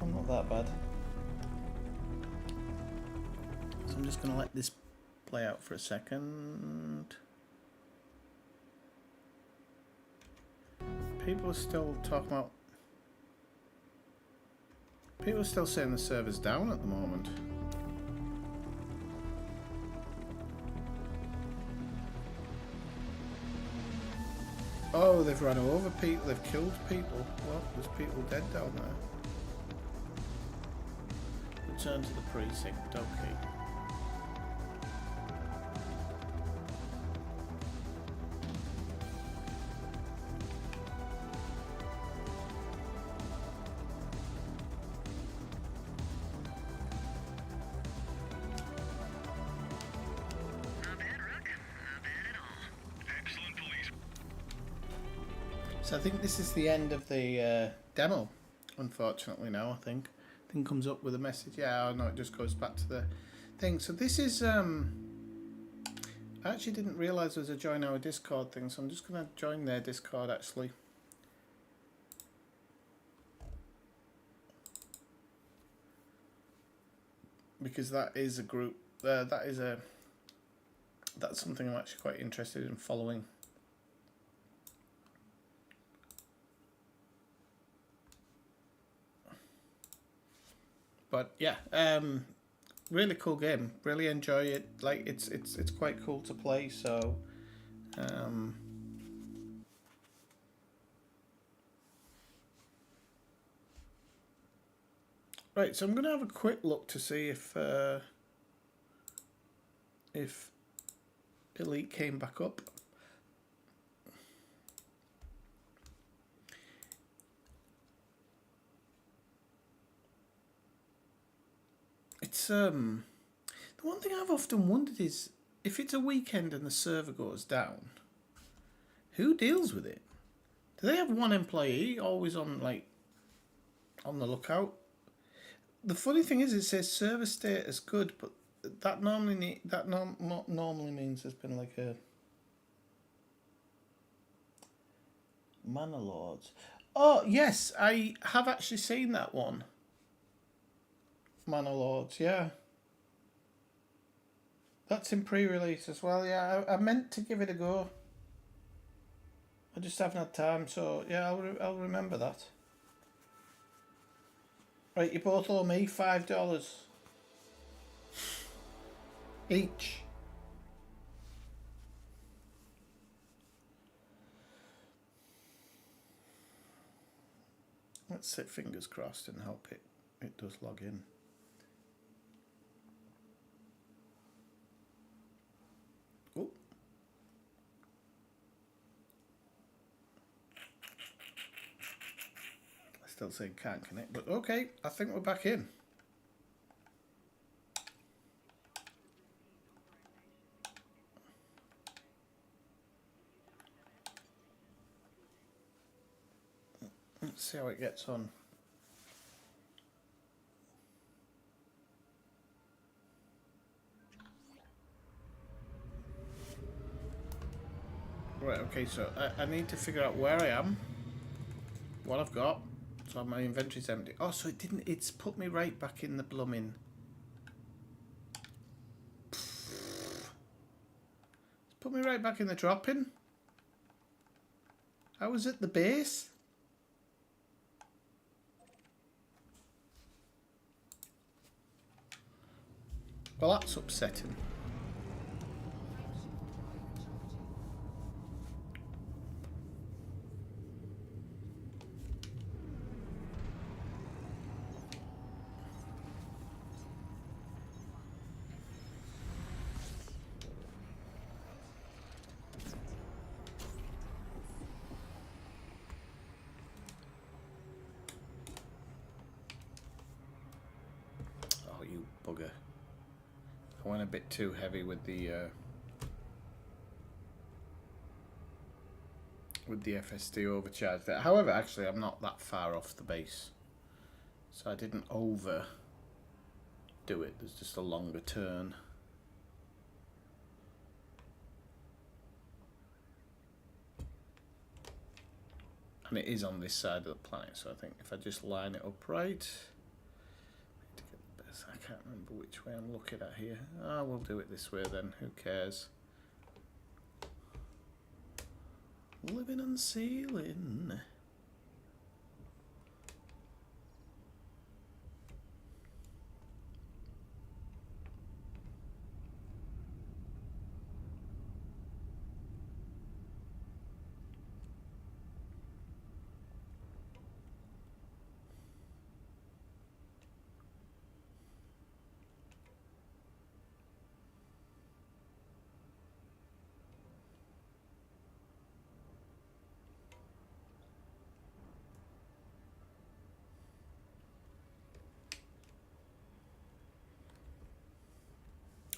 S1: I'm not that bad. So I'm just going to let this play out for a second. People are still talking about... People are still saying the server's down at the moment. Oh, they've run over people, they've killed people. Well, there's people dead down there. Return to the precinct, okay. So I think this is the end of the demo, unfortunately now, I think. Thing comes up with a message. Yeah, oh no, it just goes back to the thing. So this is, I actually didn't realise there was a join our Discord thing, so I'm just going to join their Discord actually. Because that is a group, that's something I'm actually quite interested in following. But yeah, really cool game. Really enjoy it. Like it's quite cool to play. So, right. So I'm gonna have a quick look to see if Elite came back up. It's the one thing I've often wondered is if it's a weekend and the server goes down, who deals with it? Do they have one employee always on on the lookout? The funny thing is, it says server status good, but that normally normally means there's been like a Manor Lords. Oh yes, I have actually seen that one. Manor Lords, yeah. That's in pre-release as well. Yeah, I meant to give it a go. I just haven't had time, so yeah, I'll remember that. Right, you both owe me $5 each. Let's sit fingers crossed and hope it does log in. Oh. Still saying can't connect, but okay, I think we're back in. Let's see how it gets on. Right, okay, so I need to figure out where I am, what I've got. So my inventory's empty. Oh, so it didn't, it's put me right back in the blooming. It's put me right back in the drop-in. I was at the base. Well, that's upsetting. Oh, you bugger. I went a bit too heavy with the FSD overcharge there. However, actually, I'm not that far off the base, so I didn't over do it. There's just a longer turn. And it is on this side of the planet, so I think if I just line it up right, I can't remember which way I'm looking at here. Ah, we'll do it this way then, who cares? Living on the ceiling.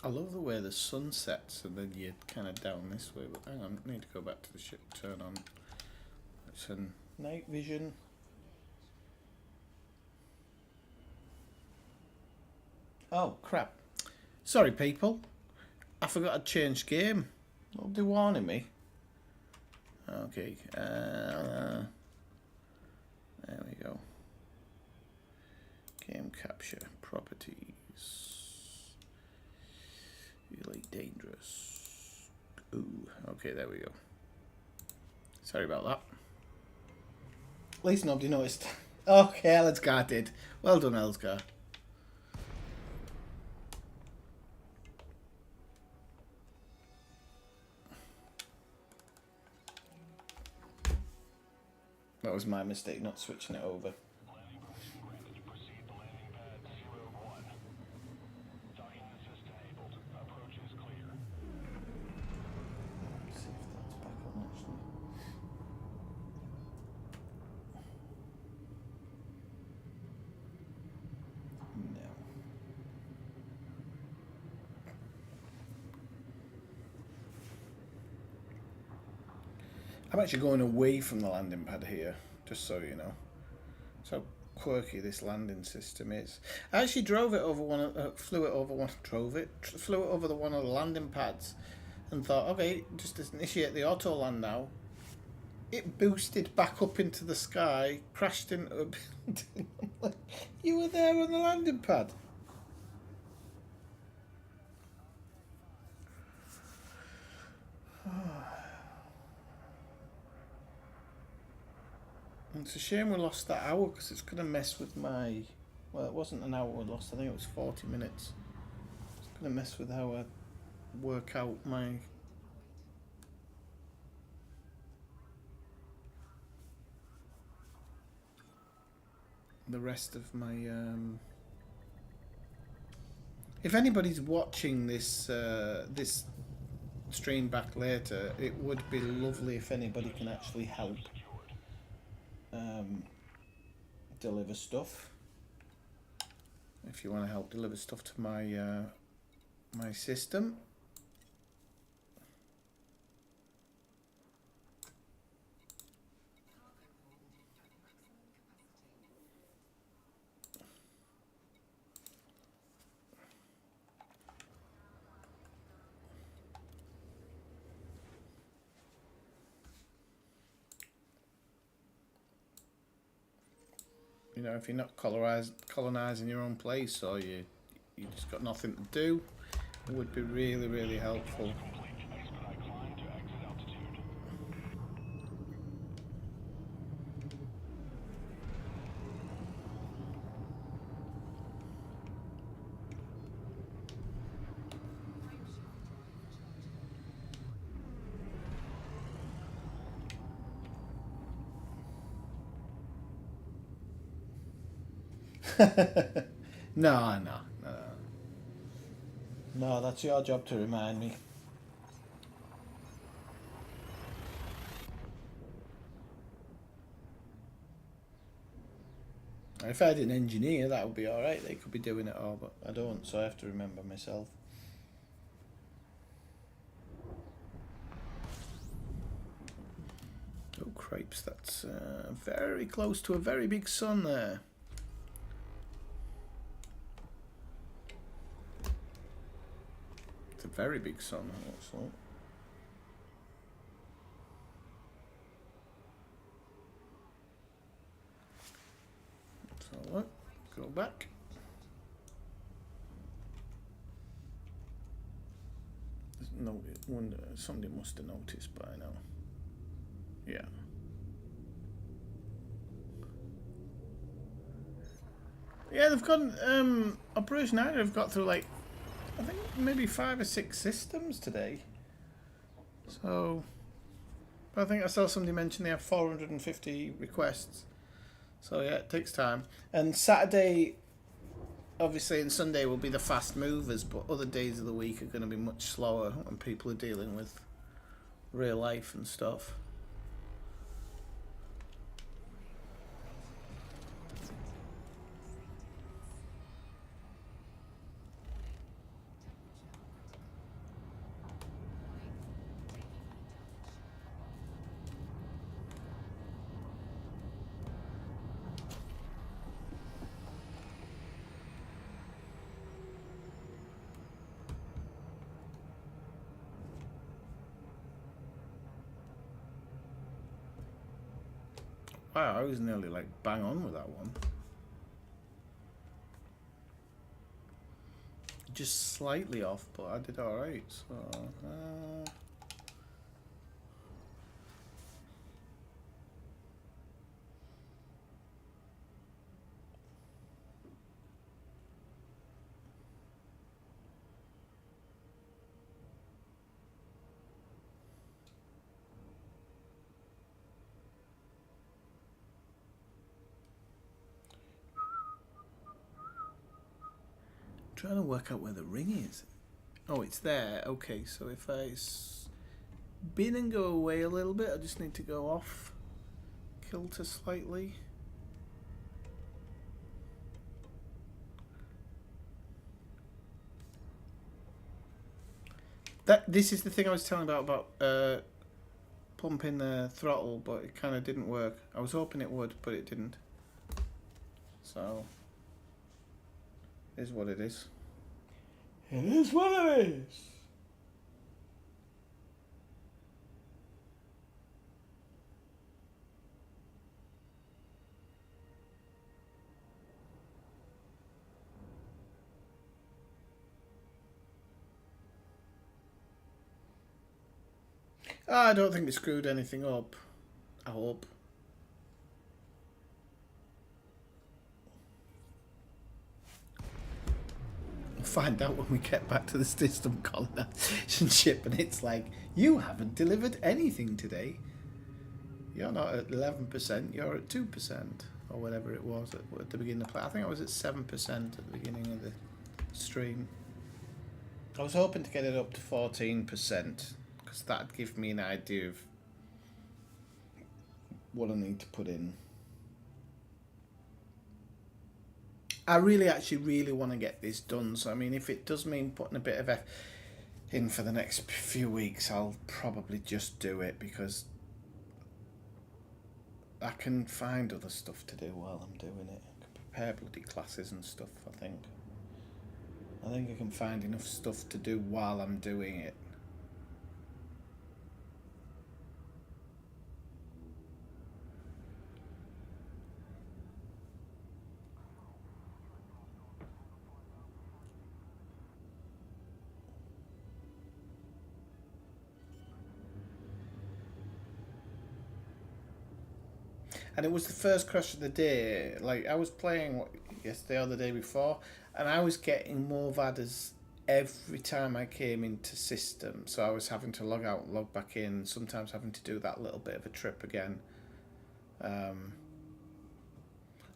S1: I love the way the sun sets and then you're kind of down this way, but hang on, I need to go back to the ship, turn on routes and night vision. Oh crap. Sorry people. I forgot to change game. What they warning me? Okay. There we go. Game capture. Properties. Really dangerous. Ooh. Okay, there we go. Sorry about that. At least nobody noticed. Okay, Elsgar did. Well done, Elsgar. That was my mistake, not switching it over.
S2: Landing permission granted. Proceed to landing pad 01. Docking assist enabled. Approach is clear.
S1: Let's see if that's back on actually. No. I'm actually going away from the landing pad here, just so you know. So quirky this landing system is. I actually drove it over one, flew it over the one of the landing pads, and thought, okay, just initiate the auto land now. It boosted back up into the sky, crashed into a building. I'm like, you were there on the landing pad. It's a shame we lost that hour because it's going to mess with my... Well, it wasn't an hour we lost. I think it was 40 minutes. It's going to mess with how I work out my... the rest of my... If anybody's watching this this stream back later, it would be lovely if anybody can actually help deliver stuff. If you want to help deliver stuff to my my system. You know, if you're not colonising your own place, or you just got nothing to do, it would be really, really helpful.
S2: Expedite climb to exit altitude.
S1: No, that's your job to remind me. If I had an engineer, that would be alright. They could be doing it all, but I don't, so I have to remember myself. Oh, cripes, that's very close to a very big sun there. It's a very big sun, looks like. So what? Go back. No, somebody must have noticed by now. Yeah. Yeah, they've got Operation Ida have got through like I think maybe 5 or 6 systems today. So I think I saw somebody mention they have 450 requests. So yeah, it takes time. And Saturday, obviously, and Sunday will be the fast movers, but other days of the week are going to be much slower when people are dealing with real life and stuff. Wow, I was nearly like bang on with that one. Just slightly off, but I did alright. So, trying to work out where the ring is. Oh, it's there. Okay, so if I spin and go away a little bit, I just need to go off kilter slightly. This is the thing I was telling about pumping the throttle, but it kind of didn't work. I was hoping it would, but it didn't. So, it is what it is. It is what it is. I don't think they screwed anything up. I hope. We'll find out when we get back to the system colonization ship, and it's like, you haven't delivered anything today. You're not at 11%, you're at 2%, or whatever it was at the beginning of the play. I think I was at 7% at the beginning of the stream. I was hoping to get it up to 14%. Because that'd give me an idea of what I need to put in. I really want to get this done. So, I mean, if it does mean putting a bit of effort in for the next few weeks, I'll probably just do it because I can find other stuff to do while I'm doing it. I can prepare bloody classes and stuff, I think. I think I can find enough stuff to do while I'm doing it. And it was the first crash of the day. Like, I was playing yesterday or the day before, and I was getting more VADAs every time I came into system. So I was having to log out and log back in, sometimes having to do that little bit of a trip again.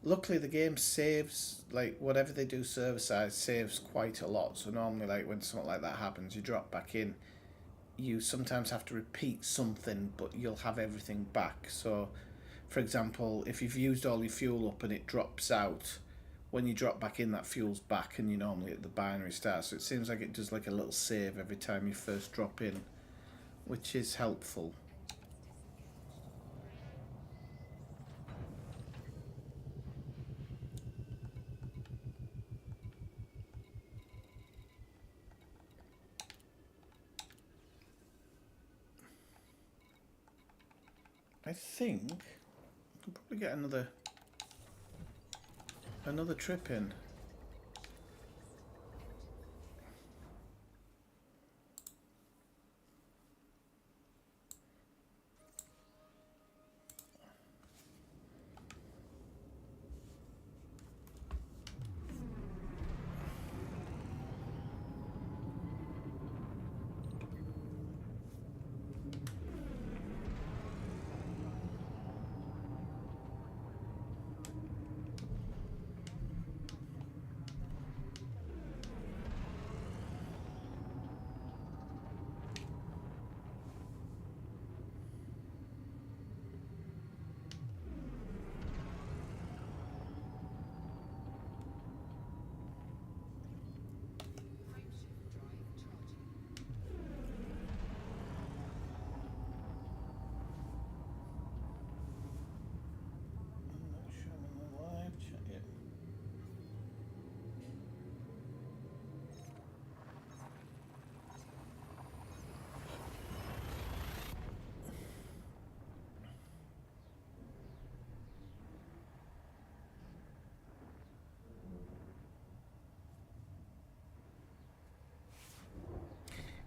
S1: Luckily, the game saves, like, whatever they do server side saves quite a lot. So normally, like, when something like that happens, you drop back in. You sometimes have to repeat something, but you'll have everything back. So, for example, if you've used all your fuel up and it drops out, when you drop back in, that fuel's back and you're normally at the binary start. So it seems like it does like a little save every time you first drop in, which is helpful. I think I can probably get another trip in.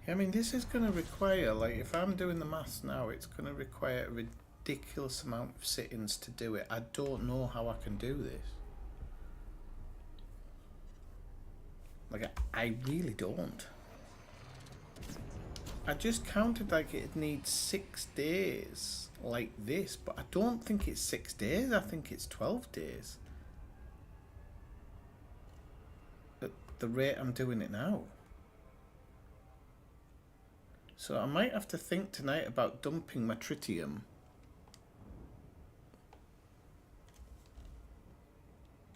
S1: I mean, this is going to require, like, if I'm doing the maths now, it's going to require a ridiculous amount of sittings to do it. I don't know how I can do this. Like, I really don't. I just counted like it needs 6 days like this, but I don't think it's 6 days. I think it's 12 days. At the rate I'm doing it now. So I might have to think tonight about dumping my tritium.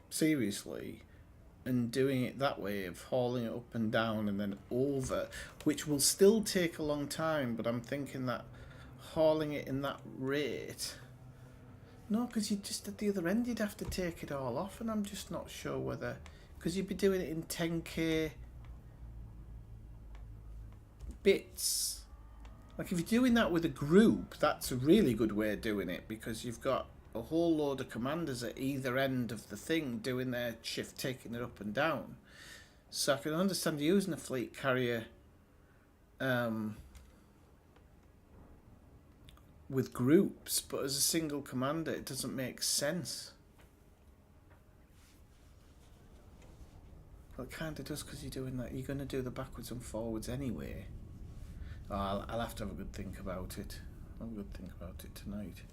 S1: Seriously. And doing it that way, of hauling it up and down and then over, which will still take a long time, but I'm thinking that hauling it in that rate... No, because you just at the other end you'd have to take it all off, and I'm just not sure whether... Because you'd be doing it in 10k bits. Like if you're doing that with a group, that's a really good way of doing it, because you've got a whole load of commanders at either end of the thing doing their shift, taking it up and down. So I can understand using a fleet carrier with groups, but as a single commander it doesn't make sense. Well, it kind of does, because you're doing that. You're going to do the backwards and forwards anyway. Oh, I'll have to have a good think about it. I'll have a good think about it tonight.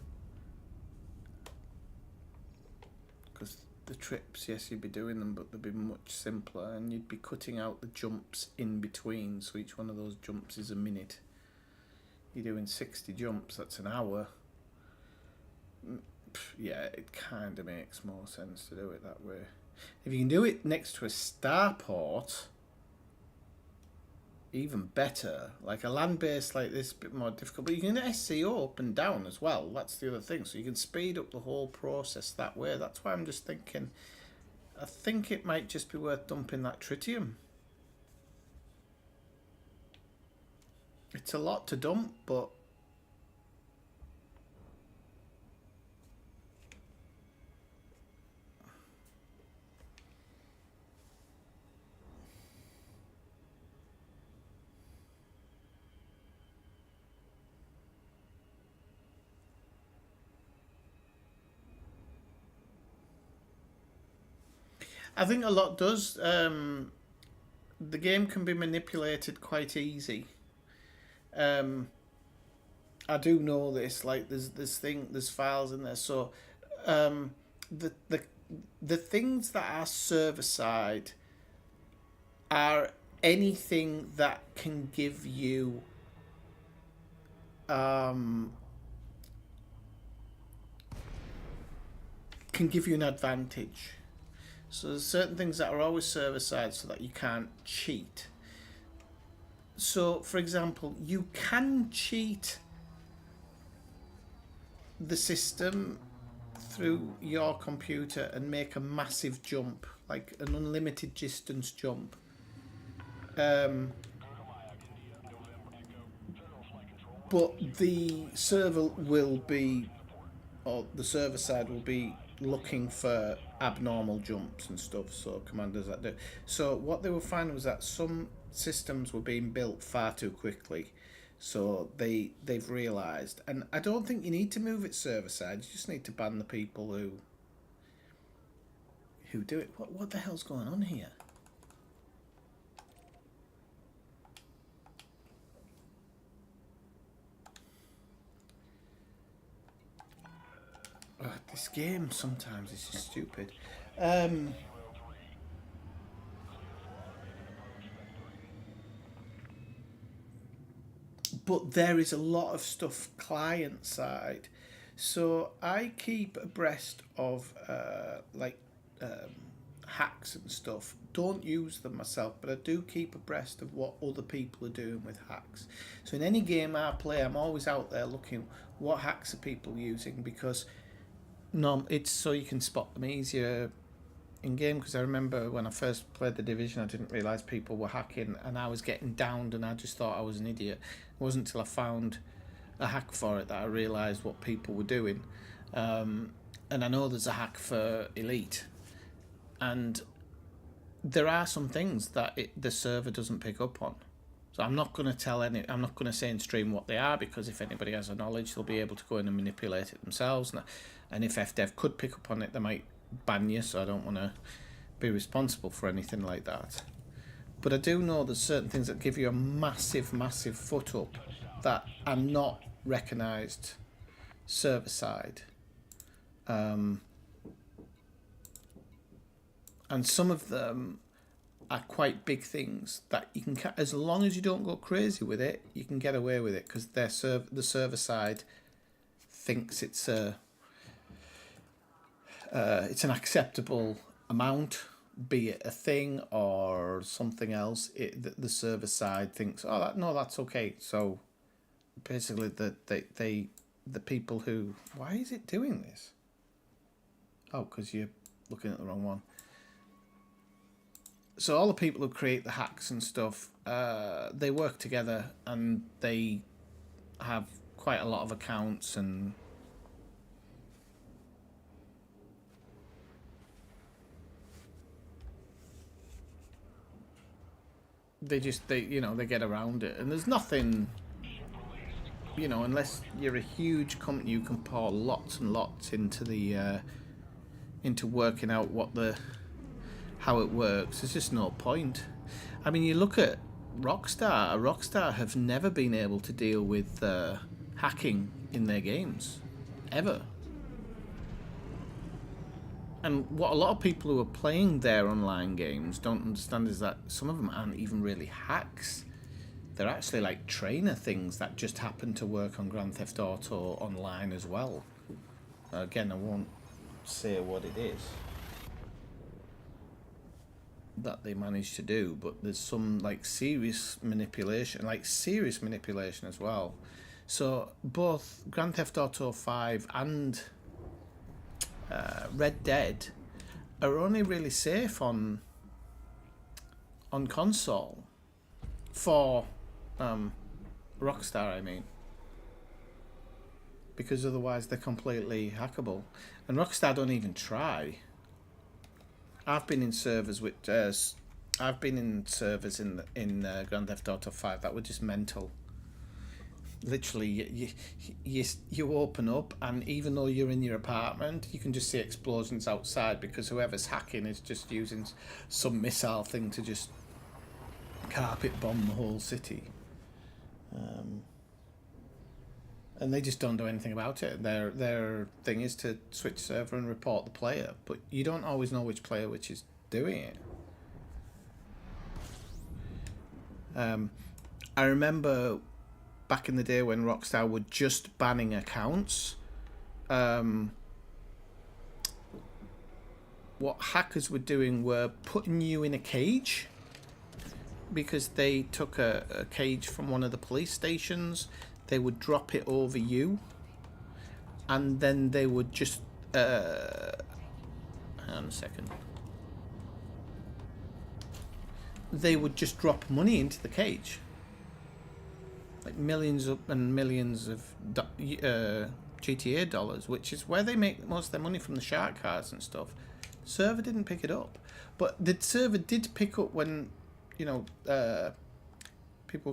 S1: Because the trips, yes, you'd be doing them, but they'd be much simpler, and you'd be cutting out the jumps in between, so each one of those jumps is a minute. You're doing 60 jumps, that's an hour. Yeah, it kind of makes more sense to do it that way. If you can do it next to a starport, even better. Like a land base like this, a bit more difficult, but you can SCO up and down as well. That's the other thing, so you can speed up the whole process that way. That's why I'm just thinking, I think it might just be worth dumping that tritium. It's a lot to dump, but I think a lot does. The game can be manipulated quite easy. I do know this. Like there's files in there. So the things that are server side are anything that can give you an advantage. So there's certain things that are always server side so that you can't cheat. So, for example, you can cheat the system through your computer and make a massive jump, like an unlimited distance jump. But the server will be, or the server side will be looking for abnormal jumps and stuff, so commanders that do. So what they were finding was that some systems were being built far too quickly, so they've realised, and I don't think you need to move it server side, you just need to ban the people who do it. What the hell's going on here? This game sometimes is just stupid. But there is a lot of stuff client side. So I keep abreast of hacks and stuff. Don't use them myself, but I do keep abreast of what other people are doing with hacks. So in any game I play, I'm always out there looking what hacks are people using, because it's so you can spot them easier in game. Because I remember when I first played the Division, I didn't realise people were hacking, and I was getting downed, and I just thought I was an idiot. It wasn't until I found a hack for it that I realised what people were doing. And I know there's a hack for Elite, and there are some things that the server doesn't pick up on. So I'm not going to say in stream what they are, because if anybody has a knowledge, they'll be able to go in and manipulate it themselves. And if FDev could pick up on it, they might ban you, so I don't want to be responsible for anything like that. But I do know there's certain things that give you a massive, massive foot up that are not recognised server side. And some of them are quite big things that you can, as long as you don't go crazy with it, you can get away with it, because the server side thinks it's an acceptable amount, be it a thing or something else. The server side thinks, oh, that's okay. So basically, the people who, why is it doing this? Oh, because you're looking at the wrong one. So all the people who create the hacks and stuff, they work together, and they have quite a lot of accounts, and they get around it. And there's nothing, unless you're a huge company, you can pour lots and lots into working out how it works. There's just no point. I mean, you look at Rockstar have never been able to deal with hacking in their games, ever. And what a lot of people who are playing their online games don't understand is that some of them aren't even really hacks. They're actually like trainer things that just happen to work on Grand Theft Auto Online as well. Again, I won't say what it is that they managed to do, but there's some serious manipulation as well. So both Grand Theft Auto 5 and Red Dead are only really safe on console for Rockstar, I mean, because otherwise they're completely hackable, and Rockstar don't even try. I've been in servers in Grand Theft Auto 5 that were just mental. Literally, you open up, and even though you're in your apartment, you can just see explosions outside, because whoever's hacking is just using some missile thing to just carpet bomb the whole city. And they just don't do anything about it. Their thing is to switch server and report the player, but you don't always know which player which is doing it. I remember back in the day when Rockstar were just banning accounts, what hackers were doing were putting you in a cage, because they took a cage from one of the police stations. They would drop it over you, and then they would just hang on a second. They would just drop money into the cage, like millions and millions of GTA dollars, which is where they make most of their money, from the shark cards and stuff. The server didn't pick it up, but the server did pick up when people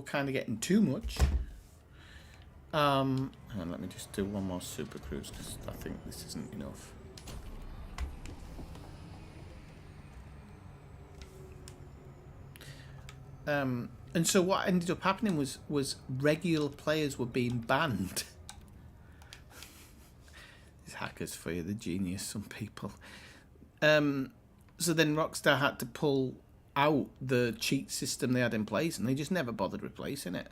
S1: were kind of getting too much. And let me just do one more super cruise, because I think this isn't enough. And so what ended up happening was regular players were being banned. These hackers for you, the genius, some people. So then Rockstar had to pull out the cheat system they had in place, and they just never bothered replacing it.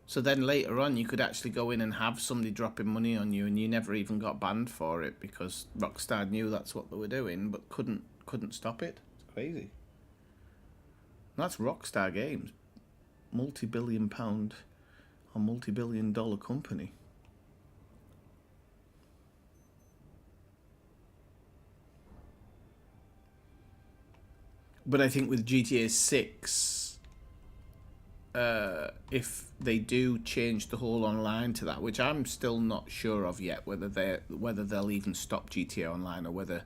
S1: So then later on, you could actually go in and have somebody dropping money on you, and you never even got banned for it, because Rockstar knew that's what they were doing, but couldn't stop it. It's crazy. And that's Rockstar Games, multi-billion-pound or multi-billion-dollar company. But I think with GTA 6, if they do change the whole online to that, which I'm still not sure of yet, whether they'll even stop GTA Online, or whether,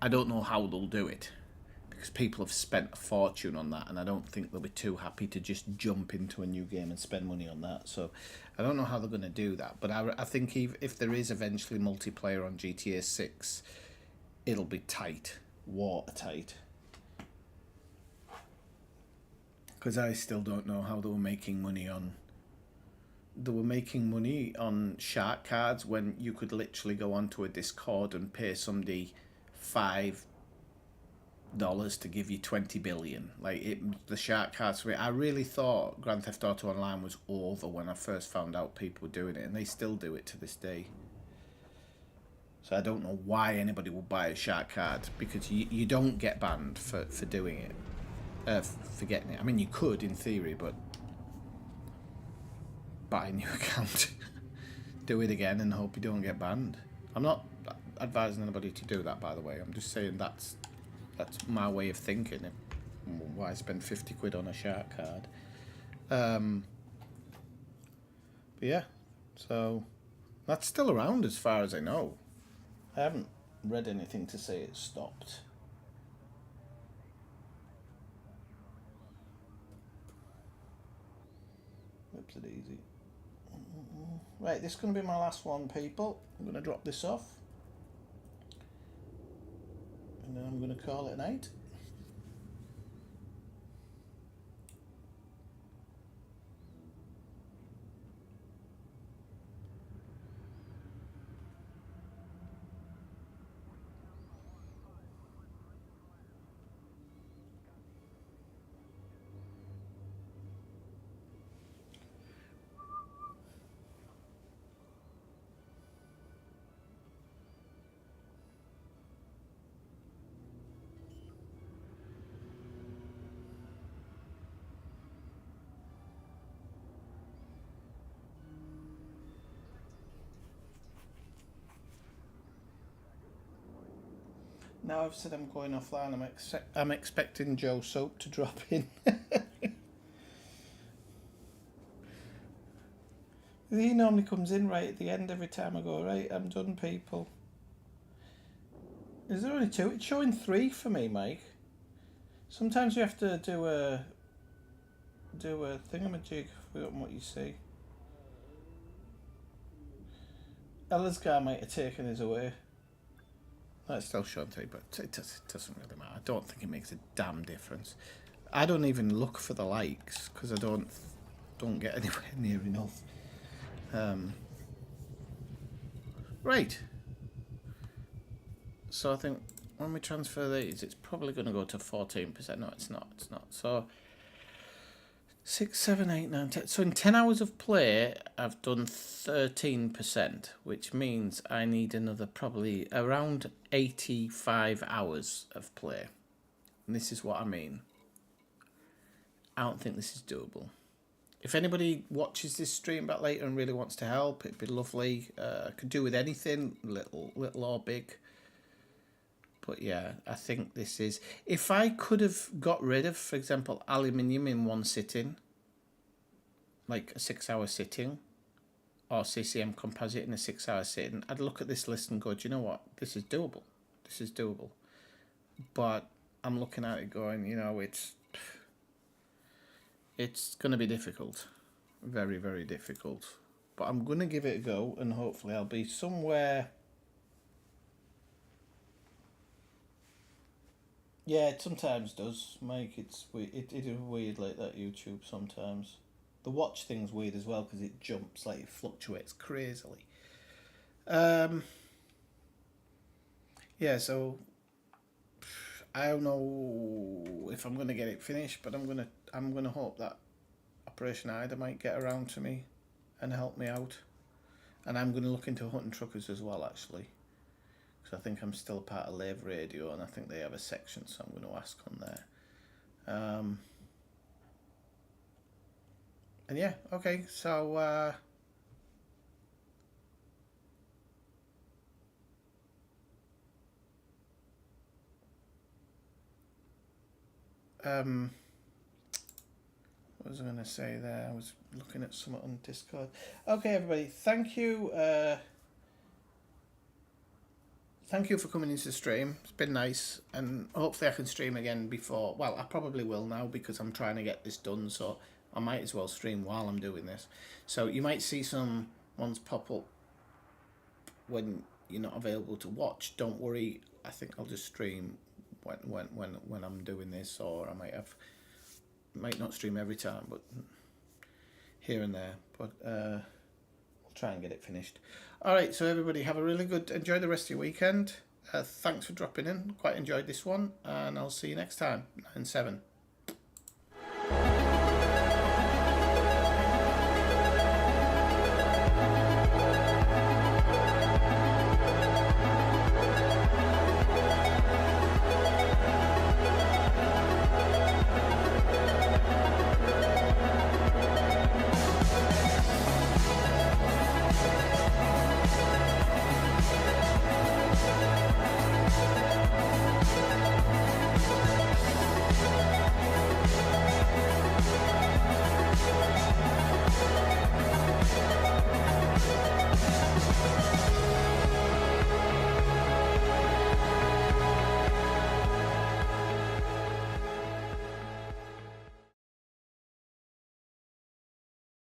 S1: I don't know how they'll do it, because people have spent a fortune on that, and I don't think they'll be too happy to just jump into a new game and spend money on that. So I don't know how they're going to do that, but I think if there is eventually multiplayer on GTA 6, it'll be tight, watertight. Because I still don't know how they were making money on... They were making money on shark cards when you could literally go onto a Discord and pay somebody $5 to give you 20 billion. Like, the shark cards for it. I really thought Grand Theft Auto Online was over when I first found out people were doing it, and they still do it to this day. So I don't know why anybody would buy a shark card, because you don't get banned for doing it. For getting it. I mean, you could in theory, but buy a new account, do it again, and hope you don't get banned. I'm not advising anybody to do that, by the way. I'm just saying that's my way of thinking. Why spend 50 quid on a shark card? But yeah, so that's still around as far as I know. I haven't read anything to say it stopped. Oops, it easy. Right, this is going to be my last one, people. I'm going to drop this off. And then I'm going to call it a night. Now I've said I'm going offline, I'm expecting Joe Soap to drop in. He normally comes in right at the end every time I go, right, I'm done, people. Is there only 2? It's showing 3 for me, Mike. Sometimes you have to do a thingamajig, forgotten what you see. Elazgar might have taken his away. That's still showing 3, but it doesn't really matter. I don't think it makes a damn difference. I don't even look for the likes because I don't get anywhere near enough. Right. So I think when we transfer these, it's probably going to go to 14%. No, it's not. It's not. So 6, 7, 8, 9, 10. So in 10 hours of play, I've done 13%, which means I need another probably around 85 hours of play. And this is what I mean. I don't think this is doable. If anybody watches this stream back later and really wants to help, it'd be lovely. I could do with anything, little or big. But yeah, I think this is... If I could have got rid of, for example, aluminium in one sitting, like a 6-hour sitting, or CCM composite in a 6-hour sitting, I'd look at this list and go, do you know what? This is doable. This is doable. But I'm looking at it going, you know, it's going to be difficult. Very, very difficult. But I'm going to give it a go, and hopefully I'll be somewhere... Yeah, it sometimes does, Mike. It is weird like that, YouTube, sometimes. The watch thing's weird as well, because it jumps, like it fluctuates crazily. Yeah, so... I don't know if I'm going to get it finished, but I'm going to hope that Operation Ida might get around to me and help me out. And I'm going to look into hunting truckers as well, actually. Because I think I'm still part of Lave Radio, and I think they have a section, so I'm going to ask on there. And yeah, okay, so... what was I going to say there? I was looking at something on Discord. Okay, everybody, thank you. thank you for coming into the stream. It's been nice, and hopefully I can stream again before. Well, I probably will now because I'm trying to get this done, so I might as well stream while I'm doing this. So you might see some ones pop up when you're not available to watch. Don't worry. I think I'll just stream when I'm doing this, or I might not stream every time, but here and there. But we'll try and get it finished. All right, so everybody have a really good, enjoy the rest of your weekend. Thanks for dropping in. Quite enjoyed this one, and I'll see you next time. 9/7.